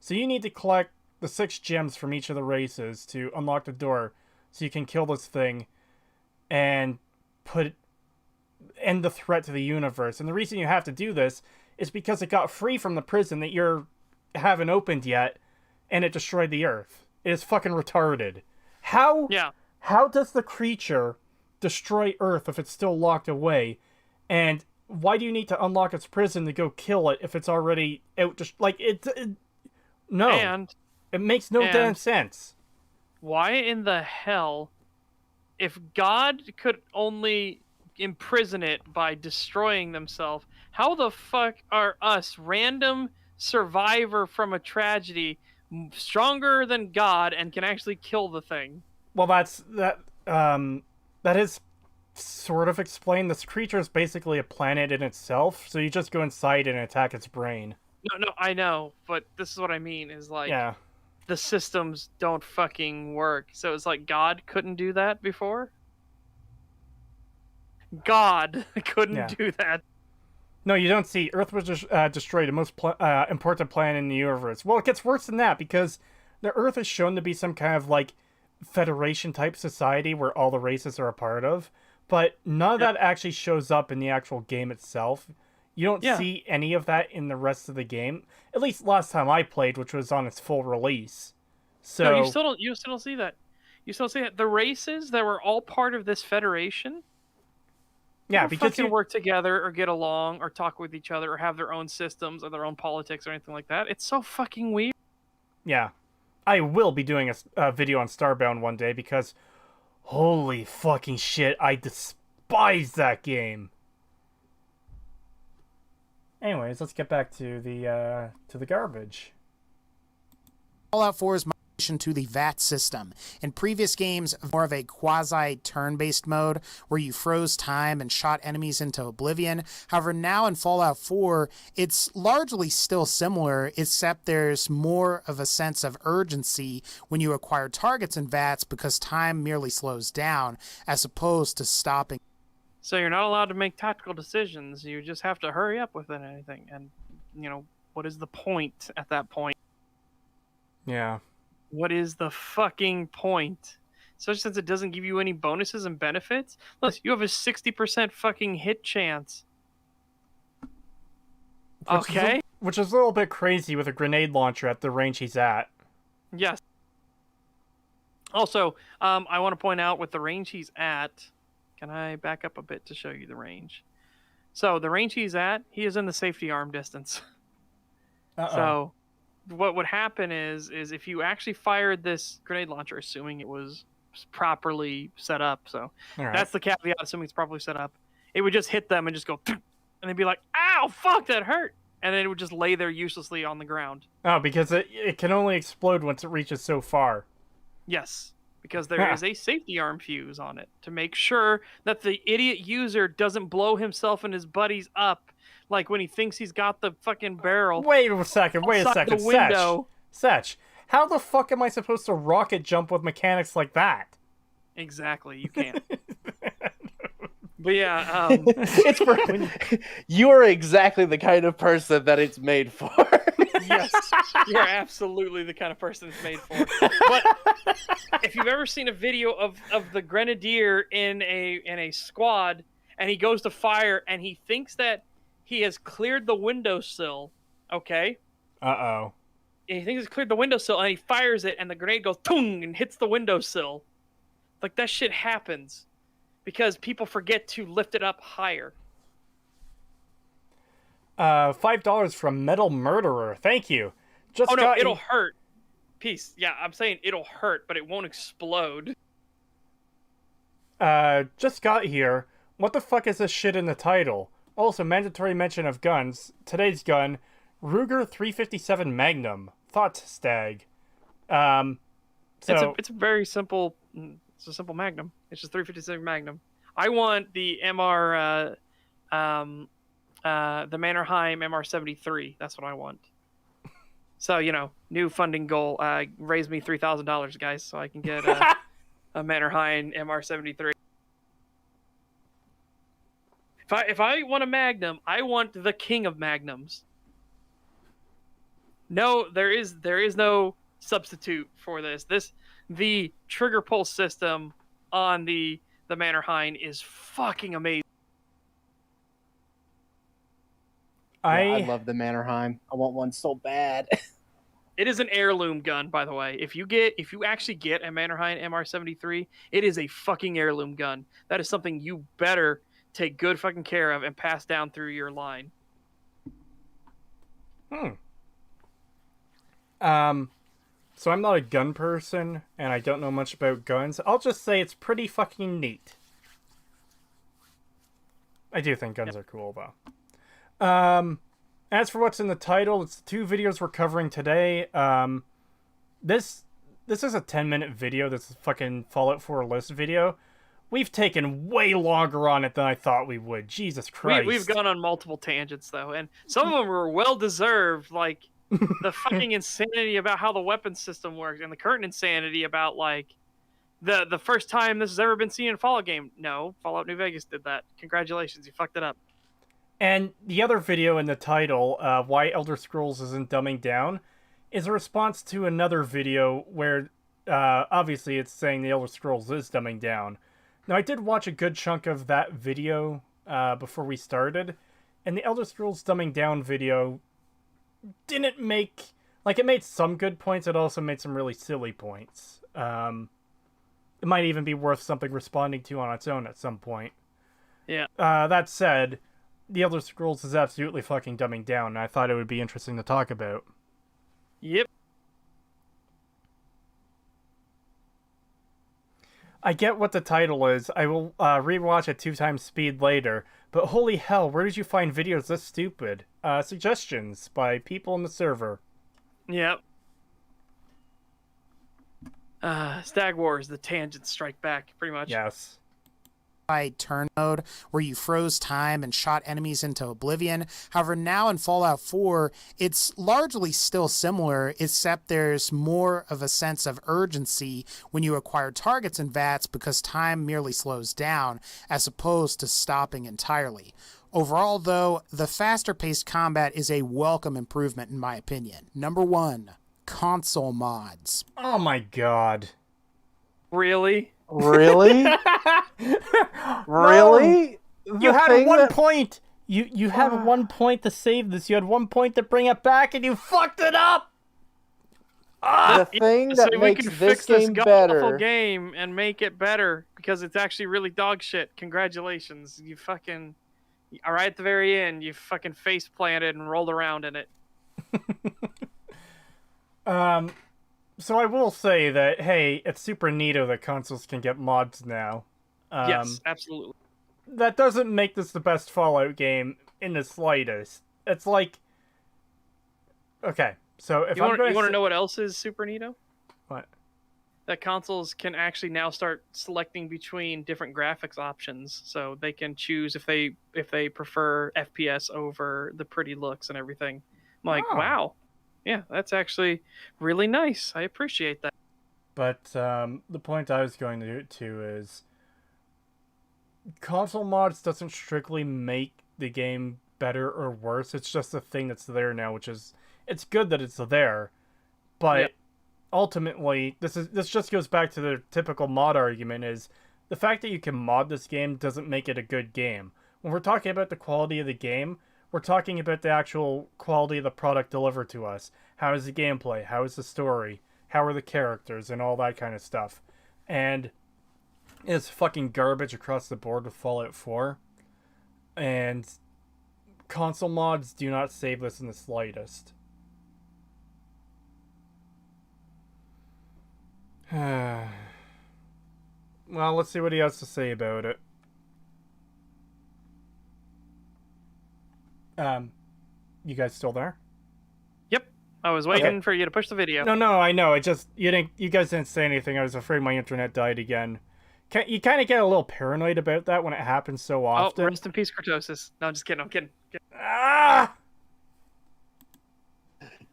So you need to collect the 6 gems from each of the races to unlock the door so you can kill this thing and end the threat to the universe. And the reason you have to do this is because it got free from the prison that you haven't opened yet, and it destroyed the Earth. It is fucking retarded. How does the creature destroy Earth if it's still locked away? And why do you need to unlock its prison to go kill it if it's already out? No. And It makes no damn sense. why in the hell, if God could only imprison it by destroying themselves, how the fuck are us, random survivor from a tragedy, stronger than God and can actually kill the thing? Well, that is sort of explained. This creature is basically a planet in itself, so you just go inside and attack its brain. No, I know, but this is what I mean, is like, Yeah. the systems don't fucking work. So it's like God couldn't do that before. God couldn't Yeah. do that. No, you don't see. Earth was destroyed, the most important planet in the universe. Well, it gets worse than that because the Earth is shown to be some kind of like Federation type society where all the races are a part of, but none of that actually shows up in the actual game itself. You don't see any of that in the rest of the game. At least last time I played, which was on its full release. So No, you still don't. You still don't see that. You still see that the races that were all part of this Federation. yeah, Don't because fucking work together or get along or talk with each other or have their own systems or their own politics or anything like that. It's so fucking weird. yeah, I will be doing a video on Starbound one day because holy fucking shit, I despise that game. Anyways, let's get back to the garbage. Fallout 4 is migration to the VAT system. In previous games, more of a quasi-turn-based mode where you froze time and shot enemies into oblivion. However, now in Fallout 4, it's largely still similar, except there's more of a sense of urgency when you acquire targets in VATs because time merely slows down as opposed to stopping. So you're not allowed to make tactical decisions. You just have to hurry up with anything. And, what is the point at that point? Yeah. What is the fucking point? Especially since it doesn't give you any bonuses and benefits. Listen, you have a 60% fucking hit chance. Okay? Which is a little bit crazy with a grenade launcher at the range he's at. Yes. Also, I want to point out with the range he's at... Can I back up a bit to show you the range? So the range he's at, he is in the safety arm distance. Uh-oh. So what would happen is if you actually fired this grenade launcher, assuming it was properly set up, so All that's the caveat, assuming it's properly set up, it would just hit them and just go, and they'd be like, ow, fuck, that hurt. And then it would just lay there uselessly on the ground. Oh, because it can only explode once it reaches so far. Yes. Because there is a safety arm fuse on it to make sure that the idiot user doesn't blow himself and his buddies up, like when he thinks he's got the fucking barrel. Wait a second, The window. Setch, how the fuck am I supposed to rocket jump with mechanics like that? Exactly, you can't. But yeah, It's for you are exactly the kind of person that it's made for. yes, you're absolutely the kind of person it's made for. But if you've ever seen a video of the grenadier in a squad, and he goes to fire, and he thinks that he has cleared the windowsill, okay? Uh-oh. He thinks he's cleared the windowsill, and he fires it, and the grenade goes tung and hits the windowsill. Like, that shit happens because people forget to lift it up higher. $5 from Metal Murderer. Thank you. Just It'll hurt. Peace. Yeah, I'm saying it'll hurt, but it won't explode. Just got here. What the fuck is this shit in the title? Also, mandatory mention of guns. Today's gun, Ruger 357 Magnum. Thoughts, STAG. It's a very simple. It's a simple Magnum. It's just 357 Magnum. I want the MR, the Mannerheim MR73. That's what I want. So, new funding goal. Raise me $3,000, guys, so I can get a Mannerheim MR73. If I want a Magnum, I want the king of Magnums. No, there is no substitute for this. The trigger pulse system on the Mannerheim is fucking amazing. I love the Mannerheim. I want one so bad. It is an heirloom gun, by the way. If you actually get a Mannerheim MR73, it is a fucking heirloom gun. That is something you better take good fucking care of and pass down through your line. So I'm not a gun person, and I don't know much about guns. I'll just say it's pretty fucking neat. I do think guns are cool, though. As for what's in the title, it's the two videos we're covering today. This is a 10-minute video. This is fucking Fallout 4 list video. We've taken way longer on it than I thought we would. Jesus Christ. We've gone on multiple tangents, though, and some of them were well-deserved, like the fucking insanity about how the weapon system works, and the current insanity about like the first time this has ever been seen in a Fallout game. No, Fallout New Vegas did that. Congratulations, you fucked it up. And the other video in the title, Why Elder Scrolls Isn't Dumbing Down, is a response to another video where obviously it's saying the Elder Scrolls is dumbing down. Now, I did watch a good chunk of that video before we started, and the Elder Scrolls dumbing down video didn't make... Like, it made some good points, it also made some really silly points. It might even be worth something responding to on its own at some point. Yeah. That said, the Elder Scrolls is absolutely fucking dumbing down, and I thought it would be interesting to talk about. Yep. I get what the title is. I will rewatch at 2x speed later, but holy hell, where did you find videos this stupid? Suggestions by people in the server. Yep. Stag Wars, the tangents strike back, pretty much. Yes. Turn mode where you froze time and shot enemies into oblivion. However, now in Fallout 4, it's largely still similar, except there's more of a sense of urgency when you acquire targets in VATS because time merely slows down as opposed to stopping entirely. Overall, though, the faster-paced combat is a welcome improvement in my opinion. Number 1, console mods. Oh my god. Really? Really? Really? You had one point! You had 1 point to save this. You had 1 point to bring it back, and you fucked it up! The thing that we makes can this fix this game god-awful better. game and make it better because it's actually really dog shit. Congratulations, you fucking. Right at the very end, you fucking face planted and rolled around in it. So I will say that, hey, it's super neato that consoles can get mods now. Yes, absolutely. That doesn't make this the best Fallout game in the slightest. It's like... Okay, so if You I'm going want to know what else is super neato? What? That consoles can actually now start selecting between different graphics options, so they can choose if they prefer FPS over the pretty looks and everything. I'm like, Oh. wow, yeah, that's actually really nice. I appreciate that. But the point I was going to is... Console mods doesn't strictly make the game better or worse. It's just a thing that's there now, which is... It's good that it's there, but... Yep. Ultimately, this just goes back to the typical mod argument, is the fact that you can mod this game doesn't make it a good game. When we're talking about the quality of the game, we're talking about the actual quality of the product delivered to us. How is the gameplay? How is the story? How are the characters? And all that kind of stuff. And it's fucking garbage across the board with Fallout 4. And console mods do not save this in the slightest. Well, let's see what he has to say about it. You guys still there? Yep, I was waiting for you to push the video. No, I know. You guys didn't say anything. I was afraid my internet died again. You kind of get a little paranoid about that when it happens so often. Oh, rest in peace, Creetosis. No, I'm just kidding. I'm kidding. Ah!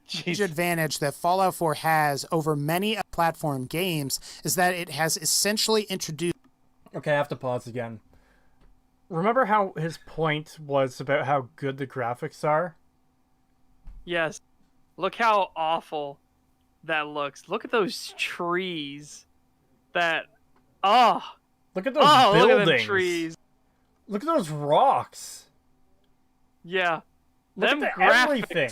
Huge advantage that Fallout 4 has over many platform games is that it has essentially introduced... Okay, I have to pause again. Remember how his point was about how good the graphics are? Yes. Look how awful that looks. Look at those trees. Look at Look at those buildings. Look at them trees. Look at those rocks. Yeah. Look them at graphics. everything.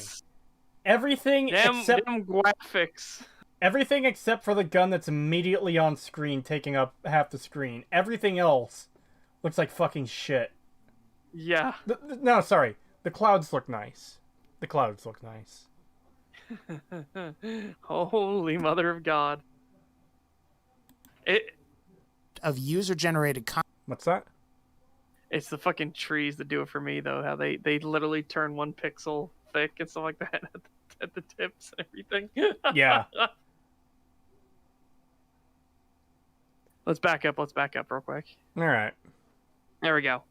Everything except them graphics. everything except for the gun that's immediately on screen, taking up half the screen. Everything else looks like fucking shit. Yeah. No, sorry. The clouds look nice. The clouds look nice. Holy mother of God. of user-generated content. What's that? It's the fucking trees that do it for me, though. How they literally turn 1 pixel thick and stuff like that at the tips and everything. Yeah. Let's back up real quick. All right. There we go.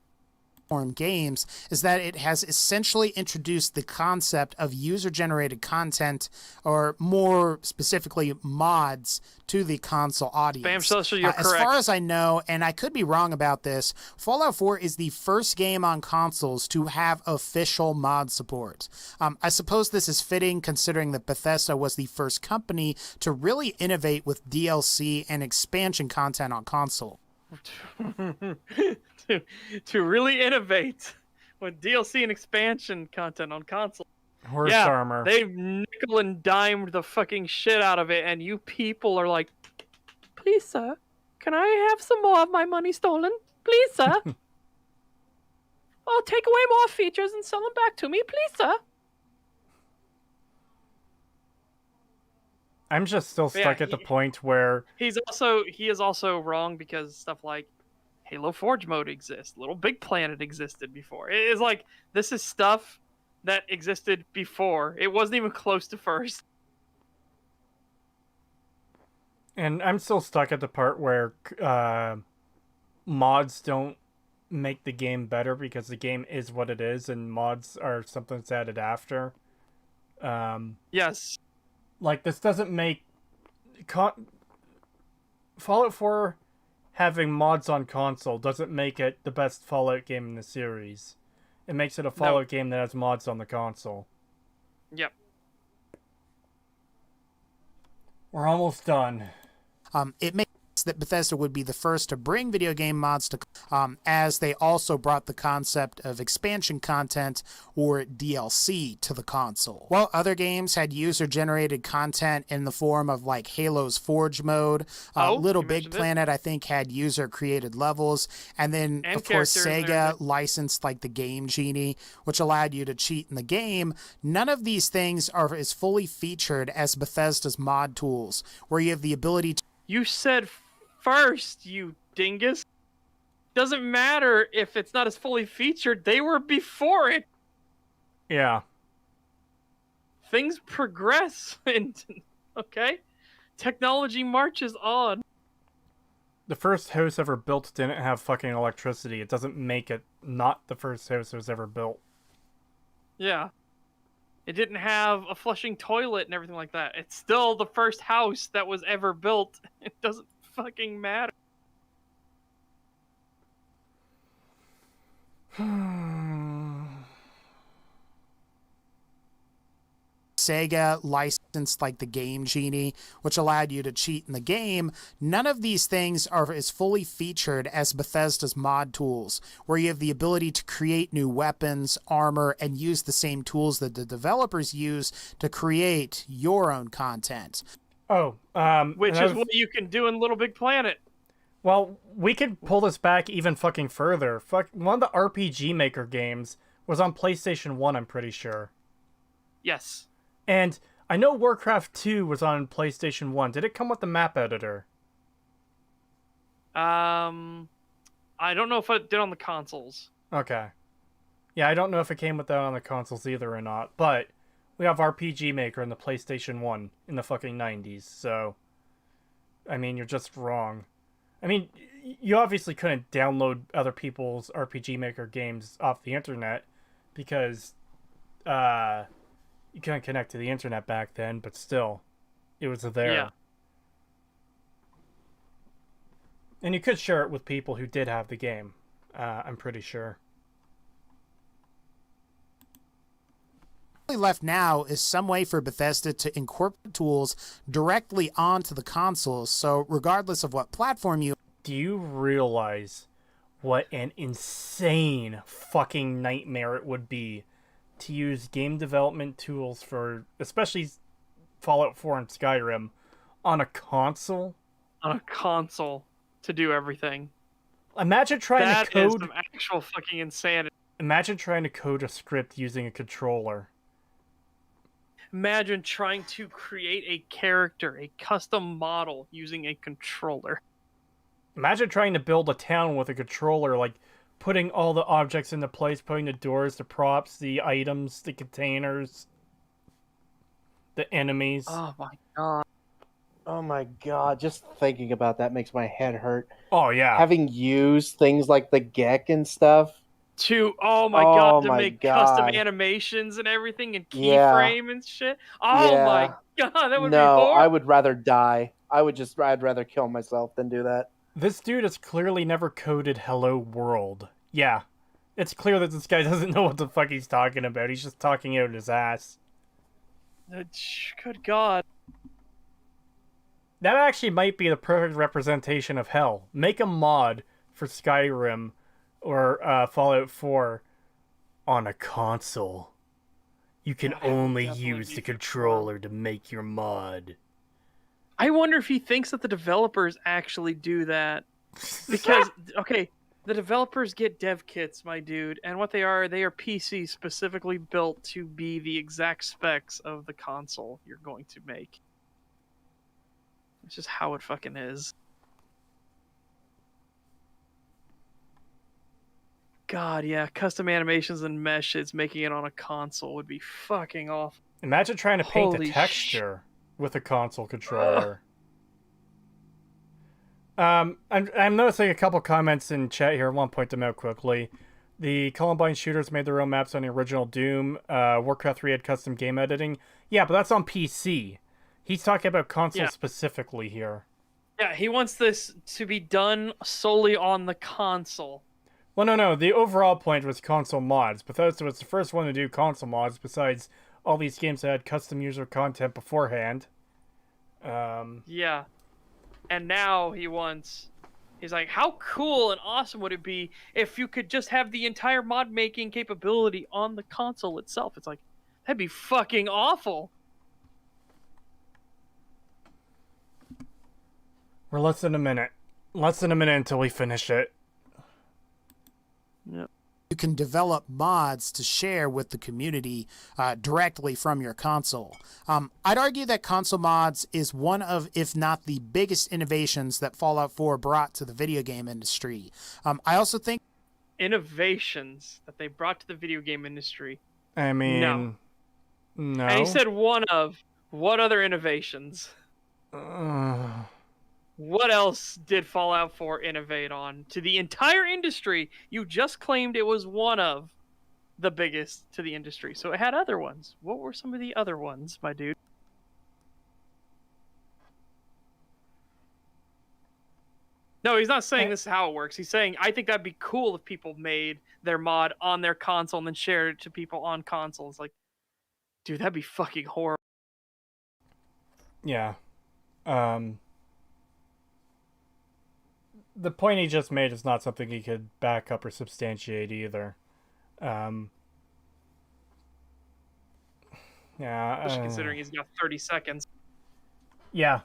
games is that it has essentially introduced the concept of user-generated content, or more specifically mods, to the console audience. Spam Social, you're As correct. far as I know, and I could be wrong about this, Fallout 4 is the first game on consoles to have official mod support. I suppose this is fitting considering that Bethesda was the first company to really innovate with DLC and expansion content on console. to really innovate with DLC and expansion content on console. Horse Yeah, armor. they've nickel and dimed the fucking shit out of it, and you people are like, please, sir, can I have some more of my money stolen? Please, sir. Oh, take away more features and sell them back to me, please, sir. I'm just still Yeah, stuck at the point where he is also wrong because stuff like Halo Forge mode exists. Little Big Planet existed before. It is like, this is stuff that existed before. It wasn't even close to first. and I'm still stuck at the part where mods don't make the game better because the game is what it is, and mods are something that's added after. Yes. Like, this doesn't make Fallout 4 having mods on console doesn't make it the best Fallout game in the series. It makes it a Fallout game that has mods on the console. Yep. We're almost done. It makes that Bethesda would be the first to bring video game mods to, as they also brought the concept of expansion content, or DLC, to the console. While other games had user-generated content in the form of like Halo's Forge mode, Little Big Planet, I think, had user-created levels, and then And of course characters and Sega everything. licensed like the Game Genie, which allowed you to cheat in the game. None of these things are as fully featured as Bethesda's mod tools, where you have the ability to You said first, you dingus. Doesn't matter if it's not as fully featured. They were before it. Yeah. Things progress. Okay? Technology marches on. The first house ever built didn't have fucking electricity. It doesn't make it not the first house that was ever built. Yeah. It didn't have a flushing toilet and everything like that. It's still the first house that was ever built. It doesn't fucking matter. Sega licensed like the Game Genie, which allowed you to cheat in the game. None of these things are as fully featured as Bethesda's mod tools, where you have the ability to create new weapons, armor, and use the same tools that the developers use to create your own content. Oh, Which is what you can do in Little Big Planet. well, we could pull this back even fucking further. One of the RPG Maker games was on PlayStation 1, I'm pretty sure. Yes. And I know Warcraft 2 was on PlayStation 1. Did it come with the map editor? I don't know if it did on the consoles. Okay. Yeah, I don't know if it came with that on the consoles either or not, but we have RPG Maker in the PlayStation 1 in the fucking 90s, so... I mean, you're just wrong. I mean, you obviously couldn't download other people's RPG Maker games off the internet, because, you couldn't connect to the internet back then, but still, it was there. Yeah. And you could share it with people who did have the game, I'm pretty sure. Left now is some way for Bethesda to incorporate tools directly onto the consoles, so regardless of what platform you... Do you realize what an insane fucking nightmare it would be to use game development tools for, especially Fallout 4 and Skyrim, on a console? On a console to do everything. Imagine trying That to is code... some actual fucking insanity. Imagine trying to code a script using a controller. Imagine trying to create a character, a custom model, using a controller. Imagine trying to build a town with a controller, like putting all the objects into place, putting the doors, the props, the items, the containers, the enemies. Oh my god. Oh my god, just thinking about that makes my head hurt. Oh, yeah. Having used things like the Gek and stuff, Oh my Oh god, to my make custom God. animations and everything and Yeah. keyframe and shit. Oh my Yeah. god, that would be No, I horrible. would rather die. I'd rather kill myself than do that. This dude has clearly never coded Hello World. Yeah. It's clear that this guy doesn't know what the fuck he's talking about. He's just talking out his ass. Good god. That actually might be the perfect representation of hell. Make a mod for Skyrim or Fallout 4 on a console. You can God, that would only definitely use be the a good controller to make your mod. I wonder if he thinks that the developers actually do that. Because, okay, the developers get dev kits, my dude, and what they are PCs specifically built to be the exact specs of the console you're going to make. It's just how it fucking is. God, yeah, custom animations and meshes making it on a console would be fucking awful. Imagine trying to paint a Holy texture with a console controller. I'm noticing a couple comments in chat here. I want to point them out quickly. The Columbine shooters made their own maps on the original Doom. Warcraft 3 had custom game editing. Yeah, but that's on PC. He's talking about console specifically here. Yeah, he wants this to be done solely on the console. Well, no. The overall point was console mods. Bethesda was the first one to do console mods, besides all these games that had custom user content beforehand. Yeah. And now he's like, how cool and awesome would it be if you could just have the entire mod making capability on the console itself? It's like, that'd be fucking awful. We're less than a minute. Less than a minute until we finish it. Yep. You can develop mods to share with the community directly from your console. I'd argue that console mods is one of, if not the biggest innovations that Fallout 4 brought to the video game industry. I also think Innovations that they brought to the video game industry. I mean, no. And he said one of. What other innovations? What else did Fallout 4 innovate on to the entire industry? You just claimed it was one of the biggest to the industry, so it had other ones. What were some of the other ones, my dude? No, he's not saying this is how it works. He's saying, I think that'd be cool if people made their mod on their console and then shared it to people on consoles. Like, dude, that'd be fucking horrible. Yeah. The point he just made is not something he could back up or substantiate either. Yeah. Especially considering he's got 30 seconds. Yeah.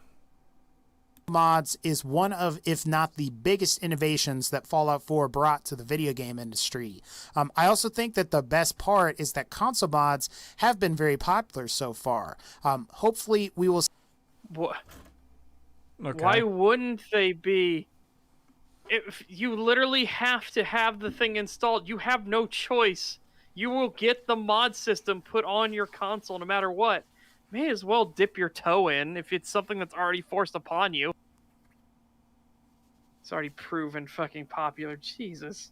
mods is one of, if not the biggest innovations that Fallout 4 brought to the video game industry. I also think that the best part is that console mods have been very popular so far. Hopefully we will... What? Okay. Why wouldn't they be? If you literally have to have the thing installed, you have no choice. You will get the mod system put on your console no matter what. May as well dip your toe in if it's something that's already forced upon you. It's already proven fucking popular. Jesus.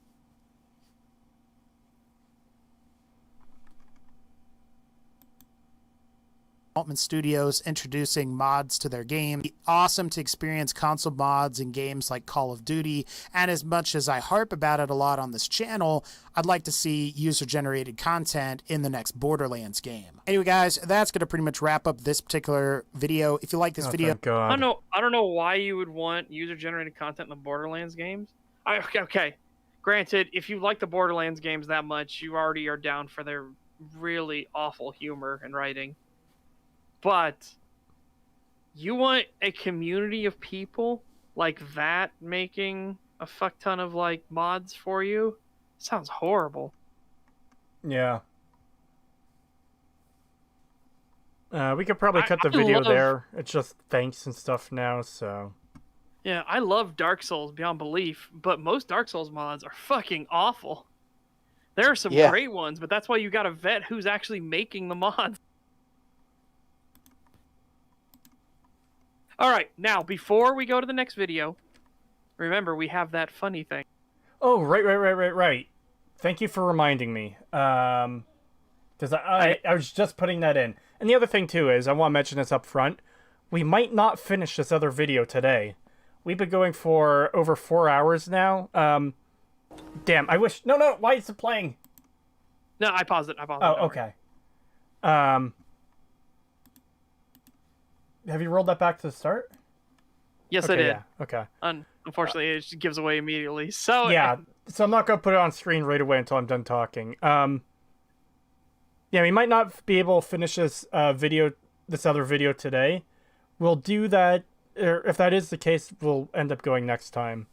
Development studios introducing mods to their game. It'd be awesome to experience console mods in games like Call of Duty, and as much as I harp about it a lot on this channel, I'd like to see user-generated content in the next Borderlands game. Anyway, guys, that's going to pretty much wrap up this particular video. If you like this video... Thank God. I don't know why you would want user-generated content in the Borderlands games. Okay. Granted, if you like the Borderlands games that much, you already are down for their really awful humor and writing. But you want a community of people like that making a fuck ton of like mods for you? Sounds horrible. Yeah. We could probably cut the video there. It's just thanks and stuff now, so... Yeah, I love Dark Souls beyond belief, but most Dark Souls mods are fucking awful. There are some great ones, but that's why you gotta vet who's actually making the mods. Alright, now, before we go to the next video, remember, we have that funny thing. Oh, right. thank you for reminding me. Because I was just putting that in. And the other thing, too, is I want to mention this up front. We might not finish this other video today. We've been going for over 4 hours now. Damn, I wish... No, why is it playing? No, I paused it. Oh, okay. Have you rolled that back to the start? Yes, Okay, I did. yeah, okay. Unfortunately, it just gives away immediately. So Yeah, so I'm not going to put it on screen right away until I'm done talking. Yeah, we might not be able to finish this this other video today. We'll do that, or if that is the case, we'll end up going next time.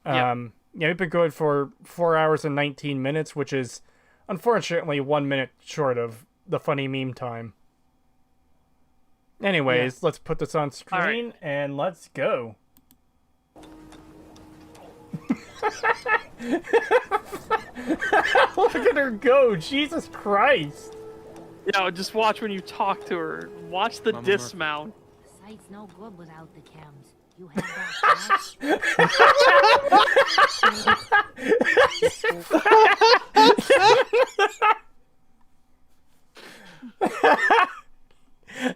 Yeah, we've been going for 4 hours and 19 minutes, which is unfortunately 1 minute short of the funny meme time. Anyways, let's put this on screen and let's go. Look at her go! Jesus Christ! Yeah, just watch when you talk to her. Watch the dismount. The sight's no good without the chems. You have that.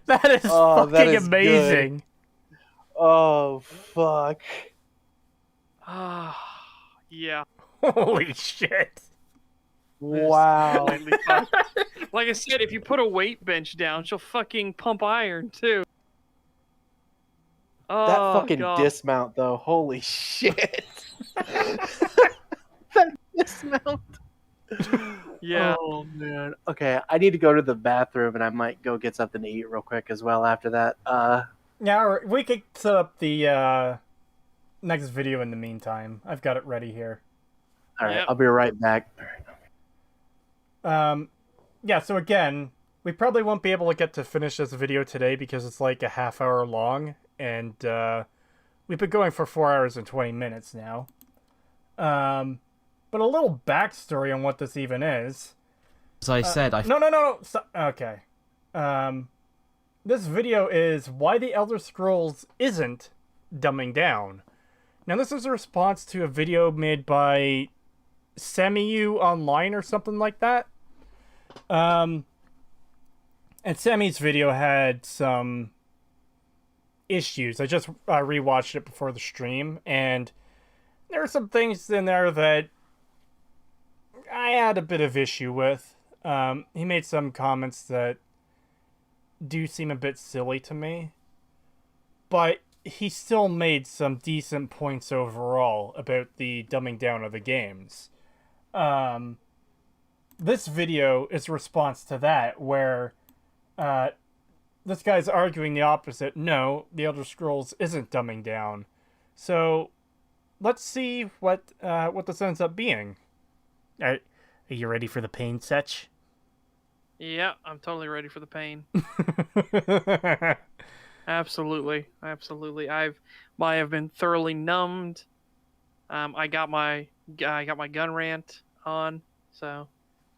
That is fucking that is amazing. Good. Oh, fuck. Yeah. Holy shit. Wow. Like I said, if you put a weight bench down, she'll fucking pump iron too. Oh, That fucking God. dismount, though. Holy shit. That dismount. Yeah. Oh, man. Okay, I need to go to the bathroom, and I might go get something to eat real quick as well after that. Yeah, we could set up the next video in the meantime. I've got it ready here. All right, Yep. I'll be right back. Yeah, so again, we probably won't be able to get to finish this video today because it's like a half hour long, and we've been going for 4 hours and 20 minutes now. But a little backstory on what this even is. As I said, No. Okay. This video is why the Elder Scrolls isn't dumbing down. Now, this is a response to a video made by Semiu Online or something like that. And Semi's video had some issues. I just rewatched it before the stream, and there are some things in there that I had a bit of issue with. He made some comments that do seem a bit silly to me, but he still made some decent points overall about the dumbing down of the games. This video is a response to that, where this guy's arguing the opposite. No, the Elder Scrolls isn't dumbing down. So let's see what this ends up being. Are you ready for the pain, Setch? Yeah, I'm totally ready for the pain. Absolutely. I have been thoroughly numbed. I got my gun rant on, so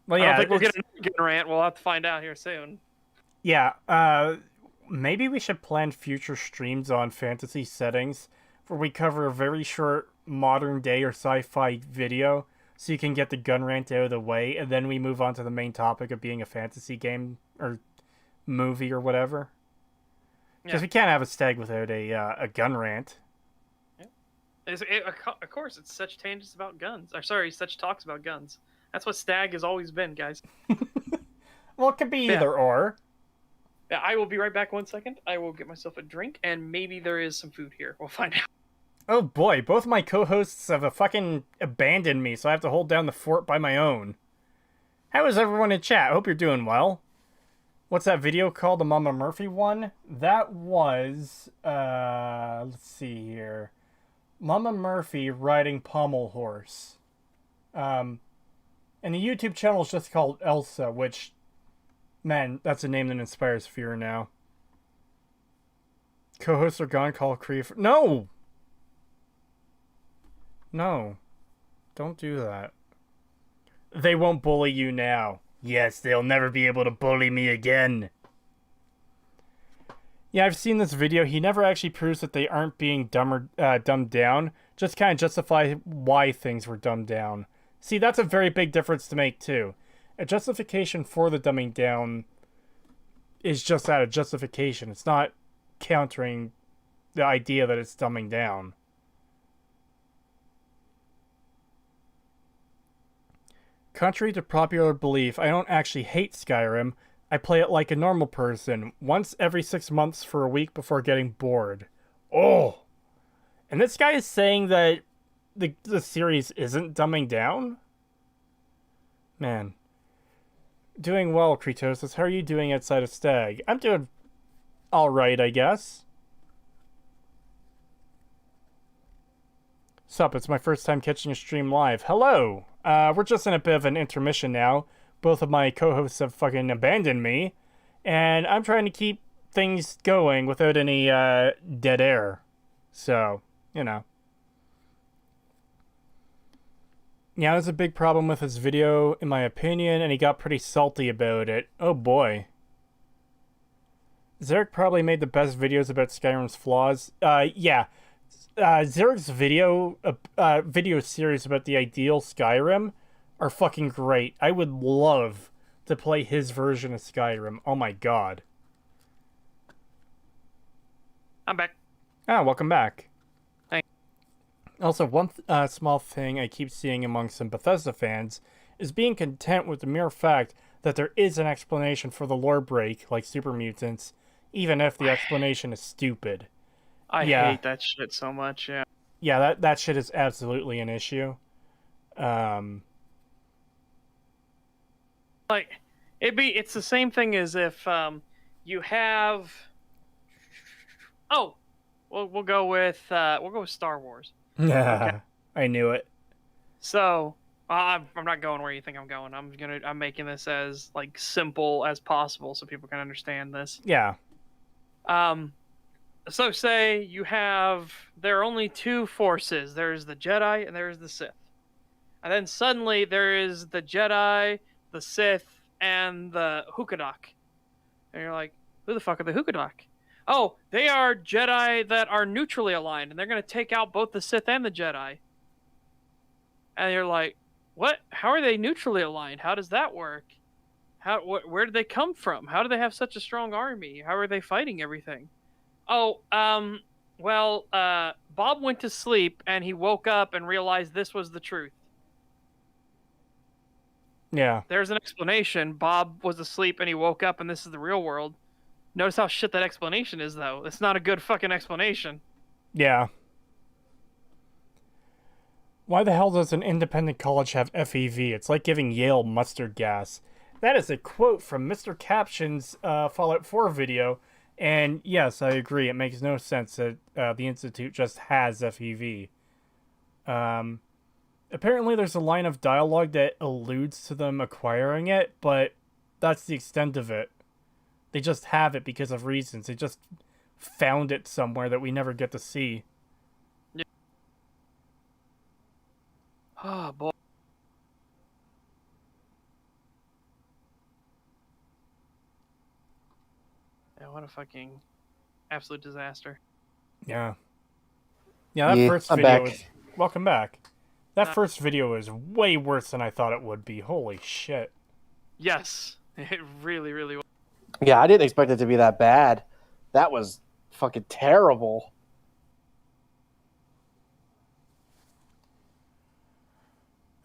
Well, I yeah, don't think we'll get a gun rant. We'll have to find out here soon. yeah. Maybe we should plan future streams on fantasy settings where we cover a very short modern day or sci-fi video, so you can get the gun rant out of the way, and then we move on to the main topic of being a fantasy game or movie or whatever. Because we can't have a stag without a gun rant. Of course, it's such tangents about guns. Or sorry, such talks about guns. That's what Stag has always been, guys. Well, it could be either or. Yeah, I will be right back 1 second. I will get myself a drink, and maybe there is some food here. We'll find out. Oh boy, both my co-hosts have fucking abandoned me, so I have to hold down the fort by my own. How is everyone in chat? I hope you're doing well. What's that video called? The Mama Murphy one? That was, let's see here. Mama Murphy riding pommel horse. And the YouTube channel is just called Elsa, which, man, that's a name that inspires fear now. Co-hosts are gone, call Creef. No! No. Don't do that. They won't bully you now. Yes, they'll never be able to bully me again. Yeah, I've seen this video. He never actually proves that they aren't being dumbed down. Just kind of justify why things were dumbed down. See, that's a very big difference to make, too. A justification for the dumbing down is just that, a justification. It's not countering the idea that it's dumbing down. Contrary to popular belief, I don't actually hate Skyrim. I play it like a normal person, once every 6 months for a week before getting bored. Oh! And this guy is saying that the series isn't dumbing down? Man. Doing well, Creetosis. How are you doing outside of STAG? I'm doing alright, I guess. Sup, it's my first time catching a stream live. Hello! We're just in a bit of an intermission now. Both of my co-hosts have fucking abandoned me. And I'm trying to keep things going without any, dead air. So, you know. Yeah, there's a big problem with his video, in my opinion, and he got pretty salty about it. Oh boy. Zarek probably made the best videos about Skyrim's flaws. Yeah. Zarek's video series about the ideal Skyrim are fucking great. I would love to play his version of Skyrim. Oh my god. I'm back. Ah, welcome back. Thanks. Also, one small thing I keep seeing among some Bethesda fans is being content with the mere fact that there is an explanation for the lore break, like super mutants, even if the explanation is stupid. I Yeah. hate that shit so much, yeah. Yeah, that shit is absolutely an issue. Like, it's the same thing as if you have... Oh! We'll go with Star Wars. Yeah, Okay. I knew it. So, I'm not going where you think I'm going. I'm making this as, like, simple as possible so people can understand this. Yeah. So say you there are only two forces. There's the Jedi and there's the Sith. And then suddenly there is the Jedi, the Sith, and the Hukadok. And you're like, who the fuck are the Hukadok? Oh, they are Jedi that are neutrally aligned, and they're going to take out both the Sith and the Jedi. And you're like, what? How are they neutrally aligned? How does that work? Where did they come from? How do they have such a strong army? How are they fighting everything? Oh, well, Bob went to sleep, and he woke up and realized this was the truth. Yeah. There's an explanation. Bob was asleep, and he woke up, and this is the real world. Notice how shit that explanation is, though. It's not a good fucking explanation. Yeah. Why the hell does an independent college have FEV? It's like giving Yale mustard gas. That is a quote from Mr. Caption's Fallout 4 video. And yes, I agree. It makes no sense that the Institute just has FEV. Apparently there's a line of dialogue that alludes to them acquiring it, but that's the extent of it. They just have it because of reasons. They just found it somewhere that we never get to see. Yeah. Oh, boy. Yeah, what a fucking absolute disaster. Yeah. Yeah, that Yeah, first I'm video back. was... Welcome back. That first video was way worse than I thought it would be. Holy shit. Yes, it really, really was. Yeah, I didn't expect it to be that bad. That was fucking terrible.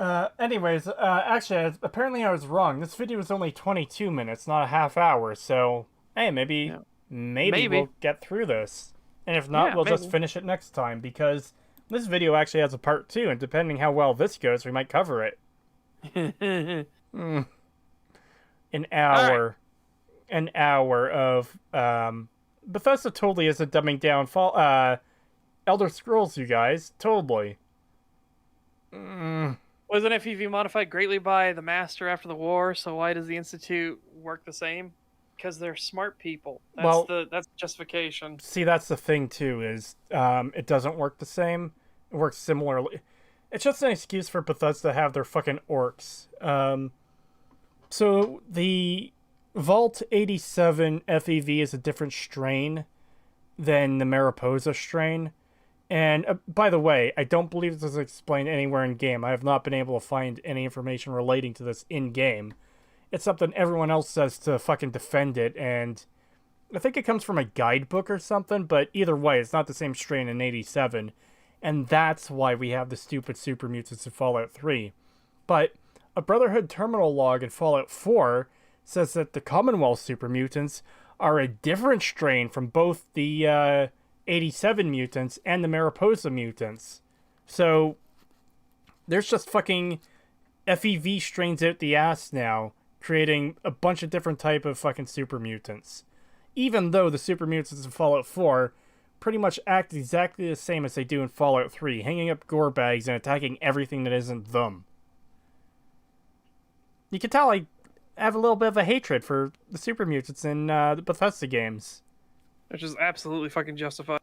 Anyways, actually, apparently I was wrong. This video is only 22 minutes, not a half hour, so, hey, maybe we'll get through this. And if not, Yeah, we'll just maybe. finish it next time, because this video actually has a part 2, and depending how well this goes, we might cover it. An hour. Right. An hour of, Bethesda totally is a dumbing down Elder Scrolls, you guys. Totally. Wasn't FEV modified greatly by the Master after the war? So why does the Institute work the same? Because they're smart people. That's justification. See, that's the thing too. Is it doesn't work the same. It works similarly. It's just an excuse for Bethesda to have their fucking orcs. So the Vault 87 FEV is a different strain than the Mariposa strain, And by the way, I don't believe this is explained anywhere in game. I have not been able to find any information relating to this in game. It's something everyone else says to fucking defend it, and I think it comes from a guidebook or something, but either way, it's not the same strain in 87, and that's why we have the stupid super mutants in Fallout 3. But a Brotherhood terminal log in Fallout 4 says that the Commonwealth super mutants are a different strain from both the 87 mutants and the Mariposa mutants. So there's just fucking FEV strains out the ass now, creating a bunch of different type of fucking super mutants. Even though the super mutants in Fallout 4 pretty much act exactly the same as they do in Fallout 3, hanging up gore bags and attacking everything that isn't them. You can tell I have a little bit of a hatred for the super mutants in the Bethesda games. Which is absolutely fucking justified.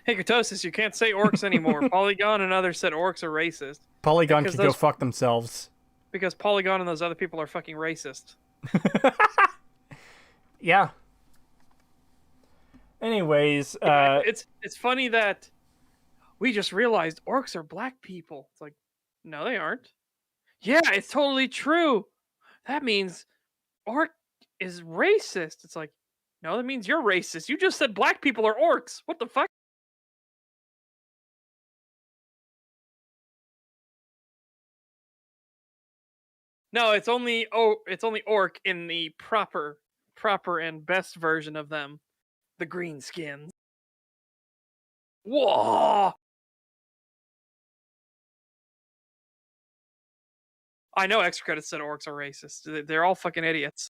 Hey, Creetosis, you can't say orcs anymore. Polygon and others said orcs are racist. Polygon Because can go fuck themselves. Because Polygon and those other people are fucking racist. Yeah. Anyways, it's funny that we just realized orcs are black people. It's like, no, they aren't. Yeah, it's totally true. That means orc is racist. It's like, no, that means you're racist. You just said black people are orcs. What the fuck? No, it's only orc in the proper and best version of them. The green skins. Whoa! I know extra credits said orcs are racist. They're all fucking idiots.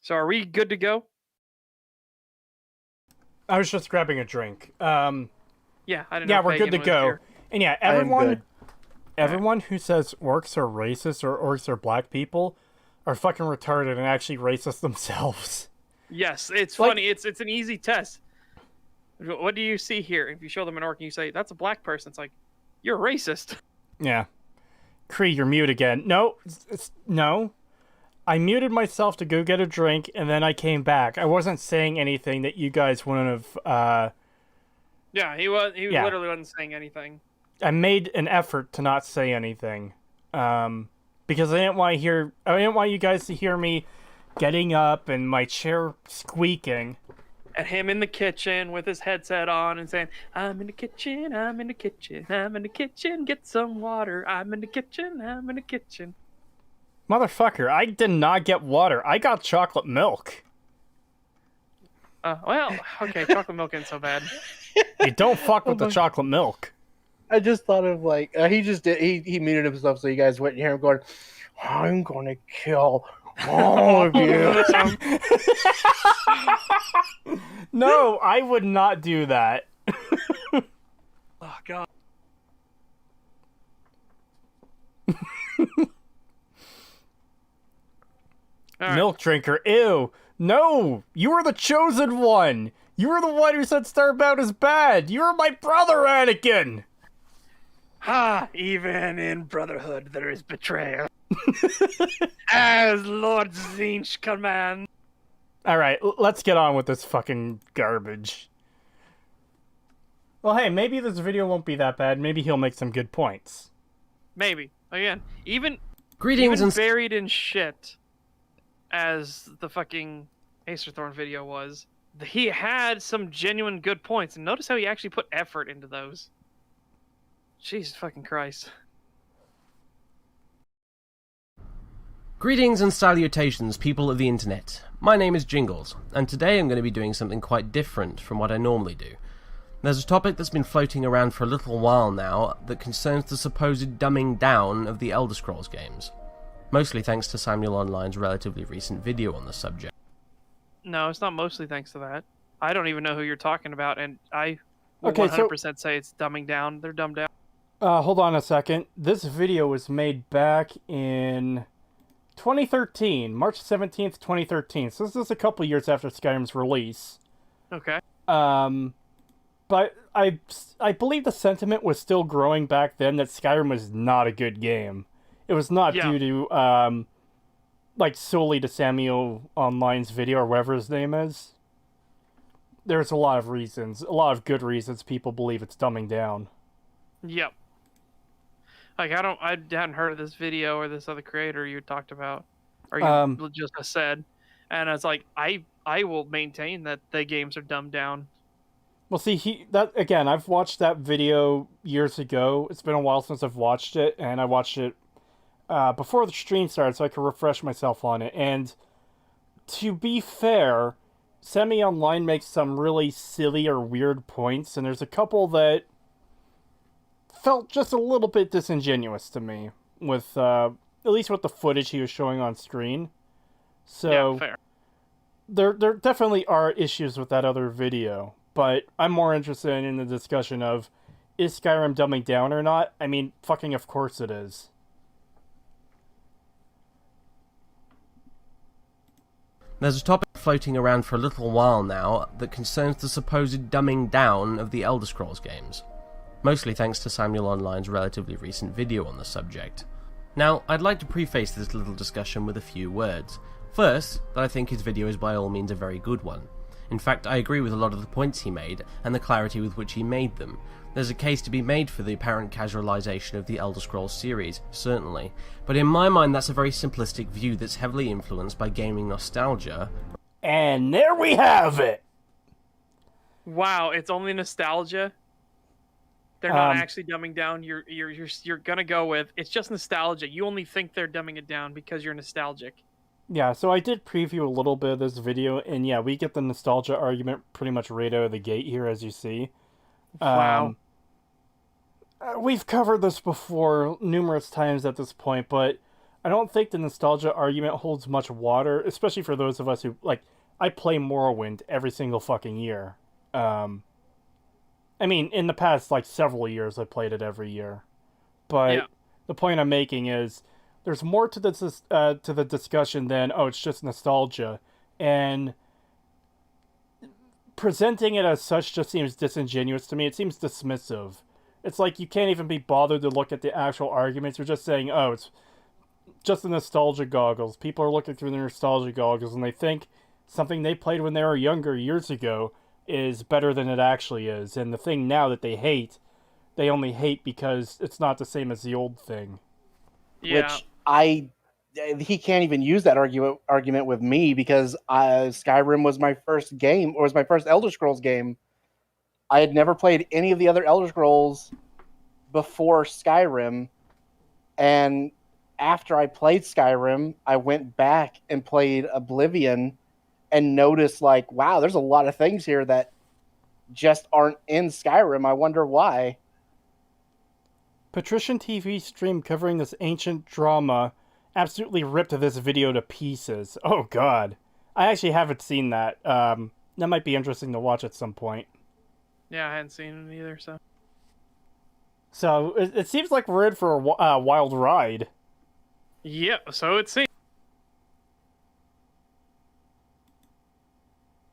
So are we good to go? I was just grabbing a drink. Yeah, I didn't know. Yeah, we're good to Pagan was go. here. And yeah, everyone who says orcs are racist or orcs are black people are fucking retarded and actually racist themselves. Yes, it's Like- funny. It's an easy test. What do you see here? If you show them an orc and you say, that's a black person, it's like, you're racist. Yeah. Cree, you're mute again. No, no. I muted myself to go get a drink, and then I came back. I wasn't saying anything that you guys wouldn't have, Yeah, he Yeah. literally wasn't saying anything. I made an effort to not say anything. Because I didn't want you guys to hear me getting up and my chair squeaking. And him in the kitchen with his headset on and saying, I'm in the kitchen, I'm in the kitchen, I'm in the kitchen, get some water. I'm in the kitchen, I'm in the kitchen. Motherfucker, I did not get water. I got chocolate milk. Well, okay, chocolate milk ain't so bad. You don't fuck with the chocolate milk. I just thought of like he muted himself so you guys wouldn't hear him going, I'm gonna kill all of you. No, I would not do that. Oh, God. All right. Milk drinker, ew. No, you were the chosen one. You were the one who said Starbound is bad. You were my brother, Anakin. Even in Brotherhood there is betrayal. As Lord Zinch commands. Alright, let's get on with this fucking garbage. Well, hey, maybe this video won't be that bad. Maybe he'll make some good points. Maybe. Again, even Greetings and buried in shit as the fucking Acerthorn video was, he had some genuine good points. And notice how he actually put effort into those. Jesus fucking Christ. Greetings and salutations, people of the internet. My name is Jingles, and today I'm going to be doing something quite different from what I normally do. There's a topic that's been floating around for a little while now that concerns the supposed dumbing down of the Elder Scrolls games. Mostly thanks to Samuel Online's relatively recent video on the subject. No, it's not mostly thanks to that. I don't even know who you're talking about, and I will Okay, so- 100% say it's dumbing down. They're dumbed down. Hold on a second. This video was made back in 2013, March 17th, 2013. So this is a couple years after Skyrim's release. Okay. But I believe the sentiment was still growing back then that Skyrim was not a good game. It was not Yeah. due to, like, solely to Samuel Online's video or whatever his name is. there's a lot of reasons, a lot of good reasons people believe it's dumbing down. Yep. Like I hadn't heard of this video or this other creator you talked about, or you just said, and it's like I will maintain that the games are dumbed down. Well, see, again, I've watched that video years ago. It's been a while since I've watched it, and I watched it before the stream started so I could refresh myself on it. And to be fair, Semi Online makes some really silly or weird points, and there's a couple that felt just a little bit disingenuous to me, with at least with the footage he was showing on screen. So Yeah, fair. there definitely are issues with that other video, but I'm more interested in the discussion of, is Skyrim dumbing down or not? I mean, fucking of course it is. There's a topic floating around for a little while now that concerns the supposed dumbing down of the Elder Scrolls games, mostly thanks to Samuel Online's relatively recent video on the subject. Now, I'd like to preface this little discussion with a few words. First, that I think his video is by all means a very good one. In fact, I agree with a lot of the points he made, and the clarity with which he made them. There's a case to be made for the apparent casualization of the Elder Scrolls series, certainly, but in my mind that's a very simplistic view that's heavily influenced by gaming nostalgia. And there we have it! Wow, it's only nostalgia. They're not actually dumbing down. You're gonna go with it's just nostalgia. You only think they're dumbing it down because you're nostalgic. Yeah, so I did preview a little bit of this video, and yeah, we get the nostalgia argument pretty much right out of the gate here, as you see. Wow. We've covered this before numerous times at this point, but I don't think the nostalgia argument holds much water, especially for those of us who, like, I play Morrowind every single fucking year. I mean, in the past, like, several years, I played it every year. But Yeah. the point I'm making is, there's more to this to the discussion than, oh, it's just nostalgia. And presenting it as such just seems disingenuous to me. It seems dismissive. It's like you can't even be bothered to look at the actual arguments. You're just saying, oh, it's just the nostalgia goggles. People are looking through the nostalgia goggles and they think something they played when they were younger years ago is better than it actually is. And the thing now that they hate, they only hate because it's not the same as the old thing. Yeah. Which he can't even use that argument with me because Skyrim was my first game, or was my first Elder Scrolls game. I had never played any of the other Elder Scrolls before Skyrim, and after I played Skyrim, I went back and played Oblivion and noticed, like, wow, there's a lot of things here that just aren't in Skyrim. I wonder why. Patrician TV stream covering this ancient drama absolutely ripped this video to pieces. Oh god. I actually haven't seen that. That might be interesting to watch at some point. Yeah, I hadn't seen it either, so. So, it seems like we're in for a wild ride. Yep, so it seems.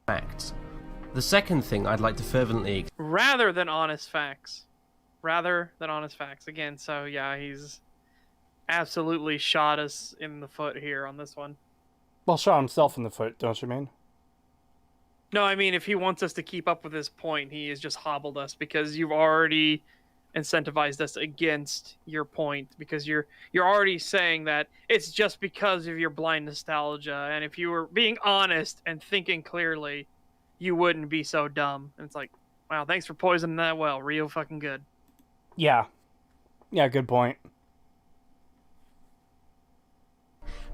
Facts. The second thing I'd like to fervently Rather than honest facts. Again, so yeah, he's absolutely shot us in the foot here on this one. Well, shot himself in the foot, don't you mean? No, I mean, if he wants us to keep up with this point, he has just hobbled us because you've already incentivized us against your point, because you're already saying that it's just because of your blind nostalgia, and if you were being honest and thinking clearly, you wouldn't be so dumb. And it's like, wow, thanks for poisoning that well. Real fucking good. Yeah. Yeah, good point.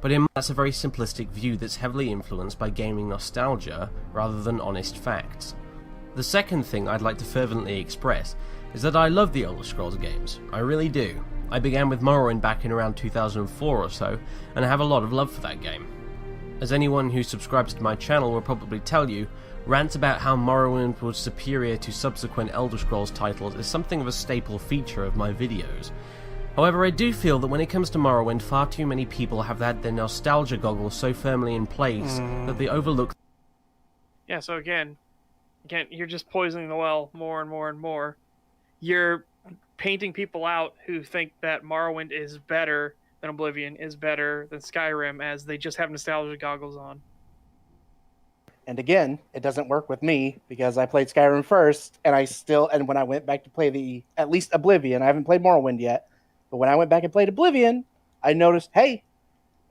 But that's a very simplistic view that's heavily influenced by gaming nostalgia rather than honest facts. The second thing I'd like to fervently express is that I love the Elder Scrolls games. I really do. I began with Morrowind back in around 2004 or so, and I have a lot of love for that game. As anyone who subscribes to my channel will probably tell you, rants about how Morrowind was superior to subsequent Elder Scrolls titles is something of a staple feature of my videos. However, I do feel that when it comes to Morrowind, far too many people have had their nostalgia goggles so firmly in place that they overlook. Yeah, so again, you're just poisoning the well more and more and more. You're painting people out who think that Morrowind is better than Oblivion, is better than Skyrim, as they just have nostalgia goggles on. And again, it doesn't work with me because I played Skyrim first, and when I went back to play at least Oblivion, I haven't played Morrowind yet, but when I went back and played Oblivion, I noticed, hey,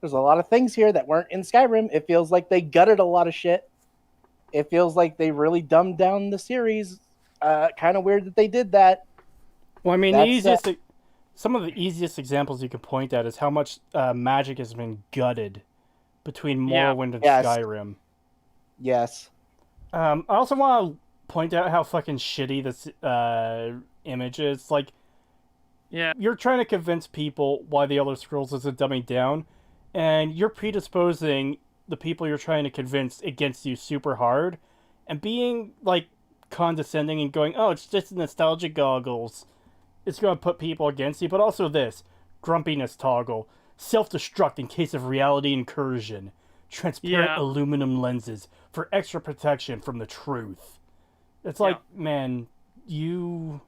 there's a lot of things here that weren't in Skyrim. It feels like they gutted a lot of shit. It feels like they really dumbed down the series. Kind of weird that they did that. Well, I mean, some of the easiest examples you could point at is how much magic has been gutted between Morrowind and Skyrim. Yes. I also want to point out how fucking shitty this image is. Like, you're trying to convince people why the Elder Scrolls isn't dumbing down, and you're predisposing the people you're trying to convince against you super hard, and being, like, condescending and going, oh, it's just nostalgia goggles. It's going to put people against you, but also this. Grumpiness toggle. Self-destruct in case of reality incursion. Transparent aluminum lenses for extra protection from the truth. It's like, man, you...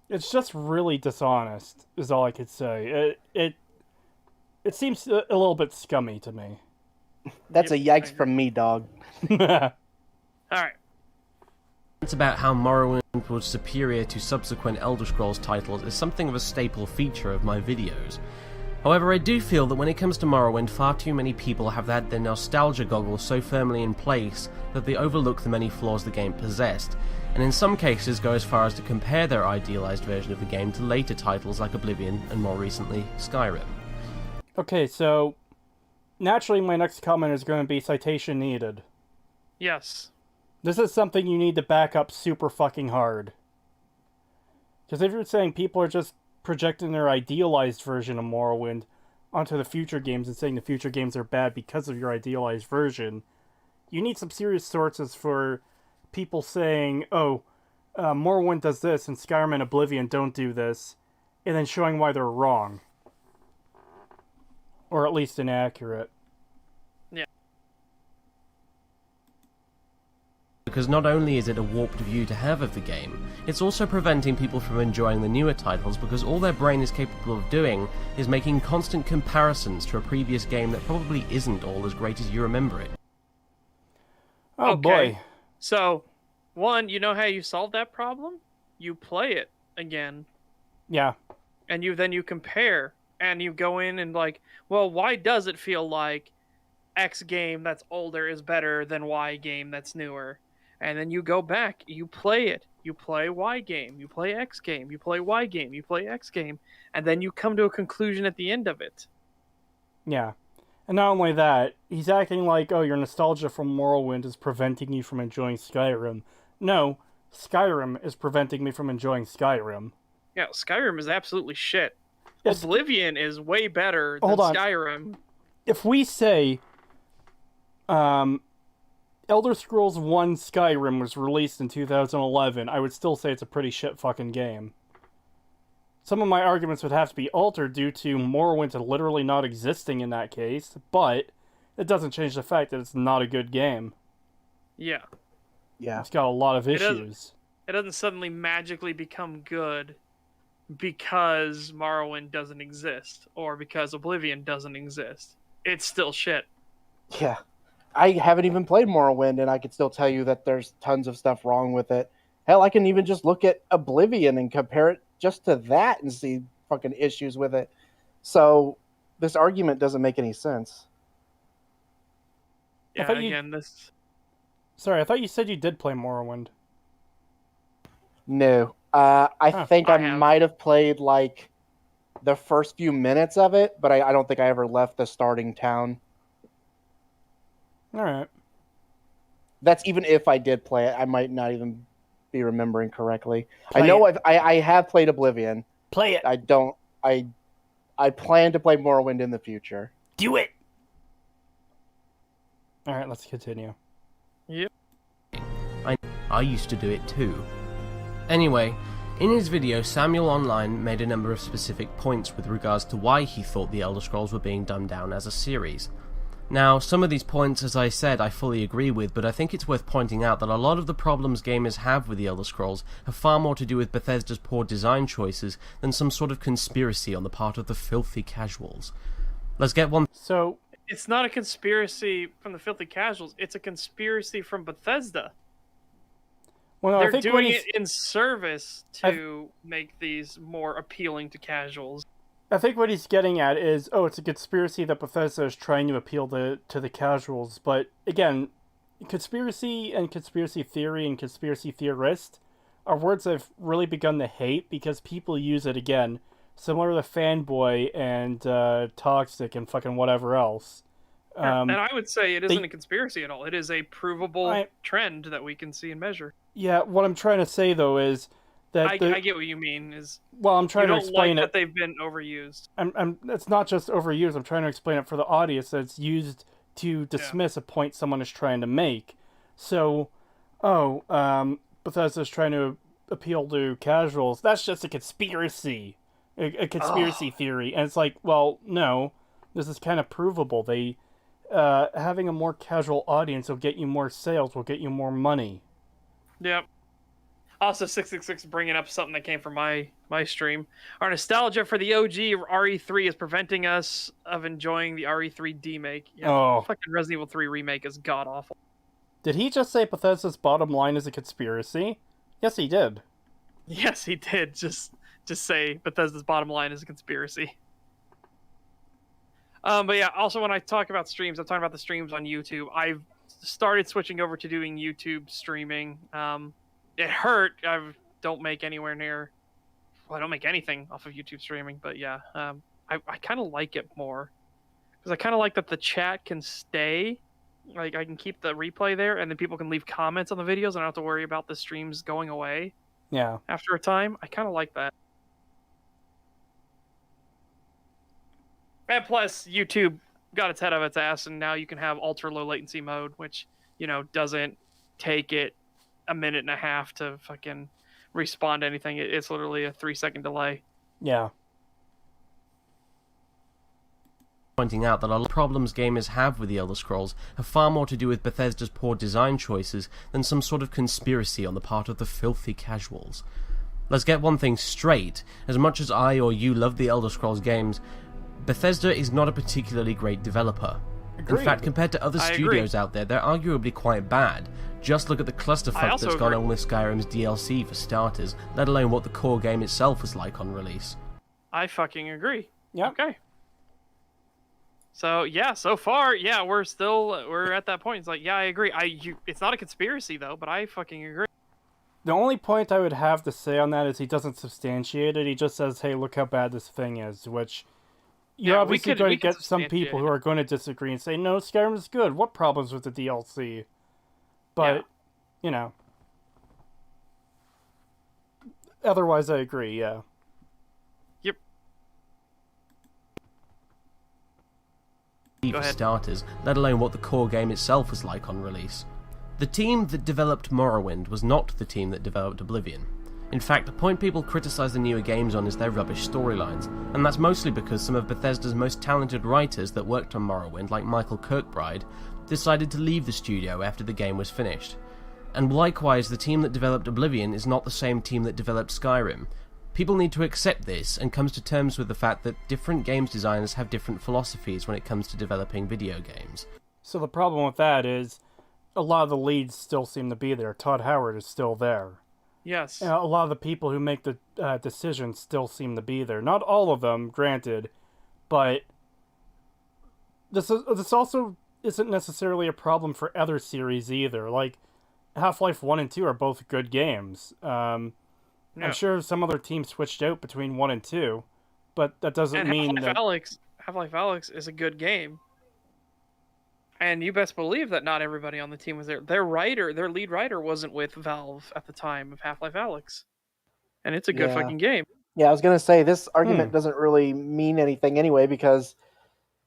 It's just really dishonest, is all I could say. It seems a little bit scummy to me. That's a yikes from me, dog. Alright. It's about how Morrowind was superior to subsequent Elder Scrolls titles is something of a staple feature of my videos. However, I do feel that when it comes to Morrowind, far too many people have had their nostalgia goggles so firmly in place that they overlook the many flaws the game possessed, and in some cases go as far as to compare their idealized version of the game to later titles like Oblivion and more recently, Skyrim. Okay, so naturally my next comment is going to be citation needed. Yes. This is something you need to back up super fucking hard. Because if you're saying people are just projecting their idealized version of Morrowind onto the future games and saying the future games are bad because of your idealized version, you need some serious sources for people saying, oh, Morrowind does this and Skyrim and Oblivion don't do this, and then showing why they're wrong. Or at least inaccurate. Because not only is it a warped view to have of the game, it's also preventing people from enjoying the newer titles because all their brain is capable of doing is making constant comparisons to a previous game that probably isn't all as great as you remember it. Oh boy. So, one, you know how you solve that problem? You play it again. Yeah. And then you compare, and you go in and like, well, why does it feel like X game that's older is better than Y game that's newer? And then you go back, you play it. You play Y game, you play X game, you play Y game, you play X game, and then you come to a conclusion at the end of it. Yeah. And not only that, he's acting like, oh, your nostalgia from Morrowind is preventing you from enjoying Skyrim. No, Skyrim is preventing me from enjoying Skyrim. Yeah, Skyrim is absolutely shit. Yes. Oblivion is way better than Skyrim. If we say, Elder Scrolls 1 Skyrim was released in 2011, I would still say it's a pretty shit fucking game. Some of my arguments would have to be altered due to Morrowind literally not existing in that case, but it doesn't change the fact that it's not a good game. Yeah. Yeah. It's got a lot of issues. It doesn't suddenly magically become good because Morrowind doesn't exist, or because Oblivion doesn't exist. It's still shit. Yeah. I haven't even played Morrowind, and I can still tell you that there's tons of stuff wrong with it. Hell, I can even just look at Oblivion and compare it just to that and see fucking issues with it. So this argument doesn't make any sense. Yeah, again, this... Sorry, I thought you said you did play Morrowind. No. I think I might have played, like, the first few minutes of it, but I don't think I ever left the starting town. Alright. That's even if I did play it. I might not even be remembering correctly. I know I have played Oblivion. Play it. I plan to play Morrowind in the future. Do it. Alright, let's continue. Yep. I used to do it too. Anyway, in his video, Samuel Online made a number of specific points with regards to why he thought the Elder Scrolls were being dumbed down as a series. Now, some of these points, as I said, I fully agree with, but I think it's worth pointing out that a lot of the problems gamers have with the Elder Scrolls have far more to do with Bethesda's poor design choices than some sort of conspiracy on the part of the filthy casuals. Let's get one... So, It's not a conspiracy from the filthy casuals. It's a conspiracy from Bethesda. Well, no, They're I think doing it in service to make these more appealing to casuals. I think what he's getting at is, it's a conspiracy that Bethesda is trying to appeal to the casuals. But again, conspiracy and conspiracy theory and conspiracy theorist are words I've really begun to hate because people use it again, similar to fanboy and toxic and fucking whatever else. And I would say it isn't a conspiracy at all. It is a provable trend that we can see and measure. Yeah, what I'm trying to say though is that I get what you mean. I'm trying to explain that they've been overused. It's not just overused. I'm trying to explain it for the audience that it's used to dismiss a point someone is trying to make. So, Bethesda's trying to appeal to casuals. That's just a conspiracy, a conspiracy theory. And it's like, well, no, this is kind of provable. They having a more casual audience will get you more sales, will get you more money. Yep. Also, 666 bringing up something that came from my stream. Our nostalgia for the OG RE3 is preventing us of enjoying the RE3 demake. Yeah, fucking Resident Evil 3 remake is god awful. Did he just say Bethesda's bottom line is a conspiracy? Yes, he did. Yes, he did. Just say Bethesda's bottom line is a conspiracy. But yeah, also when I talk about streams, I'm talking about the streams on YouTube. I've started switching over to doing YouTube streaming. It hurt. I don't make anywhere near... Well, I don't make anything off of YouTube streaming, but yeah. I kind of like it more. Because I kind of like that the chat can stay. Like, I can keep the replay there, and then people can leave comments on the videos, and I don't have to worry about the streams going away. Yeah. After a time. I kind of like that. And plus, YouTube got its head out of its ass, and now you can have ultra low latency mode, which, doesn't take it a minute and a half to fucking respond to anything. It's literally a 3-second delay. Yeah. Pointing out that a lot of problems gamers have with the Elder Scrolls have far more to do with Bethesda's poor design choices than some sort of conspiracy on the part of the filthy casuals. Let's get one thing straight. As much as I or you love the Elder Scrolls games, Bethesda is not a particularly great developer. Agreed. In fact, compared to other studios out there, they're arguably quite bad. Just look at the clusterfuck that's gone on with Skyrim's DLC for starters, let alone what the core game itself was like on release. I fucking agree. Yeah. Okay. So, yeah, so far, yeah, we're at that point. It's like, yeah, I agree. It's not a conspiracy, though, but I fucking agree. The only point I would have to say on that is he doesn't substantiate it. He just says, hey, look how bad this thing is, which... You're obviously going to get some people who are going to disagree and say, no, Skyrim is good. What problems with the DLC? But, otherwise I agree, yeah. Yep. For starters, let alone what the core game itself was like on release. The team that developed Morrowind was not the team that developed Oblivion. In fact, the point people criticise the newer games on is their rubbish storylines, and that's mostly because some of Bethesda's most talented writers that worked on Morrowind, like Michael Kirkbride, decided to leave the studio after the game was finished. And likewise, the team that developed Oblivion is not the same team that developed Skyrim. People need to accept this and come to terms with the fact that different games designers have different philosophies when it comes to developing video games. So the problem with that is, a lot of the leads still seem to be there. Todd Howard is still there. Yes. A lot of the people who make the decisions still seem to be there. Not all of them, granted, but this also isn't necessarily a problem for other series either. Like, Half-Life 1 and 2 are both good games. I'm sure some other team switched out between 1 and 2, but that doesn't mean that... Half-Life Alyx is a good game. And you best believe that not everybody on the team was there. Their lead writer wasn't with Valve at the time of Half-Life Alyx. And it's a good fucking game. Yeah, I was going to say, this argument doesn't really mean anything anyway, because,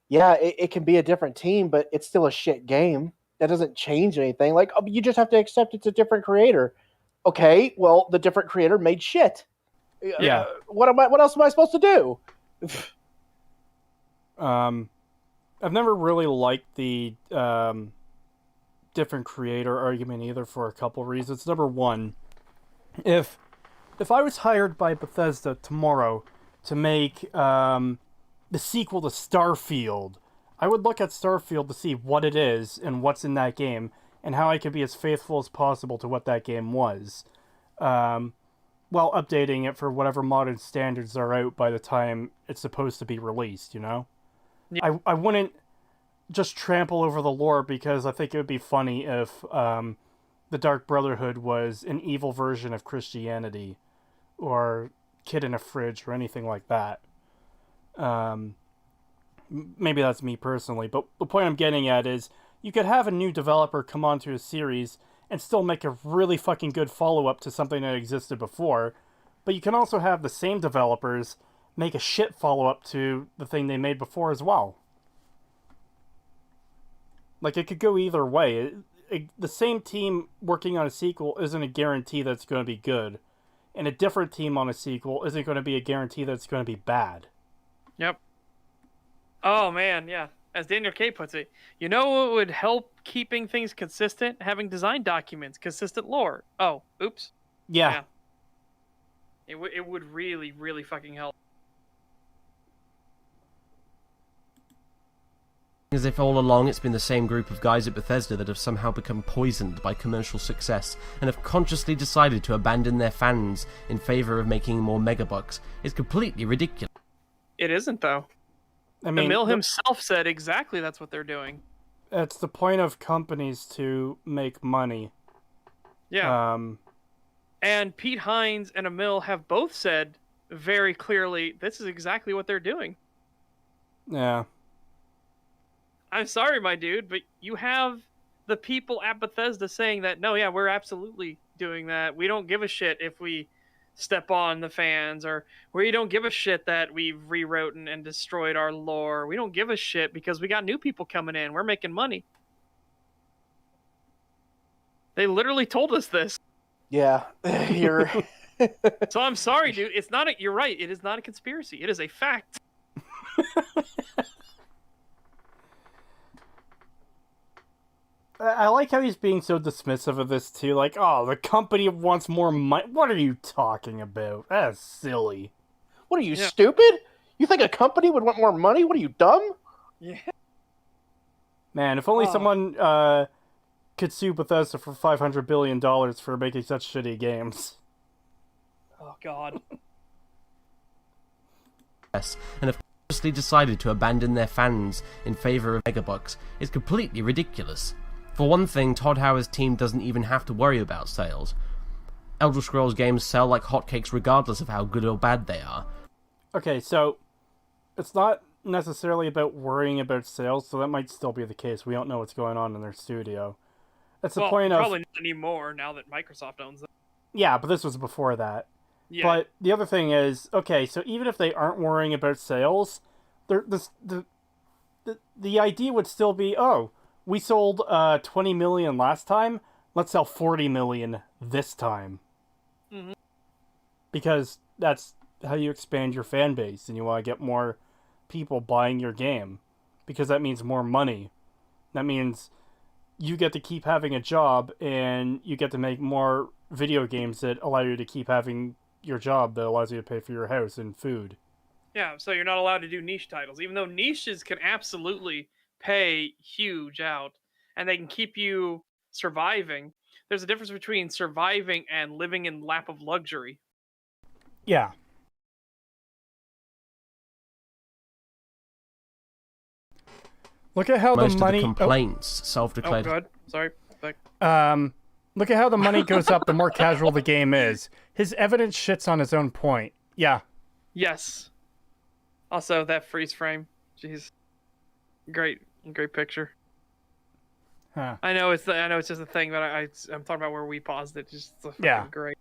yeah, it can be a different team, but it's still a shit game. That doesn't change anything. Like, you just have to accept it's a different creator. Okay, well, the different creator made shit. Yeah. What else am I supposed to do? I've never really liked the different creator argument either for a couple reasons. Number one, if I was hired by Bethesda tomorrow to make the sequel to Starfield, I would look at Starfield to see what it is and what's in that game, and how I could be as faithful as possible to what that game was, while updating it for whatever modern standards are out by the time it's supposed to be released, you know? Yeah. I wouldn't just trample over the lore, because I think it would be funny if the Dark Brotherhood was an evil version of Christianity, or Kid in a Fridge, or anything like that. Maybe that's me personally, but the point I'm getting at is, you could have a new developer come onto a series and still make a really fucking good follow-up to something that existed before, but you can also have the same developers make a shit follow-up to the thing they made before as well. Like, it could go either way. The same team working on a sequel isn't a guarantee that it's going to be good, and a different team on a sequel isn't going to be a guarantee that it's going to be bad. Yep. Oh, man, yeah. As Daniel K. puts it, you know what would help keeping things consistent? Having design documents, consistent lore. Oh, oops. Yeah. It would really, really fucking help. As if all along it's been the same group of guys at Bethesda that have somehow become poisoned by commercial success and have consciously decided to abandon their fans in favour of making more megabucks is completely ridiculous. It isn't, though. I mean, Emil himself said exactly that's what they're doing. it's the point of companies to make money. Yeah. And Pete Hines and Emil have both said very clearly, this is exactly what they're doing. Yeah. I'm sorry, my dude, but you have the people at Bethesda saying that, no, yeah, we're absolutely doing that. We don't give a shit if we step on the fans, or we don't give a shit that we've rewrote and destroyed our lore. We don't give a shit because we got new people coming in. We're making money. They literally told us this. Yeah, you're. So I'm sorry, dude. It's not you're right. It is not a conspiracy. It is a fact. I like how he's being so dismissive of this too. Like, oh, the company wants more money. What are you talking about? That's silly. What are you, stupid? You think a company would want more money? What are you, dumb? Yeah. Man, if only someone could sue Bethesda for $500 billion for making such shitty games. Oh, God. And have consciously decided to abandon their fans in favour of megabucks is completely ridiculous. For one thing, Todd Howard's team doesn't even have to worry about sales. Elder Scrolls games sell like hotcakes regardless of how good or bad they are. Okay, so it's not necessarily about worrying about sales, so that might still be the case. We don't know what's going on in their studio. That's the point of... probably not anymore now that Microsoft owns them. Yeah, but this was before that. Yeah. But the other thing is, okay, so even if they aren't worrying about sales, the idea would still be, oh, we sold 20 million last time, let's sell 40 million this time. Mm-hmm. Because that's how you expand your fan base, and you want to get more people buying your game. Because that means more money. That means you get to keep having a job, and you get to make more video games that allow you to keep having your job that allows you to pay for your house and food. Yeah, so you're not allowed to do niche titles, even though niches can absolutely pay huge out, and they can keep you surviving. There's a difference between surviving and living in lap of luxury. Yeah. Look at how Most the money... of the complaints self-declared... Oh, good. Sorry. Look at how the money goes up the more casual the game is. His evidence shits on his own point. Yeah. Yes. Also, that freeze frame. Jeez. Great picture. Huh. I know it's just a thing, but I'm talking about where we paused it. Just fucking great.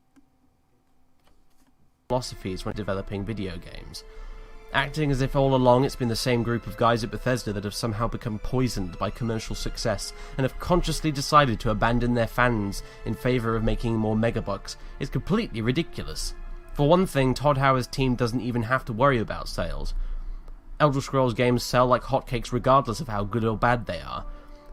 philosophies when developing video games, acting as if all along it's been the same group of guys at Bethesda that have somehow become poisoned by commercial success and have consciously decided to abandon their fans in favour of making more megabucks is completely ridiculous. For one thing, Todd Howard's team doesn't even have to worry about sales. Elder Scrolls games sell like hotcakes regardless of how good or bad they are.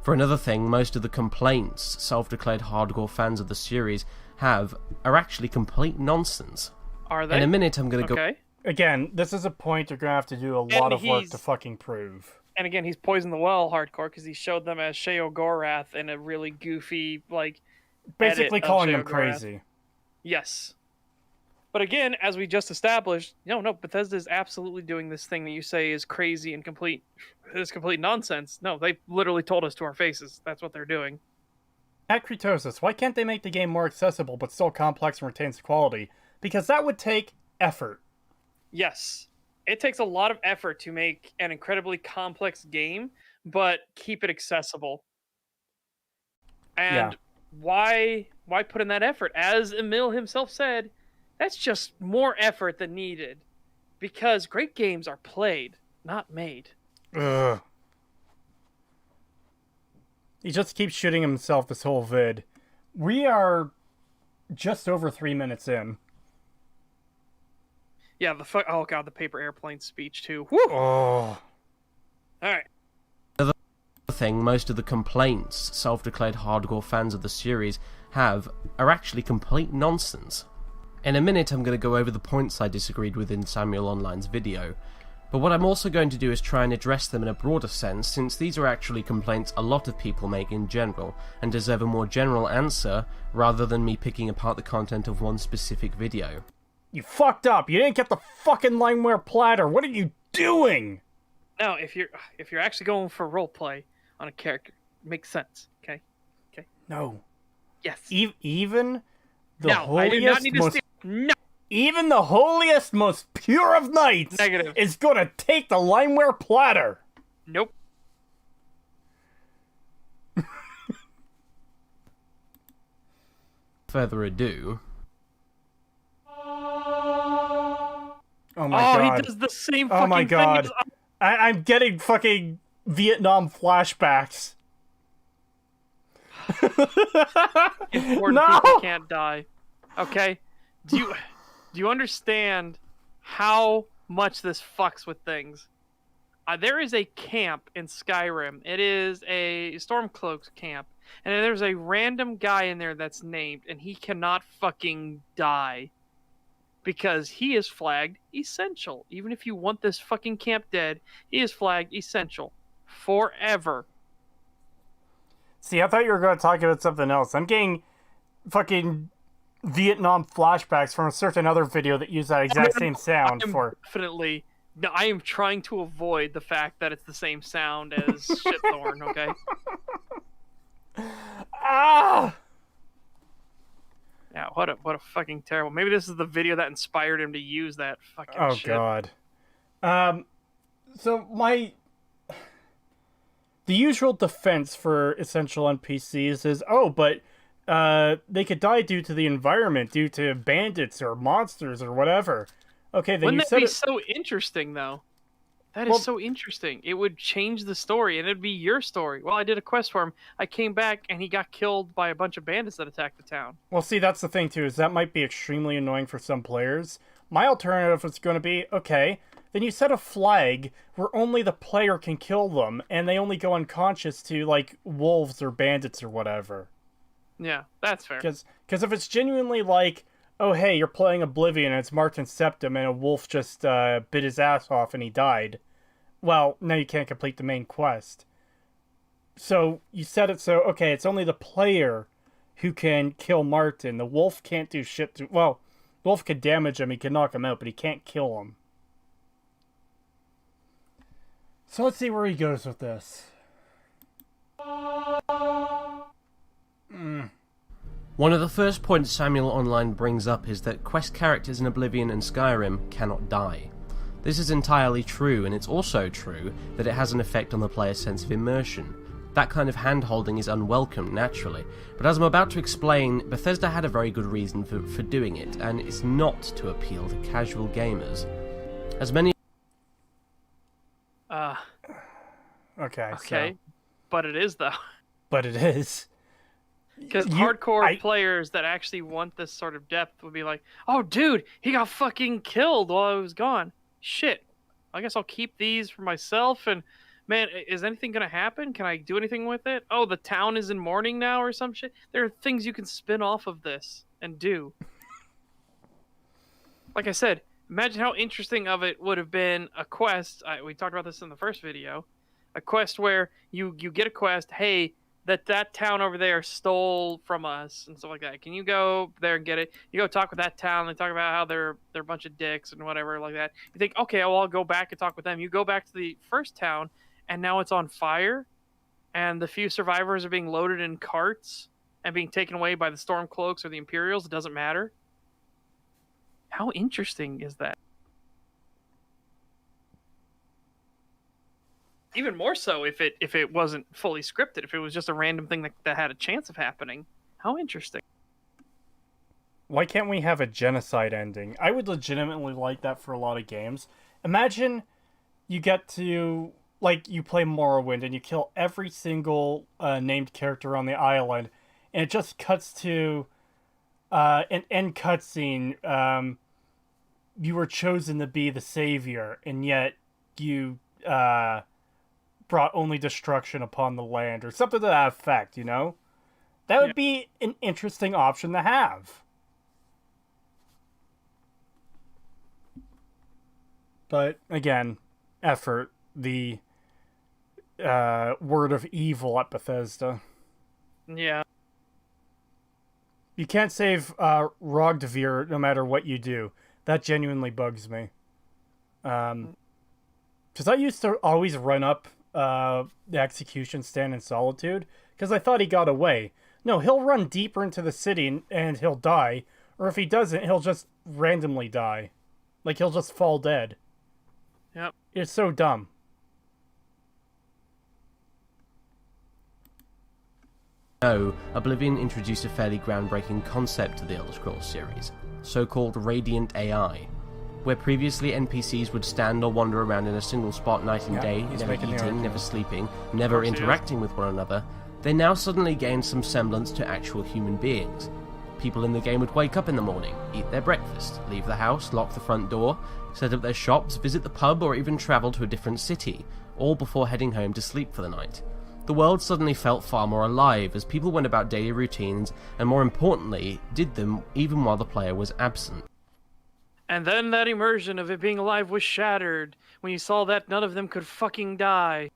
For another thing, most of the complaints self-declared hardcore fans of the series have are actually complete nonsense. Are they? In a minute I'm going to go... Again, this is a point you're going to have to do a lot of work to fucking prove. And again, he's poisoned the well hardcore because he showed them as Sheo Gorath in a really goofy, like, Basically edit of calling them Sheo Gorath. crazy. Yes. But again, as we just established, no, Bethesda is absolutely doing this thing that you say is crazy and complete nonsense. No, they literally told us to our faces. That's what they're doing. At Creetosis, why can't they make the game more accessible but still complex and retains quality? Because that would take effort. Yes. It takes a lot of effort to make an incredibly complex game, but keep it accessible. And why put in that effort? As Emil himself said, that's just more effort than needed. Because great games are played, not made. Ugh. He just keeps shooting himself this whole vid. We are just over 3 minutes in. Yeah, oh god, the paper airplane speech too. Woo! Oh. Alright. The thing most of the complaints self-declared hardcore fans of the series have are actually complete nonsense. In a minute I'm going to go over the points I disagreed with in Samuel Online's video, but what I'm also going to do is try and address them in a broader sense, since these are actually complaints a lot of people make in general, and deserve a more general answer rather than me picking apart the content of one specific video. You fucked up! You didn't get the fucking limeware platter! What are you doing? Now, if you're actually going for roleplay on a character, it makes sense, okay? No. Yes. Even the No, I do not need to steal. No! Even the holiest, most pure of knights Negative. is gonna take the limeware platter! Nope. Further ado... Oh my god. He does the same Oh fucking my god. thing as... I'm getting fucking Vietnam flashbacks. Important people can't die. Okay? Do you understand how much this fucks with things? There is a camp in Skyrim. It is a Stormcloaks camp. And there's a random guy in there that's named, and he cannot fucking die. Because he is flagged essential. Even if you want this fucking camp dead, he is flagged essential. Forever. See, I thought you were going to talk about something else. I'm getting fucking Vietnam flashbacks from a certain other video that used that exact same sound for... Definitely... No, I am trying to avoid the fact that it's the same sound as Shitthorn, okay? Ah! Yeah, what a fucking terrible... Maybe this is the video that inspired him to use that fucking shit. Oh, God. So the usual defense for essential NPCs is, but they could die due to the environment, due to bandits or monsters or whatever. Okay, then Wouldn't you that said be so interesting, though? That is so interesting. It would change the story, and it'd be your story. Well, I did a quest for him. I came back, and he got killed by a bunch of bandits that attacked the town. Well, see, that's the thing, too, is that might be extremely annoying for some players. My alternative is going to be, okay, then you set a flag where only the player can kill them, and they only go unconscious to, like, wolves or bandits or whatever. Yeah, that's fair. Because if it's genuinely like, oh, hey, you're playing Oblivion, and it's Martin Septim, and a wolf just bit his ass off and he died, well, now you can't complete the main quest. So you set it so, okay, it's only the player who can kill Martin. The wolf can't do shit to... Well, the wolf could damage him, he can knock him out, but he can't kill him. So let's see where he goes with this. One of the first points Samuel Online brings up is that quest characters in Oblivion and Skyrim cannot die. This is entirely true, and it's also true that it has an effect on the player's sense of immersion. That kind of hand-holding is unwelcome, naturally, but as I'm about to explain, Bethesda had a very good reason for doing it, and it's not to appeal to casual gamers. As many... Okay, so... But it is, though. But it is. Because hardcore players that actually want this sort of depth would be like, oh, dude, he got fucking killed while I was gone. Shit. I guess I'll keep these for myself, and, man, is anything going to happen? Can I do anything with it? Oh, the town is in mourning now or some shit? There are things you can spin off of this and do. Like I said, imagine how interesting of it would have been a quest. We talked about this in the first video. A quest where you get a quest, hey, that town over there stole from us and stuff like that. Can you go there and get it? You go talk with that town. They talk about how they're a bunch of dicks and whatever like that. You think, okay, well, I'll go back and talk with them. You go back to the first town, and now it's on fire, and the few survivors are being loaded in carts and being taken away by the Stormcloaks or the Imperials. It doesn't matter. How interesting is that? Even more so if it wasn't fully scripted, if it was just a random thing that had a chance of happening. How interesting. Why can't we have a genocide ending? I would legitimately like that for a lot of games. Imagine you get to, like, you play Morrowind and you kill every single named character on the island, and it just cuts to an end cutscene. You were chosen to be the savior, and yet you brought only destruction upon the land, or something to that effect, you know? That would be an interesting option to have. But, again, effort, the word of evil at Bethesda. Yeah. You can't save Rogdavir no matter what you do. That genuinely bugs me. Because I used to always run up the execution stand in Solitude, because I thought he got away. No, he'll run deeper into the city and he'll die. Or if he doesn't, he'll just randomly die. Like, he'll just fall dead. Yep. It's so dumb. No, Oblivion introduced a fairly groundbreaking concept to the Elder Scrolls series, so-called Radiant AI. Where previously NPCs would stand or wander around in a single spot night and day, never eating, never sleeping, never interacting with one another, they now suddenly gained some semblance to actual human beings. People in the game would wake up in the morning, eat their breakfast, leave the house, lock the front door, set up their shops, visit the pub, or even travel to a different city, all before heading home to sleep for the night. The world suddenly felt far more alive as people went about daily routines, and more importantly, did them even while the player was absent. And then that immersion of it being alive was shattered when you saw that none of them could fucking die.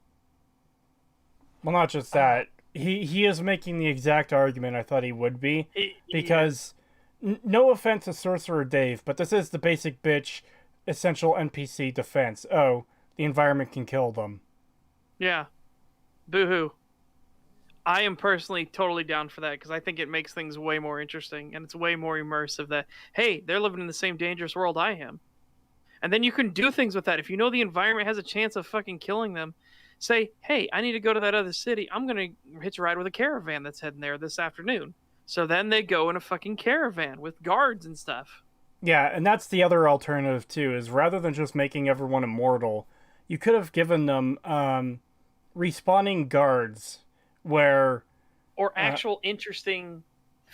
Well, not just that. He is making the exact argument I thought he would be. Because, no offense to Sorcerer Dave, but this is the basic bitch essential NPC defense. Oh, the environment can kill them. Yeah. Boo-hoo. I am personally totally down for that because I think it makes things way more interesting and it's way more immersive that, hey, they're living in the same dangerous world I am. And then you can do things with that. If you know the environment has a chance of fucking killing them, say, hey, I need to go to that other city. I'm going to hitch a ride with a caravan that's heading there this afternoon. So then they go in a fucking caravan with guards and stuff. Yeah, and that's the other alternative too, is rather than just making everyone immortal, you could have given them respawning guards where... Or actual interesting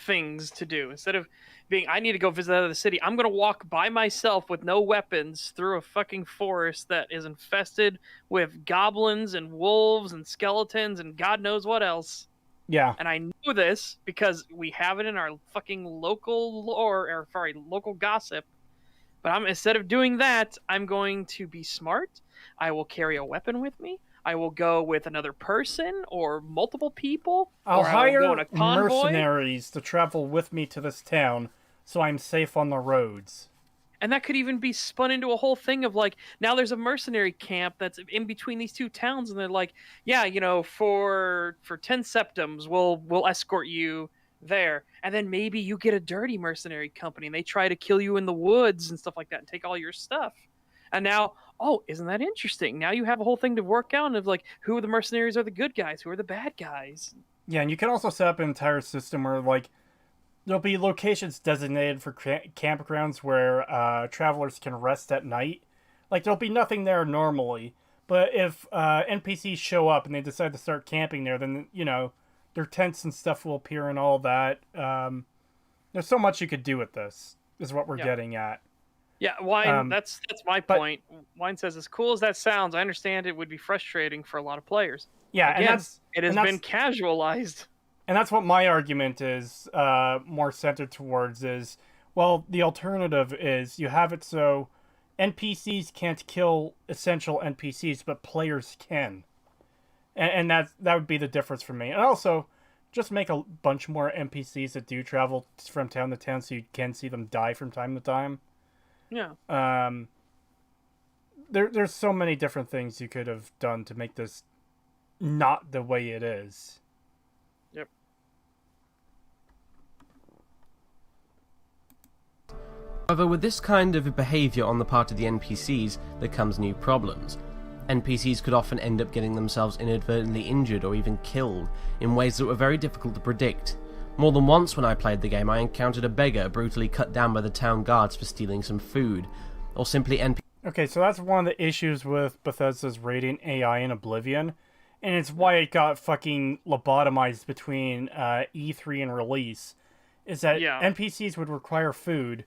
things to do. Instead of being, I need to go visit the city, I'm going to walk by myself with no weapons through a fucking forest that is infested with goblins and wolves and skeletons and God knows what else. Yeah. And I know this because we have it in our fucking local lore, or sorry, local gossip. But instead of doing that, I'm going to be smart. I will carry a weapon with me. I will go with another person or multiple people. I'll hire go in a convoy. mercenaries to travel with me to this town so I'm safe on the roads. And that could even be spun into a whole thing of like, now there's a mercenary camp that's in between these two towns, and they're like, yeah, you know, for 10 septims, we'll escort you there. And then maybe you get a dirty mercenary company and they try to kill you in the woods and stuff like that and take all your stuff. And now, oh, isn't that interesting? Now you have a whole thing to work out of like, who are the mercenaries are the good guys? Who are the bad guys? Yeah, and you can also set up an entire system where, like, there'll be locations designated for campgrounds where travelers can rest at night. Like, there'll be nothing there normally. But if NPCs show up and they decide to start camping there, then, you know, their tents and stuff will appear and all that. There's so much you could do with this, is what we're getting at. Yeah, Wine, that's my point. Wine says, as cool as that sounds, I understand it would be frustrating for a lot of players. Yeah, again, and it has been casualized. And that's what my argument is more centered towards is, well, the alternative is you have it so NPCs can't kill essential NPCs, but players can. And that would be the difference for me. And also, just make a bunch more NPCs that do travel from town to town, so you can see them die from time to time. Yeah. There's so many different things you could have done to make this not the way it is. Yep. However, with this kind of behaviour on the part of the NPCs, there comes new problems. NPCs could often end up getting themselves inadvertently injured or even killed in ways that were very difficult to predict. More than once when I played the game, I encountered a beggar brutally cut down by the town guards for stealing some food, or simply NPCs. Okay, so that's one of the issues with Bethesda's rating AI in Oblivion, and it's why it got fucking lobotomized between E3 and release, is that NPCs would require food,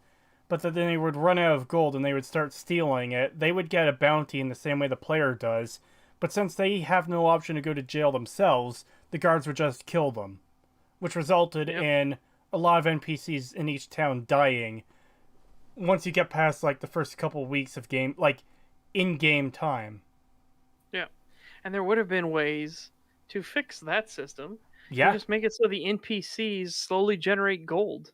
but then they would run out of gold and they would start stealing it. They would get a bounty in the same way the player does, but since they have no option to go to jail themselves, the guards would just kill them, which resulted in a lot of NPCs in each town dying once you get past, like, the first couple weeks of game, like, in-game time. Yeah. And there would have been ways to fix that system. Yeah. You just make it so the NPCs slowly generate gold.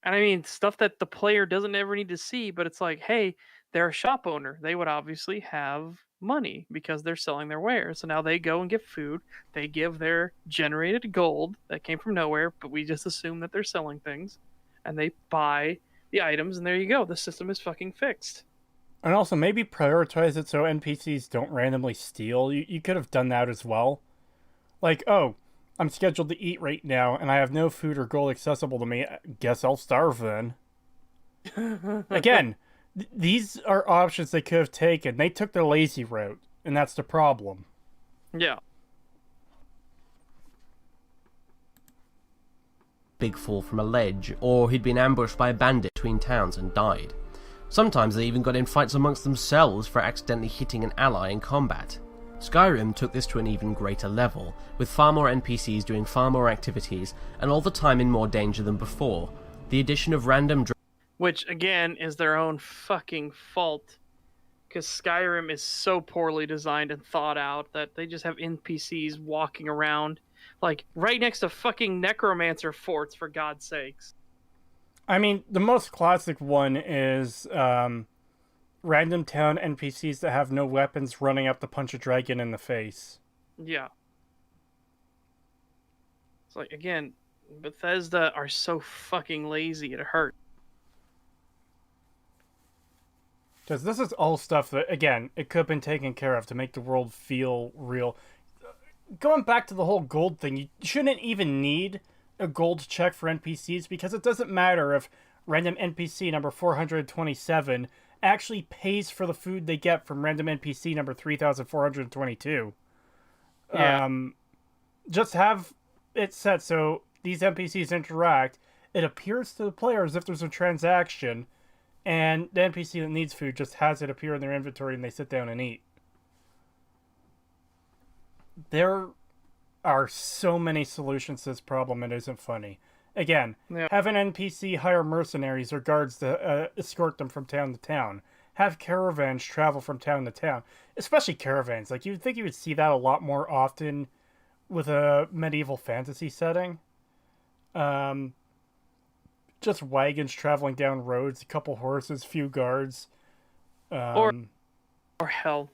And I mean, stuff that the player doesn't ever need to see, but it's like, hey, they're a shop owner. They would obviously have money because they're selling their wares. So now they go and get food. They give their generated gold that came from nowhere, but we just assume that they're selling things. And they buy the items, and there you go. The system is fucking fixed. And also, maybe prioritize it so NPCs don't randomly steal. You could have done that as well. Like, oh, I'm scheduled to eat right now, and I have no food or gold accessible to me. Guess I'll starve then. Again, these are options they could have taken. They took the lazy route, and that's the problem. Yeah. Big fall from a ledge, or he'd been ambushed by a bandit between towns and died. Sometimes they even got in fights amongst themselves for accidentally hitting an ally in combat. Skyrim took this to an even greater level, with far more NPCs doing far more activities, and all the time in more danger than before. The addition of random which, again, is their own fucking fault. Because Skyrim is so poorly designed and thought out that they just have NPCs walking around, like, right next to fucking necromancer forts, for God's sakes. I mean, the most classic one is random town NPCs that have no weapons running up to punch a dragon in the face. Yeah. It's like, again, Bethesda are so fucking lazy, it hurts. Because this is all stuff that, again, it could have been taken care of to make the world feel real. Going back to the whole gold thing, you shouldn't even need a gold check for NPCs, because it doesn't matter if random NPC number 427 actually pays for the food they get from random NPC number 3422. Yeah. Just have it set so these NPCs interact. It appears to the player as if there's a transaction, and the NPC that needs food just has it appear in their inventory and they sit down and eat. There are so many solutions to this problem, it isn't funny. Again, have an NPC hire mercenaries or guards to escort them from town to town. Have caravans travel from town to town. Especially caravans. Like, you'd think you would see that a lot more often with a medieval fantasy setting. Just wagons traveling down roads, a couple horses, few guards. Or hell,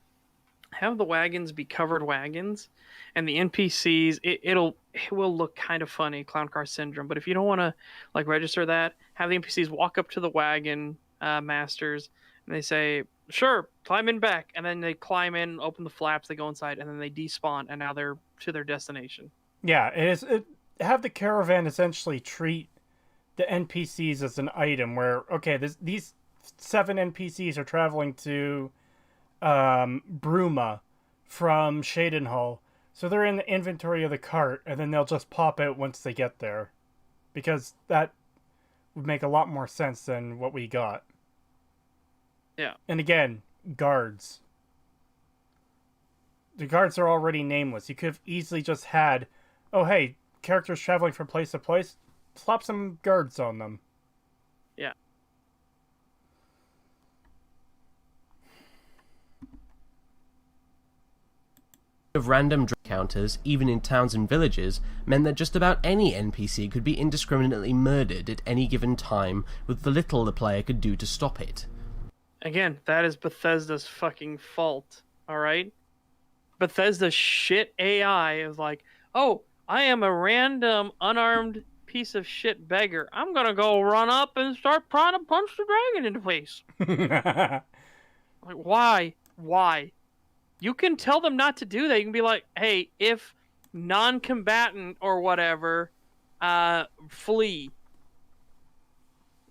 have the wagons be covered wagons, and the NPCs, it will look kind of funny, clown car syndrome. But if you don't want to, like, register that, have the NPCs walk up to the wagon masters, and they say, "Sure, climb in back," and then they climb in, open the flaps, they go inside, and then they despawn, and now they're to their destination. Yeah, have the caravan essentially treat the NPCs as an item where, okay, these 7 NPCs are traveling to Bruma from Shadenhall, so they're in the inventory of the cart, and then they'll just pop out once they get there, because that would make a lot more sense than what we got. Yeah. And again, guards. The guards are already nameless. You could have easily just had, oh hey, characters traveling from place to place, slap some guards on them. Yeah. of random encounters, even in towns and villages, meant that just about any NPC could be indiscriminately murdered at any given time, with the little the player could do to stop it. Again, that is Bethesda's fucking fault, alright? Bethesda's shit AI is like, oh, I am a random, unarmed piece of shit beggar. I'm gonna go run up and start trying to punch the dragon in the face. Like, why? Why? You can tell them not to do that. You can be like, hey, if non-combatant or whatever, flee.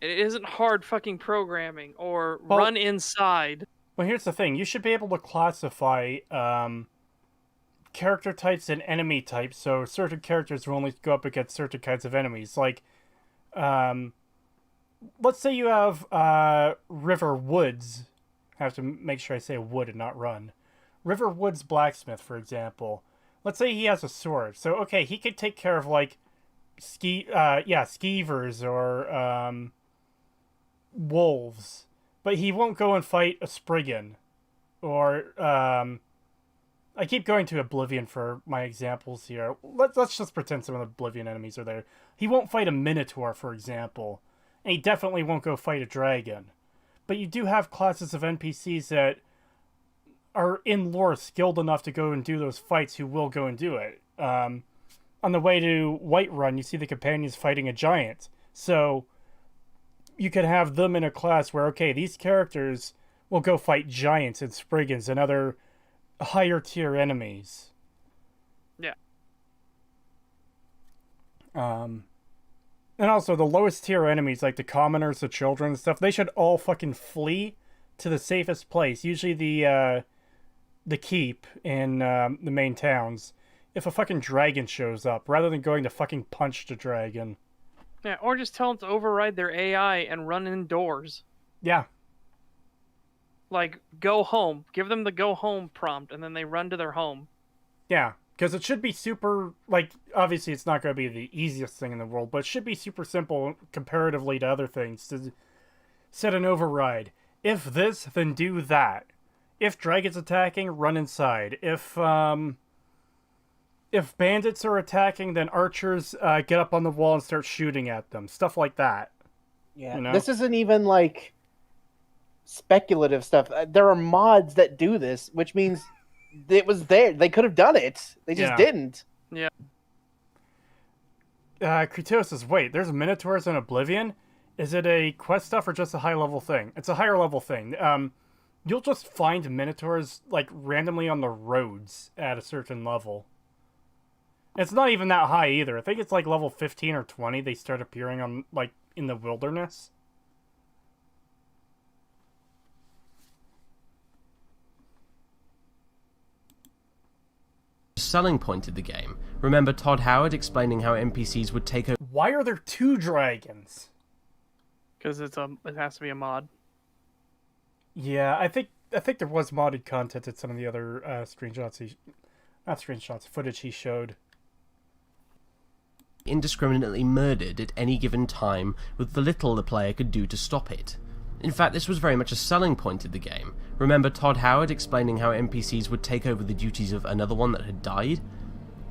It isn't hard fucking programming, or run inside. Well, here's the thing. You should be able to classify character types and enemy types, so certain characters will only go up against certain kinds of enemies. Like, let's say you have River Woods. I have to make sure I say wood and not run. River Woods Blacksmith, for example. Let's say he has a sword. So, okay, he could take care of, like, skeevers or wolves. But he won't go and fight a Spriggan. Or, I keep going to Oblivion for my examples here. Let's just pretend some of the Oblivion enemies are there. He won't fight a Minotaur, for example. And he definitely won't go fight a dragon. But you do have classes of NPCs that are in lore skilled enough to go and do those fights who will go and do it. On the way to Whiterun, you see the companions fighting a giant. So you could have them in a class where, okay, these characters will go fight giants and Spriggans and other higher tier enemies. Yeah. And also, the lowest tier enemies, like the commoners, the children and stuff, they should all fucking flee to the safest place. Usually the keep in the main towns. If a fucking dragon shows up, rather than going to fucking punch the dragon. Yeah, or just tell them to override their AI and run indoors. Yeah. Like, go home. Give them the go home prompt, and then they run to their home. Yeah, because it should be super, like, obviously it's not going to be the easiest thing in the world, but it should be super simple comparatively to other things to set an override. If this, then do that. If dragons attacking, run inside. If bandits are attacking, then archers get up on the wall and start shooting at them. Stuff like that. Yeah, You know? This isn't even, like, speculative stuff. There are mods that do this, which means it was there. They could have done it. They just didn't. Yeah. Creetosis, wait, there's Minotaurs in Oblivion? Is it a quest stuff or just a high-level thing? It's a higher-level thing. You'll just find Minotaurs, like, randomly on the roads at a certain level. It's not even that high, either. I think it's, like, level 15 or 20 they start appearing on, like, in the wilderness. Selling point of the game. Remember Todd Howard explaining how NPCs would take over. Why are there 2 dragons? Because it has to be a mod. Yeah, I think there was modded content at some of the other footage he showed. Indiscriminately murdered at any given time, with the little the player could do to stop it. In fact, this was very much a selling point of the game. Remember Todd Howard explaining how NPCs would take over the duties of another one that had died?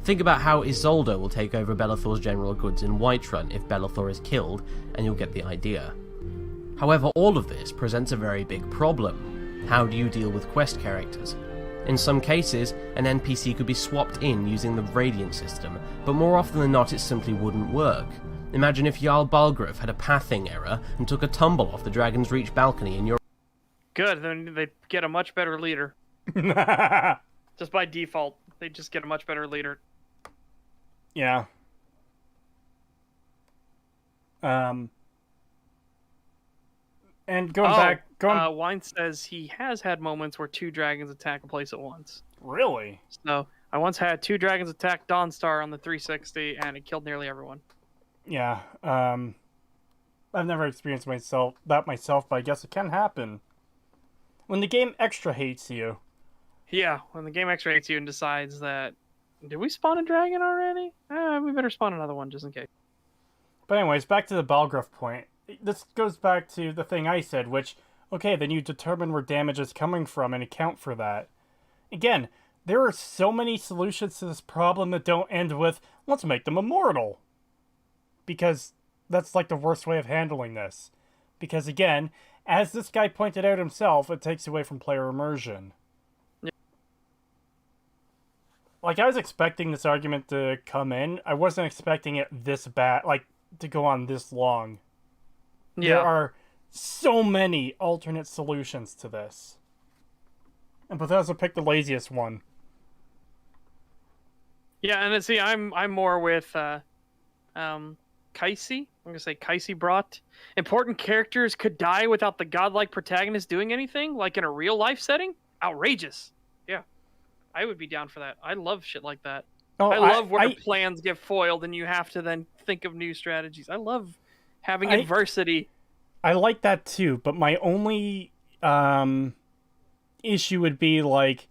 Think about how Isolde will take over Belethor's general goods in Whiterun if Belethor is killed, and you'll get the idea. However, all of this presents a very big problem. How do you deal with quest characters? In some cases, an NPC could be swapped in using the Radiant system, but more often than not it simply wouldn't work. Imagine if Jarl Balgruuf had a pathing error and took a tumble off the Dragon's Reach balcony in your... Good, then they get a much better leader. Just by default, they just get a much better leader. Yeah. And Wine says he has had moments where 2 dragons attack a place at once. Really? So, I once had 2 dragons attack Dawnstar on the 360, and it killed nearly everyone. Yeah. I've never experienced myself, but I guess it can happen. When the game extra hates you. Yeah, when the game extra hates you and decides that, did we spawn a dragon already? We better spawn another one just in case. But anyways, back to the Balgruuf point. This goes back to the thing I said, which, okay, then you determine where damage is coming from and account for that. Again, there are so many solutions to this problem that don't end with, let's make them immortal. Because that's like the worst way of handling this. Because again, as this guy pointed out himself, it takes away from player immersion. Yeah. Like, I was expecting this argument to come in. I wasn't expecting it this bad, like, to go on this long. Yeah. There are so many alternate solutions to this. And Bethesda picked the laziest one. Yeah, and then, see, I'm more with Kaisi. I'm gonna say Kaisi brought. Important characters could die without the godlike protagonist doing anything, like in a real life setting. Outrageous. Yeah, I would be down for that. I love shit like that. Oh, I love where plans get foiled and you have to then think of new strategies. I love having adversity. I like that too, but my only issue would be like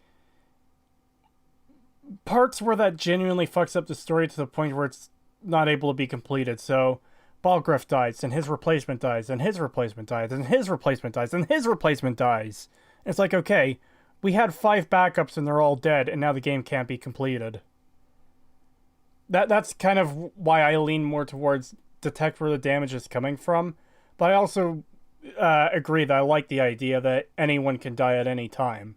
parts where that genuinely fucks up the story to the point where it's not able to be completed. So Balgruuf dies, and his replacement dies, and his replacement dies, and his replacement dies, and his replacement dies. It's like, okay, we had 5 backups and they're all dead, and now the game can't be completed. That's kind of why I lean more towards detect where the damage is coming from. But I also agree that I like the idea that anyone can die at any time.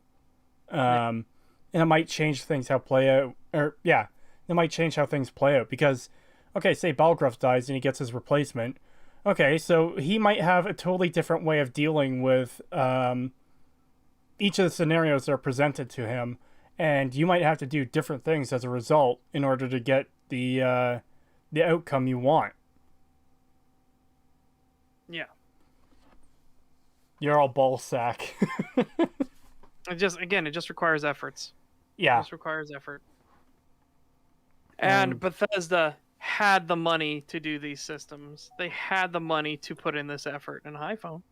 And it might change things how play out. Or, yeah, it might change how things play out. Because, okay, say Balgruuf dies and he gets his replacement. Okay, so he might have a totally different way of dealing with each of the scenarios that are presented to him. And you might have to do different things as a result in order to get the outcome you want. Yeah. You're all ballsack. It just requires efforts. Yeah. It just requires effort. And Bethesda had the money to do these systems. They had the money to put in this effort in iPhone.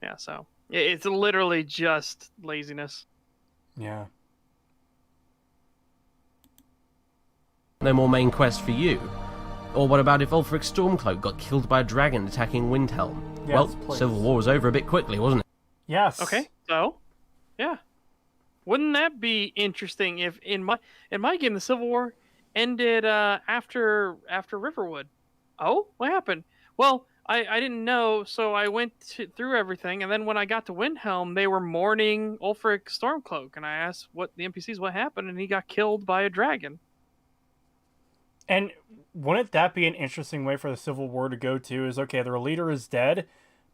Yeah, so it's literally just laziness. Yeah. No more main quest for you. Or what about if Ulfric Stormcloak got killed by a dragon attacking Windhelm? Yes, well, please. Civil War was over a bit quickly, wasn't it? Yes. Okay, so yeah, wouldn't that be interesting if in my game the Civil War ended after Riverwood? Oh, what happened? Well, I didn't know, so I went through everything, and then when I got to Windhelm, they were mourning Ulfric Stormcloak, and I asked the NPCs what happened, and he got killed by a dragon. And wouldn't that be an interesting way for the Civil War to go to? Is, okay, their leader is dead,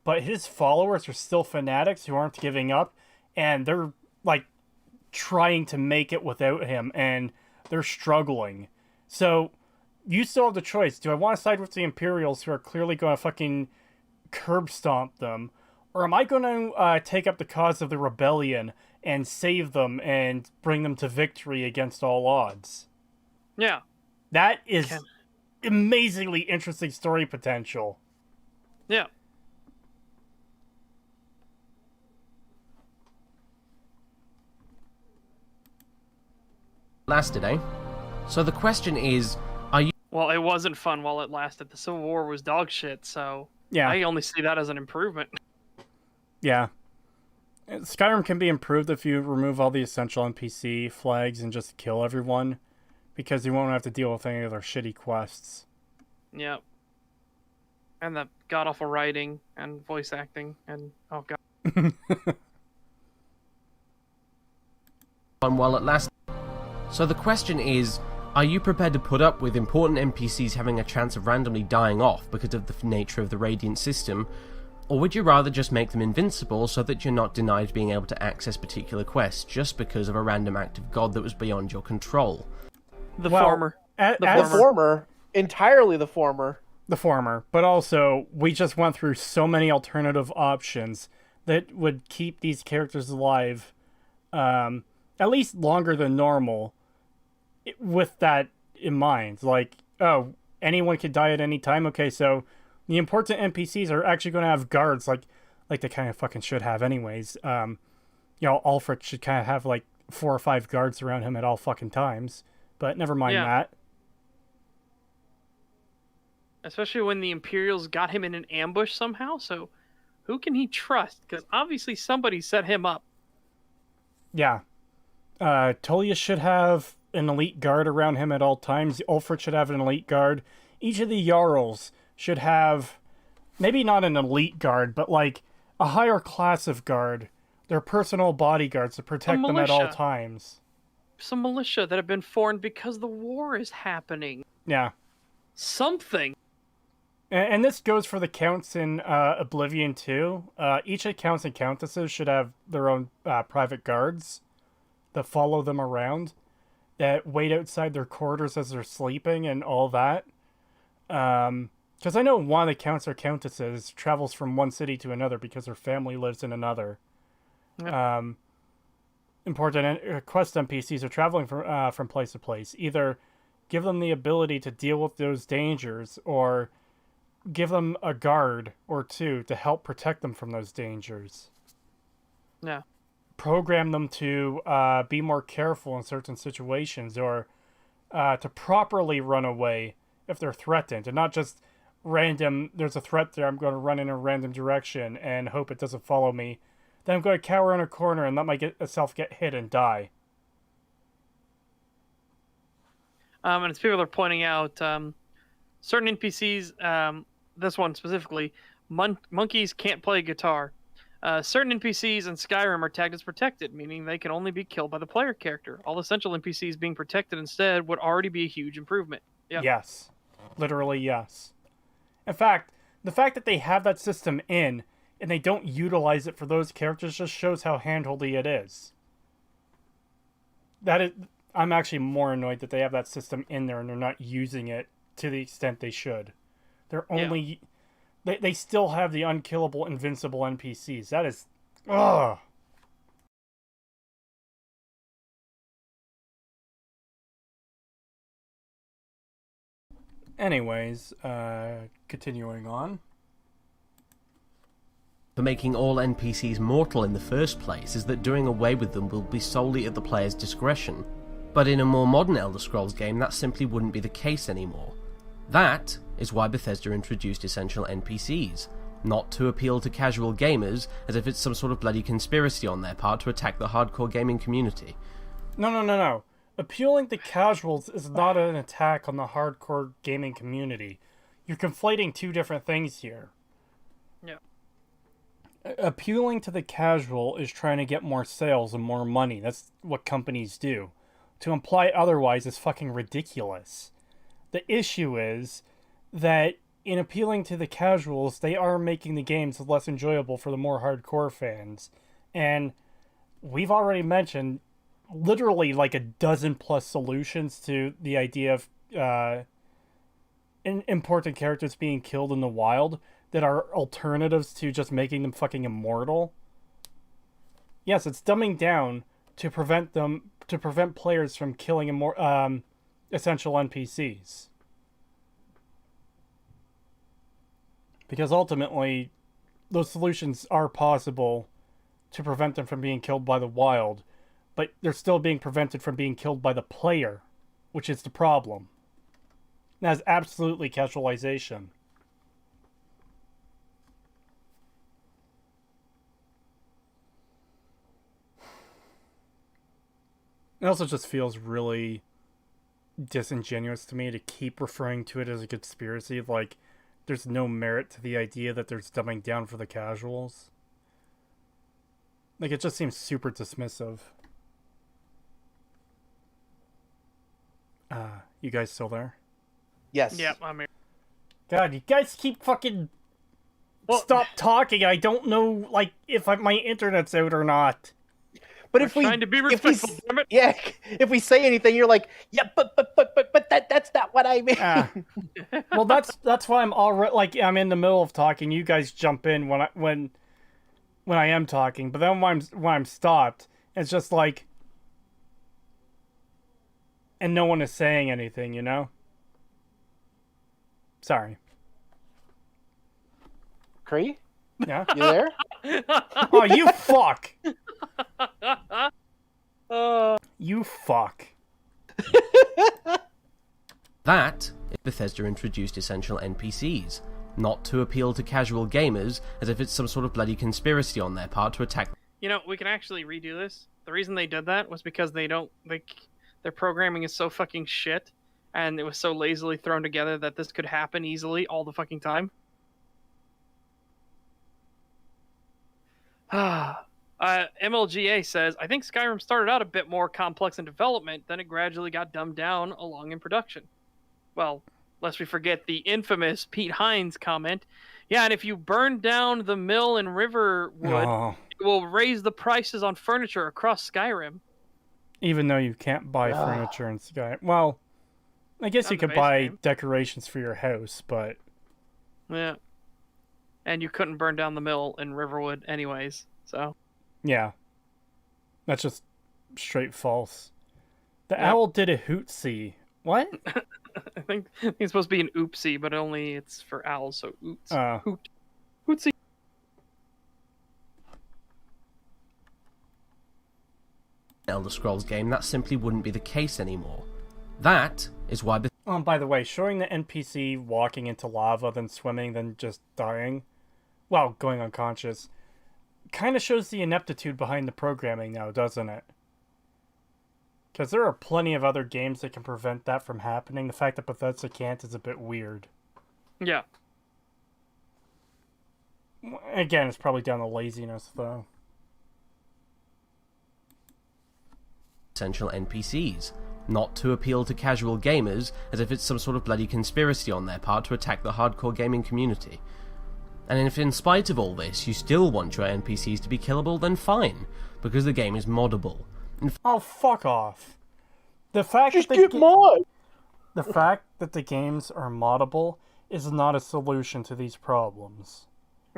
but his followers are still fanatics who aren't giving up, and they're, like, trying to make it without him, and they're struggling. So, you still have the choice. Do I want to side with the Imperials, who are clearly going to fucking curb stomp them, or am I going to take up the cause of the rebellion and save them and bring them to victory against all odds? Yeah. That is amazingly interesting story potential. Yeah. Lasted, eh? So the question is, are you... Well, it wasn't fun while it lasted. The Civil War was dog shit, so Yeah. I only see that as an improvement. Yeah. Skyrim can be improved if you remove all the essential NPC flags and just kill everyone, because you won't have to deal with any of their shitty quests. Yep. And the god-awful writing and voice acting and, oh god. while it lasted? So the question is, are you prepared to put up with important NPCs having a chance of randomly dying off because of the nature of the Radiant system, or would you rather just make them invincible so that you're not denied being able to access particular quests just because of a random act of God that was beyond your control? The former. The former. Entirely the former. The former. But also, we just went through so many alternative options that would keep these characters alive at least longer than normal, with that in mind. Like, oh, anyone could die at any time? Okay, so the important NPCs are actually going to have guards, like they kind of fucking should have anyways. Ulfric should kind of have, like, 4 or 5 guards around him at all fucking times. But never mind that. Especially when the Imperials got him in an ambush somehow, so who can he trust? Because obviously somebody set him up. Yeah. Tullius should have an elite guard around him at all times. Ulfric should have an elite guard. Each of the Jarls should have, maybe not an elite guard, but like a higher class of guard. Their personal bodyguards to protect them at all militia. times. Some militia that have been formed because the war is happening. Yeah. Something. And this goes for the counts in Oblivion too. Each of the counts and countesses should have their own private guards that follow them around, that wait outside their quarters as they're sleeping and all that. Because I know one of the counts or countesses travels from one city to another because her family lives in another. Yep. Important quest NPCs are traveling from place to place. Either give them the ability to deal with those dangers, or give them a guard or two to help protect them from those dangers. Yeah. Program them to be more careful in certain situations, or to properly run away if they're threatened, and not just random, there's a threat there, I'm going to run in a random direction and hope it doesn't follow me. Then I'm going to cower in a corner and let myself get hit and die. And as people are pointing out, certain NPCs, this one specifically, monkeys can't play guitar. Certain NPCs in Skyrim are tagged as protected, meaning they can only be killed by the player character. All essential NPCs being protected instead would already be a huge improvement. Yeah. Yes. Literally, yes. In fact, the fact that they have that system in, and they don't utilize it for those characters, just shows how handholdy it is. I'm actually more annoyed that they have that system in there and they're not using it to the extent they should. They're only... Yeah. They still have the unkillable, invincible NPCs. That is... Ugh! Anyways, continuing on. For making all NPCs mortal in the first place is that doing away with them will be solely at the player's discretion. But in a more modern Elder Scrolls game, that simply wouldn't be the case anymore. That is why Bethesda introduced essential NPCs, not to appeal to casual gamers as if it's some sort of bloody conspiracy on their part to attack the hardcore gaming community. No. Appealing to casuals is not an attack on the hardcore gaming community. You're conflating two different things here. Yeah. Appealing to the casual is trying to get more sales and more money. That's what companies do. To imply otherwise is fucking ridiculous. The issue is that in appealing to the casuals, they are making the games less enjoyable for the more hardcore fans. And we've already mentioned literally like a dozen plus solutions to the idea of important characters being killed in the wild that are alternatives to just making them fucking immortal. Yes, it's dumbing down to prevent players from killing essential NPCs. Because ultimately, those solutions are possible to prevent them from being killed by the wild, but they're still being prevented from being killed by the player, which is the problem. That is absolutely casualization. It also just feels really disingenuous to me to keep referring to it as a conspiracy. Like, there's no merit to the idea that there's dumbing down for the casuals. Like, it just seems super dismissive. You guys still there? Yes. Yeah, I'm here. God, you guys keep fucking... Stop talking. I don't know, like, if my internet's out or not. But We're trying to be respectful, damn it. Yeah, if we say anything, you're like, yeah, but that's not what I mean. Well, that's why I'm already, like, I'm in the middle of talking. You guys jump in when I am talking, but then when I'm stopped, it's just like, and no one is saying anything, you know? Sorry. Cree, Yeah? you there? Oh, you fuck! You fuck. That is Bethesda introduced essential NPCs, not to appeal to casual gamers as if it's some sort of bloody conspiracy on their part to attack. You know, we can actually redo this. The reason they did that was because their programming is so fucking shit, and it was so lazily thrown together that this could happen easily all the fucking time. MLGA says, I think Skyrim started out a bit more complex in development, then it gradually got dumbed down along in production. Well, lest we forget the infamous Pete Hines comment. Yeah, and if you burn down the mill in Riverwood, Oh, it will raise the prices on furniture across Skyrim. even though you can't buy Ugh. furniture in Sky. Well, I guess Not you in the could base buy game. decorations for your house, but Yeah. And you couldn't burn down the mill in Riverwood anyways, so. yeah. That's just straight false. The Yep. owl did a hootsy. What? I think it's supposed to be an oopsie, but only it's for owls, so oots. Oh. Hootsie. Elder Scrolls game, that simply wouldn't be the case anymore. That is why Oh, and by the way, showing the NPC walking into lava, then swimming, then just dying, well, going unconscious, kind of shows the ineptitude behind the programming now, doesn't it? Because there are plenty of other games that can prevent that from happening. The fact that Bethesda can't is a bit weird. Yeah. Again, it's probably down to laziness, though. essential NPCs, not to appeal to casual gamers as if it's some sort of bloody conspiracy on their part to attack the hardcore gaming community. And if in spite of all this you still want your NPCs to be killable, then fine, because the game is moddable. Oh, fuck off. The fact Just that get mod. the fact that the games are moddable is not a solution to these problems.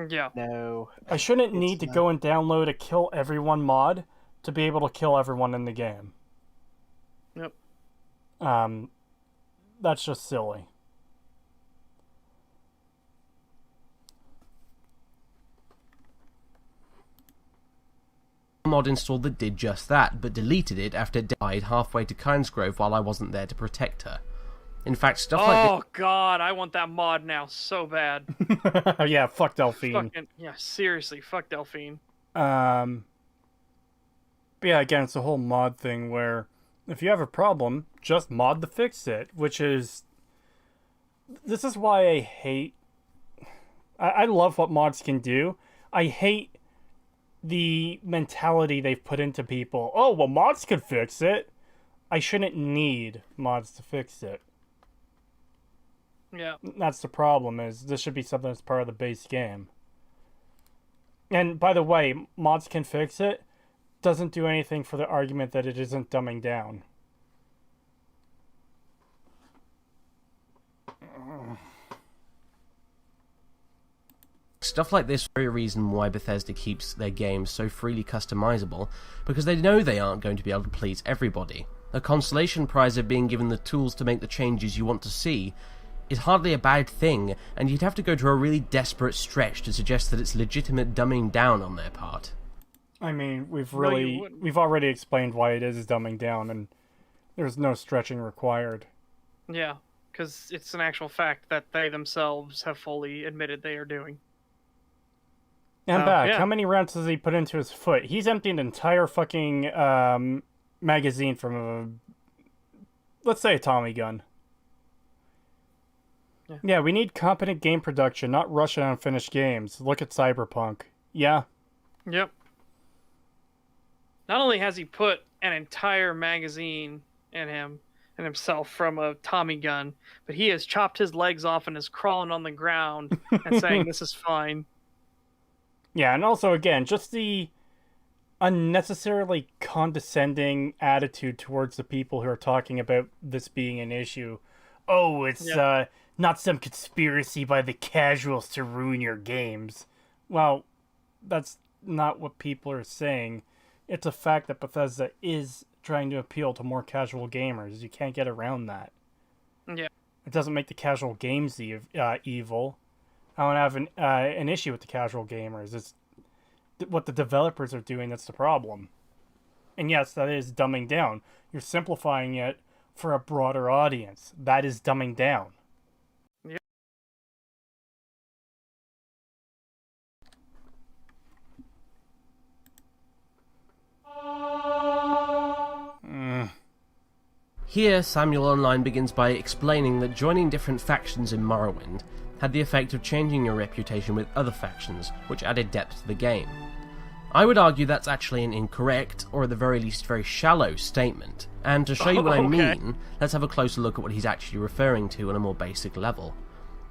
Yeah. No. I shouldn't It's need to not. go and download a kill everyone mod to be able to kill everyone in the game. Yep. That's just silly. Mod installed that did just that, but deleted it after it died halfway to Kynesgrove while I wasn't there to protect her. In fact, stuff like this... Oh god, I want that mod now so bad. Yeah, fuck Delphine. Fucking yeah, seriously, fuck Delphine. But yeah, again, it's a whole mod thing where if you have a problem, just mod to fix it, which is... This is why I hate... I love what mods can do. I hate the mentality they've put into people. Oh, well, mods could fix it. I shouldn't need mods to fix it. Yeah. That's the problem, is this should be something that's part of the base game. And by the way, mods can fix it doesn't do anything for the argument that it isn't dumbing down. Stuff like this is the very reason why Bethesda keeps their games so freely customizable, because they know they aren't going to be able to please everybody. A consolation prize of being given the tools to make the changes you want to see is hardly a bad thing, and you'd have to go to a really desperate stretch to suggest that it's legitimate dumbing down on their part. I mean, we've No, you wouldn't. we've already explained why it is dumbing down, and there's no stretching required. Yeah. Because it's an actual fact that they themselves have fully admitted they are doing. And Oh, back, yeah. how many rounds does he put into his foot? He's emptied an entire fucking magazine from a, let's say, a Tommy gun. Yeah, we need competent game production, not rushing unfinished games. Look at Cyberpunk. Yeah. Yep. Not only has he put an entire magazine in him and himself from a Tommy gun, but he has chopped his legs off and is crawling on the ground and saying this is fine. Yeah, and also, again, just the unnecessarily condescending attitude towards the people who are talking about this being an issue. Oh, it's Yeah. not some conspiracy by the casuals to ruin your games. Well, that's not what people are saying. It's a fact that Bethesda is trying to appeal to more casual gamers. You can't get around that. Yeah. It doesn't make the casual games evil. I don't have an issue with the casual gamers. It's what the developers are doing that's the problem. And yes, that is dumbing down. You're simplifying it for a broader audience. That is dumbing down. Here, Samuel Online begins by explaining that joining different factions in Morrowind had the effect of changing your reputation with other factions, which added depth to the game. I would argue that's actually an incorrect, or at the very least very shallow, statement, and to show you what I mean, let's have a closer look at what he's actually referring to on a more basic level.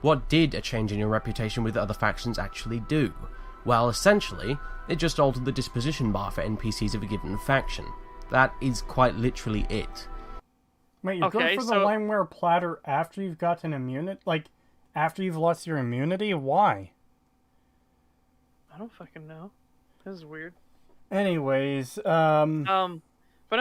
What did a change in your reputation with other factions actually do? Well, essentially, it just altered the disposition bar for NPCs of a given faction. That is quite literally it. Wait, you're going for the limeware platter after you've gotten immunity? Like, after you've lost your immunity? Why? I don't fucking know. This is weird. Anyways, but no,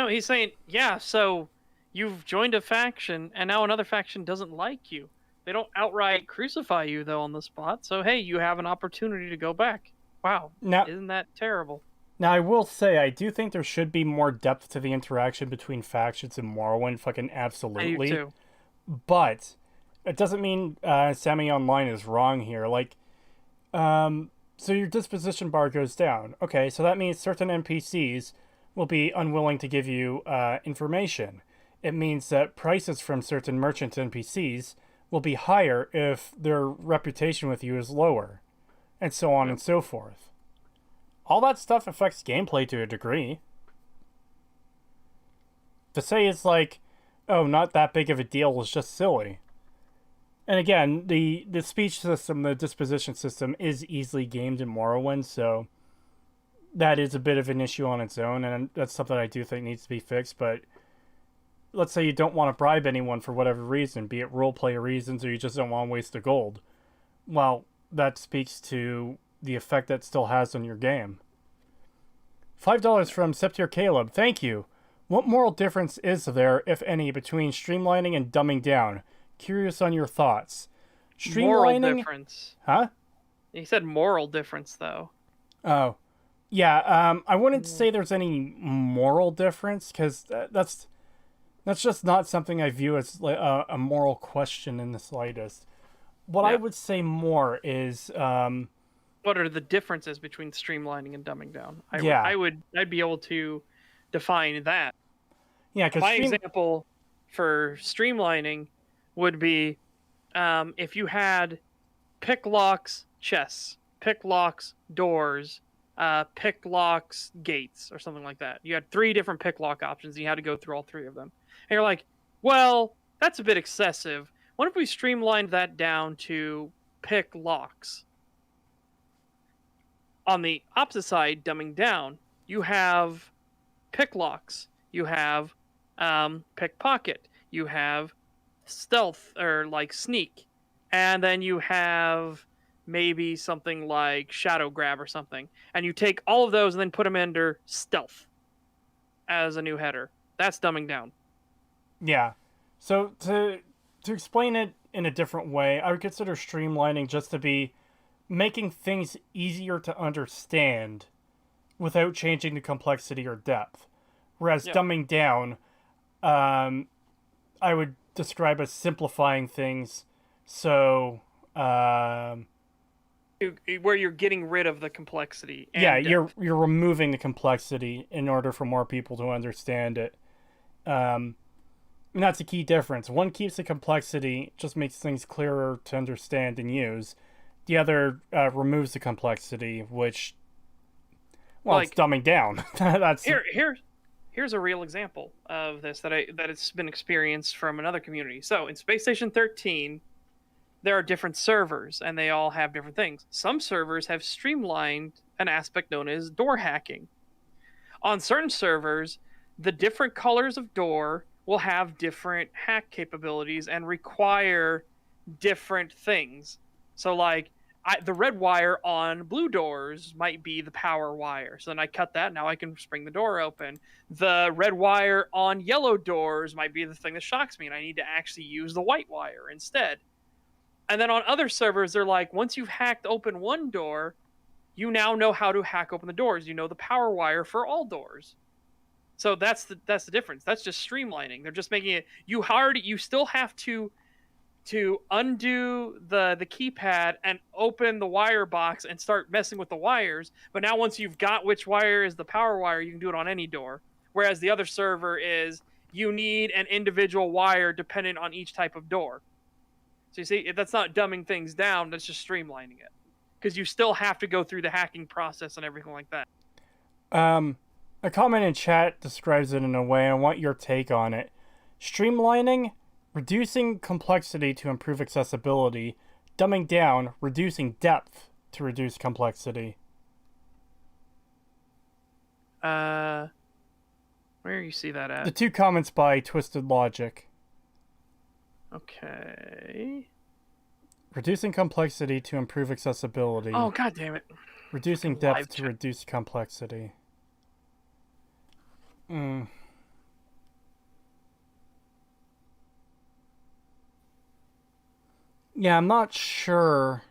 he's saying, yeah, so you've joined a faction, and now another faction doesn't like you. They don't outright crucify you, though, on the spot, so hey, you have an opportunity to go back. Wow, isn't that terrible? Now, I will say, I do think there should be more depth to the interaction between factions in Morrowind, fucking absolutely. I do too. But it doesn't mean Sammy Online is wrong here. Like, so your disposition bar goes down. Okay, so that means certain NPCs will be unwilling to give you information. It means that prices from certain merchant NPCs will be higher if their reputation with you is lower, and so on and so forth. All that stuff affects gameplay to a degree. To say it's like, oh, not that big of a deal is just silly. And again, the speech system, the disposition system is easily gamed in Morrowind, so that is a bit of an issue on its own, and that's something I do think needs to be fixed. But let's say you don't want to bribe anyone for whatever reason, be it roleplay reasons or you just don't want to waste the gold. Well, that speaks to the effect that still has on your game. $5 from Septier Caleb. Thank you. What moral difference is there, if any, between streamlining and dumbing down? Curious on your thoughts. Moral difference. Huh? He said moral difference, though. Oh. Yeah, I wouldn't say there's any moral difference, because that's just not something I view as a moral question in the slightest. What I would say more is... what are the differences between streamlining and dumbing down? I'd be able to define that. Yeah, because my example for streamlining would be if you had pick locks chests, pick locks doors, pick locks gates, or something like that. You had 3 different pick lock options, and you had to go through all 3 of them. And you're like, well, that's a bit excessive. What if we streamlined that down to pick locks? On the opposite side, dumbing down, you have pick locks, you have pickpocket, you have stealth or like sneak, and then you have maybe something like shadow grab or something, and you take all of those and then put them under stealth as a new header. That's dumbing down. Yeah. So to explain it in a different way, I would consider streamlining just to be making things easier to understand without changing the complexity or depth. Whereas dumbing down, I would describe as simplifying things, so where you're getting rid of the complexity. And you're removing the complexity in order for more people to understand it. And that's a key difference. One keeps the complexity, just makes things clearer to understand and use. The other removes the complexity, which, well, it's dumbing down. That's here's a real example of this that it's been experienced from another community. So in Space Station 13, there are different servers, and they all have different things. Some servers have streamlined an aspect known as door hacking. On certain servers, the different colors of door will have different hack capabilities and require different things. So, like, the red wire on blue doors might be the power wire. So then I cut that. Now I can spring the door open. The red wire on yellow doors might be the thing that shocks me, and I need to actually use the white wire instead. And then on other servers, they're like, once you've hacked open one door, you now know how to hack open the doors. You know the power wire for all doors. So that's the difference. That's just streamlining. They're just making it. You still have to undo the keypad and open the wire box and start messing with the wires. But now once you've got which wire is the power wire, you can do it on any door. Whereas the other server is you need an individual wire dependent on each type of door. So you see, that's not dumbing things down, that's just streamlining it. Because you still have to go through the hacking process and everything like that. A comment in chat describes it in a way. I want your take on it. Streamlining, reducing complexity to improve accessibility. Dumbing down, reducing depth to reduce complexity. Where you see that at? The 2 comments by Twisted Logic. Okay. Reducing complexity to improve accessibility. Oh, god damn it. Reducing Live depth to chat. reduce complexity. Yeah, I'm not sure.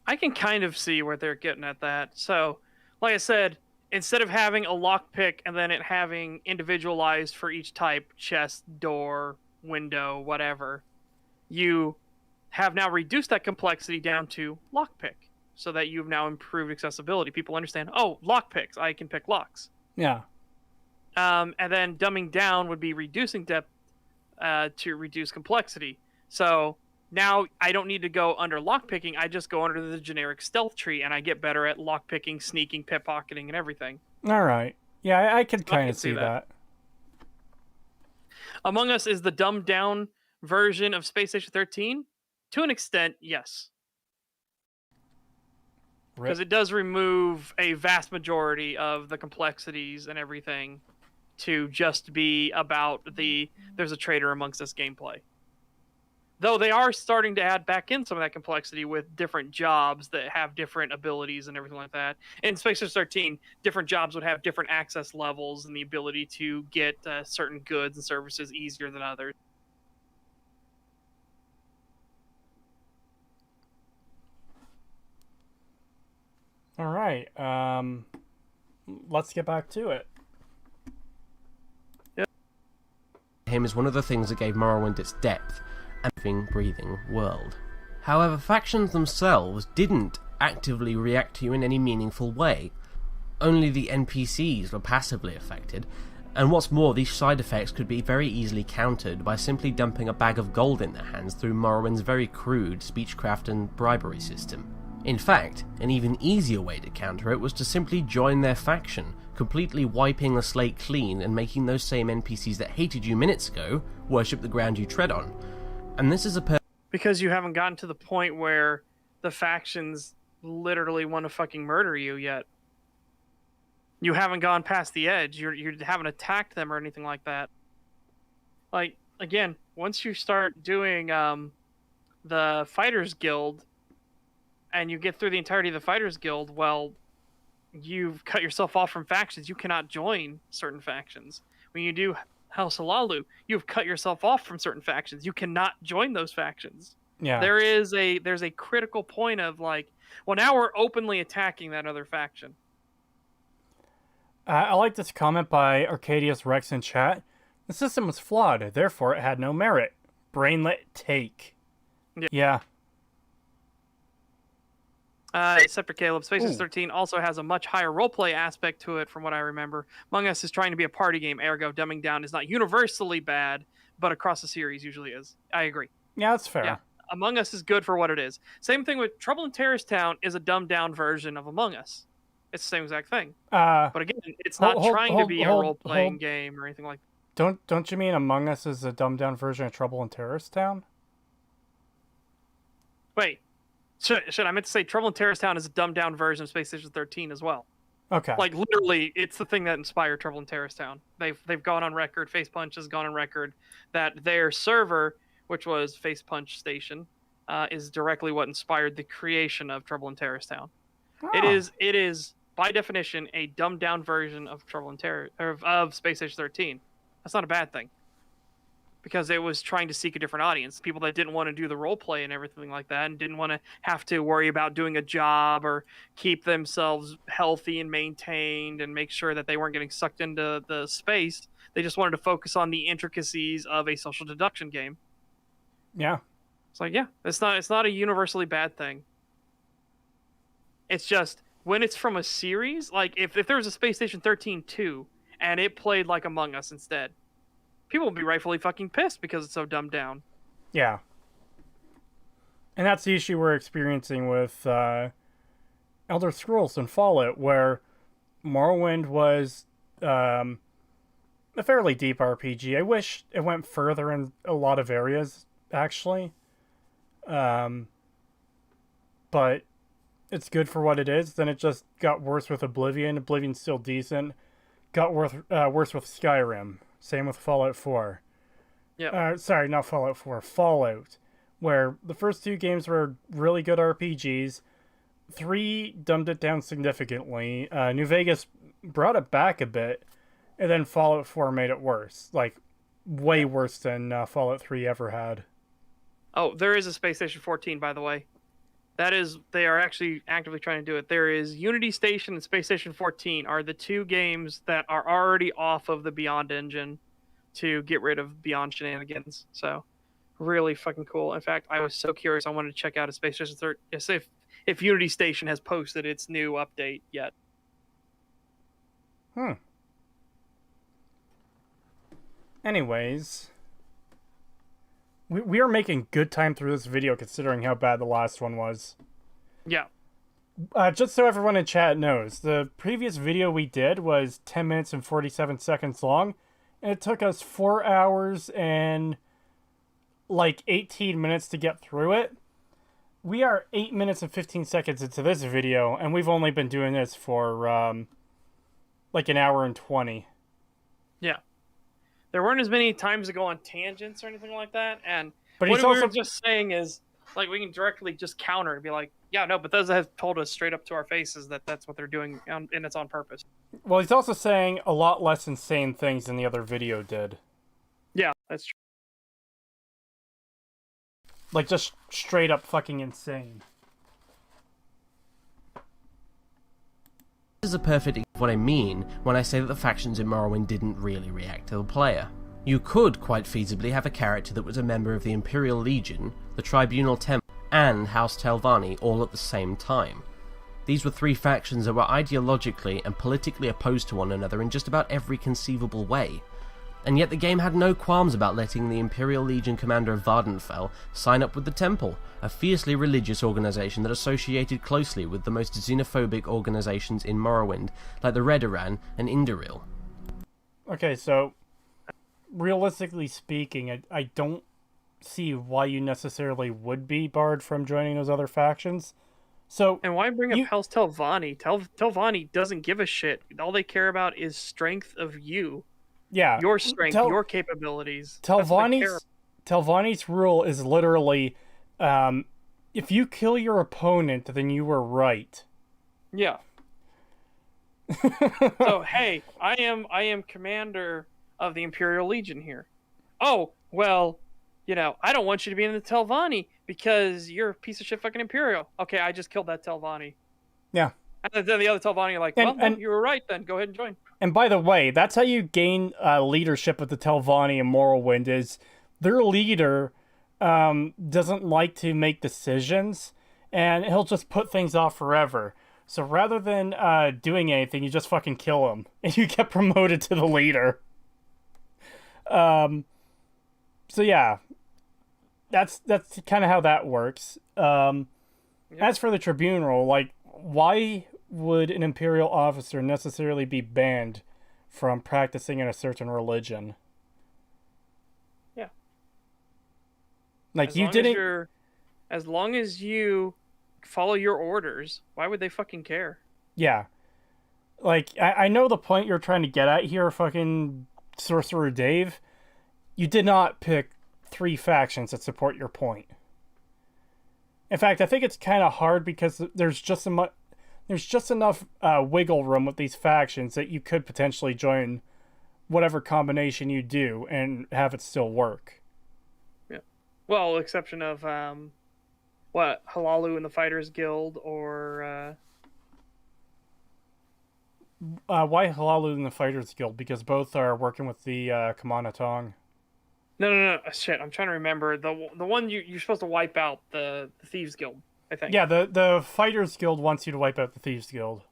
I can kind of see where they're getting at that. So, like I said, instead of having a lockpick and then it having individualized for each type, chest, door, window, whatever, you have now reduced that complexity down to lockpick, so that you've now improved accessibility. People understand, oh, lockpicks, I can pick locks. Yeah. And then dumbing down would be reducing depth to reduce complexity. So now I don't need to go under lockpicking, I just go under the generic stealth tree, and I get better at lockpicking, sneaking, pickpocketing, and everything. Alright. Yeah, I could kind of see see that. Among Us is the dumbed down version of Space Station 13? To an extent, yes. Because it does remove a vast majority of the complexities and everything to just be about there's a traitor amongst us gameplay. Though they are starting to add back in some of that complexity with different jobs that have different abilities and everything like that. In Space Force 13, different jobs would have different access levels and the ability to get certain goods and services easier than others. All right. Let's get back to it. Him is one of the things that gave Morrowind its depth and living, breathing world. However, factions themselves didn't actively react to you in any meaningful way. Only the NPCs were passively affected, and what's more, these side effects could be very easily countered by simply dumping a bag of gold in their hands through Morrowind's very crude speechcraft and bribery system. In fact, an even easier way to counter it was to simply join their faction, completely wiping the slate clean and making those same NPCs that hated you minutes ago worship the ground you tread on. And this is because you haven't gotten to the point where the factions literally want to fucking murder you yet. You haven't gone past the edge. You haven't attacked them or anything like that. Like, again, once you start doing the Fighters Guild and you get through the entirety of the Fighters Guild, well, you've cut yourself off from factions. You cannot join certain factions. When you do House Halalu, you've cut yourself off from certain factions. You cannot join those factions. Yeah. There's a critical point of like, well, now we're openly attacking that other faction. I like this comment by Arcadius Rex in chat. The system was flawed, therefore it had no merit. Brainlet take. Yeah. Except for Caleb, Space Force 13 also has a much higher roleplay aspect to it, from what I remember. Among Us is trying to be a party game, ergo dumbing down is not universally bad, but across the series usually is. I agree. Yeah, that's fair. Yeah. Among Us is good for what it is. Same thing with Trouble in Terrorist Town is a dumbed down version of Among Us. It's the same exact thing. But again, it's not trying to be a role-playing game or anything like that. Don't you mean Among Us is a dumbed down version of Trouble in Terrorist Town? Wait. Should I meant to say Trouble in Terrorist Town is a dumbed down version of Space Station 13 as well. Okay. Like literally, it's the thing that inspired Trouble in Terrorist Town. They've gone on record. Face Punch has gone on record that their server, which was Face Punch Station, is directly what inspired the creation of Trouble in Terrorist Town. Oh. It is by definition a dumbed down version of of Space Station 13. That's not a bad thing, because it was trying to seek a different audience, people that didn't want to do the role play and everything like that, and didn't want to have to worry about doing a job or keep themselves healthy and maintained and make sure that they weren't getting sucked into the space. They just wanted to focus on the intricacies of a social deduction game. Yeah. It's like, yeah, it's not a universally bad thing. It's just when it's from a series, like if there was a Space Station 13 2 and it played like Among Us instead, people will be rightfully fucking pissed because it's so dumbed down. Yeah. And that's the issue we're experiencing with Elder Scrolls and Fallout, where Morrowind was a fairly deep RPG. I wish it went further in a lot of areas, actually. But it's good for what it is. Then it just got worse with Oblivion. Oblivion's still decent. Got worse with Skyrim. Same with Fallout 4. Yeah. Sorry, not Fallout 4. Fallout. Where the first two games were really good RPGs. 3 dumbed it down significantly. New Vegas brought it back a bit. And then Fallout 4 made it worse. Like, way worse than Fallout 3 ever had. Oh, there is a Space Station 14, by the way. They are actually actively trying to do it. There is Unity Station and Space Station 14 are the 2 games that are already off of the Beyond engine to get rid of Beyond shenanigans. So, really fucking cool. In fact, I was so curious. I wanted to check out a Space Station 13. If Unity Station has posted its new update yet. Anyways, we are making good time through this video considering how bad the last one was. Yeah. Just so everyone in chat knows, the previous video we did was 10 minutes and 47 seconds long, and it took us 4 hours and like 18 minutes to get through it. We are 8 minutes and 15 seconds into this video, and we've only been doing this for like an hour and 20. Yeah. There weren't as many times to go on tangents or anything like that, and But what he's we also were just saying is, like, we can directly just counter and be like, yeah, no, Bethesda has told us straight up to our faces that that's what they're doing, and it's on purpose. Well, he's also saying a lot less insane things than the other video did. Yeah, that's true. Like, just straight up fucking insane. This is a perfect example of what I mean when I say that the factions in Morrowind didn't really react to the player. You could quite feasibly have a character that was a member of the Imperial Legion, the Tribunal Temple, and House Telvanni all at the same time. These were 3 factions that were ideologically and politically opposed to one another in just about every conceivable way. And yet the game had no qualms about letting the Imperial Legion commander of Vardenfell sign up with the Temple, a fiercely religious organisation that associated closely with the most xenophobic organisations in Morrowind, like the Redoran and Indoril. Okay, so realistically speaking, I don't see why you necessarily would be barred from joining those other factions. So, And why bring up House Telvanni? Telvanni doesn't give a shit. All they care about is strength of you. yeah, Your strength, your capabilities. Telvanni's rule is literally, if you kill your opponent, then you were right. Yeah. So hey, I am commander of the Imperial Legion here. Oh well, I don't want you to be in the Telvanni because you're a piece of shit fucking Imperial. Okay, I just killed that Telvanni. Yeah. And then the other Telvanni are like, well, you were right then. Go ahead and join. And by the way, that's how you gain leadership of the Telvanni in Morrowind, is their leader doesn't like to make decisions, and he'll just put things off forever. So rather than doing anything, you just fucking kill him, and you get promoted to the leader. So yeah, that's kind of how that works. As for the tribunal, like, why would an Imperial officer necessarily be banned from practicing in a certain religion? Yeah. Like, as long as you follow your orders, why would they fucking care? Yeah. Like, I know the point you're trying to get at here, fucking Sorcerer Dave. You did not pick 3 factions that support your point. In fact, I think it's kind of hard because there's just enough wiggle room with these factions that you could potentially join whatever combination you do and have it still work. Yeah. Well, exception of Halalu and the Fighters Guild, or why Halalu and the Fighters Guild? Because both are working with the Kamana Tong. No. Shit, I'm trying to remember the one you're supposed to wipe out, the Thieves Guild, I think. Yeah, the Fighters Guild wants you to wipe out the Thieves Guild.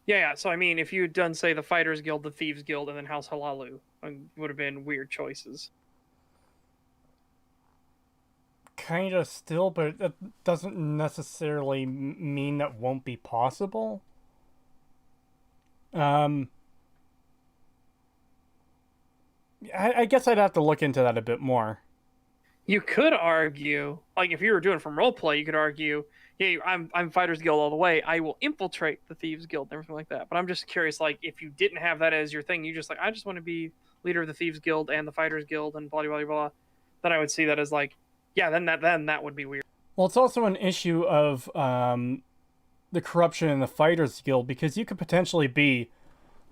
Yeah. So I mean, if you had done, say, the Fighters Guild, the Thieves Guild, and then House Halalu, would have been weird choices. Kind of still, but that doesn't necessarily mean that won't be possible. I guess I'd have to look into that a bit more. You could argue, like if you were doing from roleplay, you could argue, yeah, I'm Fighters Guild all the way. I will infiltrate the Thieves Guild and everything like that. But I'm just curious, like if you didn't have that as your thing, you just like I just want to be leader of the Thieves Guild and the Fighters Guild and blah blah blah blah. Then I would see that as like, yeah, then that would be weird. Well, it's also an issue of the corruption in the Fighters Guild, because you could potentially be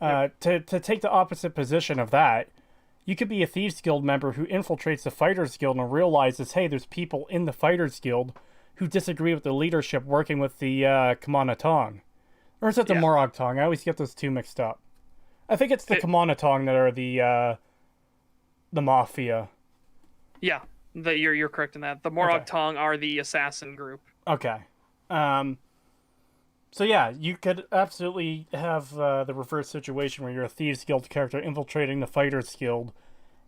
to take the opposite position of that. You could be a Thieves Guild member who infiltrates the Fighters Guild and realizes, hey, there's people in the Fighters Guild who disagree with the leadership working with the Kamana Tong. Or is it the Morag Tong? I always get those two mixed up. I think it's the Kamana Tong that are the Mafia. Yeah, you're correct in that. The Morag Tong are the assassin group. Okay. So yeah, you could absolutely have the reverse situation where you're a Thieves Guild character infiltrating the Fighters Guild,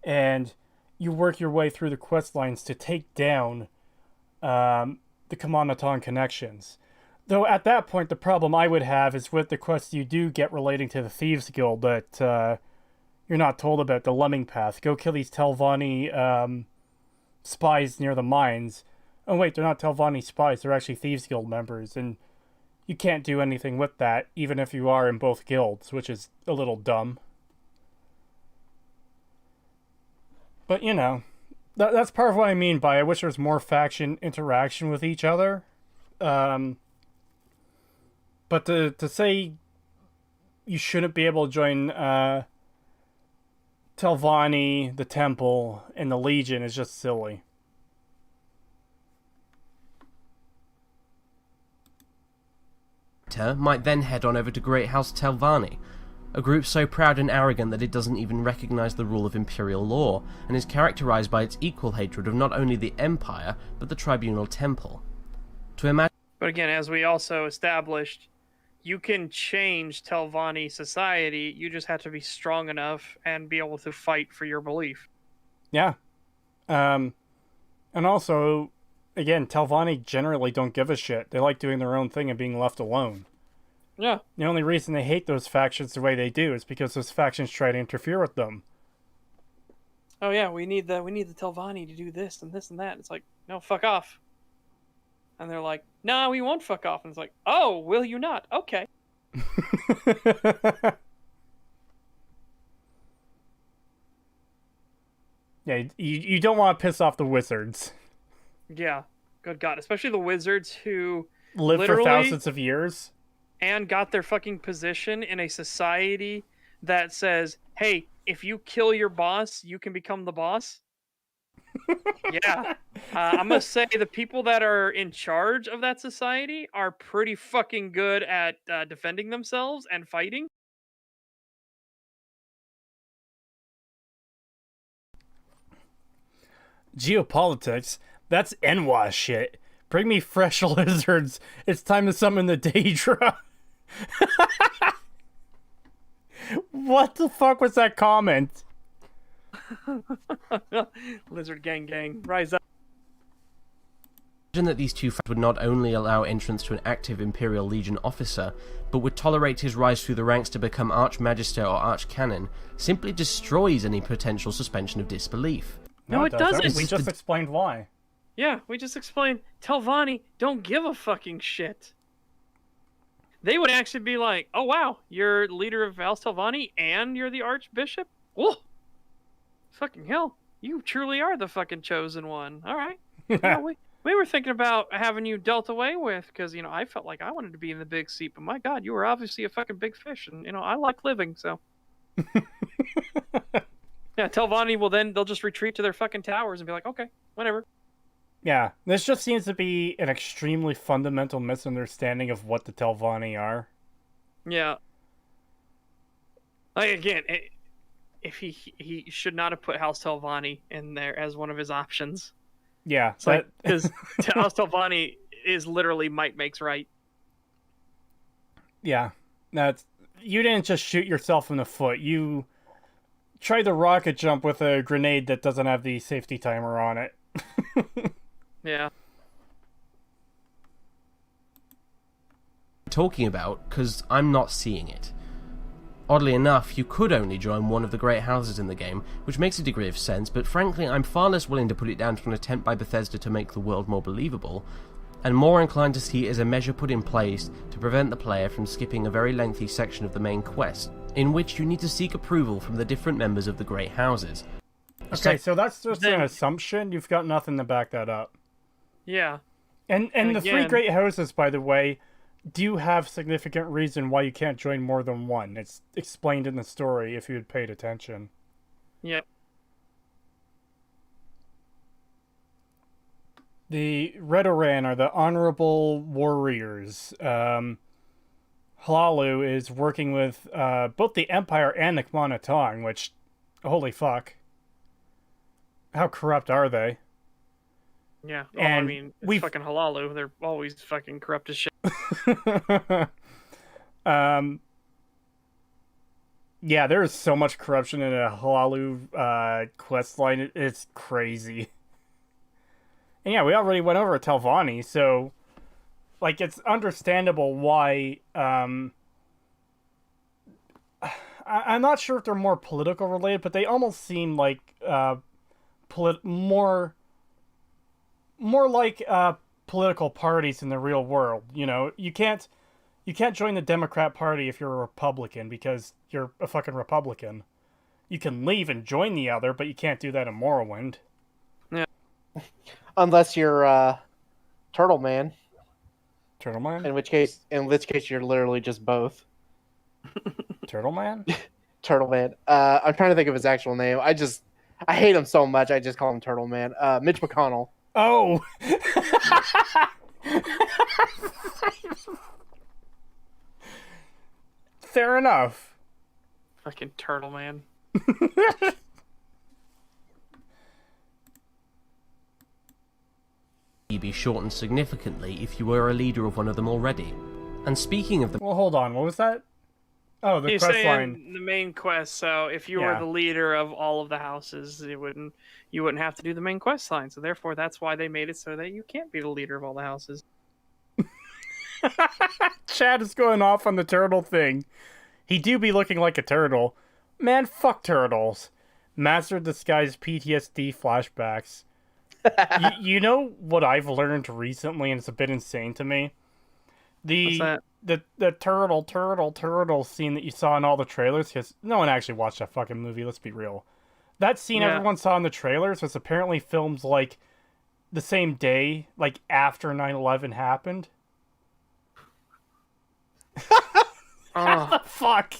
and you work your way through the quest lines to take down the Kamanatong connections. Though at that point, the problem I would have is with the quests you do get relating to the Thieves Guild that you're not told about, the Lemming Path. Go kill these Telvanni spies near the mines. Oh wait, they're not Telvanni spies, they're actually Thieves Guild members, and you can't do anything with that, even if you are in both guilds, which is a little dumb. But, you know, that's part of what I mean by I wish there was more faction interaction with each other. But to say you shouldn't be able to join Telvanni, the Temple, and the Legion is just silly. Might then head on over to Great House Telvanni, a group so proud and arrogant that it doesn't even recognize the rule of imperial law, and is characterized by its equal hatred of not only the Empire, but the Tribunal Temple. To imagine... But again, as we also established, you can change Telvanni society, you just have to be strong enough and be able to fight for your belief. Yeah. And also, again, Telvanni generally don't give a shit. They like doing their own thing and being left alone. Yeah. The only reason they hate those factions the way they do is because those factions try to interfere with them. Oh yeah, we need the Telvanni to do this and this and that. It's like, no, fuck off. And they're like, nah, we won't fuck off. And it's like, oh, will you not? Okay. Yeah, you don't want to piss off the wizards. Yeah, good God. Especially the wizards who live for thousands of years. And got their fucking position in a society that says, hey, if you kill your boss, you can become the boss. Yeah. I'm going to say the people that are in charge of that society are pretty fucking good at defending themselves and fighting. Geopolitics? That's Enwa shit. Bring me fresh lizards. It's time to summon the Daedra. What the fuck was that comment? Lizard gang, rise up. Imagine that these two factions would not only allow entrance to an active Imperial Legion officer, but would tolerate his rise through the ranks to become Archmagister or Archcanon, simply destroys any potential suspension of disbelief. No, it doesn't. We just explained why. Yeah, we just explained. Telvanni don't give a fucking shit. They would actually be like, oh wow, you're leader of House Telvanni and you're the Archbishop? Oh, fucking hell. You truly are the fucking chosen one. All right. Yeah, we were thinking about having you dealt away with because, you know, I felt like I wanted to be in the big seat, but my God, you were obviously a fucking big fish, and, you know, I like living, so. Yeah, Telvanni will then, they'll just retreat to their fucking towers and be like, okay, whatever. Yeah, this just seems to be an extremely fundamental misunderstanding of what the Telvanni are. Yeah. Like, again, if he should not have put House Telvanni in there as one of his options. Yeah. It's like, because House Telvanni is literally might makes right. Yeah, that's you didn't just shoot yourself in the foot. You tried the rocket jump with a grenade that doesn't have the safety timer on it. Yeah. Talking about, because I'm not seeing it. Oddly enough, you could only join one of the great houses in the game, which makes a degree of sense, but frankly I'm far less willing to put it down to an attempt by Bethesda to make the world more believable, and more inclined to see it as a measure put in place to prevent the player from skipping a very lengthy section of the main quest, in which you need to seek approval from the different members of the great houses. Okay, so that's just an assumption. You've got nothing to back that up. Yeah. And the three again- great houses, by the way, do have significant reason why you can't join more than one. It's explained in the story if you had paid attention. Yeah. The Redoran are the honorable warriors. Halalu is working with both the Empire and the Kmonatong, which, holy fuck. How corrupt are they? Yeah. Well, I And mean, it's we've- fucking Halalu. They're always fucking corrupt as shit. Yeah, there is so much corruption in a Halalu quest line. It's crazy. And yeah, we already went over Telvanni, so like it's understandable why. I'm not sure if they're more political related, but they almost seem like more like political parties in the real world. You know, you can't join the Democrat Party if you're a Republican because you're a fucking Republican. You can leave and join the other, but you can't do that in Morrowind. Unless you're Turtle Man, Turtle Man? in which case you're literally just both. Turtle Man? Turtle Man. I'm trying to think of his actual name. I hate him so much. I just call him Turtle Man. Mitch McConnell. Oh! Fair enough. Fucking turtle man. Be shortened significantly if you were a leader of one of them already. And speaking of the Well, hold on. What was that? Oh, the He's quest saying line. the main quest. So if you were Yeah. the leader of all of the houses, you wouldn't have to do the main quest line. So therefore, that's why they made it so that you can't be the leader of all the houses. Chad is going off on the turtle thing. He do be looking like a turtle. Man, fuck turtles. Master Disguise PTSD flashbacks. You know what I've learned recently, and it's a bit insane to me? What's that? The turtle scene that you saw in all the trailers, because no one actually watched that fucking movie, let's be real. That scene Yeah. everyone saw in the trailers was apparently filmed, like, the same day, like, after 9/11 happened. Oh, Fuck!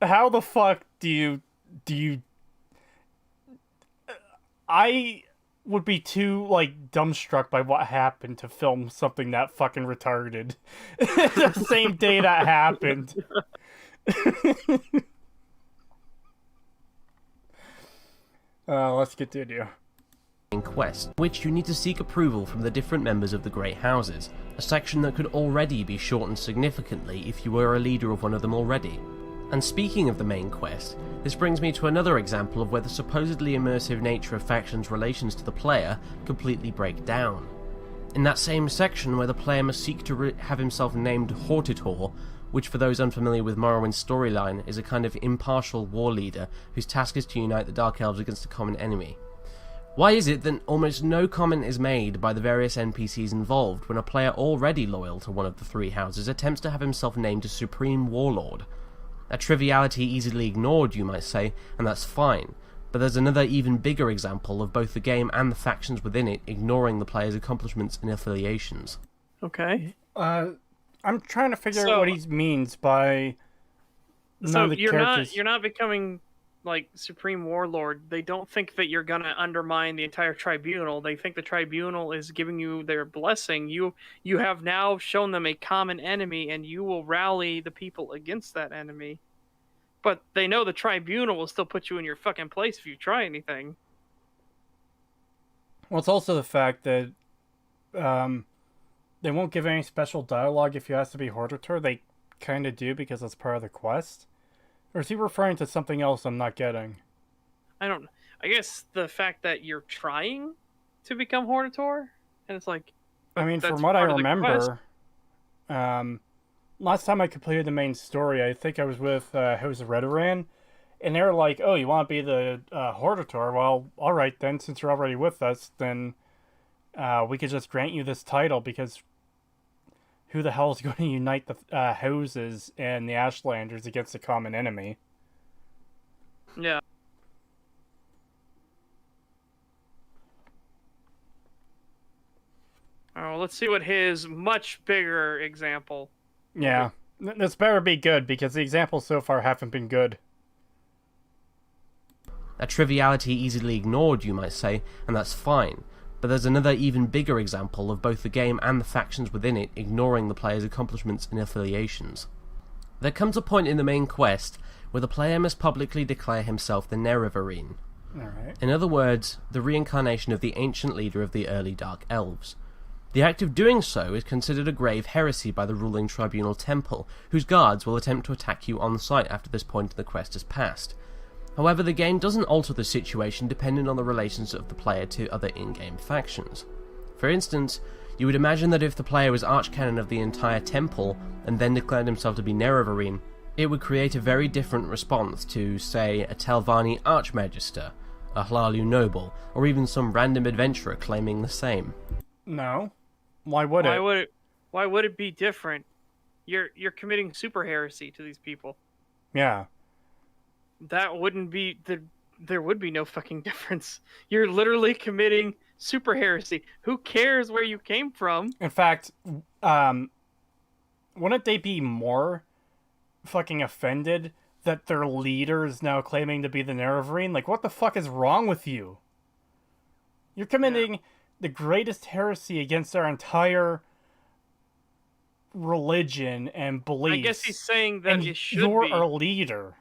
How the fuck do you... I would be too, like, dumbstruck by what happened to film something that fucking retarded. The same day that happened. Let's continue. main quest, which you need to seek approval from the different members of the great houses, a section that could already be shortened significantly if you were a leader of one of them already. And speaking of the main quest, this brings me to another example of where the supposedly immersive nature of factions' relations to the player completely break down. In that same section where the player must seek to have himself named Hortitor, which for those unfamiliar with Morrowind's storyline is a kind of impartial war leader whose task is to unite the Dark Elves against a common enemy. Why is it that almost no comment is made by the various NPCs involved when a player already loyal to one of the three houses attempts to have himself named a Supreme Warlord? A triviality easily ignored, you might say, and that's fine, but there's another even bigger example of both the game and the factions within it ignoring the player's accomplishments and affiliations. okay. I'm trying to figure out So- what he means by none So of the you're characters... not becoming like Supreme Warlord. They don't think that you're gonna undermine the entire tribunal. They think the tribunal is giving you their blessing. You have now shown them a common enemy, and you will rally the people against that enemy. But they know the tribunal will still put you in your fucking place if you try anything. Well, it's also the fact that they won't give any special dialogue if you ask to be Hortitor. They kind of do because it's part of the quest? Or is he referring to something else I'm not getting? I don't. I guess the fact that you're trying to become Hornator, and it's like, I but mean, that's from what I part of the quest. remember, last time I completed the main story, I think I was with House of Redoran, and they were like, "Oh, you want to be the Hortator? Well, all right then. Since you're already with us, then we could just grant you this title because who the hell is going to unite the houses and the Ashlanders against a common enemy?" Yeah. Oh, let's see what his much bigger example. Yeah, this better be good because the examples so far haven't been good. A triviality easily ignored, you might say, and that's fine. But there's another even bigger example of both the game and the factions within it ignoring the player's accomplishments and affiliations. There comes a point in the main quest where the player must publicly declare himself the Nerevarine. Alright. In other words, the reincarnation of the ancient leader of the early Dark Elves. The act of doing so is considered a grave heresy by the ruling tribunal temple, whose guards will attempt to attack you on sight after this point in the quest has passed. However, the game doesn't alter the situation depending on the relations of the player to other in-game factions. For instance, you would imagine that if the player was archcanon of the entire temple and then declared himself to be Nerevarine, it would create a very different response to, say, a Telvanni archmagister, a Hlalu noble, or even some random adventurer claiming the same. No. Why would it? Why would it be different? You're committing super heresy to these people. Yeah. That wouldn't be there would be no fucking difference. You're literally committing super heresy. Who cares where you came from? In fact, wouldn't they be more fucking offended that their leader is now claiming to be the Nerevarine? Like, what the fuck is wrong with you? You're committing the greatest heresy against our entire religion and beliefs. I guess he's saying that and it should you're be. our leader.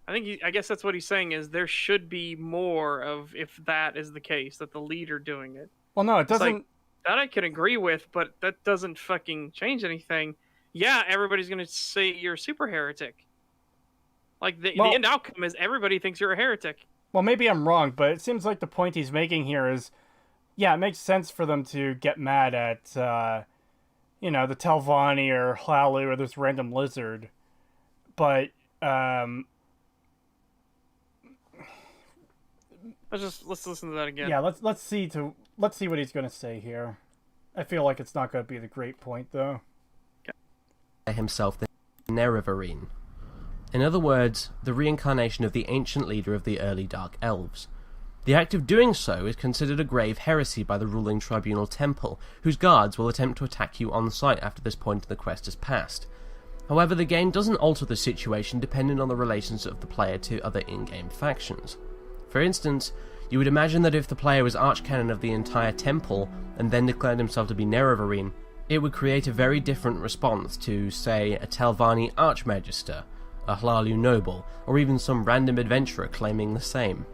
I guess that's what he's saying is there should be more of if that is the case, that the leader doing it. Well, no, it It's doesn't. like, that I can agree with, but that doesn't fucking change anything. Yeah, everybody's gonna say you're a super heretic. Like the end outcome is everybody thinks you're a heretic. Well, maybe I'm wrong, but it seems like the point he's making here is, yeah, it makes sense for them to get mad at, the Telvanni or Hlalu or this random lizard. But, Let's listen to that again. yeah, let's see what he's gonna say here. I feel like it's not gonna be the great point, though. Himself the Nerevarine. In other words, the reincarnation of the ancient leader of the early Dark Elves. The act of doing so is considered a grave heresy by the ruling tribunal temple, whose guards will attempt to attack you on sight after this point in the quest has passed. However, the game doesn't alter the situation depending on the relations of the player to other in-game factions. For instance, you would imagine that if the player was archcanon of the entire temple and then declared himself to be Nerevarine, it would create a very different response to, say, a Telvanni archmagister, a Hlalu noble, or even some random adventurer claiming the same.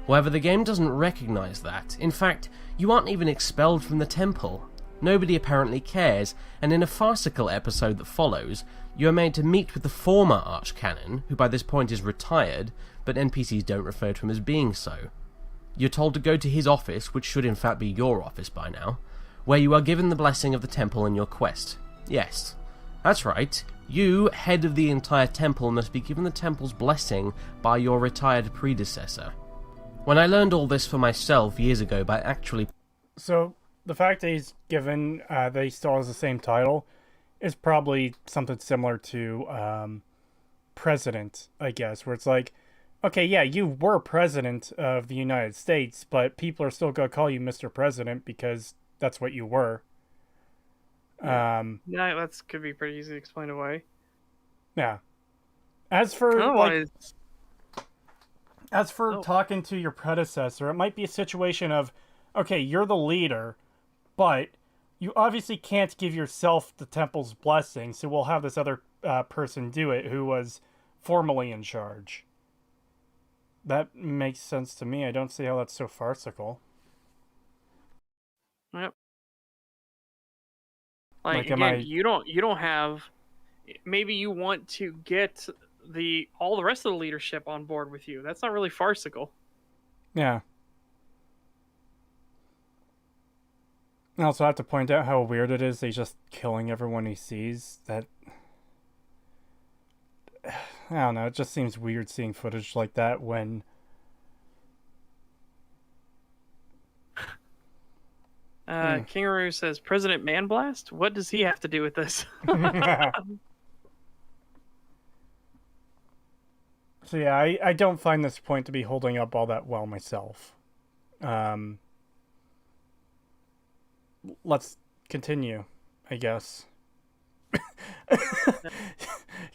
However, the game doesn't recognise that. In fact, you aren't even expelled from the temple. Nobody apparently cares, and in a farcical episode that follows, you are made to meet with the former archcanon, who by this point is retired, but NPCs don't refer to him as being so. You're told to go to his office, which should in fact be your office by now, where you are given the blessing of the temple in your quest. Yes, that's right. You, head of the entire temple, must be given the temple's blessing by your retired predecessor. When I learned all this for myself years ago by actually... So, the fact that he's given, that he still has the same title, is probably something similar to, president, I guess, where it's like, okay, yeah, you were president of the United States, but people are still gonna call you Mr. President because that's what you were. Yeah, that could be pretty easy to explain away. Yeah. As for Otherwise, talking to your predecessor, it might be a situation of, okay, you're the leader, but you obviously can't give yourself the temple's blessing, so we'll have this other person do it who was formally in charge. That makes sense to me. I don't see how that's so farcical. Yep. Like am again, I- you don't have maybe you want to get all the rest of the leadership on board with you. That's not really farcical. Yeah. I also have to point out how weird it is he's just killing everyone he sees. That... I don't know, it just seems weird seeing footage like that when... Kingaroo says, President Manblast? What does he have to do with this? So yeah, I don't find this point to be holding up all that well myself. Let's continue, I guess.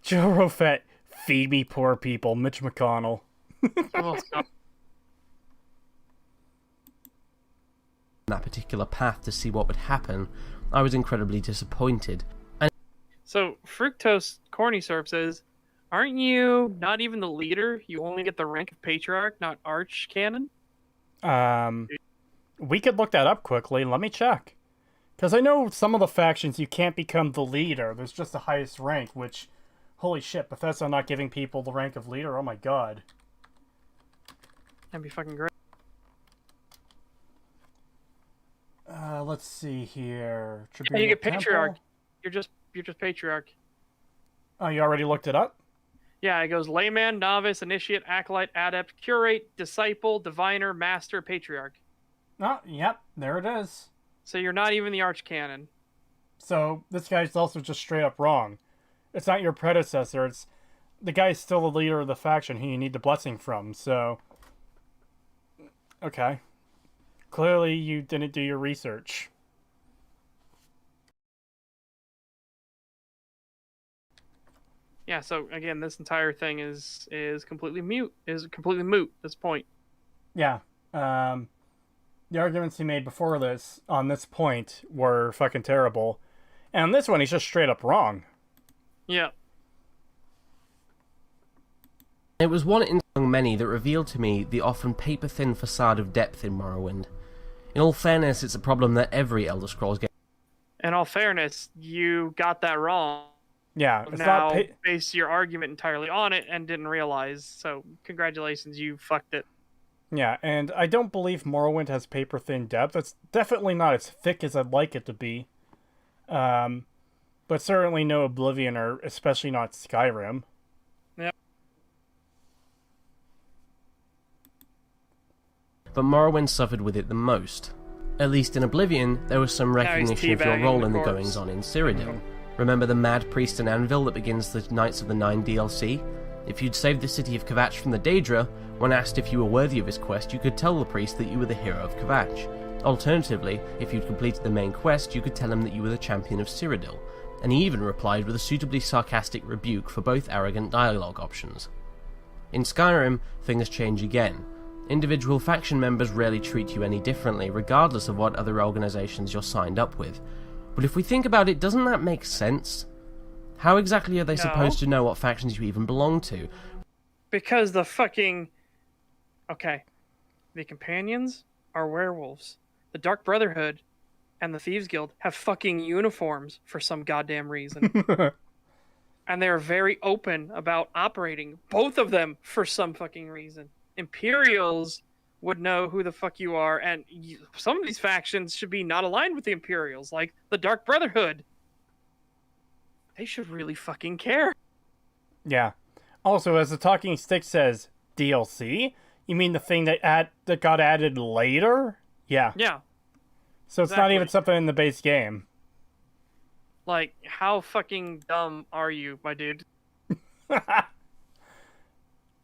Joe Rofet, feed me poor people, Mitch McConnell. Oh, stop. That particular path to see what would happen, I was incredibly disappointed. So, Fructose Corny Syrup says, aren't you not even the leader? You only get the rank of Patriarch, not Arch Cannon? We could look that up quickly. Let me check. Because I know some of the factions you can't become the leader. There's just the highest rank, which... Holy shit, Bethesda not giving people the rank of leader? Oh my god. That'd be fucking great. Let's see here. Yeah, you get Tribunal Patriarch. Temple? You're just Patriarch. Oh, you already looked it up? Yeah, it goes Layman, Novice, Initiate, Acolyte, Adept, Curate, Disciple, Diviner, Master, Patriarch. Oh, yep, there it is. So you're not even the Archcanon. So this guy's also just straight up wrong. It's not your predecessor. It's the guy's still the leader of the faction who you need the blessing from. So, okay, clearly you didn't do your research. Yeah. So again, this entire thing is completely moot. At this point. Yeah. The arguments he made before this on this point were fucking terrible, and on this one he's just straight up wrong. Yeah. It was one instance among many that revealed to me the often paper-thin facade of depth in Morrowind. In all fairness, it's a problem that every Elder Scrolls game... In all fairness, you got that wrong. Yeah, it's now not base your argument entirely on it and didn't realize. So congratulations, you fucked it. Yeah, and I don't believe Morrowind has paper-thin depth. It's definitely not as thick as I'd like it to be. But certainly no Oblivion, or especially not Skyrim. Yep. But Morrowind suffered with it the most. At least in Oblivion, there was some recognition of your role in the goings-on in Cyrodiil. Remember the Mad Priest and Anvil that begins the Knights of the Nine DLC? If you'd saved the city of Kvatch from the Daedra, when asked if you were worthy of his quest, you could tell the priest that you were the hero of Kvatch. Alternatively, if you'd completed the main quest, you could tell him that you were the champion of Cyrodiil. And he even replied with a suitably sarcastic rebuke for both arrogant dialogue options. In Skyrim, things change again. Individual faction members rarely treat you any differently, regardless of what other organizations you're signed up with. But if we think about it, doesn't that make sense? How exactly are they supposed to know what factions you even belong to? Because the fucking... Okay. The Companions are werewolves. The Dark Brotherhood and the Thieves Guild have fucking uniforms for some goddamn reason. And they're very open about operating both of them for some fucking reason. Imperials would know who the fuck you are, and some of these factions should be not aligned with the Imperials, like the Dark Brotherhood. They should really fucking care. Yeah. Also, as the talking stick says, DLC? You mean the thing that got added later? Yeah. Yeah. So it's not even something in the base game. Like, how fucking dumb are you, my dude?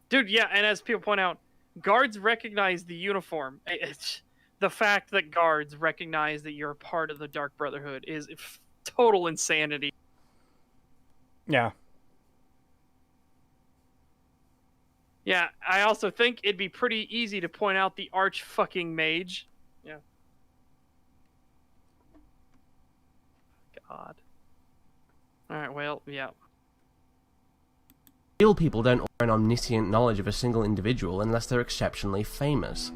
Dude, yeah, and as people point out, guards recognize the uniform. It's the fact that guards recognize that you're a part of the Dark Brotherhood is total insanity. Yeah. Yeah, I also think it'd be pretty easy to point out the arch fucking mage. Yeah. God. Alright, well, yeah. Real people don't offer an omniscient knowledge of a single individual unless they're exceptionally famous.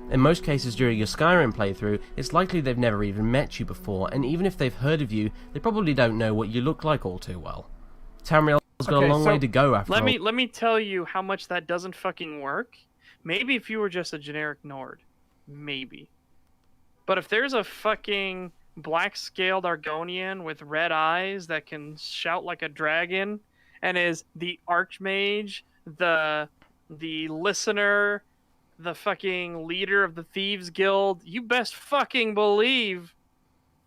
In most cases during your Skyrim playthrough, it's likely they've never even met you before, and even if they've heard of you, they probably don't know what you look like all too well. Tamriel's got Okay, a long so way to go after all. Let me tell you how much that doesn't fucking work. Maybe if you were just a generic Nord. Maybe. But if there's a fucking black-scaled Argonian with red eyes that can shout like a dragon and is the Archmage, the listener, the fucking leader of the Thieves Guild, you best fucking believe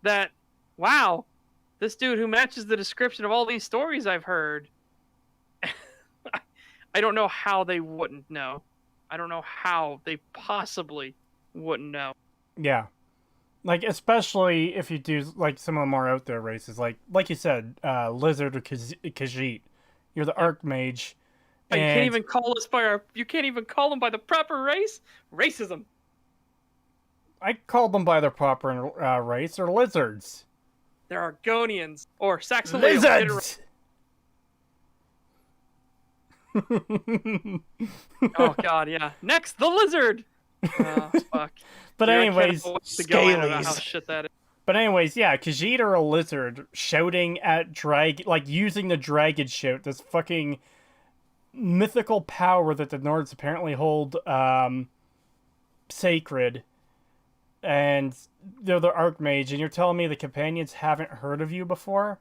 that, wow, this dude who matches the description of all these stories I've heard, I don't know how they wouldn't know. I don't know how they possibly wouldn't know. Yeah. Like, especially if you do, like, some of the more out there races. Like you said, Lizard or Khajiit. You're the Archmage. You And can't even call us by our. You can't even call them by the proper race. Racism. I called them by their proper race. They're lizards. They're Argonians or Saxon Lizards! Oh god, yeah. Next, the lizard. Oh fuck. But Dude, I anyways, can't wait to go in about how Scalies. shit that is. But anyways, yeah, Khajiit are a lizard shouting at like using the dragon shout, this fucking mythical power that the Nords apparently hold sacred. And they're the Archmage, and you're telling me the companions haven't heard of you before?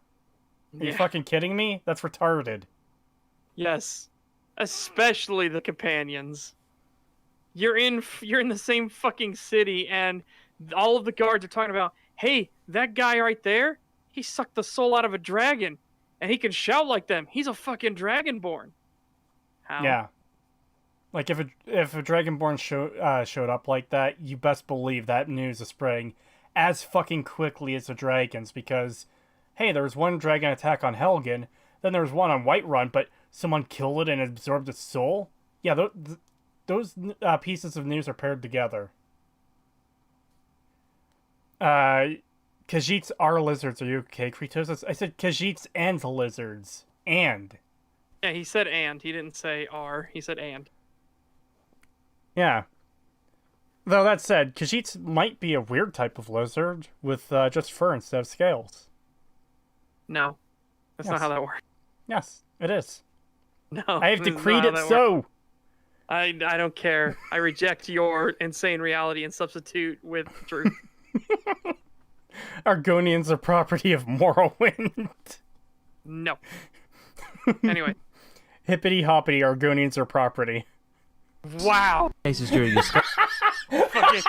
Are you Yeah. fucking kidding me? That's retarded. Yes, especially the companions. You're in the same fucking city, and all of the guards are talking about, hey, that guy right there, he sucked the soul out of a dragon, and he can shout like them. He's a fucking dragonborn. How? Yeah. Like, if a Dragonborn showed up like that, you best believe that news is spreading as fucking quickly as the dragons, because, hey, there was one dragon attack on Helgen, then there was one on Whiterun, but someone killed it and absorbed its soul? Yeah, those pieces of news are paired together. Khajiits are lizards. Are you okay, Creetosis? I said Khajiits and lizards. And. Yeah, he said and. He didn't say are. He said and. Yeah. Though that said, Khajiits might be a weird type of lizard with just fur instead of scales. No. That's not Yes. how that works. Yes, it is. No. I have this is decreed not how it that works. so. I don't care. I reject your insane reality and substitute with truth. Argonians are property of Morrowind. No. Anyway. Hippity hoppity, Argonians are property. Wow. Cases during your Fucking,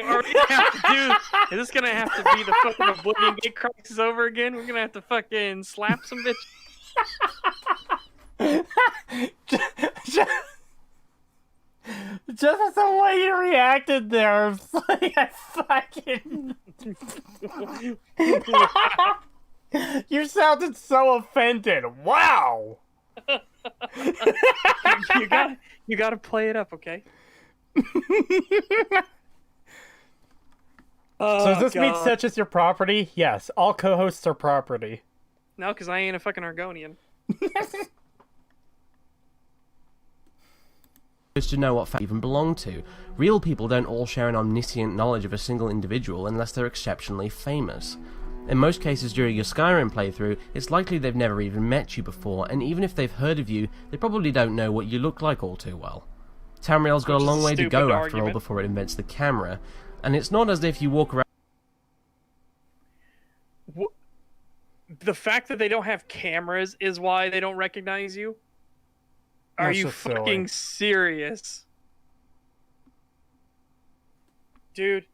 are we gonna have to do? Is this gonna have to be the fucking Oblivion Gate crisis over again? We're gonna have to fucking slap some bitch. Just the way you reacted there, it's like I fucking. You sounded so offended. Wow. You gotta play it up, okay? So does this mean God. such as your property? Yes, all co-hosts are property. No, because I ain't a fucking Argonian. to know what fact even belong to. Real people don't all share an omniscient knowledge of a single individual unless they're exceptionally famous. In most cases during your Skyrim playthrough, it's likely they've never even met you before, and even if they've heard of you, they probably don't know what you look like all too well. Tamriel's got Which a is long a way to stupid go after all argument. before it invents the camera, and it's not as if you walk around The fact that they don't have cameras is why they don't recognize you? Are That's you just silly. fucking serious? Dude,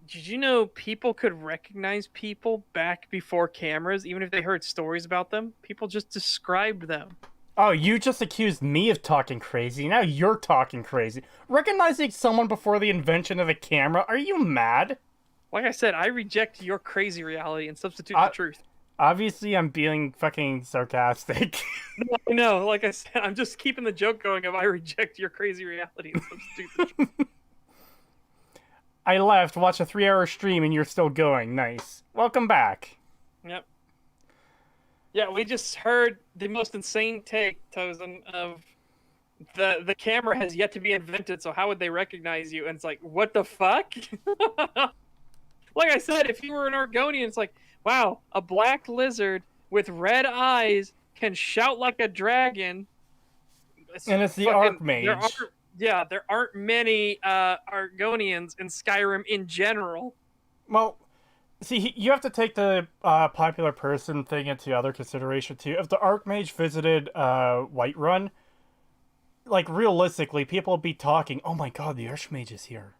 did you know people could recognize people back before cameras, even if they heard stories about them? People just described them. Oh, you just accused me of talking crazy. Now you're talking crazy. Recognizing someone before the invention of the camera? Are you mad? Like I said, I reject your crazy reality and substitute I- the truth. Obviously, I'm being fucking sarcastic. No, like I said, I'm just keeping the joke going of I reject your crazy reality and substitute the truth. I left, watched a 3-hour stream, and you're still going. Nice. Welcome back. Yep. Yeah, we just heard the most insane take, Tozen, of the camera has yet to be invented, so how would they recognize you? And it's like, what the fuck? Like I said, if you were an Argonian, it's like, wow, a black lizard with red eyes can shout like a dragon. And it's the Archmage. There aren't many Argonians in Skyrim in general. Well, see, you have to take the popular person thing into other consideration, too. If the Archmage visited Whiterun, like, realistically, people would be talking, oh my god, the Archmage is here.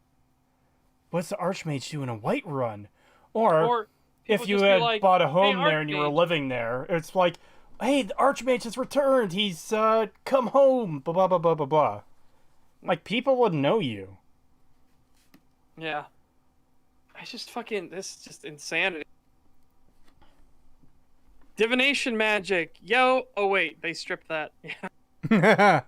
What's the Archmage doing in Whiterun? Or if you had bought a home there and you were living there, it's like, hey, the Archmage has returned. He's come home. Blah, blah, blah, blah, blah, blah. Like, people would know you. Yeah. This is just insanity. Divination magic. Yo. Oh, wait. They stripped that. Yeah.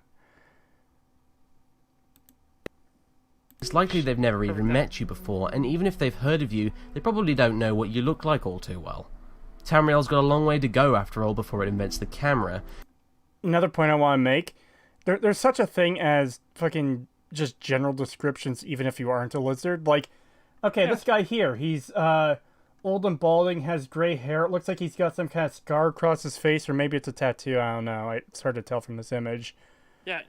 It's likely they've never even met you before, and even if they've heard of you, they probably don't know what you look like all too well. Tamriel's got a long way to go, after all, before it invents the camera. Another point I want to make, there's such a thing as fucking just general descriptions, even if you aren't a lizard. Like, okay, this guy here, he's old and balding, has gray hair. It looks like he's got some kind of scar across his face, or maybe it's a tattoo. I don't know. It's hard to tell from this image. Yeah.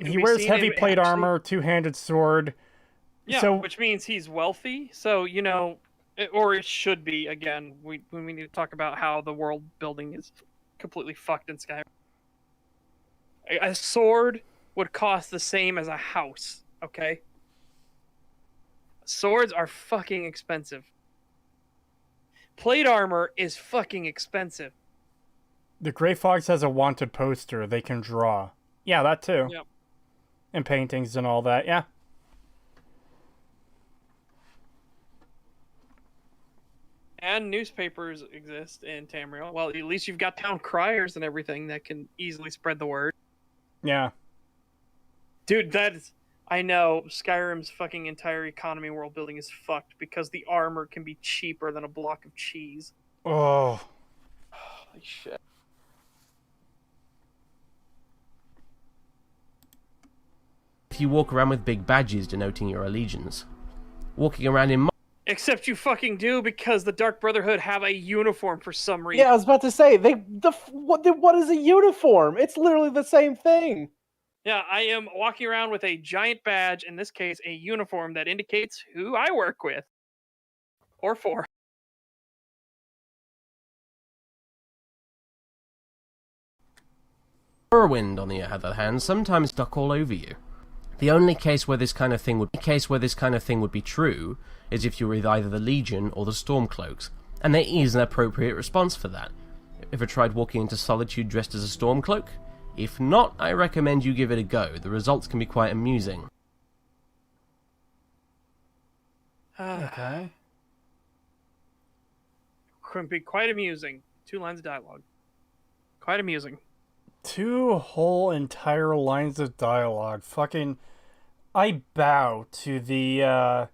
He wears heavy plate armor, two-handed sword. Yeah, so, which means he's wealthy. So, you know, or it should be. Again, we need to talk about how the world building is completely fucked in Skyrim. A sword would cost the same as a house. Okay. Swords are fucking expensive. Plate armor is fucking expensive. The Grey Fox has a wanted poster they can draw. Yeah, that too. Yep. And paintings and all that, yeah. And newspapers exist in Tamriel. Well, at least you've got town criers and everything that can easily spread the word. Yeah. Dude, I know Skyrim's fucking entire economy world building is fucked because the armor can be cheaper than a block of cheese. Oh. Holy shit. If you walk around with big badges denoting your allegiance. Walking around in... Except you fucking do, because the Dark Brotherhood have a uniform for some reason. Yeah, I was about to say, what is a uniform? It's literally the same thing. Yeah, I am walking around with a giant badge, in this case, a uniform that indicates who I work with. Or for. Morrowind, on the other hand, sometimes duck all over you. The only case where this kind of thing would be true is if you were either the Legion or the Stormcloaks, and there is an appropriate response for that. Ever tried walking into Solitude dressed as a Stormcloak? If not, I recommend you give it a go. The results can be quite amusing. Okay. Can be quite amusing. 2 lines of dialogue. Quite amusing. 2 whole entire lines of dialogue. Fucking, I bow to the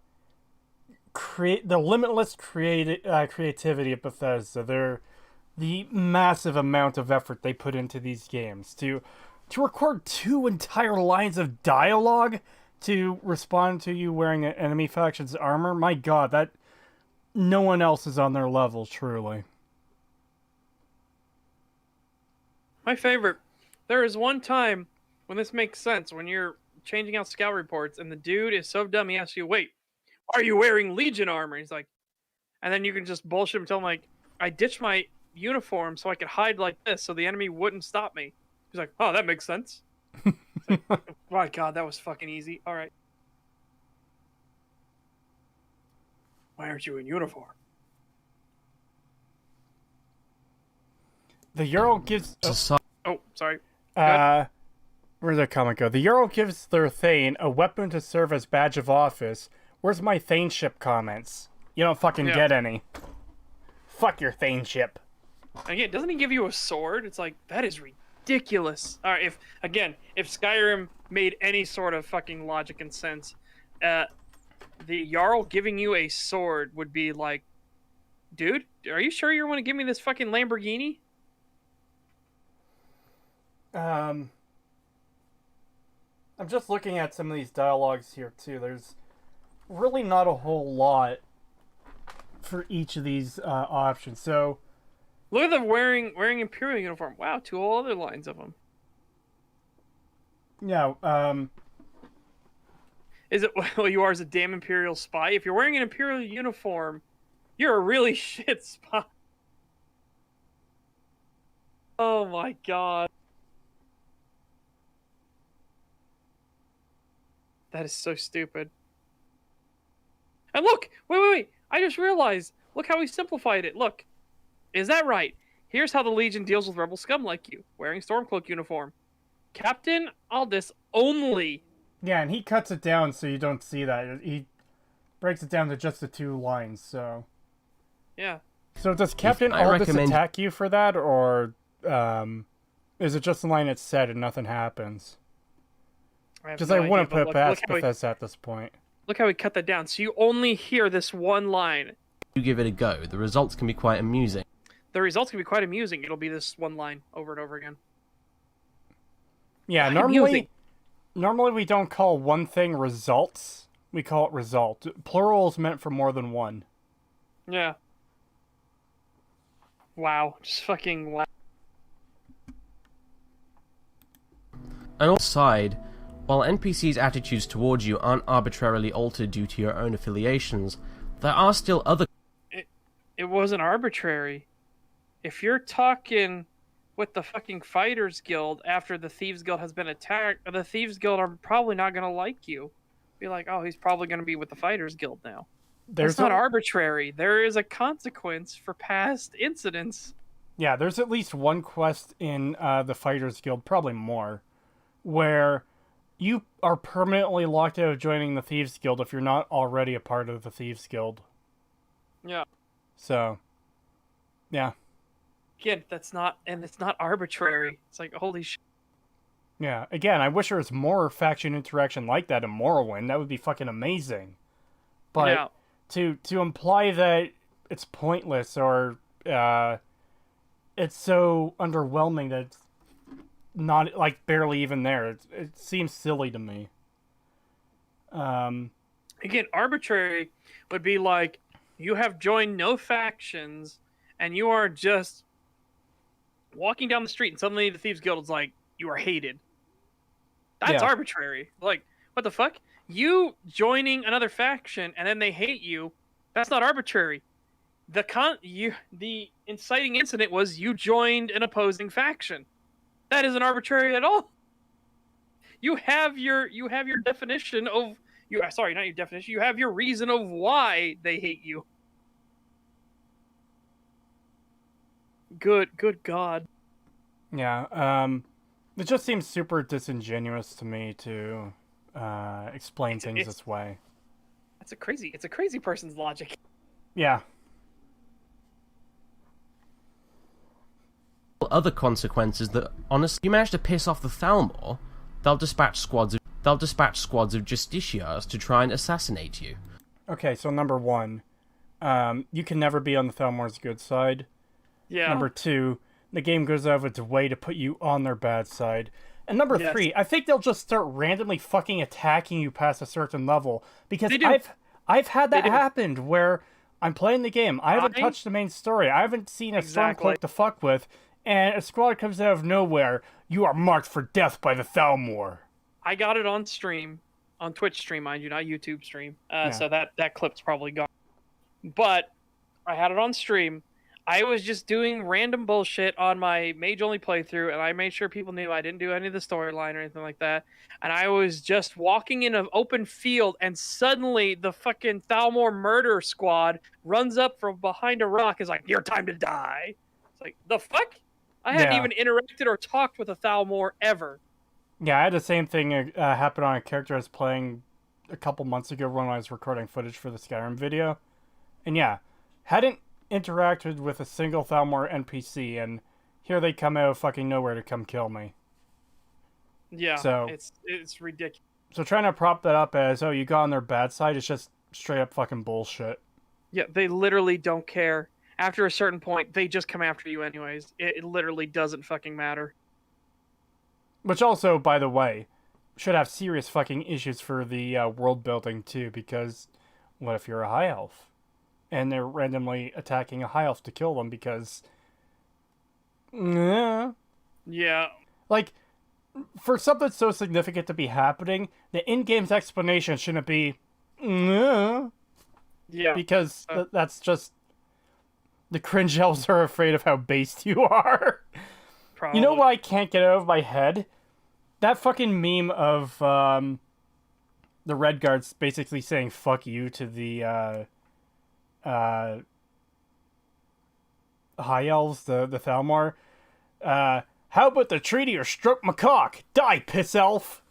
limitless creativity of Bethesda. The massive amount of effort they put into these games to record 2 entire lines of dialogue to respond to you wearing an enemy faction's armor. My god, that no one else is on their level, truly. My favorite. There is one time when this makes sense, when you're changing out scout reports and the dude is so dumb he asks you, wait, are you wearing Legion armor? He's like, and then you can just bullshit him, tell him like, I ditched my uniform so I could hide like this so the enemy wouldn't stop me. He's like, oh, that makes sense. Like, my god, that was fucking easy. All right. Why aren't you in uniform? The Earl gives... Oh, sorry. Where'd the comment go? The Earl gives their Thane a weapon to serve as badge of office. Where's my Thaneship comments? You don't fucking get any. Fuck your Thaneship. Again, doesn't he give you a sword? It's like, that is ridiculous. All right, if Skyrim made any sort of fucking logic and sense, the Jarl giving you a sword would be like, dude, are you sure you want to give me this fucking Lamborghini? I'm just looking at some of these dialogues here, too. There's really not a whole lot for each of these options. So, Look at them wearing Imperial uniform. Wow, two whole other lines of them. Yeah, Is it well? You are as a damn Imperial spy. If you're wearing an Imperial uniform, you're a really shit spy. Oh my god. That is so stupid. And look! Wait. I just realized. Look how he simplified it. Look. Is that right? Here's how the Legion deals with rebel scum like you. Wearing Stormcloak uniform. Captain Aldis only. yeah, and he cuts it down so you don't see that. He breaks it down to just the 2 lines, so... Yeah. So does Captain I Aldis recommend- attack you for that, or is it just the line it's said and nothing happens? Because I wouldn't put it past Bethesda at this point. Look how he cut that down. So you only hear this one line. You give it a go. The results can be quite amusing. The results can be quite amusing. It'll be this one line over and over again. Yeah, Amusing. normally we don't call one thing results. We call it result. Plural is meant for more than one. Yeah. Wow. Just fucking wow. And on the side, while NPCs' attitudes towards you aren't arbitrarily altered due to your own affiliations, there are still other... It wasn't arbitrary. If you're talking with the fucking Fighters Guild after the Thieves Guild has been attacked, the Thieves Guild are probably not going to like you. Be like, oh, he's probably going to be with the Fighters Guild now. That's not arbitrary. There is a consequence for past incidents. Yeah, there's at least one quest in the Fighters Guild, probably more, where you are permanently locked out of joining the Thieves Guild if you're not already a part of the Thieves Guild. Yeah. So, yeah. Again, it's not arbitrary. It's like, holy shit. Yeah, again, I wish there was more faction interaction like that in Morrowind. That would be fucking amazing. But Yeah. to imply that it's pointless or it's so underwhelming that it's not, like, barely even there, it seems silly to me. Again, arbitrary would be like, you have joined no factions, and you are just walking down the street, and suddenly the Thieves Guild is like, you are hated. That's Yeah. arbitrary. Like, what the fuck? You joining another faction, and then they hate you, that's not arbitrary. The inciting incident was you joined an opposing faction. That isn't arbitrary at all. You have your definition of sorry, not your definition. You have your reason of why they hate you. Good God. Yeah, it just seems super disingenuous to me to explain things this way. It's a crazy person's logic. Yeah. Other consequences that, honestly, you manage to piss off the Thalmor, they'll dispatch squads of justiciars to try and assassinate you. Okay, so number 1, you can never be on the Thalmor's good side. Yeah. Number 2, the game goes out of its way to put you on their bad side. And number Yes. 3, I think they'll just start randomly fucking attacking you past a certain level. Because They do. I've had that They do. happen where I'm playing the game, I haven't touched the main story, I haven't seen a Exactly. Stormcloak to fuck with, and a squad comes out of nowhere. You are marked for death by the Thalmor. I got it on stream, on Twitch stream, mind you, not YouTube stream. So that clip's probably gone. But I had it on stream. I was just doing random bullshit on my mage-only playthrough, and I made sure people knew I didn't do any of the storyline or anything like that. And I was just walking in an open field, and suddenly the fucking Thalmor murder squad runs up from behind a rock, is like, your time to die. It's like, the fuck? I hadn't Yeah. even interacted or talked with a Thalmor ever. Yeah, I had the same thing happen on a character I was playing a couple months ago when I was recording footage for the Skyrim video. And yeah, hadn't interacted with a single Thalmor NPC, and here they come out of fucking nowhere to come kill me. Yeah, So- it's ridiculous. So trying to prop that up as, oh, you got on their bad side, is just straight up fucking bullshit. Yeah, they literally don't care. After a certain point, they just come after you anyways. It literally doesn't fucking matter. Which also, by the way, should have serious fucking issues for the world building too, because what if you're a high elf? And they're randomly attacking a high elf to kill them because Yeah. Yeah. Like, for something so significant to be happening, the in-game's explanation shouldn't be, yeah, Yeah. because that's just the cringe elves are afraid of how based you are. Probably. You know what I can't get out of my head? That fucking meme of the Red Guards basically saying "fuck you" to the High Elves, the Thalmor. How about the treaty or stroke my cock? Die, piss elf!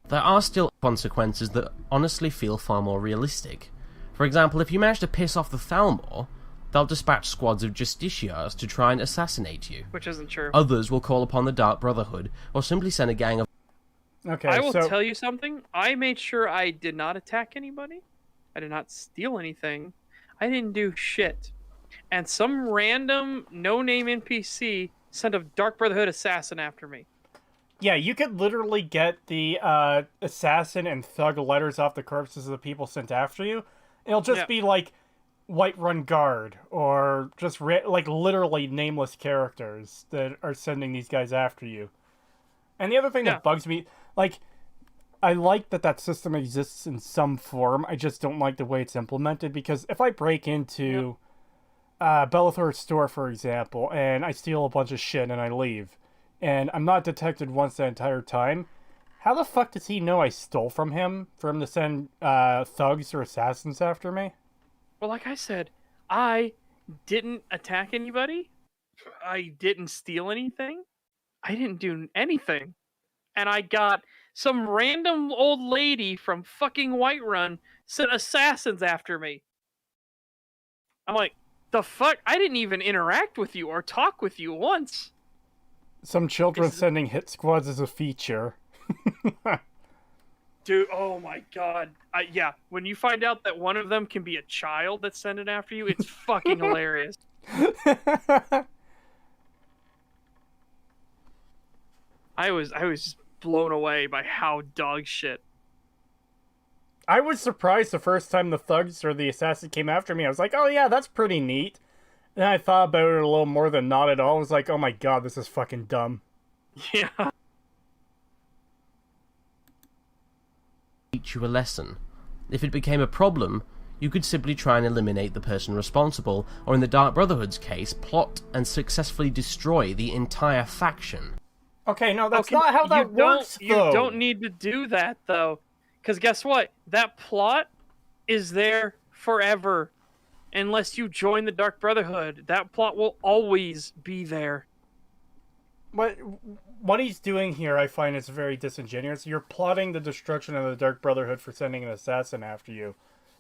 There are still consequences that honestly feel far more realistic. For example, if you manage to piss off the Thalmor, they'll dispatch squads of justiciars to try and assassinate you. Which isn't true. Others will call upon the Dark Brotherhood, or simply send a gang of... Okay, I will so tell you something. I made sure I did not attack anybody. I did not steal anything. I didn't do shit. And some random, no-name NPC sent a Dark Brotherhood assassin after me. yeah, you could literally get the assassin and thug letters off the corpses of the people sent after you. It'll just be like Whiterun Guard, or just like literally nameless characters that are sending these guys after you. And the other thing that bugs me, like, I like that system exists in some form. I just don't like the way it's implemented, because if I break into Bellathor's store, for example, and I steal a bunch of shit and I leave, and I'm not detected once the entire time, how the fuck does he know I stole from him for him to send thugs or assassins after me? Well, like I said, I didn't attack anybody. I didn't steal anything. I didn't do anything. And I got some random old lady from fucking Whiterun sent assassins after me. I'm like, the fuck? I didn't even interact with you or talk with you once. Some children sending hit squads is a feature. Dude, oh my god. Yeah, when you find out that one of them can be a child that's sending after you, it's fucking hilarious. I was just blown away by how dog shit. I was surprised the first time the thugs or the assassin came after me. I was like, oh yeah, that's pretty neat. Then I thought about it a little more than not at all. I was like, oh my god, this is fucking dumb. Yeah. teach you a lesson. If it became a problem, you could simply try and eliminate the person responsible, or in the Dark Brotherhood's case, plot and successfully destroy the entire faction. Okay, no, that's not how that works, though. You don't need to do that, though. Because guess what? That plot is there forever. Unless you join the Dark Brotherhood, that plot will always be there. What he's doing here, I find, is very disingenuous. You're plotting the destruction of the Dark Brotherhood for sending an assassin after you.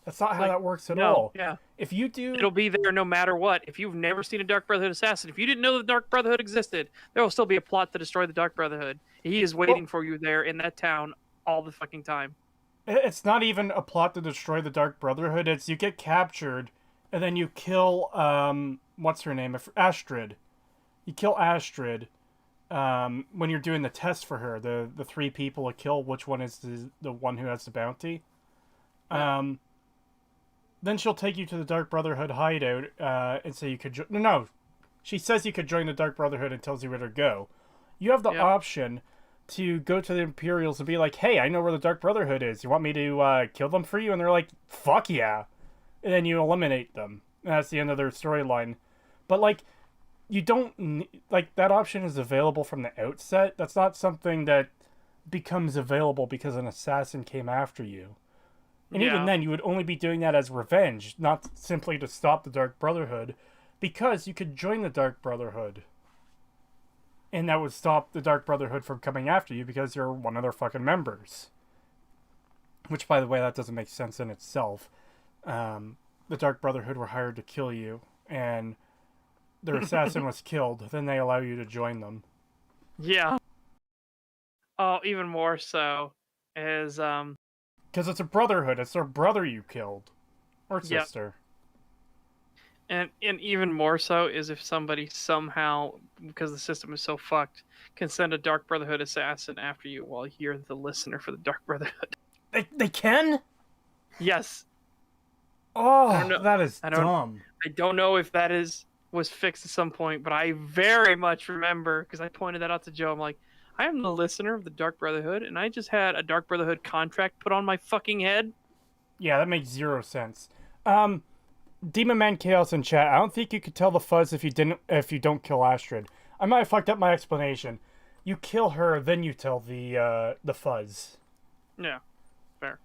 That's not how that works at all. Yeah. If you do... It'll be there no matter what. If you've never seen a Dark Brotherhood assassin, if you didn't know the Dark Brotherhood existed, there will still be a plot to destroy the Dark Brotherhood. He is waiting for you there in that town all the fucking time. It's not even a plot to destroy the Dark Brotherhood. It's you get captured, and then you kill, what's her name? Astrid. You kill Astrid, when you're doing the test for her. The three people to kill, which one is the one who has the bounty. Then she'll take you to the Dark Brotherhood hideout, and say you could no. She says you could join the Dark Brotherhood and tells you where to go. You have the option to go to the Imperials and be like, hey, I know where the Dark Brotherhood is. You want me to kill them for you? And they're like, fuck yeah. And then you eliminate them. And that's the end of their storyline. But, like, you don't... Like, that option is available from the outset. That's not something that becomes available because an assassin came after you. And even then, you would only be doing that as revenge, not simply to stop the Dark Brotherhood, because you could join the Dark Brotherhood. And that would stop the Dark Brotherhood from coming after you because you're one of their fucking members. Which, by the way, that doesn't make sense in itself. The Dark Brotherhood were hired to kill you, and their assassin was killed. Then they allow you to join them. Yeah. Oh, even more so is because it's a brotherhood. It's their brother you killed, or sister. And even more so is if somebody somehow, because the system is so fucked, can send a Dark Brotherhood assassin after you while you're the listener for the Dark Brotherhood. They can? Yes. Oh, I don't know. that is I don't. dumb. I don't know if that was fixed at some point, but I very much remember because I pointed that out to Joe. I'm like, I am the listener of the Dark Brotherhood, and I just had a Dark Brotherhood contract put on my fucking head. Yeah, that makes 0 sense. Demon Man Chaos in chat. I don't think you could tell the fuzz if you don't kill Astrid. I might have fucked up my explanation. You kill her, then you tell the fuzz. Yeah, fair.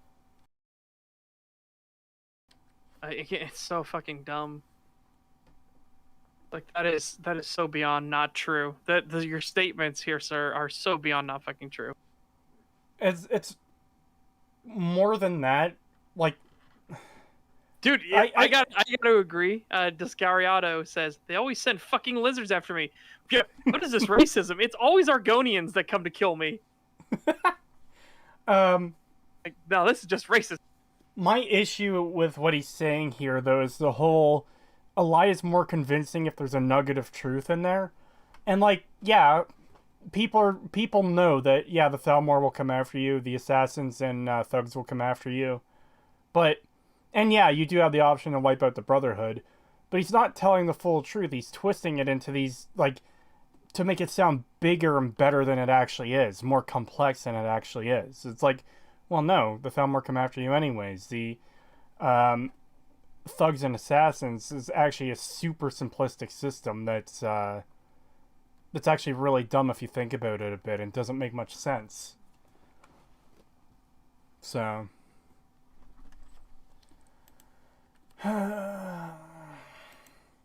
It's so fucking dumb. Like that is so beyond not true. Your statements here, sir, are so beyond not fucking true. It's more than that. Like, dude, I got to agree. Descariato says they always send fucking lizards after me. Yeah, what is this racism? It's always Argonians that come to kill me. Like, no, this is just racist. My issue with what he's saying here, though, is the whole a lie is more convincing if there's a nugget of truth in there. And, like, yeah, people know that, yeah, the Thalmor will come after you, the assassins and thugs will come after you. But, and yeah, you do have the option to wipe out the Brotherhood. But he's not telling the full truth. He's twisting it into these, like, to make it sound bigger and better than it actually is. More complex than it actually is. It's like, well, no, the Thalmor come after you anyways. The thugs and assassins is actually a super simplistic system that's actually really dumb if you think about it a bit and doesn't make much sense. So...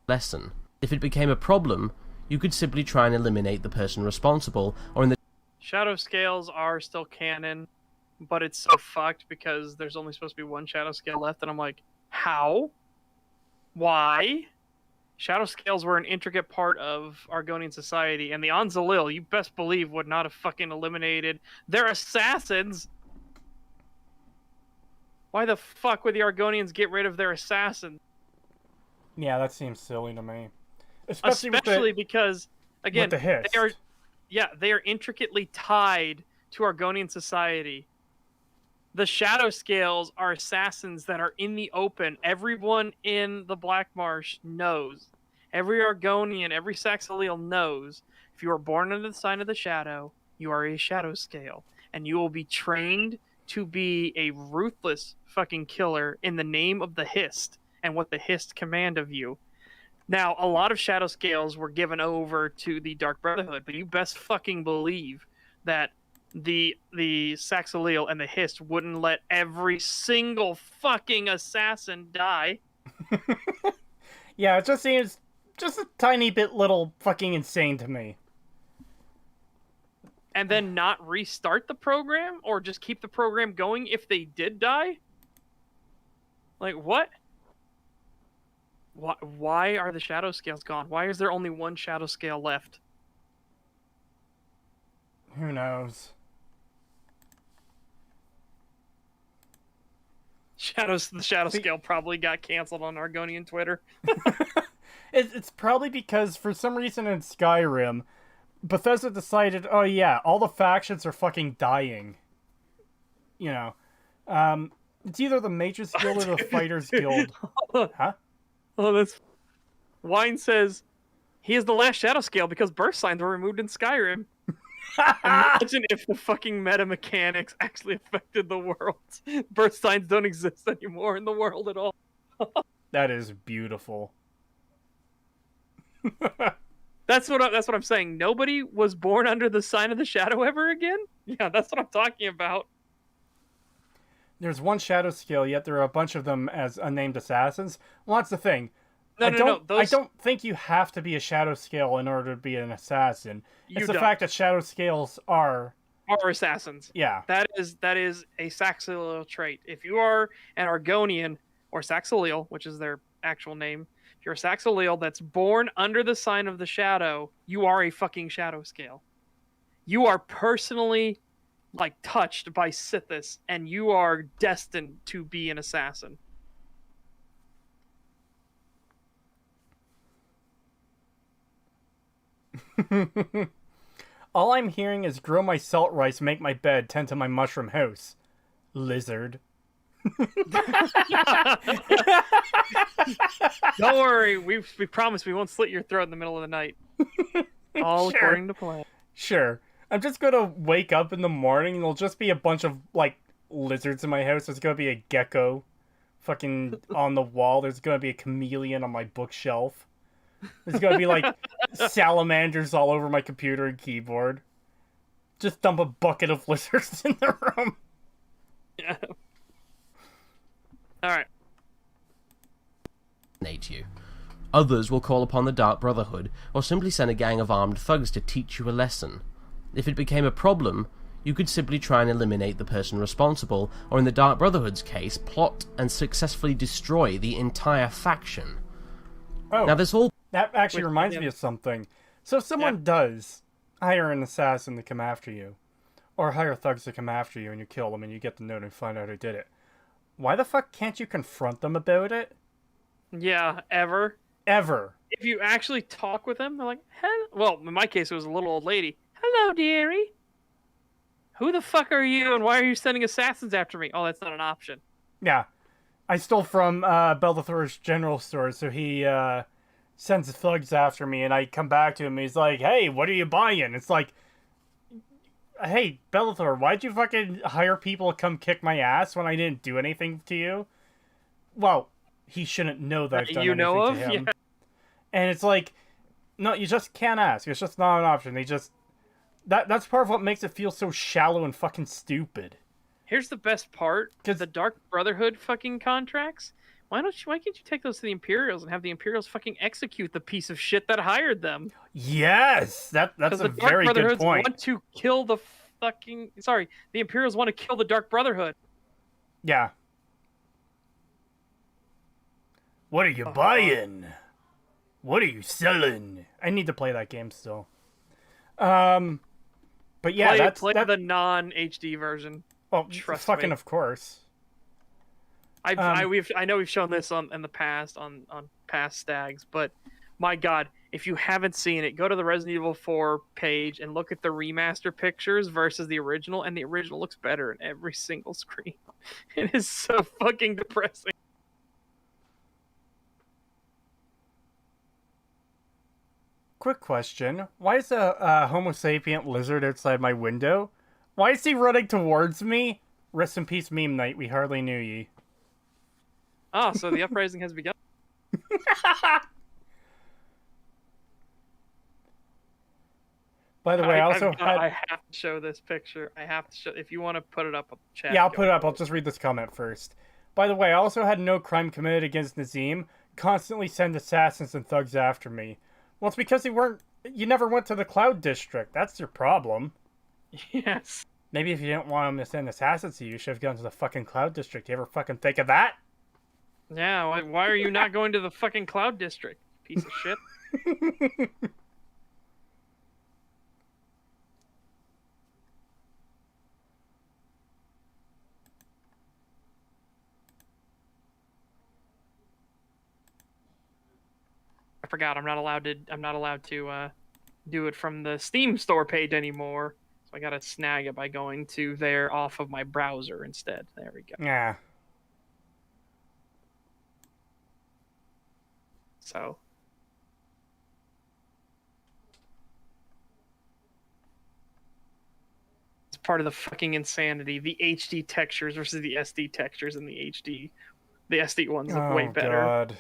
lesson. If it became a problem, you could simply try and eliminate the person responsible, or in the Shadow Scales are still canon, but it's so fucked because there's only supposed to be one Shadow Scale left, and I'm like, how? Why? Shadow Scales were an intricate part of Argonian society, and the Anzalil, you best believe, would not have fucking eliminated their assassins. Why the fuck would the Argonians get rid of their assassins? Yeah, that seems silly to me. Especially because, again, with the Hist. they are intricately tied to Argonian society. The Shadow Scales are assassins that are in the open. Everyone in the Black Marsh knows. Every Argonian, every Saxaleel knows. If you are born under the sign of the Shadow, you are a Shadow Scale. And you will be trained to be a ruthless fucking killer in the name of the Hist and what the Hist command of you. Now, a lot of Shadow Scales were given over to the Dark Brotherhood, but you best fucking believe that the Saxaleel and the Hist wouldn't let every single fucking assassin die. Yeah, it just seems just a tiny bit little fucking insane to me. And then not restart the program or just keep the program going if they did die? Like, what? Why are the Shadow Scales gone? Why is there only one Shadow Scale left? Who knows? The Shadow Scale probably got canceled on Argonian Twitter. It's probably because for some reason in Skyrim, Bethesda decided, oh yeah, all the factions are fucking dying. You know, it's either the Mages Guild or the Fighters Guild. Huh? Oh, that's... Wine says, he is the last Shadow Scale because birth signs were removed in Skyrim. Imagine if the fucking meta mechanics actually affected the world. Birth signs don't exist anymore in the world at all. That is beautiful. That's what I'm saying. Nobody was born under the sign of the Shadow ever again? Yeah, that's what I'm talking about. There's one Shadow Scale, yet there are a bunch of them as unnamed assassins. Well, that's the thing. No. I don't think you have to be a Shadow Scale in order to be an assassin. It's the fact that Shadow Scales are assassins. Yeah. That is a Saxaleel trait. If you are an Argonian or Saxaleel, which is their actual name, if you're a Saxaleel that's born under the sign of the Shadow, you are a fucking Shadow Scale. You are personally touched by Sithis, and you are destined to be an assassin. All I'm hearing is grow my salt rice, make my bed, tend to my mushroom house. Lizard. Don't worry, we promise we won't slit your throat in the middle of the night. All Sure. according to plan. Sure. I'm just gonna wake up in the morning and there'll just be a bunch of, like, lizards in my house. There's gonna be a gecko fucking on the wall. There's gonna be a chameleon on my bookshelf. There's gonna be, like, salamanders all over my computer and keyboard. Just dump a bucket of lizards in the room. Yeah. Alright. You. Others will call upon the Dark Brotherhood, or simply send a gang of armed thugs to teach you a lesson. If it became a problem, you could simply try and eliminate the person responsible, or in the Dark Brotherhood's case, plot and successfully destroy the entire faction. Oh, Now this all... that actually Wait, reminds yeah. me of something. So if someone does hire an assassin to come after you, or hire thugs to come after you and you kill them and you get the note and find out who did it, why the fuck can't you confront them about it? Yeah, ever. Ever. If you actually talk with them, they're like, hello. Well, in my case, it was a little old lady. Hello, dearie. Who the fuck are you, and why are you sending assassins after me? Oh, that's not an option. Yeah. I stole from Bellathor's general store, so he sends thugs after me, and I come back to him, and he's like, hey, what are you buying? It's like, hey, Bellathor, why'd you fucking hire people to come kick my ass when I didn't do anything to you? Well, he shouldn't know that I've done anything to him. Yeah. And it's like, no, you just can't ask. It's just not an option. They just... That's part of what makes it feel so shallow and fucking stupid. Here's the best part: the Dark Brotherhood fucking contracts. Why can't you take those to the Imperials and have the Imperials fucking execute the piece of shit that hired them? Yes! That's Because a the Dark very good Brotherhoods point. want to kill the fucking... Sorry, the Imperials want to kill the Dark Brotherhood. Yeah. What are you buying? What are you selling? I need to play that game still. But yeah, play the non-HD version. well, trust fucking me. of course. I know we've shown this in the past on past stags, but my god, if you haven't seen it, go to the Resident Evil 4 page and look at the remaster pictures versus the original, and the original looks better in every single screen. It is so fucking depressing. Quick question. Why is a Homo sapient lizard outside my window? Why is he running towards me? Rest in peace, meme night. We hardly knew ye. Oh, so the uprising has begun. By the way, I also I have to show this picture. I have to show. If you want to put it up on the chat. Yeah, I'll go put it up. for I'll just read this comment first. By the way, I also had no crime committed against Nazim. Constantly send assassins and thugs after me. Well, it's because you never went to the Cloud District. That's your problem. Yes. Maybe if you didn't want them to send assassins to you, you should have gone to the fucking Cloud District. You ever fucking think of that? Yeah. Why are you not going to the fucking Cloud District? Piece of shit. I forgot. I'm not allowed to do it from the Steam store page anymore. So I gotta snag it by going to there off of my browser instead. There we go. Yeah. So it's part of the fucking insanity. The HD textures versus the SD textures in the HD. The SD ones look way better. God.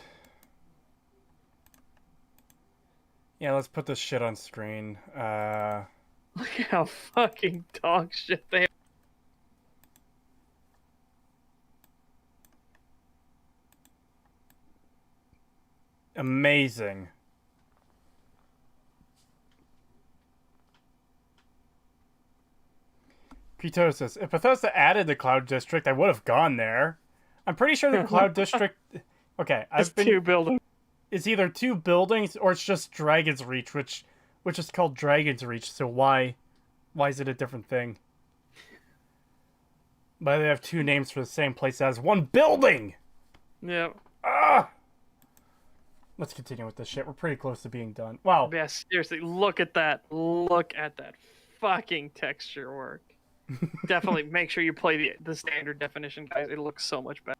Yeah, let's put this shit on screen. Look at how fucking dog shit they are. Amazing. Creetosis. If Bethesda added the Cloud District, I would have gone there. I'm pretty sure the Cloud District... Okay, It's two buildings. It's either two buildings or it's just Dragon's Reach, which is called Dragon's Reach. So why is it a different thing? But they have two names for the same place as one building. Yeah. Ah. Let's continue with this shit. We're pretty close to being done. Wow. Yeah, seriously, look at that. Look at that fucking texture work. Definitely make sure you play the standard definition, guys. It looks so much better.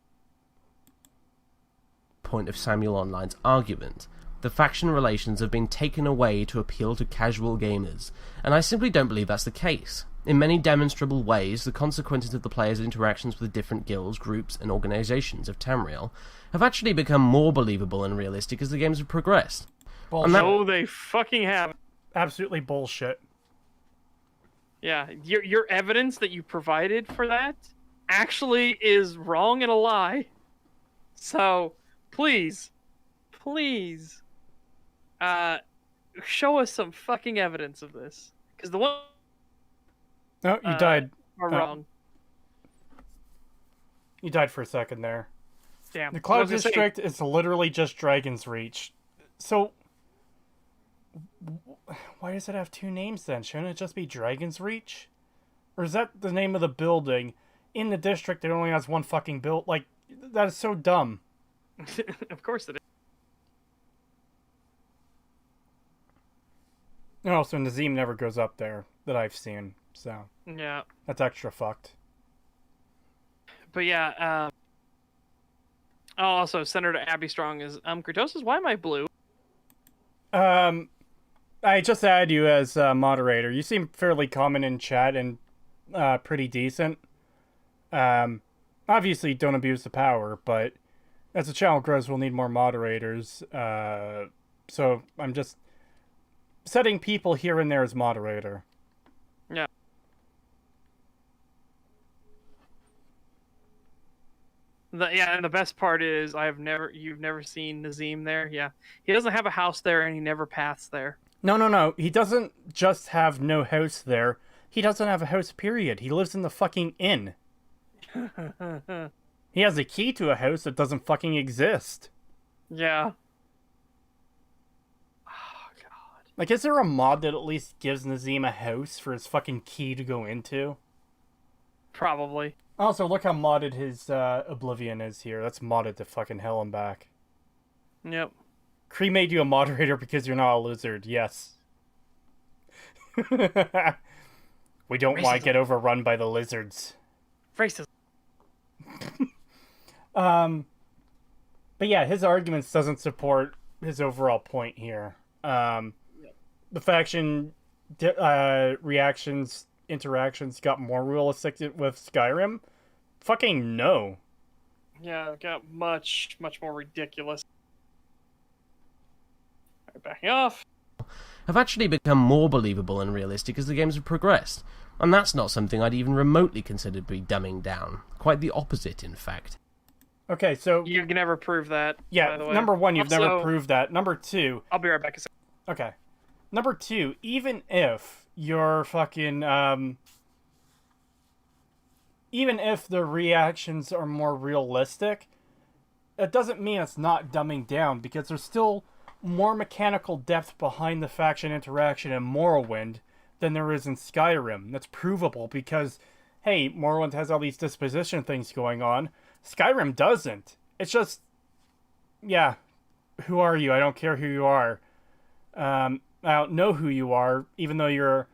Point of Samuel Online's argument. The faction relations have been taken away to appeal to casual gamers, and I simply don't believe that's the case. In many demonstrable ways, the consequences of the players' interactions with different guilds, groups, and organizations of Tamriel have actually become more believable and realistic as the games have progressed. Bullshit. No, they fucking have. Absolutely bullshit. Yeah, your evidence that you provided for that actually is wrong and a lie. So, please, show us some fucking evidence of this. Because the one No, you died. are wrong. You died for a second there. Damn. The I Cloud was gonna say- District is literally just Dragon's Reach. So, why does it have two names then? Shouldn't it just be Dragon's Reach? Or is that the name of the building? In the district, it only has one fucking build. Like, that is so dumb. Of course it is. And also, Nazim never goes up there that I've seen. So, Yeah. that's extra fucked. But yeah, oh, also, Senator Abby Strong is, Creetosis, why am I blue? I just add you as moderator. You seem fairly common in chat and pretty decent. Obviously, don't abuse the power, but as the channel grows, we'll need more moderators. So I'm just setting people here and there as moderator. Yeah. And the best part is you've never seen Nazim there. Yeah, he doesn't have a house there, and he never paths there. No. He doesn't just have no house there. He doesn't have a house, period. He lives in the fucking inn. He has a key to a house that doesn't fucking exist. Yeah. Oh, God. Like, is there a mod that at least gives Nazim a house for his fucking key to go into? Probably. Also, look how modded his Oblivion is here. That's modded to fucking hell and back. Yep. Cree made you a moderator because you're not a lizard, yes. We don't want to get overrun by the lizards. Racism. But yeah, his arguments doesn't support his overall point here. The faction interactions got more realistic with Skyrim? Fucking no. Yeah, it got much more ridiculous. Alright, backing off. Have actually become more believable and realistic as the games have progressed. And that's not something I'd even remotely consider to be dumbing down. Quite the opposite, in fact. Okay, so... You can never prove that, yeah, by the way. number one, you've never Also- proved that. Number two... I'll be right back. Okay. Number two, even if you're fucking, even if the reactions are more realistic, that doesn't mean it's not dumbing down, because there's still more mechanical depth behind the faction interaction in Morrowind than there is in Skyrim. That's provable, because, hey, Morrowind has all these disposition things going on. Skyrim doesn't. It's just, yeah, who are you? I don't care who you are. I don't know who you are, even though you're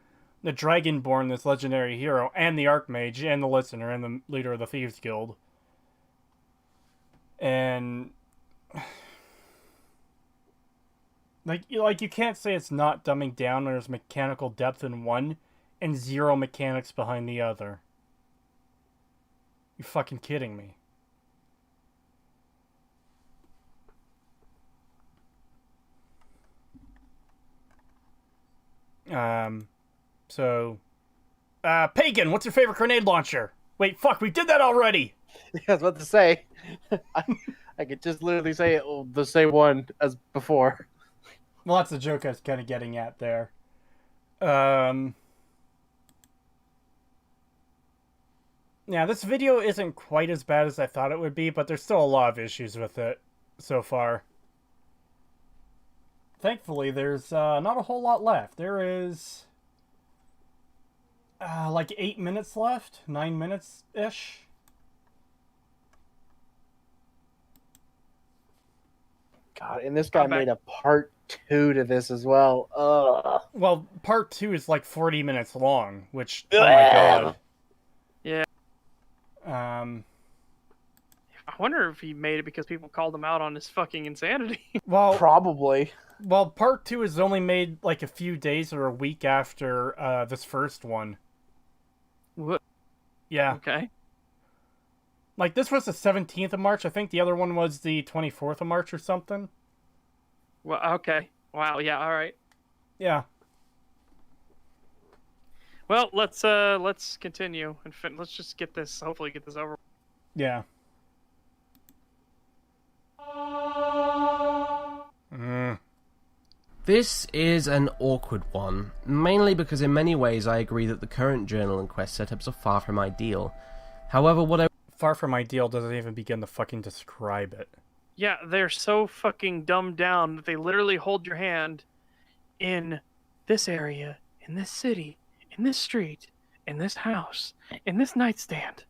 the Dragonborn, this legendary hero, and the Archmage, and the Listener, and the leader of the Thieves Guild. And... Like you can't say it's not dumbing down when there's mechanical depth in one, and zero mechanics behind the other. You fucking kidding me. Pagan, what's your favorite grenade launcher? Wait, fuck, we did that already! Yeah, I was about to say. I could just literally say the same one as before. Well, that's the joke I was kind of getting at there. Yeah, this video isn't quite as bad as I thought it would be, but there's still a lot of issues with it so far. Thankfully, there's not a whole lot left. There is like 8 minutes left, 9 minutes-ish. God, and this guy Come back. made a part 2 to this as well. Ugh. Well, part 2 is like 40 minutes long, which, oh my god. Yeah. Um, I wonder if he made it because people called him out on his fucking insanity. well, Probably. well, part 2 is only made like a few days or a week after this first one. What? Yeah. Okay. Like, this was the 17th of March. I think the other one was the 24th of March or something. Well, okay. Wow. Yeah. All right. Yeah. Well, let's continue and let's just get this. Hopefully, get this over. Yeah. Mm. This is an awkward one, mainly because in many ways I agree that the current journal and quest setups are far from ideal. However, what I Far from ideal doesn't even begin to fucking describe it. Yeah, they're so fucking dumbed down that they literally hold your hand in this area, in this city, in this street, in this house, in this nightstand.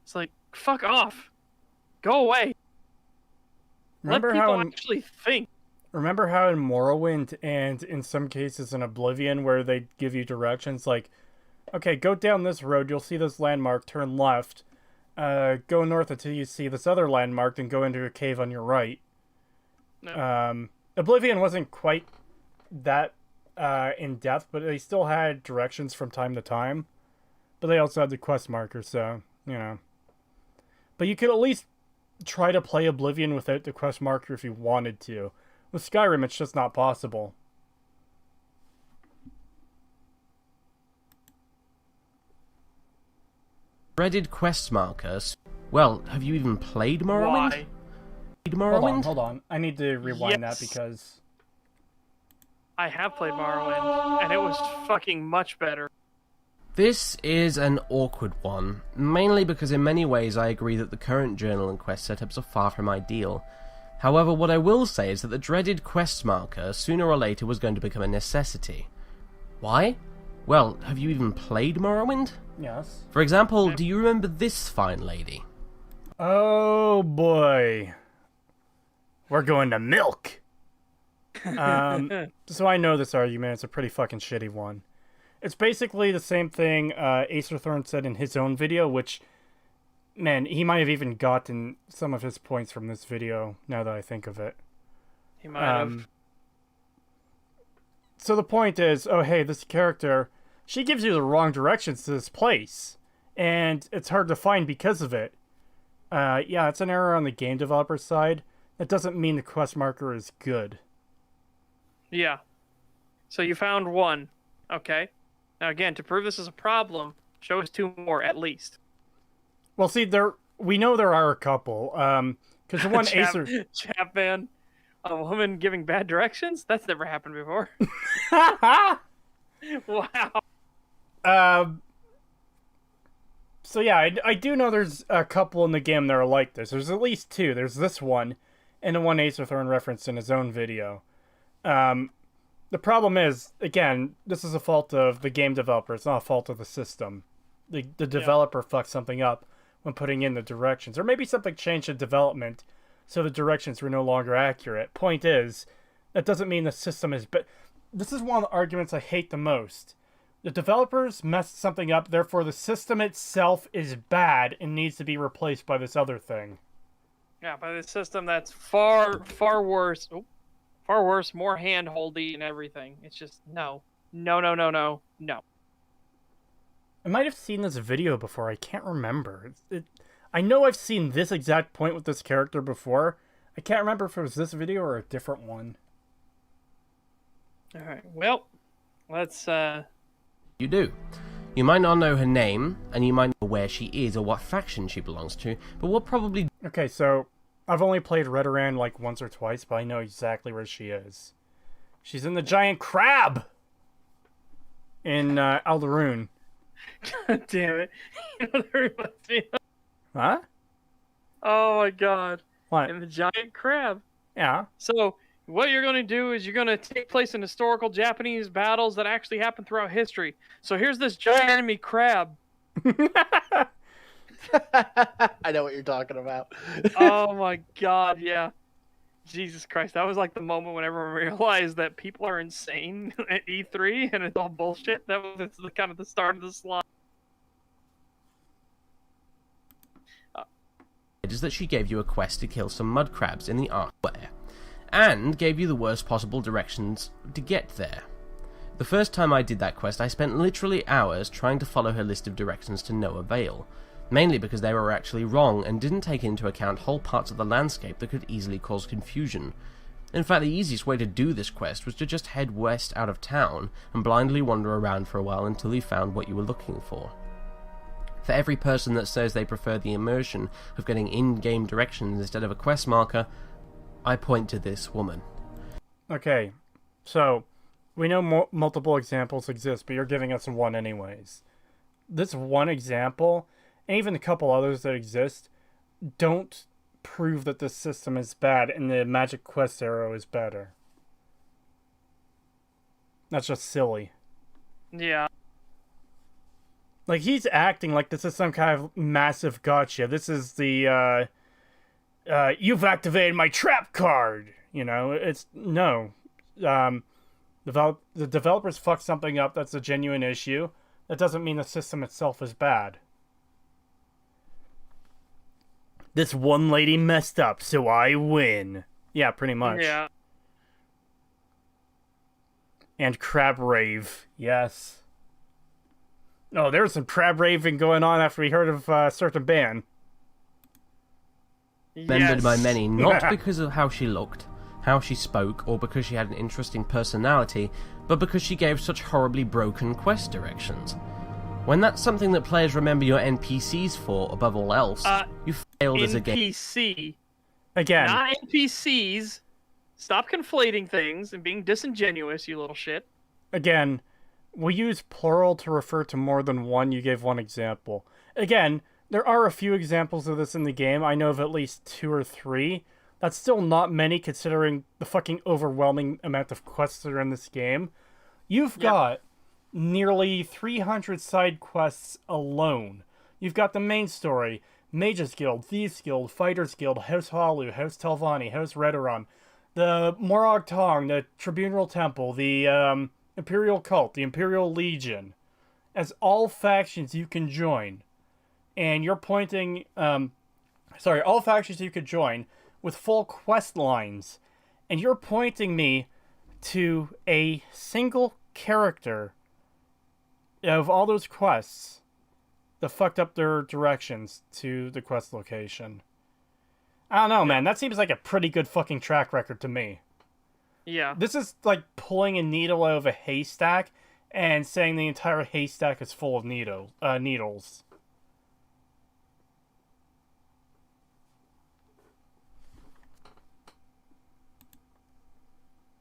It's like, fuck off. Go away. Remember Let how people in, actually think. remember how in Morrowind and in some cases in Oblivion where they give you directions like, okay, go down this road, you'll see this landmark, turn left. Go north until you see this other landmark, then go into a cave on your right. No. Oblivion wasn't quite that in depth, but they still had directions from time to time. But they also had the quest marker, so, you know. But you could at least try to play Oblivion without the quest marker if you wanted to. With Skyrim, it's just not possible. dreaded quest markers. Well, have you even played Morrowind? Why? Hold on. I need to rewind Yes. that because... I have played Morrowind, and it was fucking much better. This is an awkward one, mainly because in many ways I agree that the current journal and quest setups are far from ideal. However, what I will say is that the dreaded quest marker sooner or later was going to become a necessity. Why? Well, have you even played Morrowind? Yes. For example, do you remember this fine lady? Oh boy. We're going to milk! So I know this argument. It's a pretty fucking shitty one. It's basically the same thing Acerthorn said in his own video, which, man, he might have even gotten some of his points from this video, now that I think of it. He might have. So the point is, oh hey, this character, she gives you the wrong directions to this place, and it's hard to find because of it. Yeah, it's an error on the game developer side. That doesn't mean the quest marker is good. Yeah. So you found one. Okay. Now again, to prove this is a problem, show us two more at least. Well, see, we know there are a couple. Because the one Acer... Chapman, a woman giving bad directions? That's never happened before. Wow. So yeah, I do know there's a couple in the game that are like this. There's at least two. There's this one, and the one Acerthorn referenced in his own video. The problem is, again, this is a fault of the game developer. It's not a fault of the system. The developer fucked something up when putting in the directions. Or maybe something changed in development so the directions were no longer accurate. Point is, that doesn't mean the system is... But this is one of the arguments I hate the most. The developers messed something up, therefore the system itself is bad and needs to be replaced by this other thing. Yeah, by the system that's far worse. Oh, far worse, more hand-holdy and everything. It's just, no. No. I might have seen this video before, I can't remember. I know I've seen this exact point with this character before. I can't remember if it was this video or a different one. Alright, well, let's, You do. You might not know her name, and you might know where she is or what faction she belongs to, but what probably... Okay, so I've only played Redoran like once or twice, but I know exactly where she is. She's in the giant crab in Aldaroon. God damn it. You know, that reminds me of... Huh? Oh my god. What? And the giant crab. Yeah. So, what you're going to do is you're going to take place in historical Japanese battles that actually happened throughout history. So here's this giant enemy crab. I know what you're talking about. Oh my god, yeah. Jesus Christ, that was like the moment when everyone realized that people are insane at E3 and it's all bullshit. That's the kind of the start of the slide. Is that she gave you a quest to kill some mud crabs in the Ark Square, and gave you the worst possible directions to get there. The first time I did that quest, I spent literally hours trying to follow her list of directions to no avail, mainly because they were actually wrong and didn't take into account whole parts of the landscape that could easily cause confusion. In fact, the easiest way to do this quest was to just head west out of town and blindly wander around for a while until you found what you were looking for. For every person that says they prefer the immersion of getting in-game directions instead of a quest marker, I point to this woman. Okay, so we know multiple examples exist, but you're giving us one anyways. This one example, and even a couple others that exist, don't prove that this system is bad and the magic quest arrow is better. That's just silly. Yeah. Like, he's acting like this is some kind of massive gotcha. This is the, you've activated my trap card! You know, it's, no. The developers fucked something up that's a genuine issue. That doesn't mean the system itself is bad. This one lady messed up, so I win. Yeah, pretty much. Yeah. And crab rave, yes. Oh, there was some crab raving going on after we heard of a certain band. Remembered Yes. by many not because of how she looked, how she spoke, or because she had an interesting personality, but because she gave such horribly broken quest directions. When that's something that players remember your NPCs for above all else, you failed as a game. NPC. Again. Not NPCs. Stop conflating things and being disingenuous, you little shit. Again, we use plural to refer to more than one. You gave one example. Again, there are a few examples of this in the game. I know of at least 2 or 3. That's still not many considering the fucking overwhelming amount of quests that are in this game. You've got nearly 300 side quests alone. You've got the main story, Mages Guild, Thieves Guild, Fighters Guild, House Halu, House Telvanni, House Redoran, the Morag Tong, the Tribunal Temple, the Imperial Cult, the Imperial Legion, as all factions you can join. And you're pointing, all factions you could join with full quest lines. And you're pointing me to a single character of all those quests that fucked up their directions to the quest location. I don't know, man. That seems like a pretty good fucking track record to me. Yeah. This is like pulling a needle out of a haystack and saying the entire haystack is full of needles.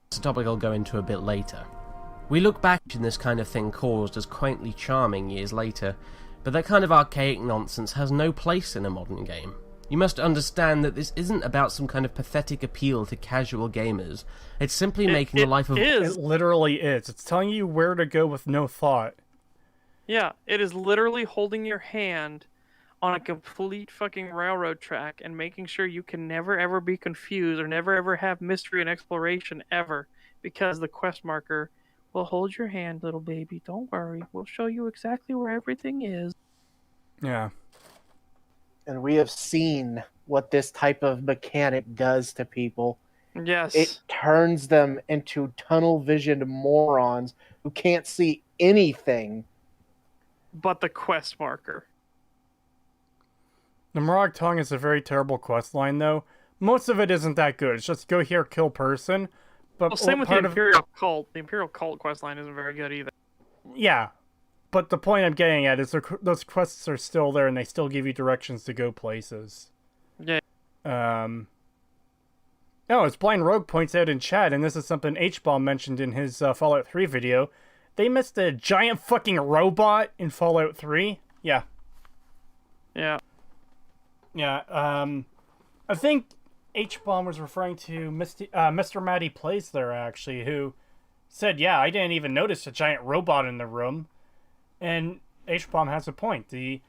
It's a topic I'll go into a bit later. We look back on this kind of thing caused as quaintly charming years later, but that kind of archaic nonsense has no place in a modern game. You must understand that this isn't about some kind of pathetic appeal to casual gamers. It's simply making the life of... It literally is. It's telling you where to go with no thought. Yeah, it is literally holding your hand on a complete fucking railroad track and making sure you can never ever be confused or never ever have mystery and exploration ever, because the quest marker will hold your hand, little baby. Don't worry. We'll show you exactly where everything is. Yeah. And we have seen what this type of mechanic does to people. Yes. It turns them into tunnel-visioned morons who can't see anything. But the quest marker. The Morag Tong is a very terrible quest line, though. Most of it isn't that good. It's just go here, kill person. But Well, same with the part of Imperial Cult. The Imperial Cult questline isn't very good either. yeah, but the point I'm getting at is those quests are still there, and they still give you directions to go places. Yeah. Oh, as Blind Rogue points out in chat, and this is something H-Bomb mentioned in his Fallout 3 video, they missed a giant fucking robot in Fallout 3. Yeah. Yeah. Yeah, I think H-Bomb was referring to Mr. Matty Plays there, actually, who said, yeah, I didn't even notice a giant robot in the room. And H-Bomb has a point. The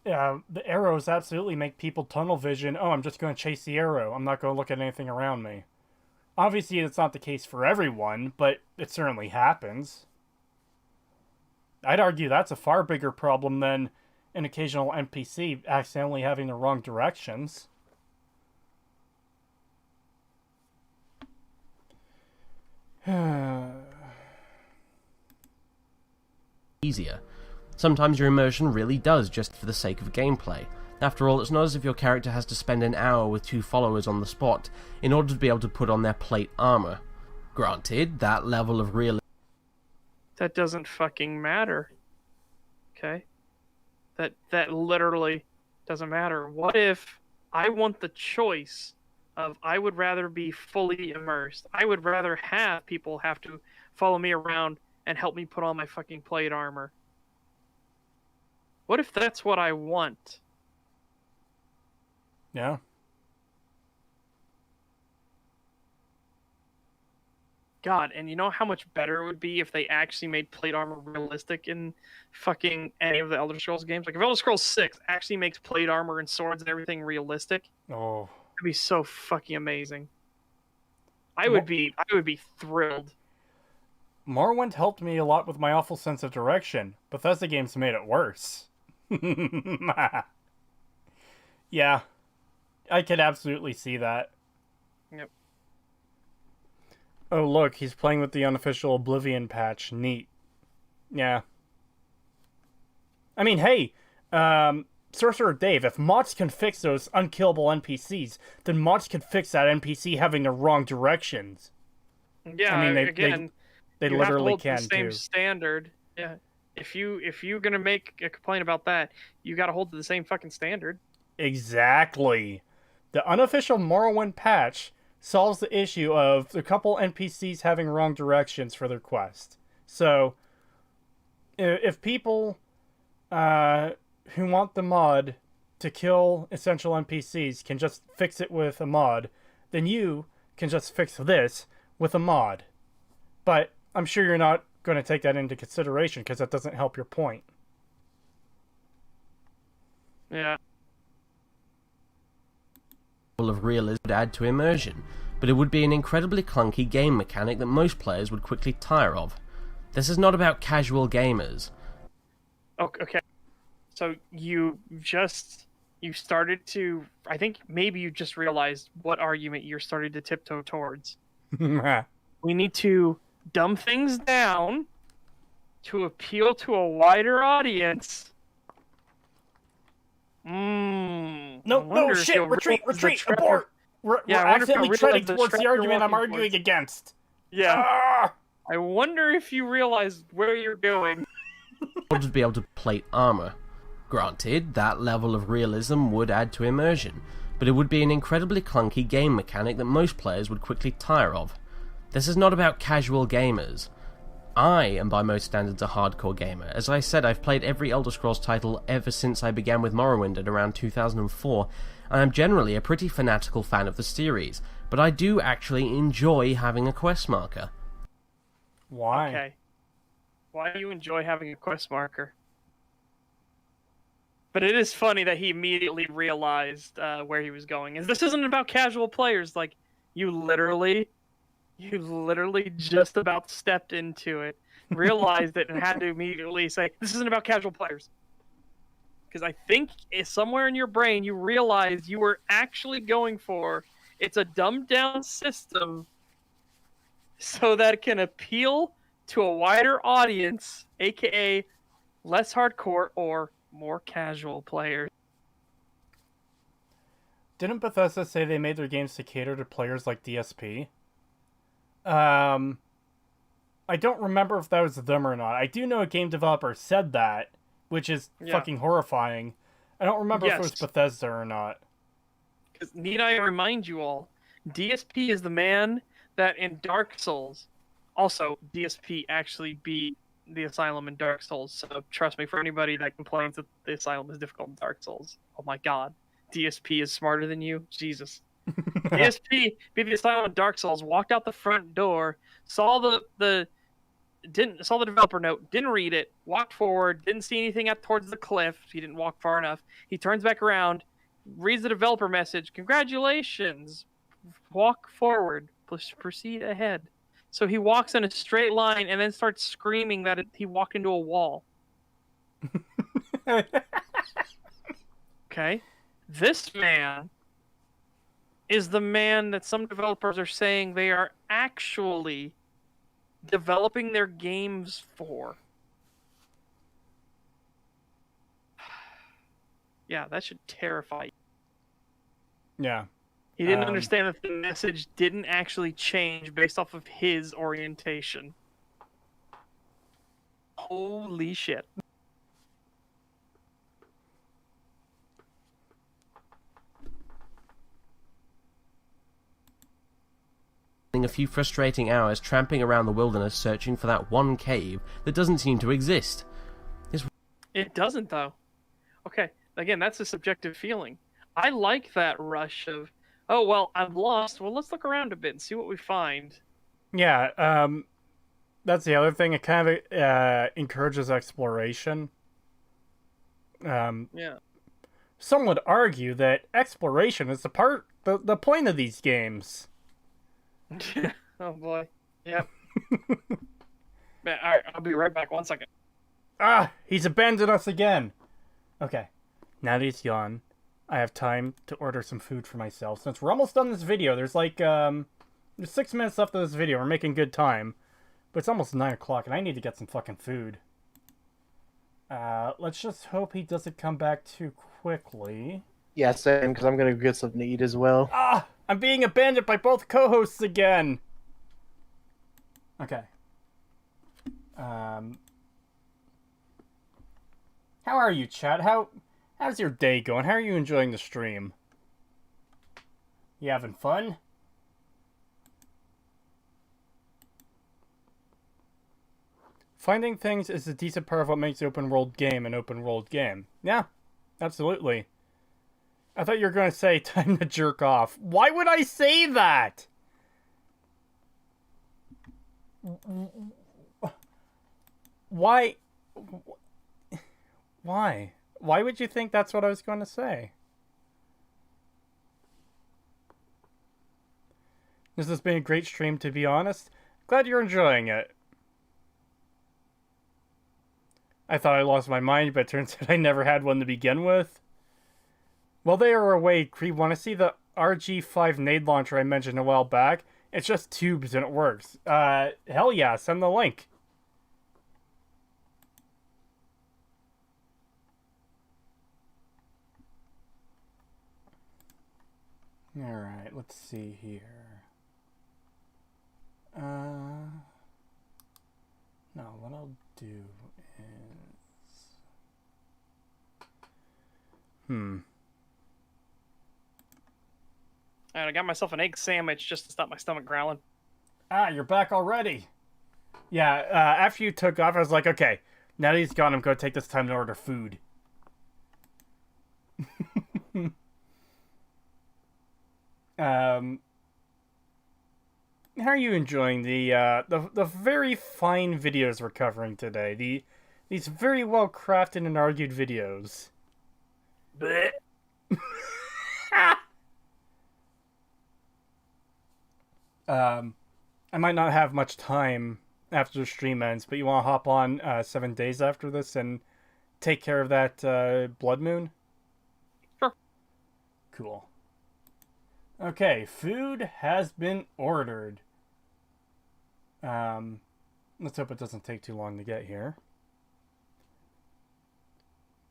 arrows absolutely make people tunnel vision. Oh, I'm just going to chase the arrow. I'm not going to look at anything around me. Obviously, it's not the case for everyone, but it certainly happens. I'd argue that's a far bigger problem than an occasional NPC accidentally having the wrong directions. Easier. Sometimes your immersion really does just for the sake of gameplay. After all, it's not as if your character has to spend an hour with 2 followers on the spot in order to be able to put on their plate armor. Granted, that level of realism. That doesn't fucking matter. Okay? That literally doesn't matter. What if I want the choice of I would rather be fully immersed. I would rather have people have to follow me around and help me put on my fucking plate armor. What if that's what I want? Yeah. God, and you know how much better it would be if they actually made plate armor realistic in fucking any of the Elder Scrolls games? Like if Elder Scrolls 6 actually makes plate armor and swords and everything realistic, Oh. it'd be so fucking amazing. I would be thrilled. Morrowind helped me a lot with my awful sense of direction. Bethesda games made it worse. Yeah. I could absolutely see that. Yep. Oh, look, he's playing with the unofficial Oblivion patch. Neat. Yeah. I mean, hey, Sorcerer Dave, if mods can fix those unkillable NPCs, then mods can fix that NPC having the wrong directions. Yeah, I mean, they you literally have to hold can the same too. standard. Yeah. If you're gonna make a complaint about that, you gotta hold to the same fucking standard. Exactly. The unofficial Morrowind patch solves the issue of a couple NPCs having wrong directions for their quest. So, if people who want the mod to kill essential NPCs can just fix it with a mod, then you can just fix this with a mod. But I'm sure you're not going to take that into consideration because that doesn't help your point. Yeah. Of realism would add to immersion, but it would be an incredibly clunky game mechanic that most players would quickly tire of. This is not about casual gamers. Okay. So you started to, I think maybe you just realized what argument you're starting to tiptoe towards. We need to dumb things down to appeal to a wider audience. No, shit, retreat, abort! We're Yeah, I wonder if you'll accidentally realize treading the towards trap the you're argument I'm walking arguing towards. against. Yeah. Ah! I wonder if you realize where you're going. In order to be able to plate armor. Granted, that level of realism would add to immersion, but it would be an incredibly clunky game mechanic that most players would quickly tire of. This is not about casual gamers. I am by most standards a hardcore gamer. As I said, I've played every Elder Scrolls title ever since I began with Morrowind at around 2004, and I'm generally a pretty fanatical fan of the series, but I do actually enjoy having a quest marker. Why? Okay. Why do you enjoy having a quest marker? But it is funny that he immediately realized where he was going. This isn't about casual players. Like, you literally just about stepped into it, realized it, and had to immediately say, this isn't about casual players. Because I think somewhere in your brain you realized you were actually going for, it's a dumbed down system so that it can appeal to a wider audience, aka less hardcore or more casual players. Didn't Bethesda say they made their games to cater to players like DSP? I don't remember if that was them or not. I do know a game developer said that, which is fucking horrifying. I don't remember if it was Bethesda or not. Because need I remind you all, DSP is the man that in Dark Souls, also DSP actually beat the Asylum in Dark Souls. So trust me, for anybody that complains that the Asylum is difficult in Dark Souls, oh my god, DSP is smarter than you, Jesus. DSP beat the Asylum in Dark Souls, walked out the front door, saw the developer note, didn't read it, walked forward, didn't see anything out towards the cliff. He didn't walk far enough. He turns back around, reads the developer message, congratulations, walk forward. Proceed ahead. So he walks in a straight line and then starts screaming that he walked into a wall. Okay? This man is the man that some developers are saying they are actually developing their games for. Yeah, that should terrify you. Yeah. He didn't understand that the message didn't actually change based off of his orientation. Holy shit. A few frustrating hours tramping around the wilderness searching for that one cave that doesn't seem to exist. It doesn't, though. Okay, again, that's a subjective feeling. I like that rush of, oh, well, I'm lost. Well, let's look around a bit and see what we find. Yeah, that's the other thing. It kind of encourages exploration. Yeah. Some would argue that exploration is the point of these games. Oh, boy. Yep. Man, all right, I'll be right back. 1 second. Ah, he's abandoned us again. Okay, now that he's gone, I have time to order some food for myself. Since we're almost done this video, there's like, there's 6 minutes left of this video. We're making good time. But it's almost 9 o'clock, and I need to get some fucking food. Let's just hope he doesn't come back too quickly. Yeah, same, because I'm going to get something to eat as well. Ah! I'm being abandoned by both co-hosts again! Okay. How are you, chat? How's your day going? How are you enjoying the stream? You having fun? Finding things is a decent part of what makes open world game an open world game. Yeah, absolutely. I thought you were going to say time to jerk off. Why would I say that? Why? Why? Why would you think that's what I was going to say? This has been a great stream, to be honest. Glad you're enjoying it. I thought I lost my mind, but it turns out I never had one to begin with. While they are away, Creed, want to see the RG5 nade launcher I mentioned a while back? It's just tubes and it works. Hell yeah, send the link. Alright, let's see here. No, what I'll do is... And I got myself an egg sandwich just to stop my stomach growling. Ah, you're back already. Yeah, after you took off, I was like, okay, now that he's gone, I'm going to take this time to order food. How are you enjoying the very fine videos we're covering today? These very well crafted and argued videos. Blech. I might not have much time after the stream ends, but you want to hop on 7 days after this and take care of that blood moon? Sure. Cool. Okay, food has been ordered. Let's hope it doesn't take too long to get here.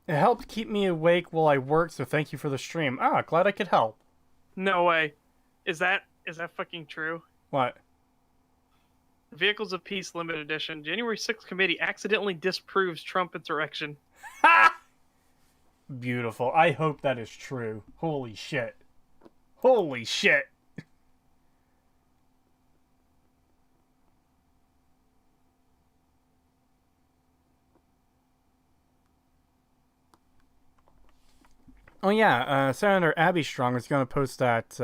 It helped keep me awake while I work, so thank you for the stream. Ah, glad I could help. No way. Is that fucking true? What? Vehicles of Peace Limited Edition. January 6th committee accidentally disproves Trump insurrection. Ha! Beautiful. I hope that is true. Holy shit. Holy shit. Oh yeah, Senator Abby Strong is going to post that,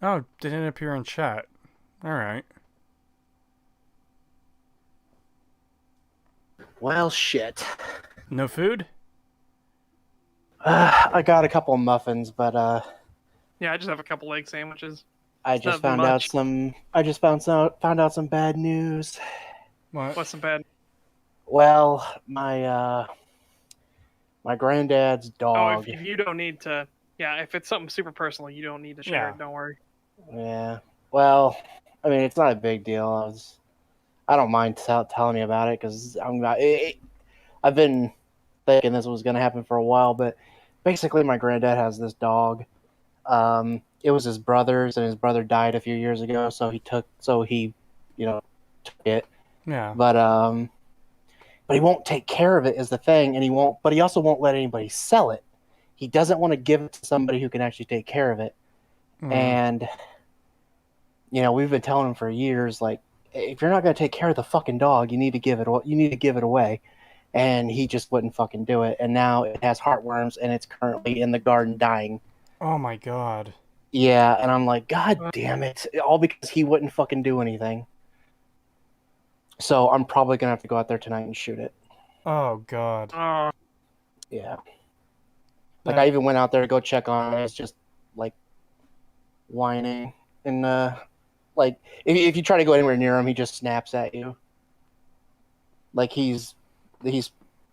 Oh, didn't appear in chat. Alright. Well, shit. No food? I got a couple of muffins, but Yeah, I just have a couple egg sandwiches. I It's just not found out much. some. I just found out some bad news. What? What's some bad? Well, my granddad's Oh, dog. if you don't need to, yeah, if it's something super personal, you don't need to share Yeah. it. Don't worry. Yeah. Well, I mean, it's not a big deal. I don't mind telling you about it because I'm not. I've been thinking this was going to happen for a while, but basically, my granddad has this dog. It was his brother's, and his brother died a few years ago, so he, took it. Yeah. But he won't take care of it is the thing, and but he also won't let anybody sell it. He doesn't want to give it to somebody who can actually take care of it. Mm. And we've been telling him for years, like, if you're not going to take care of the fucking dog, you need to give it away. And he just wouldn't fucking do it. And now it has heartworms, and it's currently in the garden dying. Oh my god. Yeah, and I'm like, God damn it! All because he wouldn't fucking do anything. So I'm probably gonna have to go out there tonight and shoot it. Oh god. Oh, Yeah. Like I That- even went out there to go check on it. It's just like whining, and like if you try to go anywhere near him, he just snaps at you. Like he's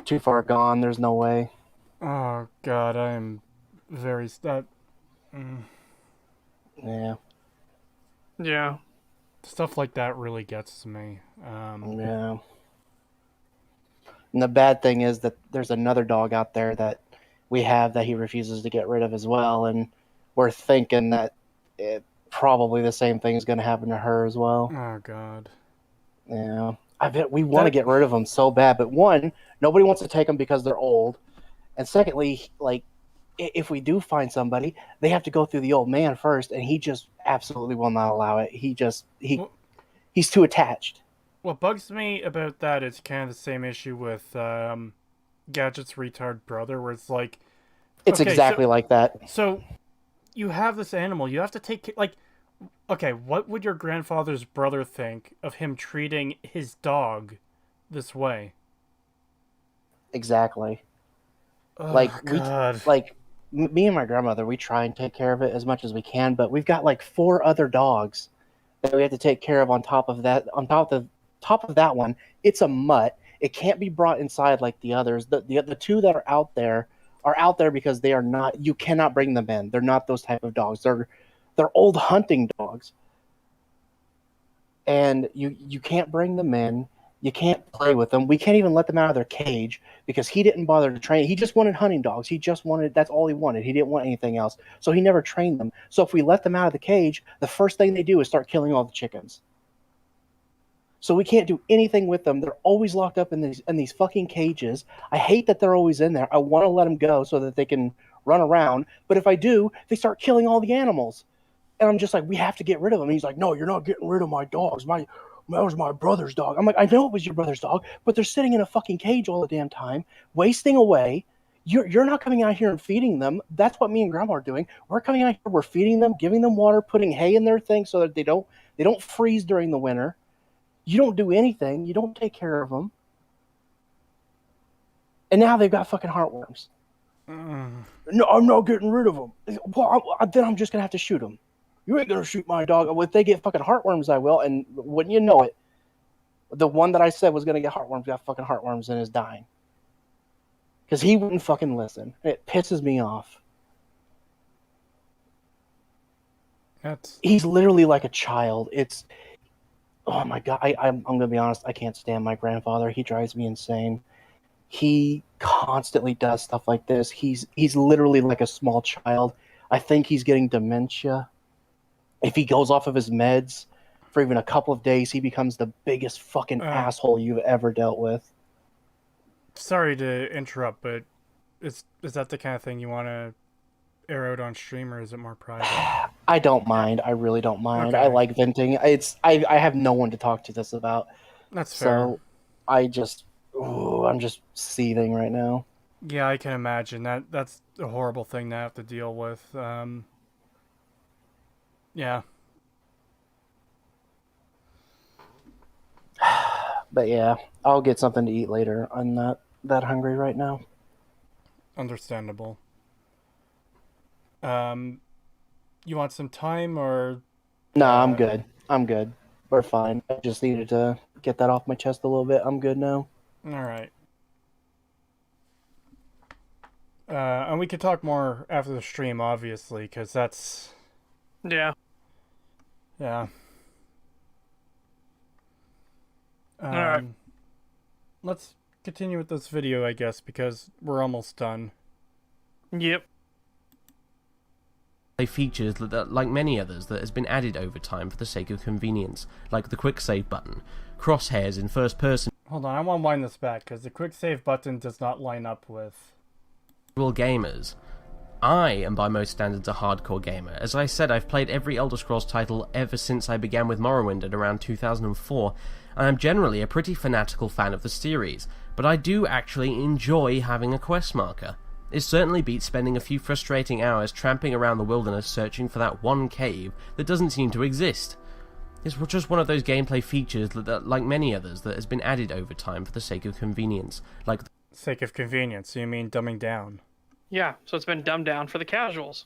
too far gone. There's no way. oh god, I am very mm. Yeah. yeah. Stuff like that really gets to me. Yeah. And the bad thing is that there's another dog out there that we have that he refuses to get rid of as well, and we're thinking that probably the same thing is going to happen to her as well. Oh god. Yeah, I bet we want to That- get rid of them so bad, but one, nobody wants to take them because they're old, and secondly, like if we do find somebody, they have to go through the old man first, and he just absolutely will not allow it. Well- He's too attached. What bugs me about that is kind of the same issue with Gadget's retard brother, where it's like, It's okay, exactly like that. so you have this animal, you have to take like, okay, what would your grandfather's brother think of him treating his dog this way? Exactly. Oh, Like God. me and my grandmother, we try and take care of it as much as we can, but we've got like 4 other dogs that we have to take care of on top of that. On top of that one, it's a mutt. It can't be brought inside like the others. The 2 that are out there because they are not. You cannot bring them in. They're not those type of dogs. They're old hunting dogs, and you can't bring them in. You can't play with them. We can't even let them out of their cage because he didn't bother to train. He just wanted hunting dogs. That's all he wanted. He didn't want anything else. So he never trained them. So if we let them out of the cage, the first thing they do is start killing all the chickens. So we can't do anything with them. They're always locked up in these fucking cages. I hate that they're always in there. I want to let them go so that they can run around. But if I do, they start killing all the animals. And I'm just like, we have to get rid of them. And he's like, no, you're not getting rid of my dogs. That was my brother's dog. I'm like, I know it was your brother's dog, but they're sitting in a fucking cage all the damn time, wasting away. You're not coming out here and feeding them. That's what me and Grandma are doing. We're coming out here, we're feeding them, giving them water, putting hay in their thing so that they don't freeze during the winter. You don't do anything. You don't take care of them. And now they've got fucking heartworms. No, I'm not getting rid of them. Well, then I'm just going to have to shoot them. You ain't going to shoot my dog. Well, if they get fucking heartworms, I will. And wouldn't you know it, the one that I said was going to get heartworms got fucking heartworms and is dying. Because he wouldn't fucking listen. It pisses me off. He's literally like a child. Oh my God. I'm going to be honest. I can't stand my grandfather. He drives me insane. He constantly does stuff like this. He's literally like a small child. I think he's getting dementia. If he goes off of his meds for even a couple of days, he becomes the biggest fucking asshole you've ever dealt with. Sorry to interrupt, but is that the kind of thing you want to air out on stream, or is it more private? I don't mind. I really don't mind. Okay. I like venting. I have no one to talk to this about. That's fair. So I'm just seething right now. Yeah, I can imagine that's a horrible thing to have to deal with. Yeah. But yeah, I'll get something to eat later. I'm not that hungry right now. Understandable. You want some time, or Nah, I'm good. I'm good. We're fine. I just needed to get that off my chest a little bit. I'm good now. All right. And we could talk more after the stream, obviously, because that's... Yeah. Yeah. Alright. Let's continue with this video, I guess, because we're almost done. Yep. Features that, like many others, that has been added over time for the sake of convenience, like the quick save button, crosshairs in first person Hold on, I want to wind this back, because the quick save button does not line up with... gamers. I am by most standards a hardcore gamer. As I said, I've played every Elder Scrolls title ever since I began with Morrowind at around 2004, and I'm generally a pretty fanatical fan of the series, but I do actually enjoy having a quest marker. It certainly beats spending a few frustrating hours tramping around the wilderness searching for that one cave that doesn't seem to exist. It's just one of those gameplay features that, like many others, that has been added over time for the sake of convenience, like Sake of convenience, so you mean dumbing down. Yeah, so it's been dumbed down for the casuals.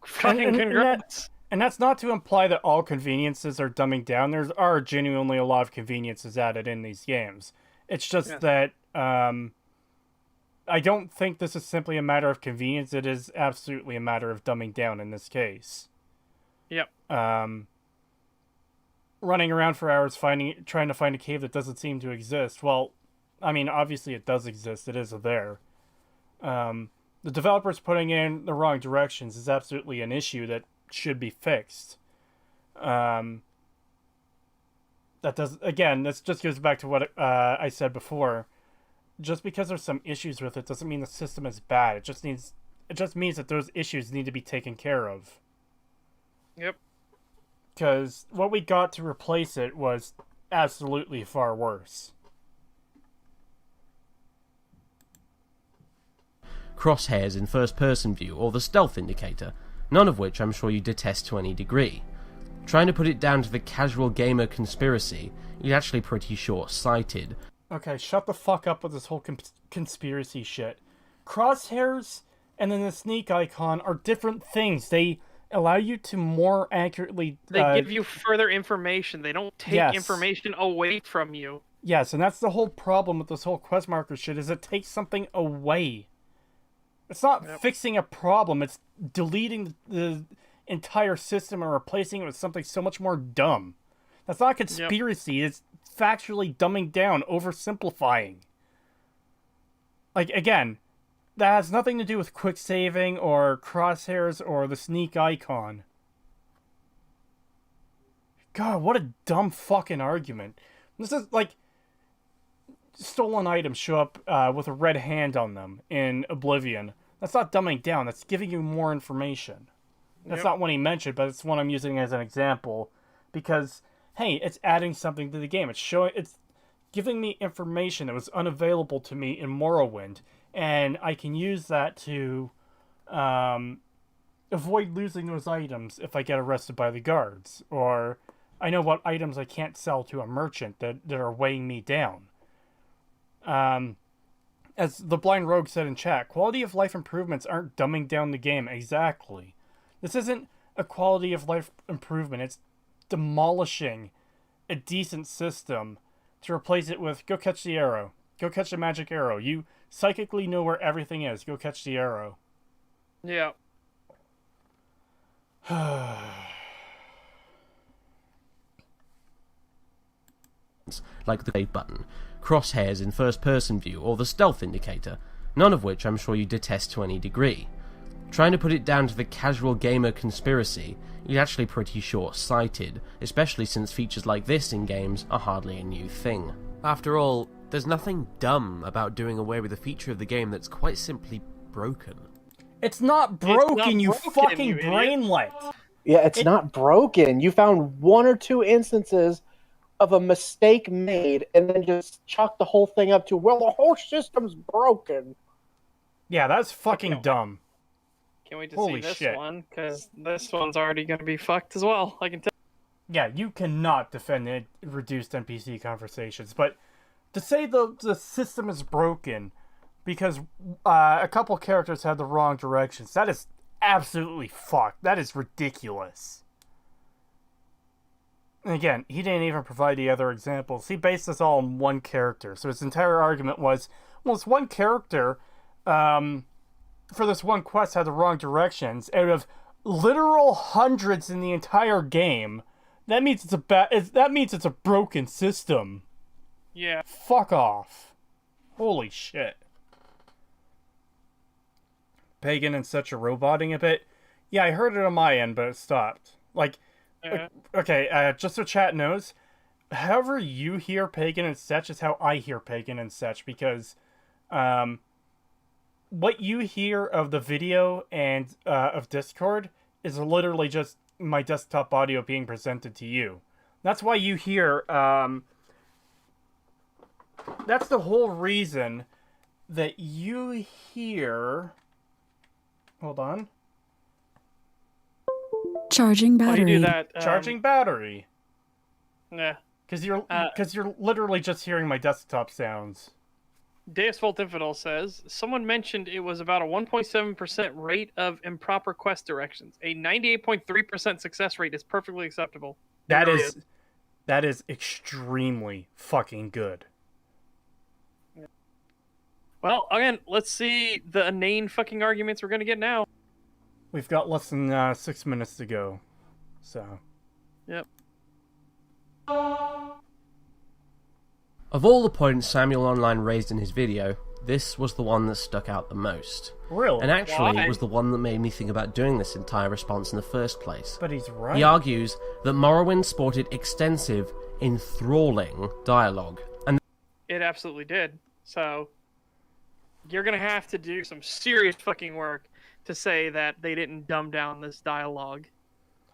Fucking congrats. And that's not to imply that all conveniences are dumbing down. There are genuinely a lot of conveniences added in these games. It's just that I don't think this is simply a matter of convenience. It is absolutely a matter of dumbing down in this case. Yep. Running around for hours trying to find a cave that doesn't seem to exist. Well, I mean, obviously it does exist. It is there. The developers putting in the wrong directions is absolutely an issue that should be fixed. This just goes back to what I said before. Just because there's some issues with it doesn't mean the system is bad. It just means that those issues need to be taken care of. Yep. Because what we got to replace it was absolutely far worse. crosshairs in first-person view or the stealth indicator, none of which I'm sure you detest to any degree. Trying to put it down to the casual gamer conspiracy is actually pretty short-sighted. Okay, shut the fuck up with this whole conspiracy shit. Crosshairs and then the sneak icon are different things. They allow you to more accurately... They give you further information. They don't take information away from you. Yes, and that's the whole problem with this whole quest marker shit, is it takes something away. It's not fixing a problem, it's deleting the entire system and replacing it with something so much more dumb. That's not a conspiracy, it's factually dumbing down, oversimplifying. Like, again, that has nothing to do with quick saving or crosshairs or the sneak icon. God, what a dumb fucking argument. This is like stolen items show up with a red hand on them in Oblivion. That's not dumbing down, that's giving you more information. That's not one he mentioned, but it's one I'm using as an example because, hey, it's adding something to the game. It's giving me information that was unavailable to me in Morrowind, and I can use that to avoid losing those items if I get arrested by the guards, or I know what items I can't sell to a merchant that are weighing me down. As the Blind Rogue said in chat, quality of life improvements aren't dumbing down the game. Exactly. This isn't a quality of life improvement. It's demolishing a decent system to replace it with, go catch the arrow. Go catch the magic arrow. You psychically know where everything is. Go catch the arrow. Yeah. Like the save button, crosshairs in first-person view or the stealth indicator, none of which I'm sure you detest to any degree. Trying to put it down to the casual gamer conspiracy is actually pretty short-sighted, especially since features like this in games are hardly a new thing. After all, there's nothing dumb about doing away with a feature of the game that's quite simply broken. It's not broken, you fucking brainlet! Yeah, it's not broken. You found one or two instances of a mistake made and then just chalk the whole thing up to, well, the whole system's broken. Yeah, that's fucking dumb. Can't wait to Holy see this shit. one, because this one's already going to be fucked as well. I can tell. Yeah, you cannot defend the reduced NPC conversations, but to say the system is broken because a couple characters had the wrong directions, that is absolutely fucked. That is ridiculous. And again, he didn't even provide the other examples. He based this all on one character. So his entire argument was, well, this one character, for this one quest had the wrong directions out of literal hundreds in the entire game. That means it's a broken system. Yeah. Fuck off. Holy shit. Pagan and such a roboting a bit. Yeah, I heard it on my end, but it stopped. Like, okay, just so chat knows, however you hear Pagan and such is how I hear Pagan and such, because what you hear of the video and of Discord is literally just my desktop audio being presented to you. That's why you hear, that's the whole reason that you hear, hold on. Charging Why do battery. you do that? Charging battery. Yeah. Because you're literally just hearing my desktop sounds. Deus Volt Infidel says, someone mentioned it was about a 1.7% rate of improper quest directions. A 98.3% success rate is perfectly acceptable. That is extremely fucking good. Well, again, let's see the inane fucking arguments we're going to get now. We've got less than 6 minutes to go. So. Yep. Of all the points Samuel Online raised in his video, this was the one that stuck out the most. Really? And actually, Why? it was the one that made me think about doing this entire response in the first place. But he's right. He argues that Morrowind sported extensive, enthralling dialogue, and It absolutely did. So, you're going to have to do some serious fucking work to say that they didn't dumb down this dialogue.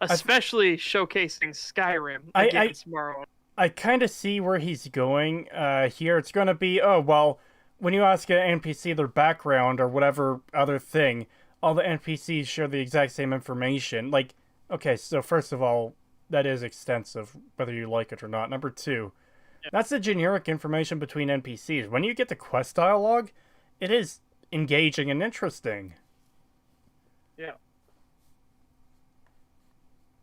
Especially showcasing Skyrim against Morrowind. I kind of see where he's going here. It's going to be, oh, well, when you ask an NPC their background or whatever other thing, all the NPCs share the exact same information. Like, okay, so first of all, that is extensive, whether you like it or not. Number two, that's the generic information between NPCs. When you get the quest dialogue, it is engaging and interesting. Yeah.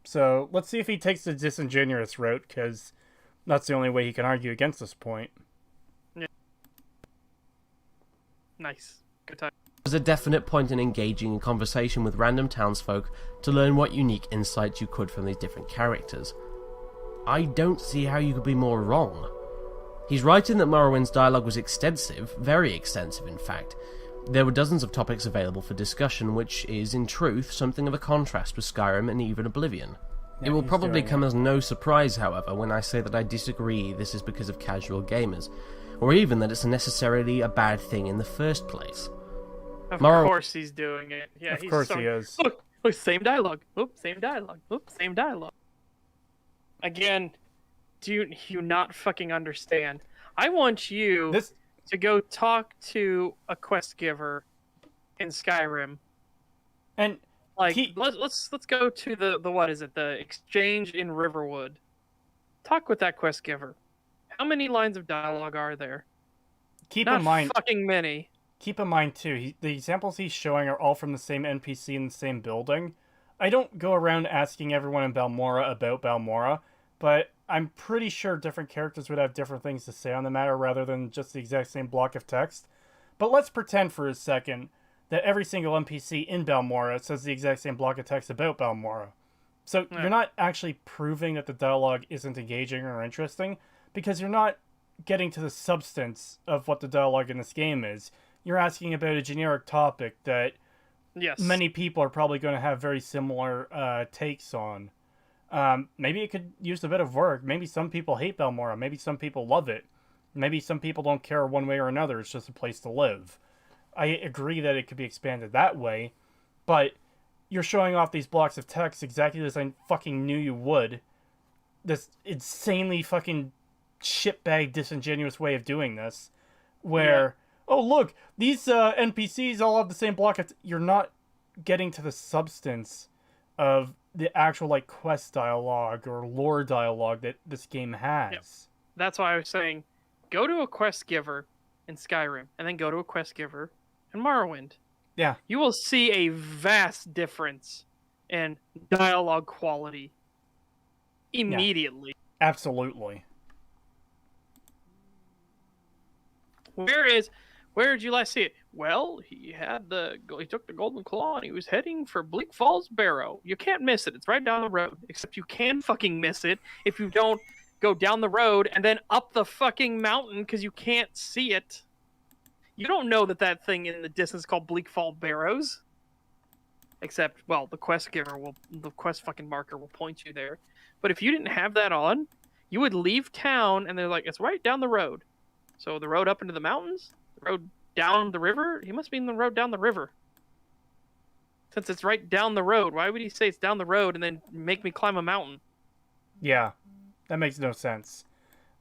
So, let's see if he takes the disingenuous route, because that's the only way he can argue against this point. Yeah. Nice. Good time. there's a definite point in engaging in conversation with random townsfolk to learn what unique insights you could from these different characters. I don't see how you could be more wrong. He's right in that Morrowind's dialogue was extensive, very extensive in fact. There were dozens of topics available for discussion, which is, in truth, something of a contrast with Skyrim and even Oblivion. It will probably come as no surprise, however, when I say that I disagree this is because of casual gamers, or even that it's necessarily a bad thing in the first place. Of course he's doing it. Yeah, of course he is. Look, same dialogue. Oop, same dialogue. Oop, same dialogue. Again, do you not fucking understand? I want you to go talk to a quest giver in Skyrim. And like let's go to the what is it? The exchange in Riverwood. Talk with that quest giver. How many lines of dialogue are there? Keep Not in mind fucking many. Keep in mind too, the examples he's showing are all from the same NPC in the same building. I don't go around asking everyone in Balmora about Balmora, but I'm pretty sure different characters would have different things to say on the matter rather than just the exact same block of text. But let's pretend for a second that every single NPC in Balmora says the exact same block of text about Balmora. So you're not actually proving that the dialogue isn't engaging or interesting, because you're not getting to the substance of what the dialogue in this game is. You're asking about a generic topic that many people are probably going to have very similar takes on. Maybe it could use a bit of work. Maybe some people hate Balmora. Maybe some people love it. Maybe some people don't care one way or another. It's just a place to live. I agree that it could be expanded that way, but you're showing off these blocks of text exactly as I fucking knew you would. This insanely fucking shitbag, disingenuous way of doing this, where, oh look, these NPCs all have the same block of... You're not getting to the substance of the actual, like, quest dialogue or lore dialogue that this game has. Yep. That's why I was saying, go to a quest giver in Skyrim, and then go to a quest giver in Morrowind. Yeah. You will see a vast difference in dialogue quality immediately. Yeah. Absolutely. Where did you last see it? Well, he took the Golden Claw and he was heading for Bleak Falls Barrow. You can't miss it. It's right down the road. Except you can fucking miss it if you don't go down the road and then up the fucking mountain because you can't see it. You don't know that thing in the distance is called Bleak Falls Barrows. Except, well, the quest fucking marker will point you there. But if you didn't have that on, you would leave town and they're like, it's right down the road. So the road up into the mountains, the road down the river. He must be in the road down the river. Since it's right down the road, why would he say it's down the road and then make me climb a mountain? Yeah, that makes no sense.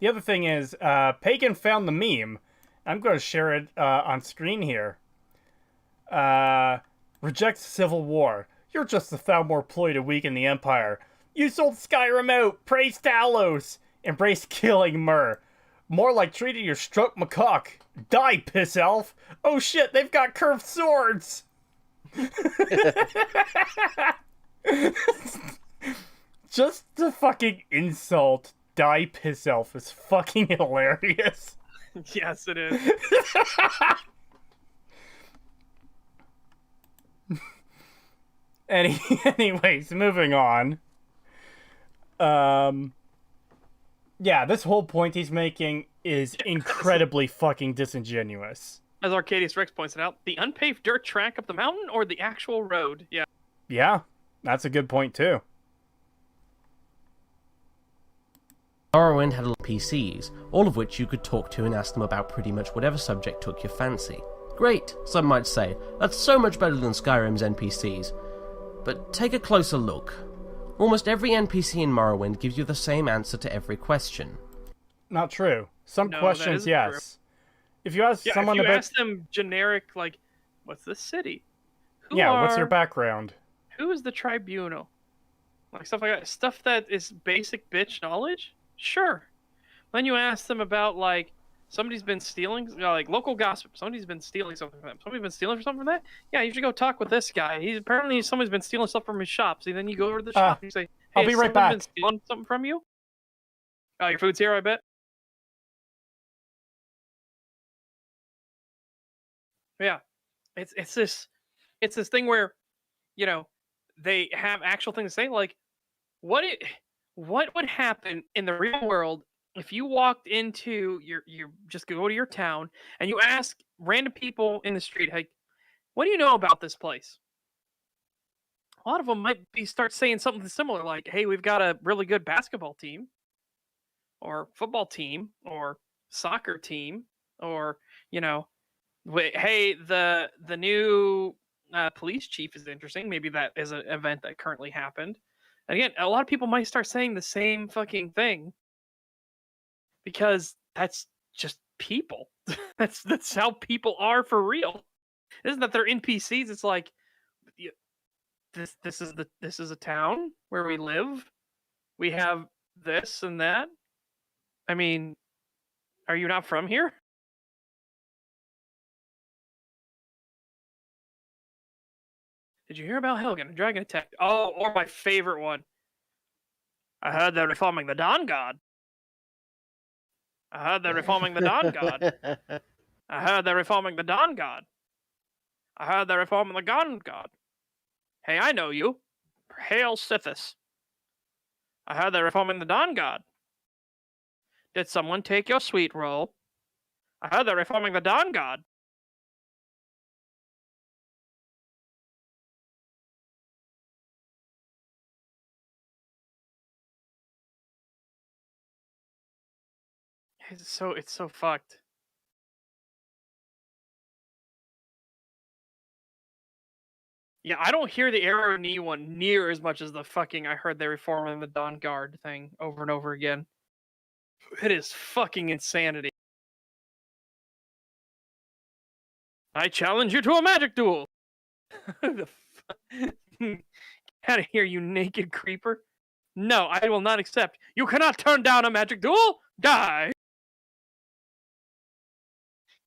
The other thing is, Pagan found the meme. I'm going to share it on screen here. Reject civil war. You're just a Thalmor ploy to weaken the Empire. You sold Skyrim out. Praise Talos. Embrace killing Myr. More like treating your stroke macaque. Die, piss elf. Oh shit, they've got curved swords. Just the fucking insult. Die, piss elf is fucking hilarious. Yes, it is. Anyways, moving on. Yeah, this whole point he's making is incredibly fucking disingenuous. As Arcadius Rex points it out, the unpaved dirt track up the mountain or the actual road? Yeah. Yeah, that's a good point too. Morrowind had PCs, all of which you could talk to and ask them about pretty much whatever subject took your fancy. Great, some might say. That's so much better than Skyrim's NPCs. But take a closer look. Almost every NPC in Morrowind gives you the same answer to every question. Not true. Some No, questions, that yes. true. If you ask someone if you about... ask them generic, like, what's this city? What's your background? Who is the tribunal? Like, stuff like that. Stuff that is basic bitch knowledge? Sure. Then you ask them about, like, somebody's been stealing, like, local gossip. Somebody's been stealing something from them. Somebody's been stealing something from that? Yeah, you should go talk with this guy. Apparently somebody's been stealing stuff from his shop. So then you go over to the shop and you say, hey, I'll be has right someone back. been stealing something from you? Oh, your food's here, I bet? Yeah. It's this thing where, you know, they have actual things to say, like, what would happen in the real world if you walked into you just go to your town and you ask random people in the street, hey, what do you know about this place? A lot of them might start saying something similar, like, hey, we've got a really good basketball team, or football team, or soccer team, or, you know, hey, the new police chief is interesting. Maybe that is an event that currently happened. And again, a lot of people might start saying the same fucking thing because that's just people. that's how people are for real. It isn't that they're NPCs. It's like, this is a town where we live. We have this and that. I mean, are you not from here? Did you hear about Helgen, a dragon attack? Oh, or my favorite one. I heard they're reforming the Dawn God. I heard they're reforming the Dawn God. I heard they're reforming the Dawn God. I heard they're reforming the Dawn God. Hey, I know you. Hail Sithis. I heard they're reforming the Dawn God. Did someone take your sweet roll? I heard they're reforming the Dawn God. It's so fucked. Yeah, I don't hear the Arrow Knee one near as much as the fucking I heard they reforming the Dawn Guard thing over and over again. It is fucking insanity. I challenge you to a magic duel. Get out of here, you naked creeper. No, I will not accept. You cannot turn down a magic duel. Die.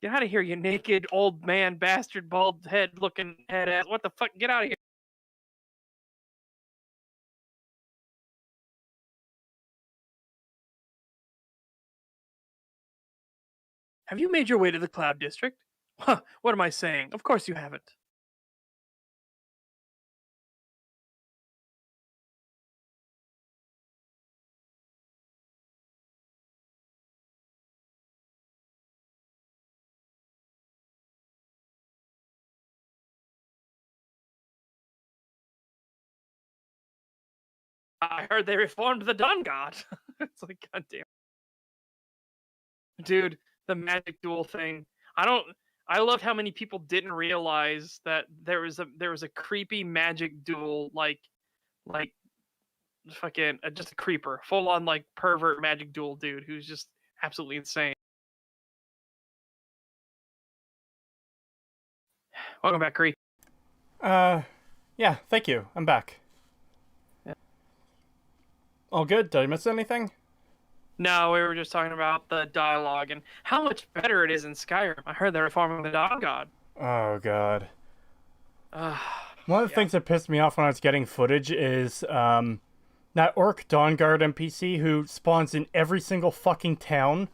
Get out of here, you naked old man, bastard, bald head looking head ass. What the fuck? Get out of here. Have you made your way to the Cloud District? Huh, what am I saying? Of course you haven't. I heard they reformed the Dawn God. It's like, goddamn. Dude, the magic duel thing. I don't. I loved how many people didn't realize that there was a creepy magic duel, like fucking just a creeper, full on like pervert magic duel dude who's just absolutely insane. Welcome back, Cree. Yeah, thank you. I'm back. Yeah. All good? Did I miss anything? No, we were just talking about the dialogue and how much better it is in Skyrim. I heard they're reforming the Dawn God. Oh, God. Uh, One of the things that pissed me off when I was getting footage is, that Orc Dawn Guard NPC who spawns in every single fucking town,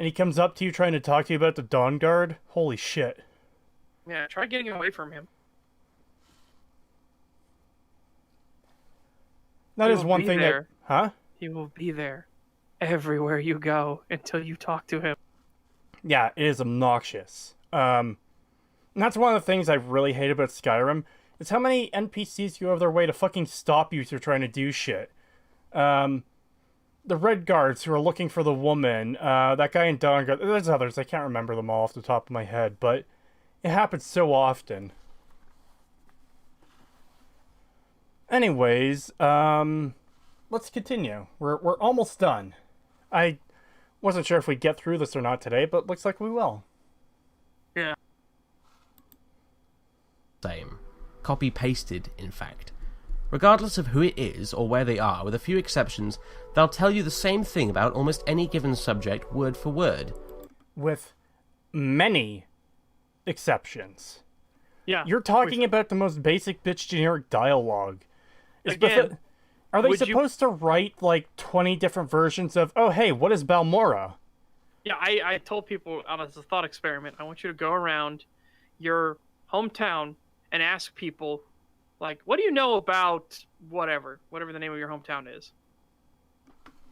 and he comes up to you trying to talk to you about the Dawn Guard. Holy shit. yeah, try getting away from him. That He is will one be thing there. that... Huh? He will be there everywhere you go until you talk to him. Yeah, it is obnoxious. And that's one of the things I really hate about Skyrim, is how many NPCs go out of their way to fucking stop you if you're trying to do shit. The Red Guards who are looking for the woman, that guy in Dawn Guard, there's others, I can't remember them all off the top of my head, but it happens so often. Anyways, let's continue. We're almost done. I wasn't sure if we'd get through this or not today, but looks like we will. Yeah. Same. Copy-pasted, in fact. Regardless of who it is or where they are, with a few exceptions, they'll tell you the same thing about almost any given subject, word for word. With many exceptions. Yeah. You're talking about the most basic bitch generic dialogue. Again, are they would you- supposed to write like 20 different versions of, oh hey, what is Balmora? Yeah, I told people as a thought experiment, I want you to go around your hometown and ask people, like, what do you know about whatever the name of your hometown is?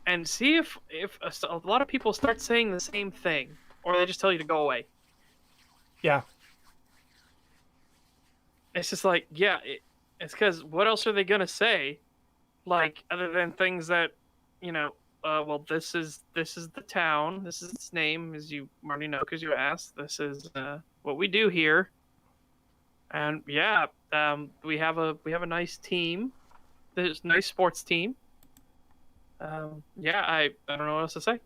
And see if a lot of people start saying the same thing, or they just tell you to go away. Yeah. It's just like, yeah, it's because what else are they going to say? Like, other than things that, well, this is the town. This is its name, as you already know because you asked. This is what we do here. And yeah, we have a nice team. There's a nice sports team. Yeah, I don't know what else to say.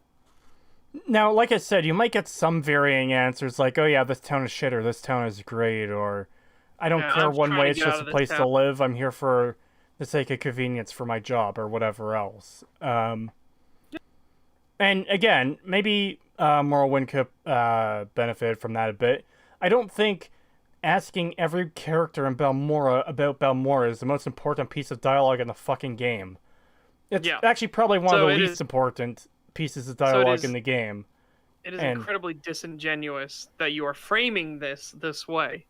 Now, like I said, you might get some varying answers like, oh yeah, this town is shit, or this town is great, or I don't Yeah, care I'm one trying way, to it's get out just a of this place to town. live. I'm here for the sake of convenience for my job, or whatever else. And again, maybe Morrowind could benefit from that a bit. I don't think asking every character in Balmora about Balmora is the most important piece of dialogue in the fucking game. It's Yeah. actually probably one So of the it least is- important pieces of dialogue is- in the game. It is And- incredibly disingenuous that you are framing this way.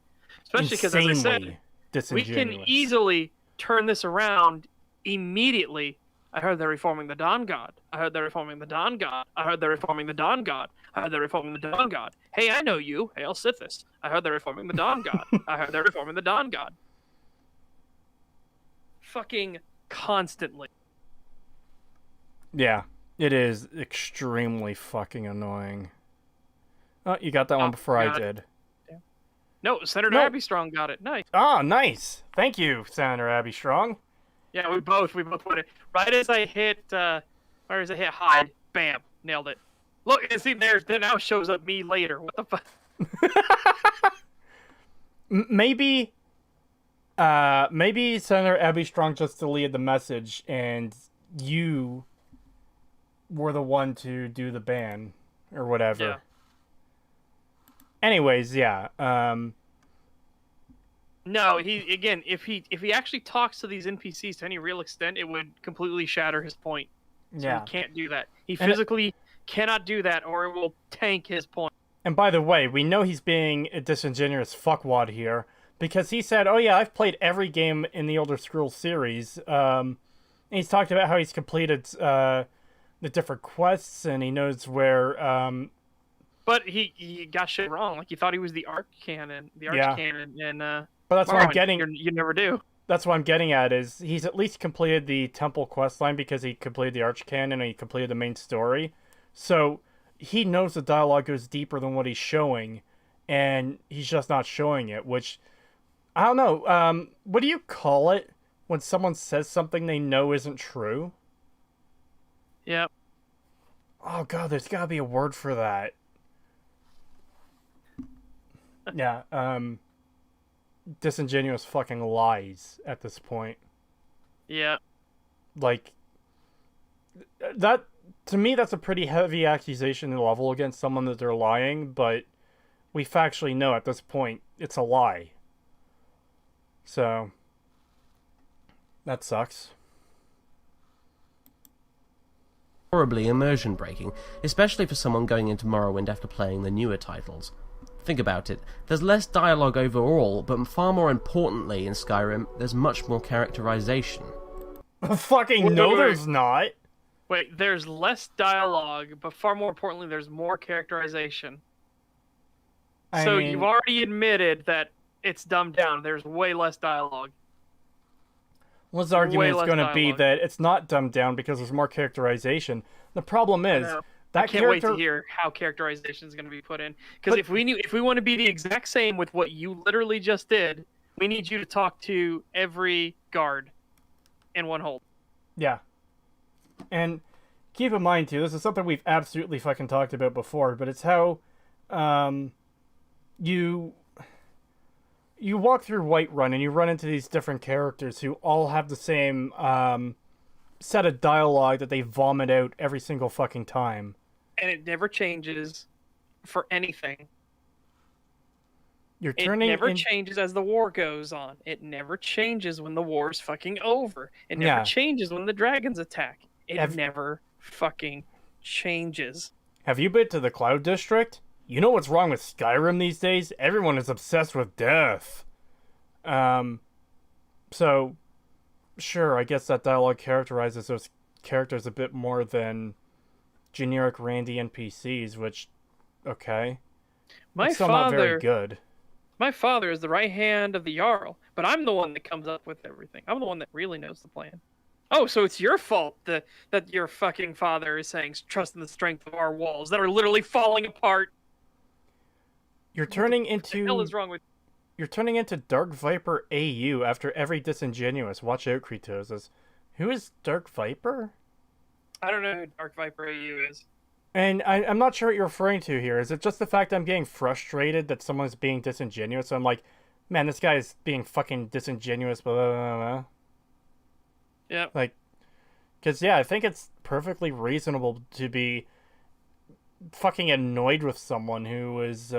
Especially because, as I said, Insanely we disingenuous. can easily turn this around immediately. I heard they're reforming the Dawn God. I heard they're reforming the Dawn God. I heard they're reforming the Dawn God. I heard they're reforming the Dawn God. Hey, I know you. Hail Sithis. I heard they're reforming the Dawn God. I heard they're reforming the Dawn God. Fucking constantly. Yeah, it is extremely fucking annoying. Oh, you got that one before I God. did. No, Senator No. Abby Strong got it. Nice. Ah, nice. Thank you, Senator Abby Strong. Yeah, we both put it right as I hit hide. Bam, nailed it. Look, and see there now shows up me later. What the fuck? Maybe Senator Abby Strong just deleted the message and you were the one to do the ban or whatever. Yeah. Anyways, yeah. No, if he actually talks to these NPCs to any real extent, it would completely shatter his point. So Yeah. he can't do that. He And- physically cannot do that, or it will tank his point. And by the way, we know he's being a disingenuous fuckwad here because he said, "Oh yeah, I've played every game in the Elder Scrolls series." And he's talked about how he's completed the different quests and he knows where. But he got shit wrong. Like he thought he was the Archcanon, and But that's what I'm Morrowind. getting. You never do. That's what I'm getting at is he's at least completed the temple quest line because he completed the Archcanon and he completed the main story. So he knows the dialogue goes deeper than what he's showing, and he's just not showing it, which I don't know. What do you call it when someone says something they know isn't true? Yep. Oh god, there's gotta be a word for that. Yeah, disingenuous fucking lies at this point. Yeah. Like, that, to me, that's a pretty heavy accusation to level against someone that they're lying, but we factually know at this point it's a lie. So, that sucks. Horribly immersion breaking, especially for someone going into Morrowind after playing the newer titles. Think about it. There's less dialogue overall, but far more importantly in Skyrim, there's much more characterization. Fucking no, there's not. Wait, there's less dialogue, but far more importantly, there's more characterization. I So mean, you've already admitted that it's dumbed down. There's way less dialogue. One's argument is less going to be dialogue. that it's not dumbed down because there's more characterization. The problem is know. that I can't character. wait to hear how characterization is going to be put in. Because if we want to be the exact same with what you literally just did, we need you to talk to every guard in one hold. Yeah. And keep in mind, too, this is something we've absolutely fucking talked about before, but it's how you walk through Whiterun and you run into these different characters who all have the same set of dialogue that they vomit out every single fucking time. And it never changes for anything. You're It turning never changes as the war goes on. It never changes when the war's fucking over. It never changes when the dragons attack. It never fucking changes. Have you been to the Cloud District? You know what's wrong with Skyrim these days? Everyone is obsessed with death. So, sure, I guess that dialogue characterizes those characters a bit more than generic Randy NPCs, which, okay. My it's still father, not very good. My father is the right hand of the Jarl, but I'm the one that comes up with everything. I'm the one that really knows the plan. Oh, so it's your fault that your fucking father is saying, trust in the strength of our walls that are literally falling apart. You're turning into... What the hell is wrong with... You're turning into Dark Viper AU after every disingenuous. Watch out, Creetosis. Who is Dark Viper? I don't know who Dark Viper AU is. And I'm not sure what you're referring to here. Is it just the fact I'm getting frustrated that someone's being disingenuous? So I'm like, man, this guy is being fucking disingenuous, blah, blah, blah, blah. Yeah. Like, because, yeah, I think it's perfectly reasonable to be fucking annoyed with someone who is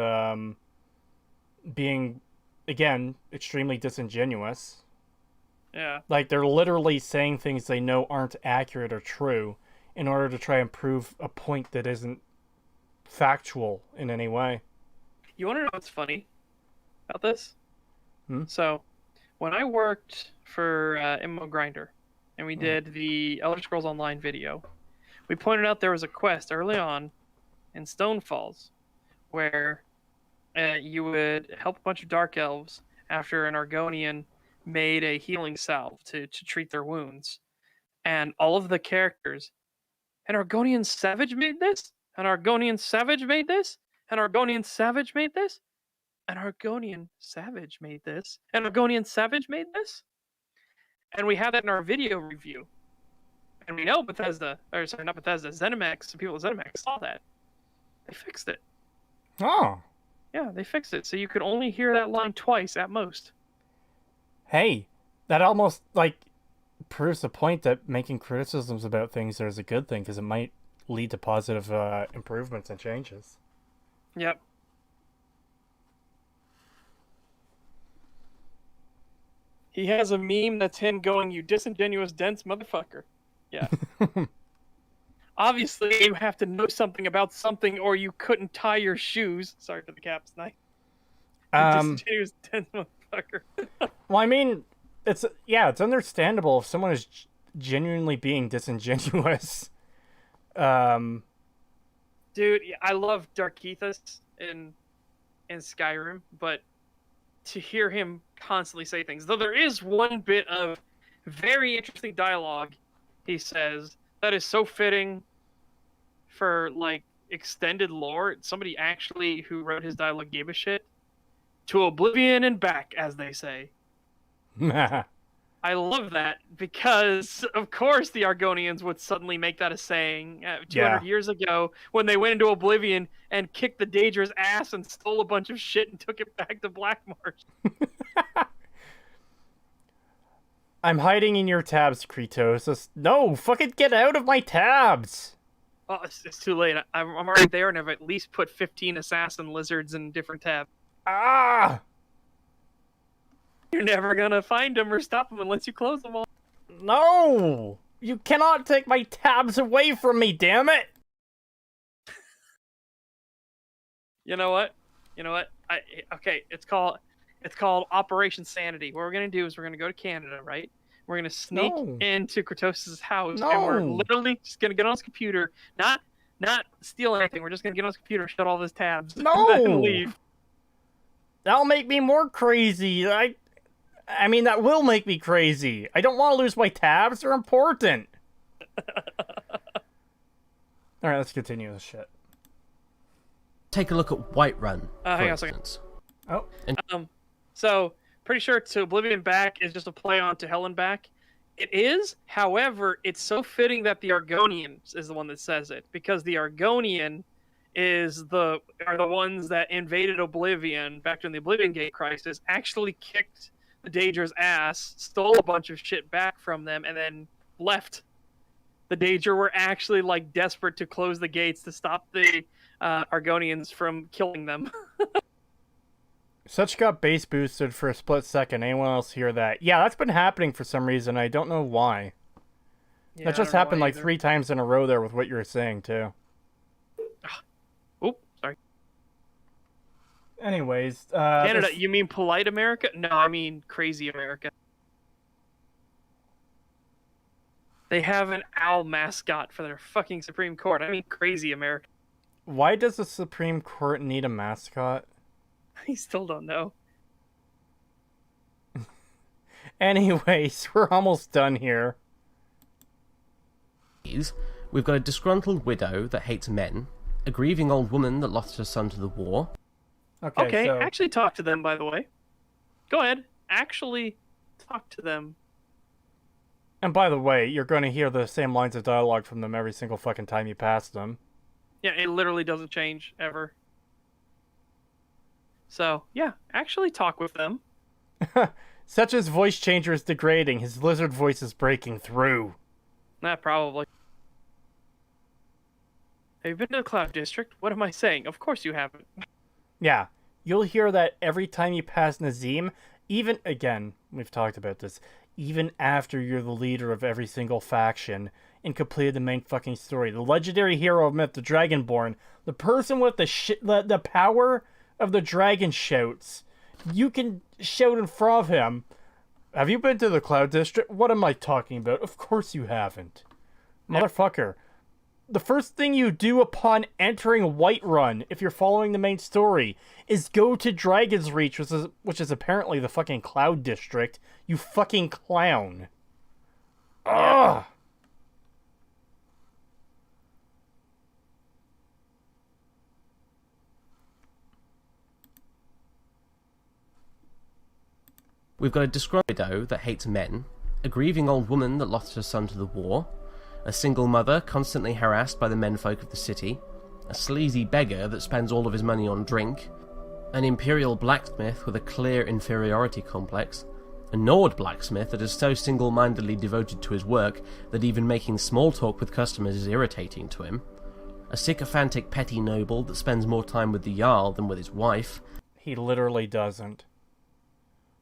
being, again, extremely disingenuous. Yeah. Like, they're literally saying things they know aren't accurate or true in order to try and prove a point that isn't factual in any way. You want to know what's funny about this? Hmm? So, when I worked for MMO Grinder, and we did the Elder Scrolls Online video, we pointed out there was a quest early on in Stone Falls where you would help a bunch of Dark Elves after an Argonian made a healing salve to treat their wounds. And all of the characters, an Argonian Savage made this? An Argonian Savage made this? An Argonian Savage made this? An Argonian Savage made this? An Argonian Savage made this? And we had that in our video review. And we know Bethesda, or sorry, not Bethesda, ZeniMax, the people at ZeniMax saw that. They fixed it. Oh. Yeah, they fixed it. So you could only hear that line twice at most. Hey, that almost, like, proves the point that making criticisms about things is a good thing, because it might lead to positive improvements and changes. Yep. He has a meme that's him going, "You disingenuous, dense motherfucker." Yeah. obviously you have to know something about something, or you couldn't tie your shoes. Sorry for the caps, night. Disingenuous dense motherfucker. Well, I mean, it's understandable if someone is genuinely being disingenuous. Dude, I love Darkethus in Skyrim, but to hear him constantly say things, though there is one bit of very interesting dialogue he says that is so fitting for like extended lore. Somebody actually who wrote his dialogue gave a shit. To oblivion and back, as they say. I love that because, of course, the Argonians would suddenly make that a saying 200 years ago when they went into Oblivion and kicked the Daedra's ass and stole a bunch of shit and took it back to Blackmarsh. I'm hiding in your tabs, Creetosis. No, fucking get out of my tabs! Oh, it's too late. I'm already there, and I've at least put 15 assassin lizards in different tabs. Ah! You're never gonna find them or stop them unless you close them all. No! You cannot take my tabs away from me, damn it! You know what? Okay, it's called Operation Sanity. What we're gonna do is we're gonna go to Canada, right? We're gonna sneak into Creetosis' house, and we're literally just gonna get on his computer, not steal anything. We're just gonna get on his computer, shut all of his tabs, and then leave. That'll make me more crazy. I mean, that will make me crazy. I don't want to lose my tabs. They're important. Alright, let's continue this shit. Take a look at Whiterun, for hang on a second. instance. Oh. So, pretty sure To Oblivion and Back is just a play on To Hell and Back. It is, however, it's so fitting that the Argonian is the one that says it, because the Argonian are the ones that invaded Oblivion back during the Oblivion Gate crisis, actually kicked the Daedra's ass, stole a bunch of shit back from them, and then left. The Daedra were actually like desperate to close the gates to stop the Argonians from killing them. Such got base boosted for a split second. Anyone else hear that? Yeah, that's been happening for some reason. I don't know why. Yeah, that just happened like 3 times in a row there with what you were saying, too. Oh, sorry. Anyways, Canada, you mean polite America? No, I mean crazy America. They have an owl mascot for their fucking Supreme Court. I mean crazy America. Why does the Supreme Court need a mascot? I still don't know. Anyways, we're almost done here. We've got a disgruntled widow that hates men, a grieving old woman that lost her son to the war. Okay, so... actually talk to them, by the way. Go ahead. Actually talk to them. And by the way, you're going to hear the same lines of dialogue from them every single fucking time you pass them. Yeah, it literally doesn't change, ever. So, yeah, actually talk with them. Such as voice changer is degrading, his lizard voice is breaking through. Probably. Have you been to the Cloud District? What am I saying? Of course you haven't. Yeah, you'll hear that every time you pass Nazim, even, again, we've talked about this, even after you're the leader of every single faction and completed the main fucking story. The legendary hero of myth, the Dragonborn, the person with the power of the dragon shouts. You can shout in front of him. Have you been to the Cloud District? What am I talking about? Of course you haven't. Motherfucker. The first thing you do upon entering Whiterun, if you're following the main story, is go to Dragon's Reach, which is apparently the fucking Cloud District. You fucking clown. Ugh! We've got a disgruntled widow that hates men, a grieving old woman that lost her son to the war, a single mother constantly harassed by the menfolk of the city, a sleazy beggar that spends all of his money on drink, an imperial blacksmith with a clear inferiority complex, a Nord blacksmith that is so single-mindedly devoted to his work that even making small talk with customers is irritating to him, a sycophantic petty noble that spends more time with the Jarl than with his wife. He literally doesn't.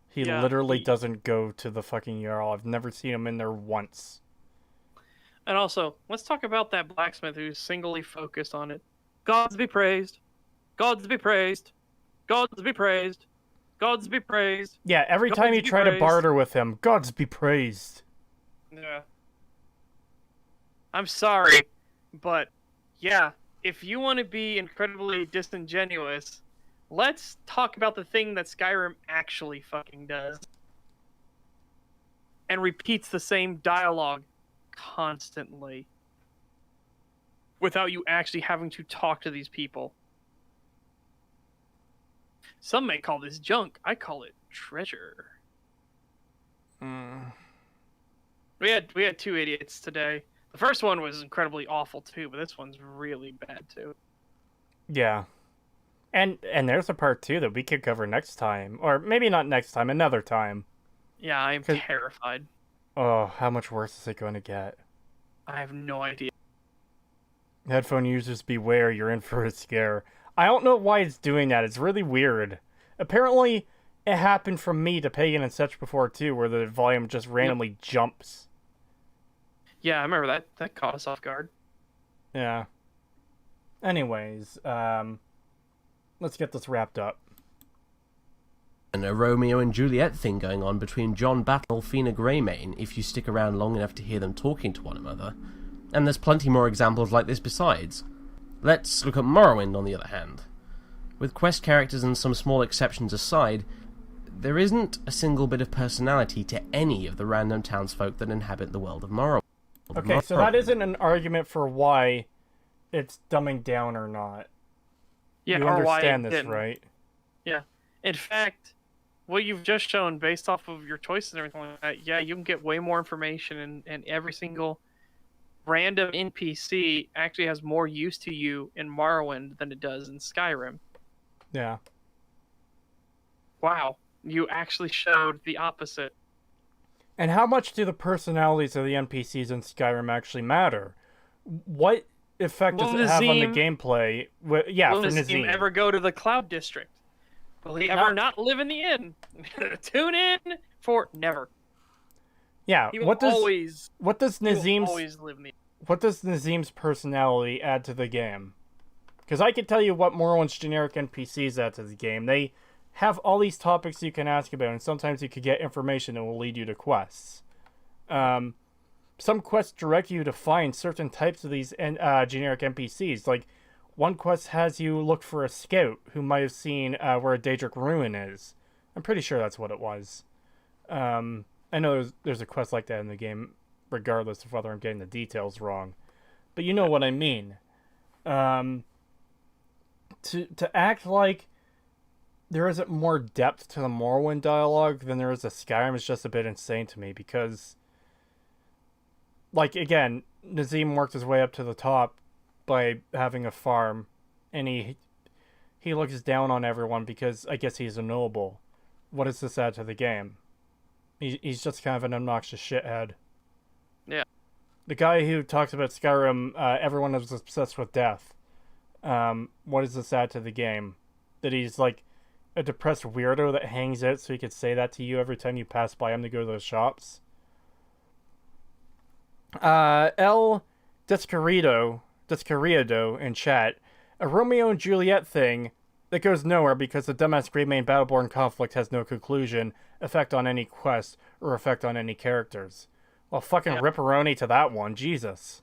He literally doesn't go to the fucking Jarl. I've never seen him in there once. And also, let's talk about that blacksmith who's singly focused on it. Gods be praised. Gods be praised. Gods be praised. Gods be praised. Yeah, every Gods time you be try to praised. barter with him, gods be praised. Yeah. I'm sorry, but yeah, if you want to be incredibly disingenuous, let's talk about the thing that Skyrim actually fucking does. And repeats the same dialogue constantly. Without you actually having to talk to these people. Some may call this junk. I call it treasure. We had two idiots today. The first one was incredibly awful too, but this one's really bad too. Yeah. And there's a part 2 that we could cover next time. Or maybe not next time, another time. Yeah, I'm 'Cause- terrified. Oh, how much worse is it going to get? I have no idea. Headphone users beware, you're in for a scare. I don't know why it's doing that, it's really weird. Apparently, it happened from me to Pagan and such before too, where the volume just randomly jumps. Yeah, I remember that. That caught us off guard. Yeah. Anyways, let's get this wrapped up. And a Romeo and Juliet thing going on between John Battle and Alfina Greymane if you stick around long enough to hear them talking to one another. And there's plenty more examples like this besides. Let's look at Morrowind on the other hand. With quest characters and some small exceptions aside, there isn't a single bit of personality to any of the random townsfolk that inhabit the world of Morrowind. Okay, so that isn't an argument for why it's dumbing down or not. Yeah, You or why understand it this, didn't. right? Yeah. In fact, what you've just shown based off of your choices and everything like that, yeah, you can get way more information and every single random NPC actually has more use to you in Morrowind than it does in Skyrim. Yeah. Wow. You actually showed the opposite. And how much do the personalities of the NPCs in Skyrim actually matter? What effect does Will it have on the Nazim- gameplay? Yeah, Will for Nazim Nazim. ever go to the Cloud District? Will he ever not live in the inn? Tune in for never. Yeah, He will what does always Nazim's live in the what does Nazim's personality add to the game? Because I can tell you what Morrowind's generic NPCs add to the game. They have all these topics you can ask about, and sometimes you could get information that will lead you to quests. Some quests direct you to find certain types of these generic NPCs. Like, one quest has you look for a scout who might have seen where a Daedric ruin is. I'm pretty sure that's what it was. I know there's a quest like that in the game, regardless of whether I'm getting the details wrong. But you know what I mean. To act like there isn't more depth to the Morrowind dialogue than there is to Skyrim is just a bit insane to me, because, like, again, Nazim worked his way up to the top by having a farm, and he looks down on everyone because I guess he's a noble. What does this add to the game? He's just kind of an obnoxious shithead. Yeah. The guy who talks about Skyrim, everyone is obsessed with death. What does this add to the game? That he's like a depressed weirdo that hangs out so he could say that to you every time you pass by him to go to those shops? El Descarrido in chat, a Romeo and Juliet thing that goes nowhere because the dumbass Greymane Battleborn conflict has no conclusion, effect on any quest, or effect on any characters. Well, fucking ripperoni to that one, Jesus.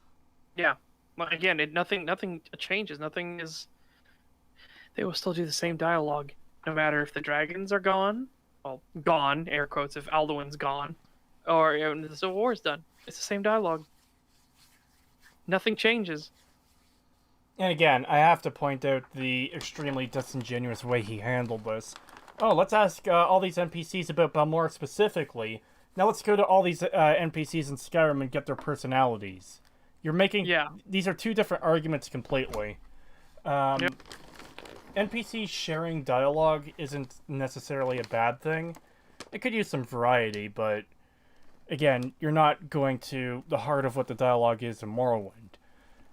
Yeah. Well, again, nothing changes. Nothing is. They will still do the same dialogue, no matter if the dragons are gone. Well, gone, air quotes, if Alduin's gone, or the Civil War's done. It's the same dialogue. Nothing changes. And again, I have to point out the extremely disingenuous way he handled this. Oh, let's ask all these NPCs about Balmora specifically. Now let's go to all these NPCs in Skyrim and get their personalities. You're making... Yeah. These are two different arguments completely. NPCs sharing dialogue isn't necessarily a bad thing. It could use some variety, but... Again, you're not going to the heart of what the dialogue is in Morrowind.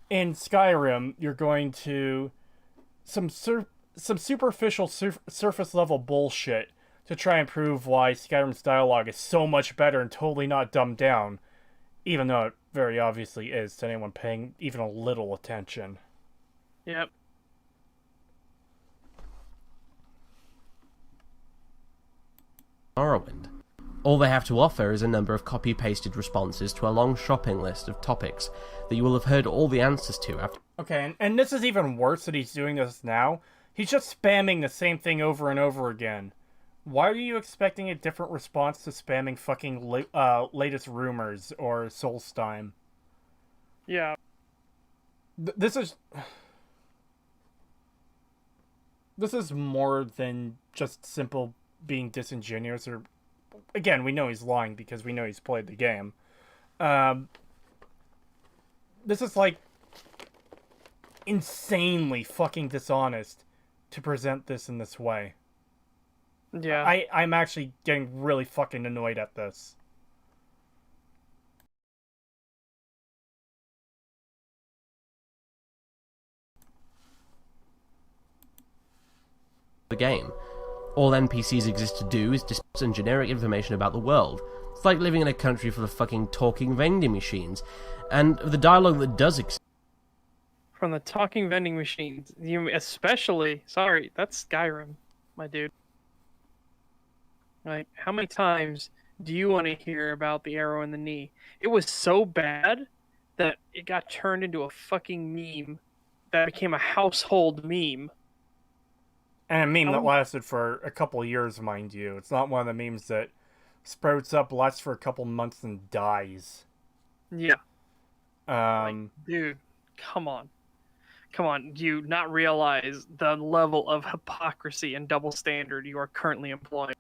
In Skyrim, you're going to some superficial surface level bullshit to try and prove why Skyrim's dialogue is so much better and totally not dumbed down. Even though it very obviously is to anyone paying even a little attention. Yep. Morrowind. All they have to offer is a number of copy-pasted responses to a long shopping list of topics that you will have heard all the answers to after... Okay, and this is even worse that he's doing this now. He's just spamming the same thing over and over again. Why are you expecting a different response to spamming fucking latest rumors or Solstheim? Yeah. This is... This is more than just simple being disingenuous or... Again, we know he's lying because we know he's played the game. This is like insanely fucking dishonest to present this in this way. Yeah. I'm actually getting really fucking annoyed at this. the game. All NPCs exist to do is discuss some generic information about the world. It's like living in a country full of fucking talking vending machines. And the dialogue that does exist... From the talking vending machines, you especially... Sorry, that's Skyrim, my dude. Like, how many times do you want to hear about the arrow in the knee? It was so bad that it got turned into a fucking meme that became a household meme. And a meme that lasted for a couple years, mind you. It's not one of the memes that sprouts up, lasts for a couple months, and dies. Yeah. Like, dude, come on. Come on, do you not realize the level of hypocrisy and double standard you are currently employing?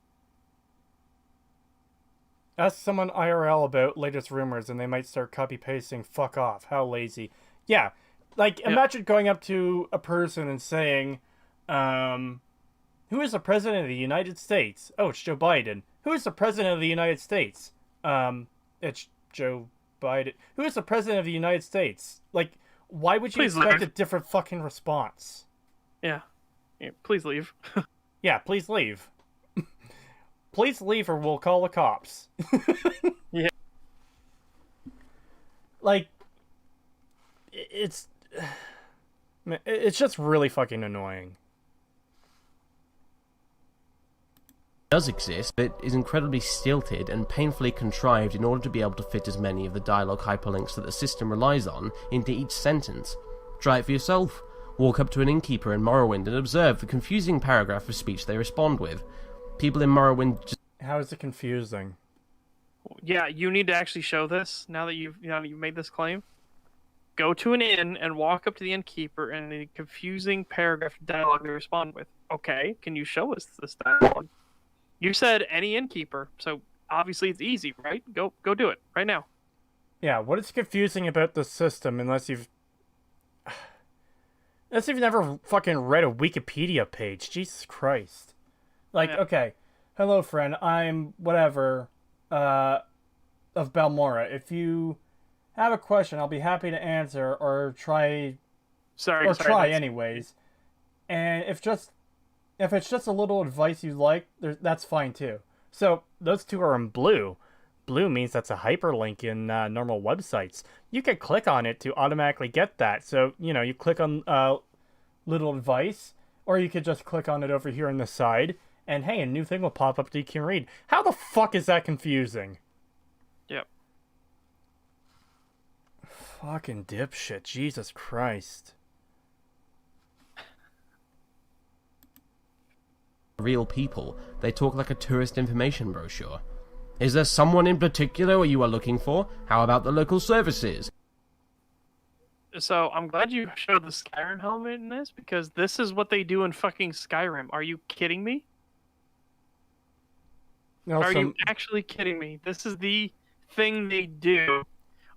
Ask someone IRL about latest rumors and they might start copy-pasting, fuck off, how lazy. Yeah, like, imagine going up to a person and saying, who is the president of the United States? Oh, it's Joe Biden. Who is the president of the United States? It's Joe Biden. Who is the president of the United States? Like, why would you expect a different fucking response? Yeah, please leave. Yeah, please leave. Please leave or we'll call the cops. Yeah. Like, it's just really fucking annoying. Does exist, but is incredibly stilted and painfully contrived in order to be able to fit as many of the dialogue hyperlinks that the system relies on into each sentence. Try it for yourself. Walk up to an innkeeper in Morrowind and observe the confusing paragraph of speech they respond with. People in Morrowind just... How is it confusing? Yeah, you need to actually show this now that you've made this claim. Go to an inn and walk up to the innkeeper and the confusing paragraph of dialogue they respond with. Okay, can you show us this dialogue? You said any innkeeper, so obviously it's easy, right? Go do it right now. Yeah, what is confusing about the system unless you've never fucking read a Wikipedia page? Jesus Christ. Like, Yeah. Okay, hello friend, I'm whatever, of Balmora. If you have a question, I'll be happy to answer or try Sorry, anyways. And if it's just a little advice you like, that's fine too. So those two are in blue. Blue means that's a hyperlink in normal websites. You can click on it to automatically get that. So, you click on little advice, or you could just click on it over here on the side, and hey, a new thing will pop up that you can read. How the fuck is that confusing? Yep. Fucking dipshit, Jesus Christ. real people. They talk like a tourist information brochure. Is there someone in particular you are looking for? How about the local services? So I'm glad you showed the Skyrim helmet in this, because this is what they do in fucking Skyrim. Are you kidding me? Are you actually kidding me? This is the thing they do.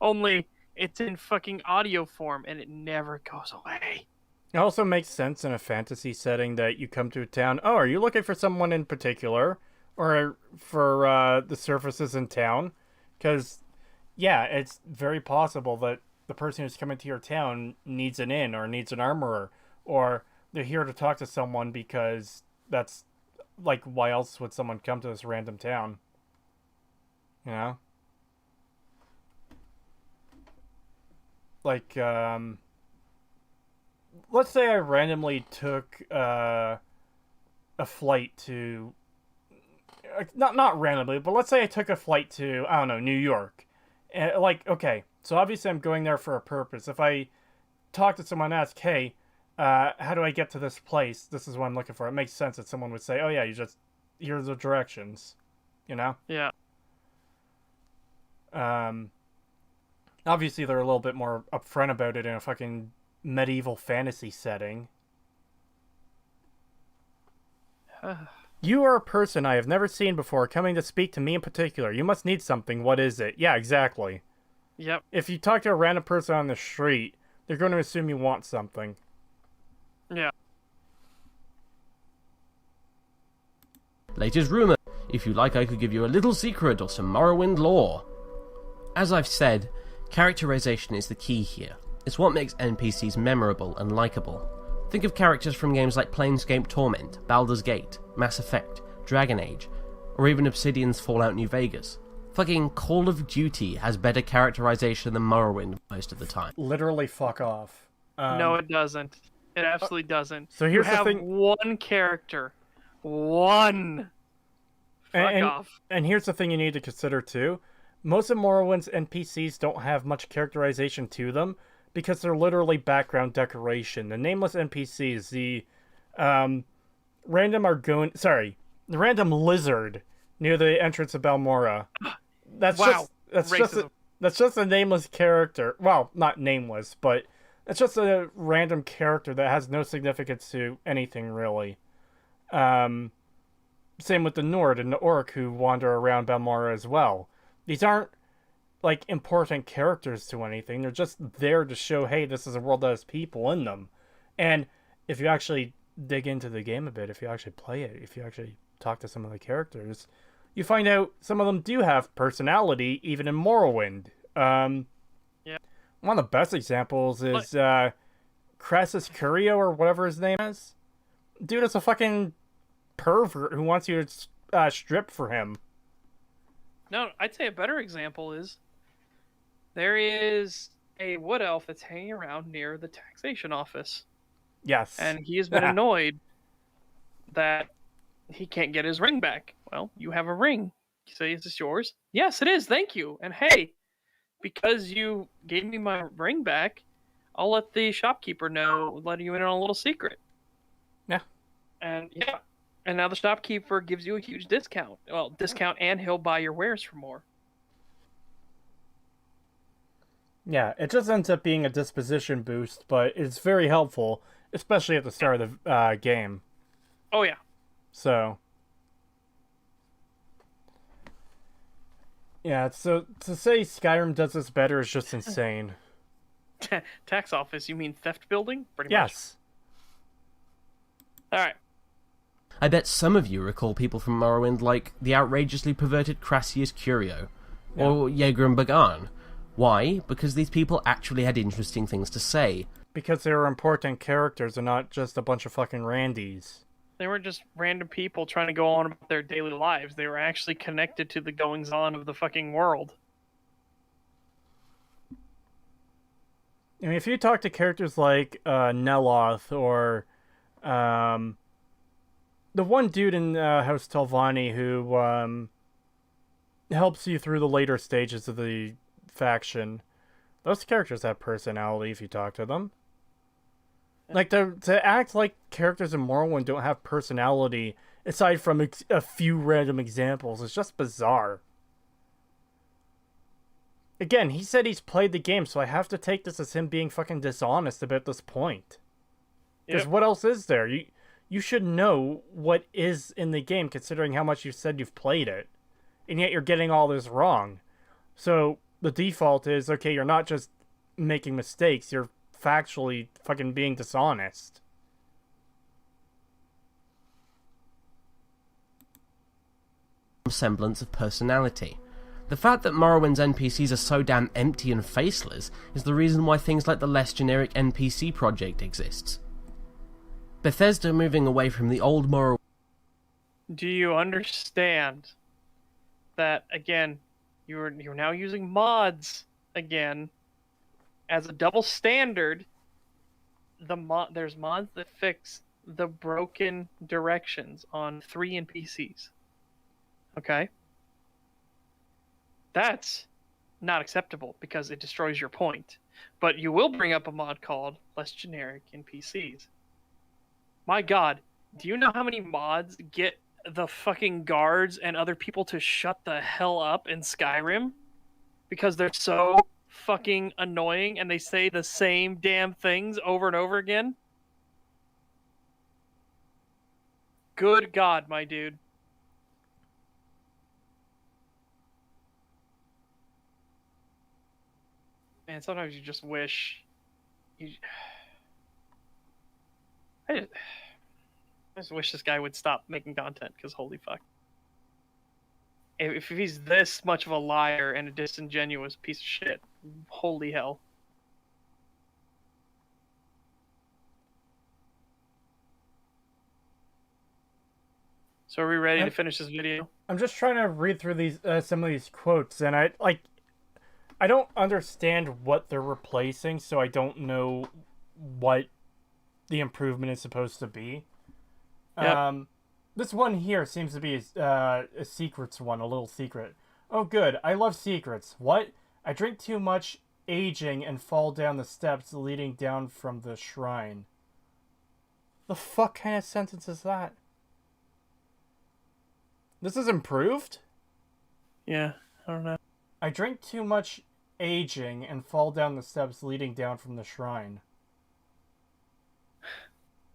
Only it's in fucking audio form and it never goes away. It also makes sense in a fantasy setting that you come to a town. Oh, are you looking for someone in particular? Or for the surfaces in town? Because, yeah, it's very possible that the person who's coming to your town needs an inn or needs an armorer. Or they're here to talk to someone because that's, like, why else would someone come to this random town? You know? like, let's say I randomly took a flight to, not randomly, but let's say I took a flight to, I don't know, New York. And, like, okay, so obviously I'm going there for a purpose. If I talk to someone and ask, hey, how do I get to this place? This is what I'm looking for. It makes sense that someone would say, oh yeah, here's the directions, you know? Yeah. Obviously they're a little bit more upfront about it in a fucking medieval fantasy setting. You are a person I have never seen before coming to speak to me in particular. You must need something. What is it? Yeah, exactly. Yep. If you talk to a random person on the street, they're going to assume you want something. Yeah. Latest rumour. If you like, I could give you a little secret or some Morrowind lore. As I've said, characterization is the key here. It's what makes NPCs memorable and likeable. Think of characters from games like Planescape Torment, Baldur's Gate, Mass Effect, Dragon Age, or even Obsidian's Fallout New Vegas. Fucking Call of Duty has better characterization than Morrowind most of the time. Literally fuck off. No, it doesn't. It absolutely doesn't. So here's you the have thing. one character. One. Fuck off. And here's the thing you need to consider too. Most of Morrowind's NPCs don't have much characterization to them because they're literally background decoration. The nameless NPCs, the random lizard near the entrance of Balmora. That's just a nameless character. Well, not nameless, but it's just a random character that has no significance to anything really. Same with the Nord and the Orc who wander around Balmora as well. These aren't like important characters to anything. They're just there to show, hey, this is a world that has people in them. And if you actually dig into the game a bit, if you actually play it, if you actually talk to some of the characters, you find out some of them do have personality, even in Morrowind. Yeah. One of the best examples is Crassus Curio, or whatever his name is. Dude is a fucking pervert who wants you to strip for him. No, I'd say a better example is there is a wood elf that's hanging around near the taxation office. Yes. And he has been annoyed that he can't get his ring back. Well, you have a ring. You say, is this yours? Yes, it is. Thank you. And hey, because you gave me my ring back, I'll let the shopkeeper know, letting you in on a little secret. Yeah. And yeah. And now the shopkeeper gives you a huge discount. Well, discount, and he'll buy your wares for more. Yeah, it just ends up being a disposition boost, but it's very helpful, especially at the start of the game. Oh, yeah. So, yeah, so to say Skyrim does this better is just insane. Tax office, you mean theft building? Pretty yes. much. All right. I bet some of you recall people from Morrowind like the outrageously perverted Crassus Curio, or Jaeger and Bagan. Why? Because these people actually had interesting things to say. Because they were important characters and not just a bunch of fucking randies. They weren't just random people trying to go on about their daily lives. They were actually connected to the goings-on of the fucking world. I mean, if you talk to characters like Neloth or the one dude in House Telvanni who helps you through the later stages of the faction, those characters have personality if you talk to them. Like, to act like characters in Morrowind don't have personality, aside from a few random examples, is just bizarre. Again, he said he's played the game, so I have to take this as him being fucking dishonest about this point. Because what else is there? You should know what is in the game, considering how much you said you've played it. And yet you're getting all this wrong. So the default is, okay, you're not just making mistakes, you're factually fucking being dishonest. Semblance of personality. The fact that Morrowind's NPCs are so damn empty and faceless is the reason why things like the less generic NPC project exists. Bethesda moving away from the old Morrowind. Do you understand that, again, you're now using mods again as a double standard, there's mods that fix the broken directions on 3 NPCs. Okay? That's not acceptable because it destroys your point. But you will bring up a mod called Less Generic NPCs. My god, do you know how many mods get the fucking guards and other people to shut the hell up in Skyrim? Because they're so fucking annoying and they say the same damn things over and over again? Good god, my dude. Man, sometimes you just wish I just wish this guy would stop making content, because holy fuck. If he's this much of a liar and a disingenuous piece of shit, holy hell. So are we ready to finish this video? I'm just trying to read through these some of these quotes, and I don't understand what they're replacing, so I don't know what the improvement is supposed to be. Yep. This one here seems to be a secrets one, a little secret. Oh, good. I love secrets. What? I drink too much, aging, and fall down the steps leading down from the shrine. The fuck kind of sentence is that? This is improved? Yeah, I don't know. I drink too much, aging, and fall down the steps leading down from the shrine.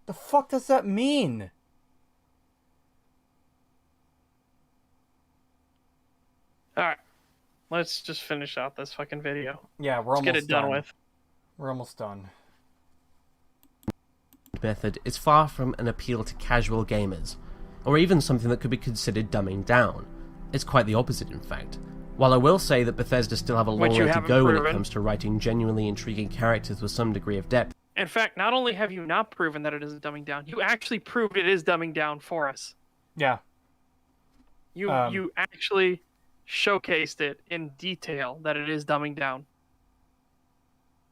The fuck does that mean? Alright. Let's just finish out this fucking video. Yeah, we're Let's almost get it done with. We're almost done. Method is far from an appeal to casual gamers, or even something that could be considered dumbing down. It's quite the opposite, in fact. While I will say that Bethesda still have a long Which you way to haven't go when it proven. comes to writing genuinely intriguing characters with some degree of depth, In fact, not only have you not proven that it is dumbing down, you actually proved it is dumbing down for us. Yeah. You actually showcased it in detail that it is dumbing down.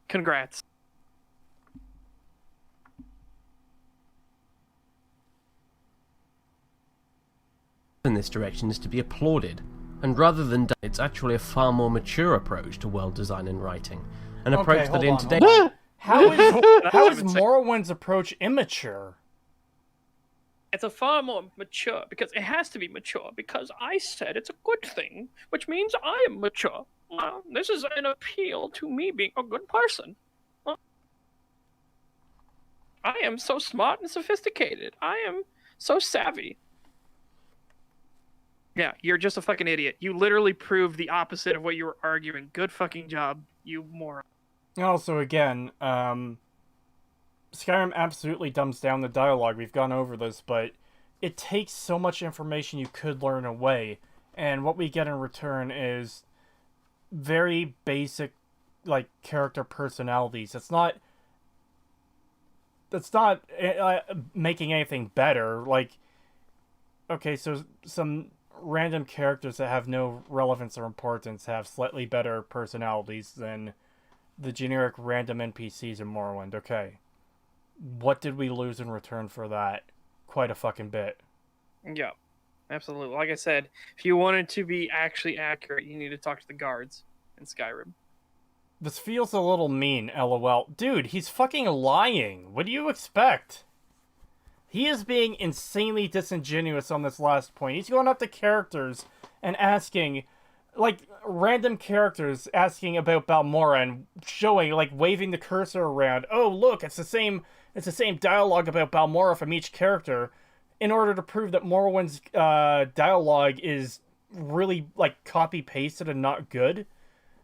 Congrats. in this direction is to be applauded, and rather than done, it's actually a far more mature approach to world design and writing. An Okay, approach that hold in on, today... hold on. How is It's Morrowind's approach immature? It's a far more mature, because it has to be mature, because I said it's a good thing, which means I am mature. Well, this is an appeal to me being a good person. I am so smart and sophisticated. I am so savvy. Yeah, you're just a fucking idiot. You literally proved the opposite of what you were arguing. Good fucking job, you moron. And also, again, Skyrim absolutely dumbs down the dialogue. We've gone over this, but it takes so much information you could learn away, and what we get in return is very basic, like, character personalities. It's not making anything better. Like, okay, so some random characters that have no relevance or importance have slightly better personalities than the generic random NPCs in Morrowind. Okay. What did we lose in return for that? Quite a fucking bit. Yeah, absolutely. Like I said, if you wanted to be actually accurate, you need to talk to the guards in Skyrim. This feels a little mean, lol. Dude, he's fucking lying. What do you expect? He is being insanely disingenuous on this last point. He's going up to characters and asking, like, random characters asking about Balmora and showing, like, waving the cursor around. Oh, look, it's the same dialogue about Balmora from each character, in order to prove that Morrowind's dialogue is really, like, copy-pasted and not good.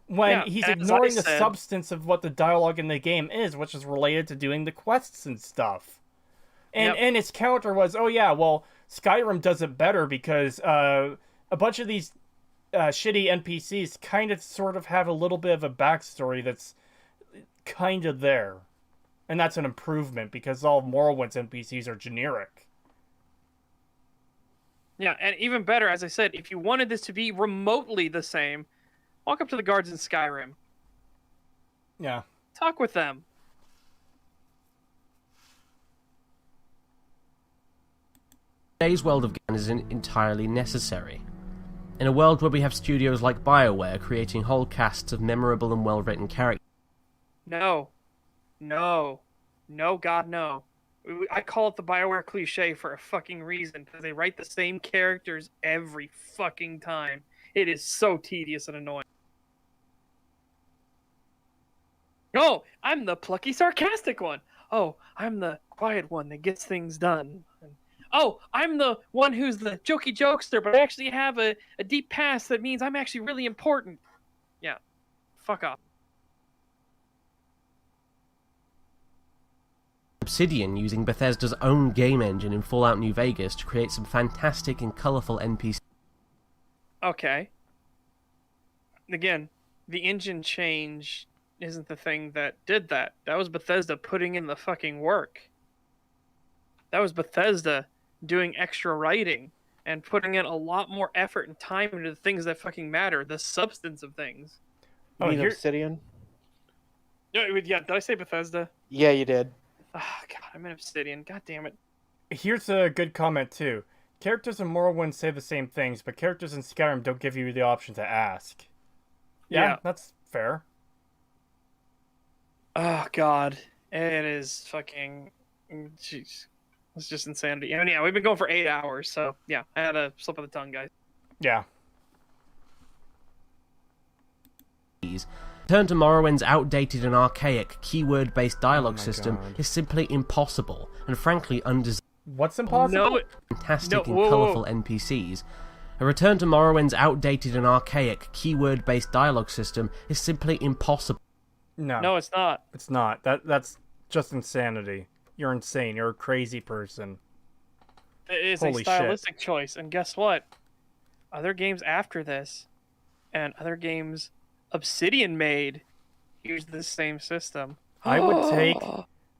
When he's ignoring the substance of what the dialogue in the game is, which is related to doing the quests and stuff. And his counter was, oh yeah, well, Skyrim does it better because a bunch of these shitty NPCs kind of sort of have a little bit of a backstory that's kind of there. And that's an improvement because all of Morrowind's NPCs are generic. Yeah, and even better, as I said, if you wanted this to be remotely the same, walk up to the guards in Skyrim. Yeah. Talk with them. Today's world of games isn't entirely necessary. In a world where we have studios like BioWare creating whole casts of memorable and well-written characters. No. No. No, God, no. I call it the BioWare cliche for a fucking reason, because they write the same characters every fucking time. It is so tedious and annoying. Oh, I'm the plucky, sarcastic one. Oh, I'm the quiet one that gets things done. Oh, I'm the one who's the jokey jokester, but I actually have a deep past that means I'm actually really important. Yeah. Fuck off. Obsidian using Bethesda's own game engine in Fallout New Vegas to create some fantastic and colourful NPCs. Okay. Again, the engine change isn't the thing that did that. That was Bethesda putting in the fucking work. That was Bethesda doing extra writing and putting in a lot more effort and time into the things that fucking matter, the substance of things. You mean Obsidian? Yeah, did I say Bethesda? Yeah, you did. Oh, God, I'm in Obsidian. God damn it. Here's a good comment too. Characters in Morrowind say the same things, but characters in Skyrim don't give you the option to ask. Yeah. That's fair. Oh, God. It is fucking... Jeez. It's just insanity. And yeah, we've been going for 8 hours, so yeah, I had a slip of the tongue, guys. Yeah. Return to Morrowind's outdated and archaic keyword-based dialogue system God. is simply impossible, and frankly undesirable. What's impossible? No, Fantastic and whoa. colourful NPCs. A return to Morrowind's outdated and archaic keyword-based dialogue system is simply impossible. No, it's not. It's not. That's just insanity. You're insane. You're a crazy person. It is Holy a stylistic choice, and guess what? Other games after this, and other games Obsidian made, use the same system. I would take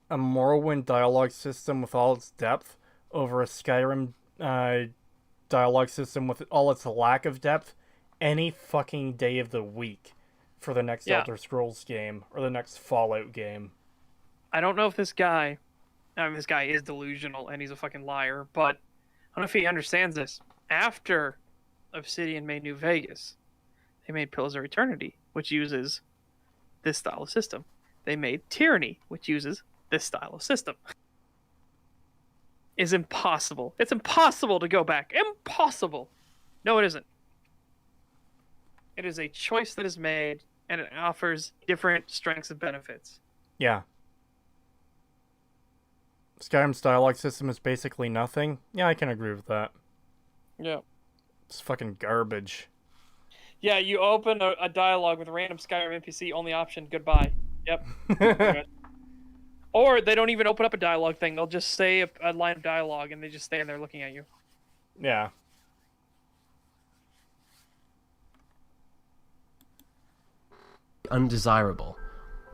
a Morrowind dialogue system with all its depth over a Skyrim dialogue system with all its lack of depth any fucking day of the week for the next Elder Scrolls game or the next Fallout game. I don't know if this guy... I mean, this guy is delusional, and he's a fucking liar, but I don't know if he understands this. After Obsidian made New Vegas, they made Pillars of Eternity, which uses this style of system. They made Tyranny, which uses this style of system. It's impossible. It's impossible to go back. Impossible. No, it isn't. It is a choice that is made, and it offers different strengths and benefits. Yeah. Skyrim's dialogue system is basically nothing. Yeah, I can agree with that. Yeah. It's fucking garbage. Yeah, you open a dialogue with a random Skyrim NPC, only option, goodbye. Yep. Or they don't even open up a dialogue thing. They'll just say a line of dialogue, and they just stand there looking at you. Yeah. Undesirable.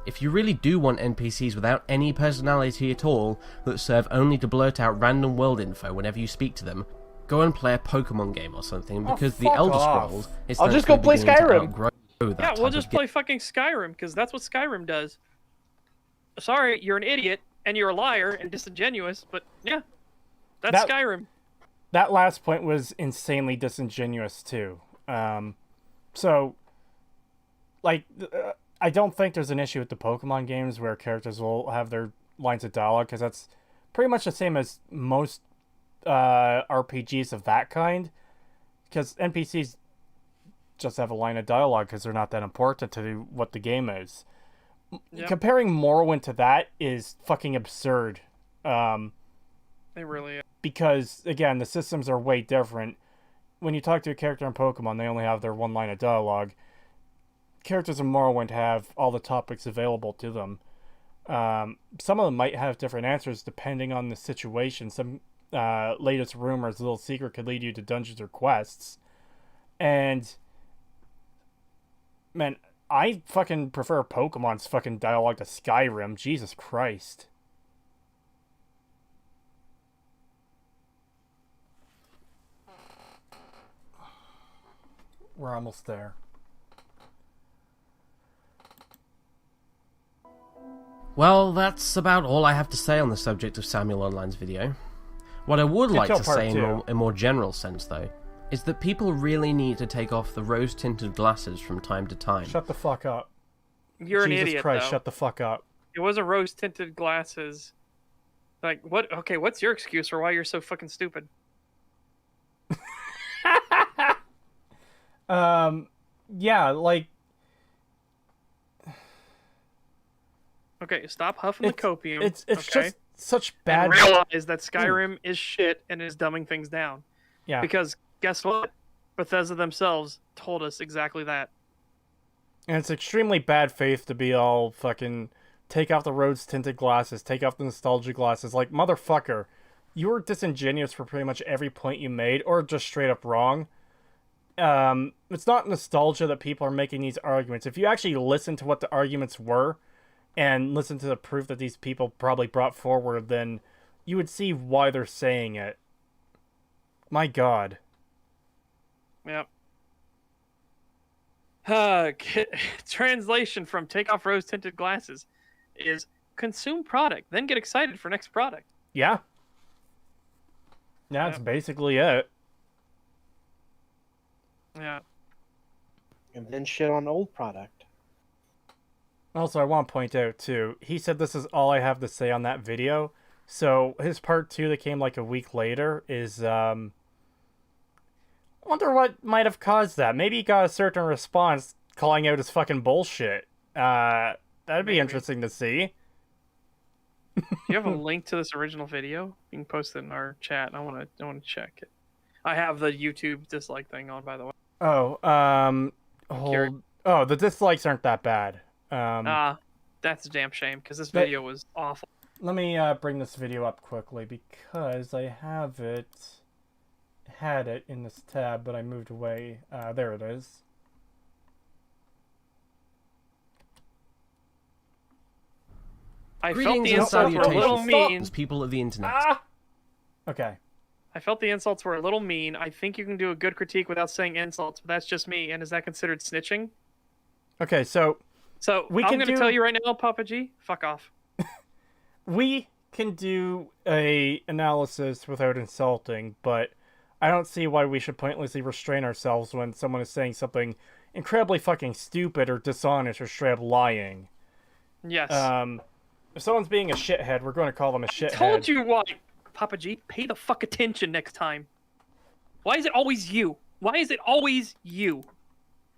If you really do want NPCs without any personality at all, that serve only to blurt out random world info whenever you speak to them, go and play a Pokemon game or something, because the fuck Elder off. Scrolls is I'll just go play Skyrim. Yeah, we'll just play fucking Skyrim, because that's what Skyrim does. Sorry, you're an idiot, and you're a liar, and disingenuous, but yeah. That's Skyrim. That last point was insanely disingenuous, too. So, like... I don't think there's an issue with the Pokemon games where characters will have their lines of dialogue, because that's pretty much the same as most RPGs of that kind. Because NPCs just have a line of dialogue because they're not that important to what the game is. Yep. Comparing Morrowind to that is fucking absurd. They really are. Because, again, the systems are way different. When you talk to a character in Pokemon, they only have their one line of dialogue. Characters in Morrowind have all the topics available to them. Some of them might have different answers depending on the situation. Some latest rumors, a little secret, could lead you to dungeons or quests. And, man, I fucking prefer Pokemon's fucking dialogue to Skyrim. Jesus Christ. We're almost there. Well, that's about all I have to say on the subject of Samuel Online's video. What I would like to say in a more general sense, though, is that people really need to take off the rose-tinted glasses from time to time. Shut the fuck up. You're an Jesus idiot, Christ, though. shut the fuck up. It wasn't rose-tinted glasses. Like, what? Okay, what's your excuse for why you're so fucking stupid? Yeah, like... Okay, stop huffing the copium. It's okay? just such bad... And realize that Skyrim is shit and is dumbing things down. Yeah. Because, guess what? Bethesda themselves told us exactly that. And it's extremely bad faith to be all fucking... Take off the rose-tinted glasses, take off the nostalgia glasses. Like, motherfucker, you were disingenuous for pretty much every point you made, or just straight up wrong. It's not nostalgia that people are making these arguments. If you actually listen to what the arguments were, and listen to the proof that these people probably brought forward, then you would see why they're saying it. My god. Yep. Translation from take off rose-tinted glasses is consume product, then get excited for next product. Yeah. Yeah, that's basically it. Yeah. And then shit on old product. Also, I want to point out, too, he said this is all I have to say on that video. So, his part 2 that came like a week later is, I wonder what might have caused that. Maybe he got a certain response calling out his fucking bullshit. That'd be interesting to see. Do you have a link to this original video? You can post it in our chat. I want to check it. I have the YouTube dislike thing on, by the way. Oh, the dislikes aren't that bad. That's a damn shame, because this video was awful. Let me bring this video up quickly, because I had it in this tab, but I moved away. There it is. I felt the insults were a little mean. People of the internet. Okay. I felt the insults were a little mean. I think you can do a good critique without saying insults, but that's just me. And is that considered snitching? Okay, so I'm going to tell you right now, Papa G, fuck off. We can do a analysis without insulting, but I don't see why we should pointlessly restrain ourselves when someone is saying something incredibly fucking stupid or dishonest or straight up lying. Yes. If someone's being a shithead, we're going to call them a shithead. I told you why. Papa G, pay the fuck attention next time. Why is it always you? Why is it always you?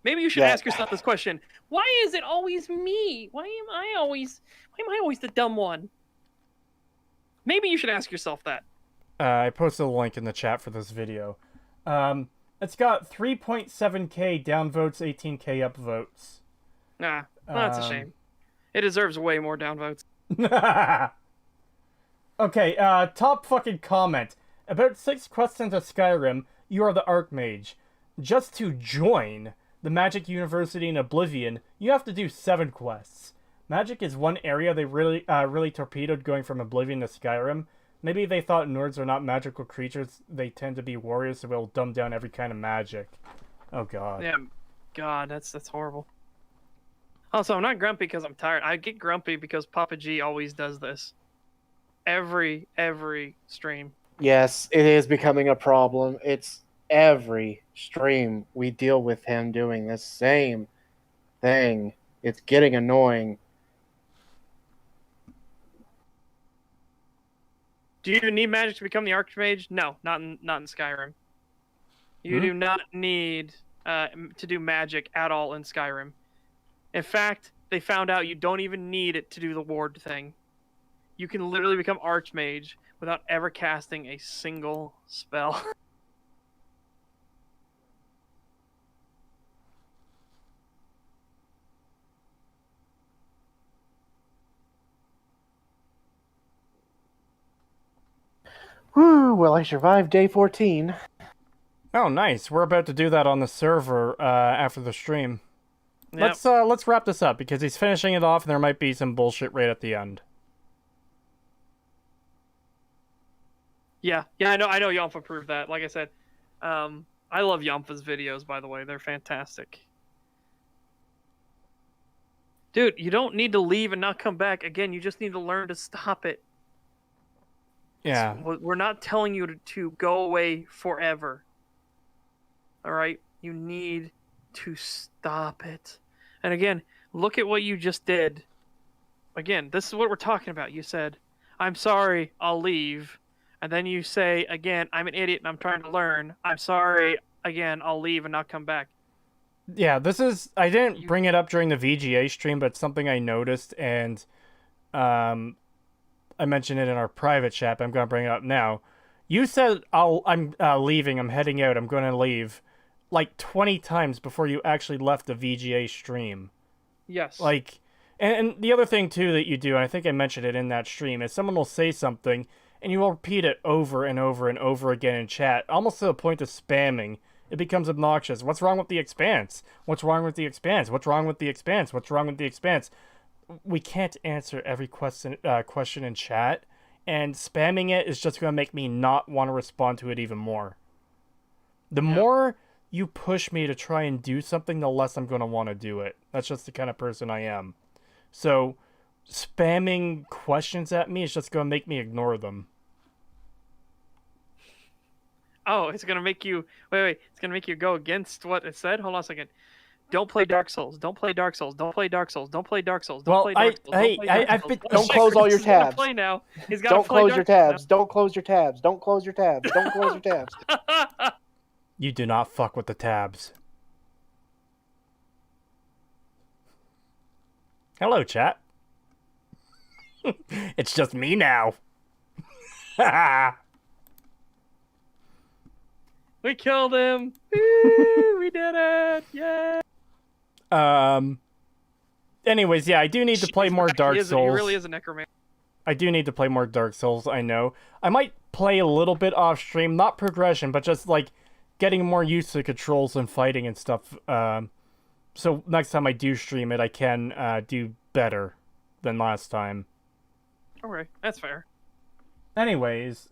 Maybe you should ask yourself this question. Why is it always me? Why am I always the dumb one? Maybe you should ask yourself that. I posted a link in the chat for this video. It's got 3.7k downvotes, 18k upvotes. Nah, that's a shame. It deserves way more downvotes. Okay, top fucking comment. About 6 quests into Skyrim, you are the Archmage. Just to join the Magic University in Oblivion, you have to do 7 quests. Magic is one area they really torpedoed going from Oblivion to Skyrim. Maybe they thought nerds are not magical creatures, they tend to be warriors, so we'll dumb down every kind of magic. Oh god. Yeah, god, that's horrible. Also, I'm not grumpy because I'm tired. I get grumpy because Papa G always does this. Every stream. Yes, it is becoming a problem. It's every stream we deal with him doing the same thing. It's getting annoying. Do you need magic to become the Archmage? No, not in Skyrim. You do not need to do magic at all in Skyrim. In fact, they found out you don't even need it to do the ward thing. You can literally become Archmage without ever casting a single spell. Whew, well, I survived day 14. Oh, nice. We're about to do that on the server after the stream. Yep. Let's wrap this up, because he's finishing it off and there might be some bullshit right at the end. Yeah, I know Yomfa proved that. Like I said, I love Yomfa's videos, by the way. They're fantastic. Dude, you don't need to leave and not come back. Again, you just need to learn to stop it. Yeah. We're not telling you to go away forever. All right? You need to stop it. And again, look at what you just did. Again, this is what we're talking about. You said, I'm sorry, I'll leave. And then you say, again, I'm an idiot and I'm trying to learn. I'm sorry, again, I'll leave and not come back. Yeah, this is... I didn't bring it up during the VGA stream, but it's something I noticed, and I mentioned it in our private chat, but I'm going to bring it up now. You said, I'm leaving, I'm heading out, I'm going to leave, like 20 times before you actually left the VGA stream. Yes. Like, and the other thing, too, that you do, and I think I mentioned it in that stream, is someone will say something, and you will repeat it over and over and over again in chat, almost to the point of spamming. It becomes obnoxious. What's wrong with the Expanse? What's wrong with the Expanse? What's wrong with the Expanse? What's wrong with the Expanse? We can't answer every question in chat, and spamming it is just going to make me not want to respond to it even more. The more you push me to try and do something, the less I'm going to want to do it. That's just the kind of person I am. So, spamming questions at me is just going to make me ignore them. Oh, it's gonna make you wait. It's gonna make you go against what it said. Hold on a second. Don't play Dark Souls. Don't play Dark Souls. Don't play Dark Souls. Don't play Dark Souls. Don't play Dark Souls. I've been... Don't close all your tabs. Play now. He's got Don't close your tabs. Don't close your tabs. Don't close your tabs. Don't close your tabs. You do not fuck with the tabs. Hello, chat. It's just me now. We killed him. Woo, we did it. Yeah. Anyways, yeah, I do need to play more Dark Souls. He really is a necromancer. I do need to play more Dark Souls, I know. I might play a little bit off stream, not progression, but just like getting more used to the controls and fighting and stuff. So next time I do stream it, I can do better than last time. Okay, that's fair. Anyways,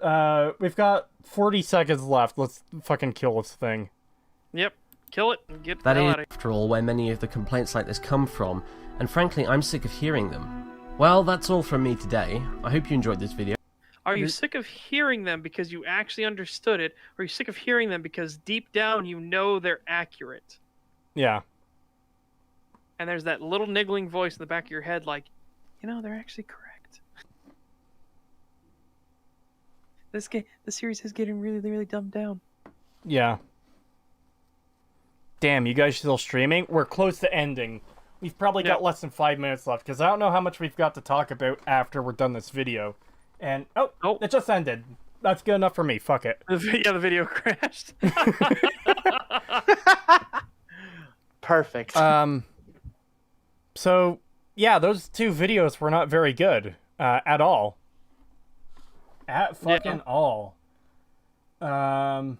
we've got 40 seconds left. Let's fucking kill this thing. Yep. Kill it and get That the hell is, out of here. after all, where many of the complaints like this come from, and frankly, I'm sick of hearing them. Well, that's all from me today. I hope you enjoyed this video. Are you sick of hearing them because you actually understood it, or are you sick of hearing them because deep down you know they're accurate? Yeah. And there's that little niggling voice in the back of your head like, you know, they're actually correct. The series is getting really, really dumbed down. Yeah. Damn, you guys still streaming? We're close to ending. We've probably got less than 5 minutes left, because I don't know how much we've got to talk about after we're done this video. And, oh, it just ended. That's good enough for me. Fuck it. Yeah, the video crashed. Perfect. So, yeah, those two videos were not very good at all. At fucking all. And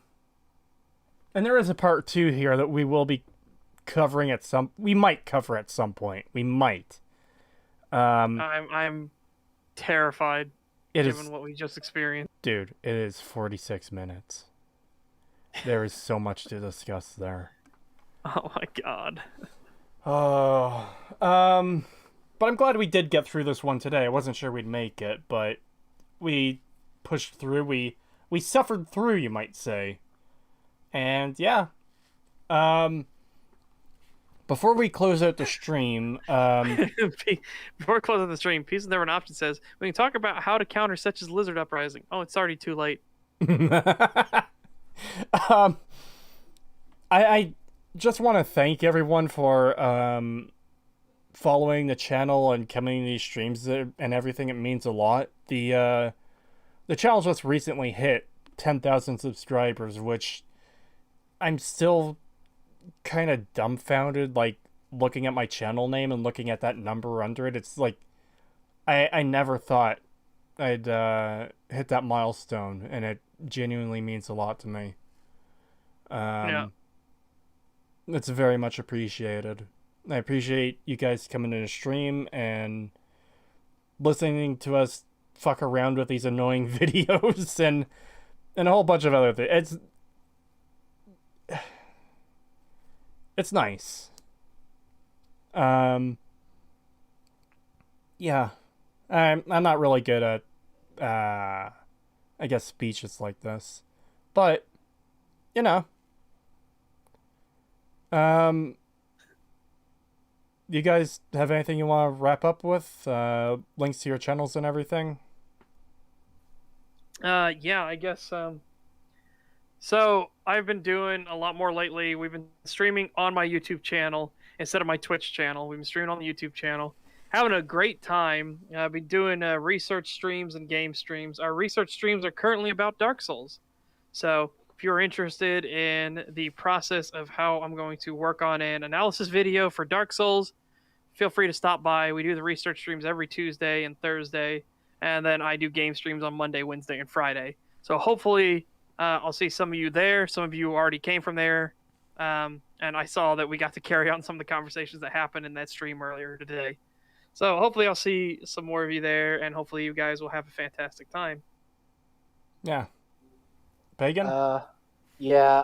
there is a part 2 here that we will be covering at some... We might cover at some point. We might. I'm terrified, given what we just experienced. Dude, it is 46 minutes. There is so much to discuss there. Oh my god. Oh, but I'm glad we did get through this one today. I wasn't sure we'd make it, but we pushed through. We suffered through, you might say. And yeah. Before we close out the stream, before we close out the stream, Peace and There An Option says we can talk about how to counter such as Lizard Uprising. Oh, it's already too late. I just want to thank everyone for following the channel and coming to these streams and everything. It means a lot. The channel just recently hit 10,000 subscribers, which I'm still kind of dumbfounded, like, looking at my channel name and looking at that number under it. It's like, I never thought I'd hit that milestone, and it genuinely means a lot to me. Yeah. It's very much appreciated. I appreciate you guys coming in to stream and listening to us fuck around with these annoying videos and a whole bunch of other things. It's nice. yeah, I'm not really good at I guess speeches like this, but you know, um, you guys have anything you want to wrap up with? Links to your channels and everything. Yeah, I guess. So I've been doing a lot more lately. We've been streaming on my YouTube channel instead of my Twitch channel. We've been streaming on the YouTube channel, having a great time. I've been doing research streams and game streams. Our research streams are currently about Dark Souls. So if you're interested in the process of how I'm going to work on an analysis video for Dark Souls, feel free to stop by. We do the research streams every Tuesday and Thursday, and then I do game streams on Monday, Wednesday, and Friday. So hopefully I'll see some of you there. Some of you already came from there. And I saw that we got to carry on some of the conversations that happened in that stream earlier today. So hopefully I'll see some more of you there, and hopefully you guys will have a fantastic time. Yeah. Pagan? Yeah,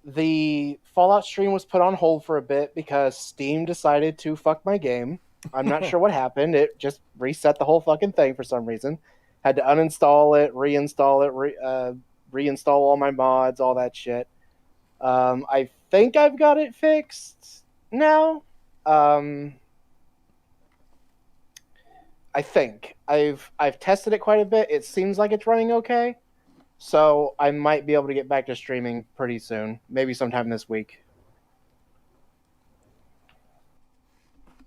the Fallout stream was put on hold for a bit because Steam decided to fuck my game. I'm not sure what happened. It just reset the whole fucking thing for some reason. Had to uninstall it, reinstall it, reinstall all my mods, all that shit. I think I've got it fixed now. I think I've tested it quite a bit. It seems like it's running okay. So I might be able to get back to streaming pretty soon. Maybe sometime this week.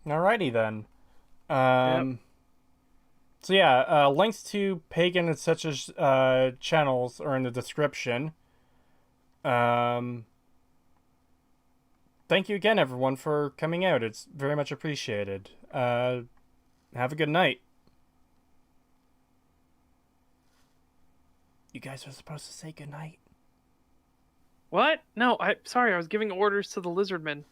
Alrighty then. Yep. So yeah, links to Pagan and such as channels are in the description. Thank you again, everyone, for coming out. It's very much appreciated. Have a good night. You guys are supposed to say good night. What? No, sorry, I was giving orders to the Lizardmen.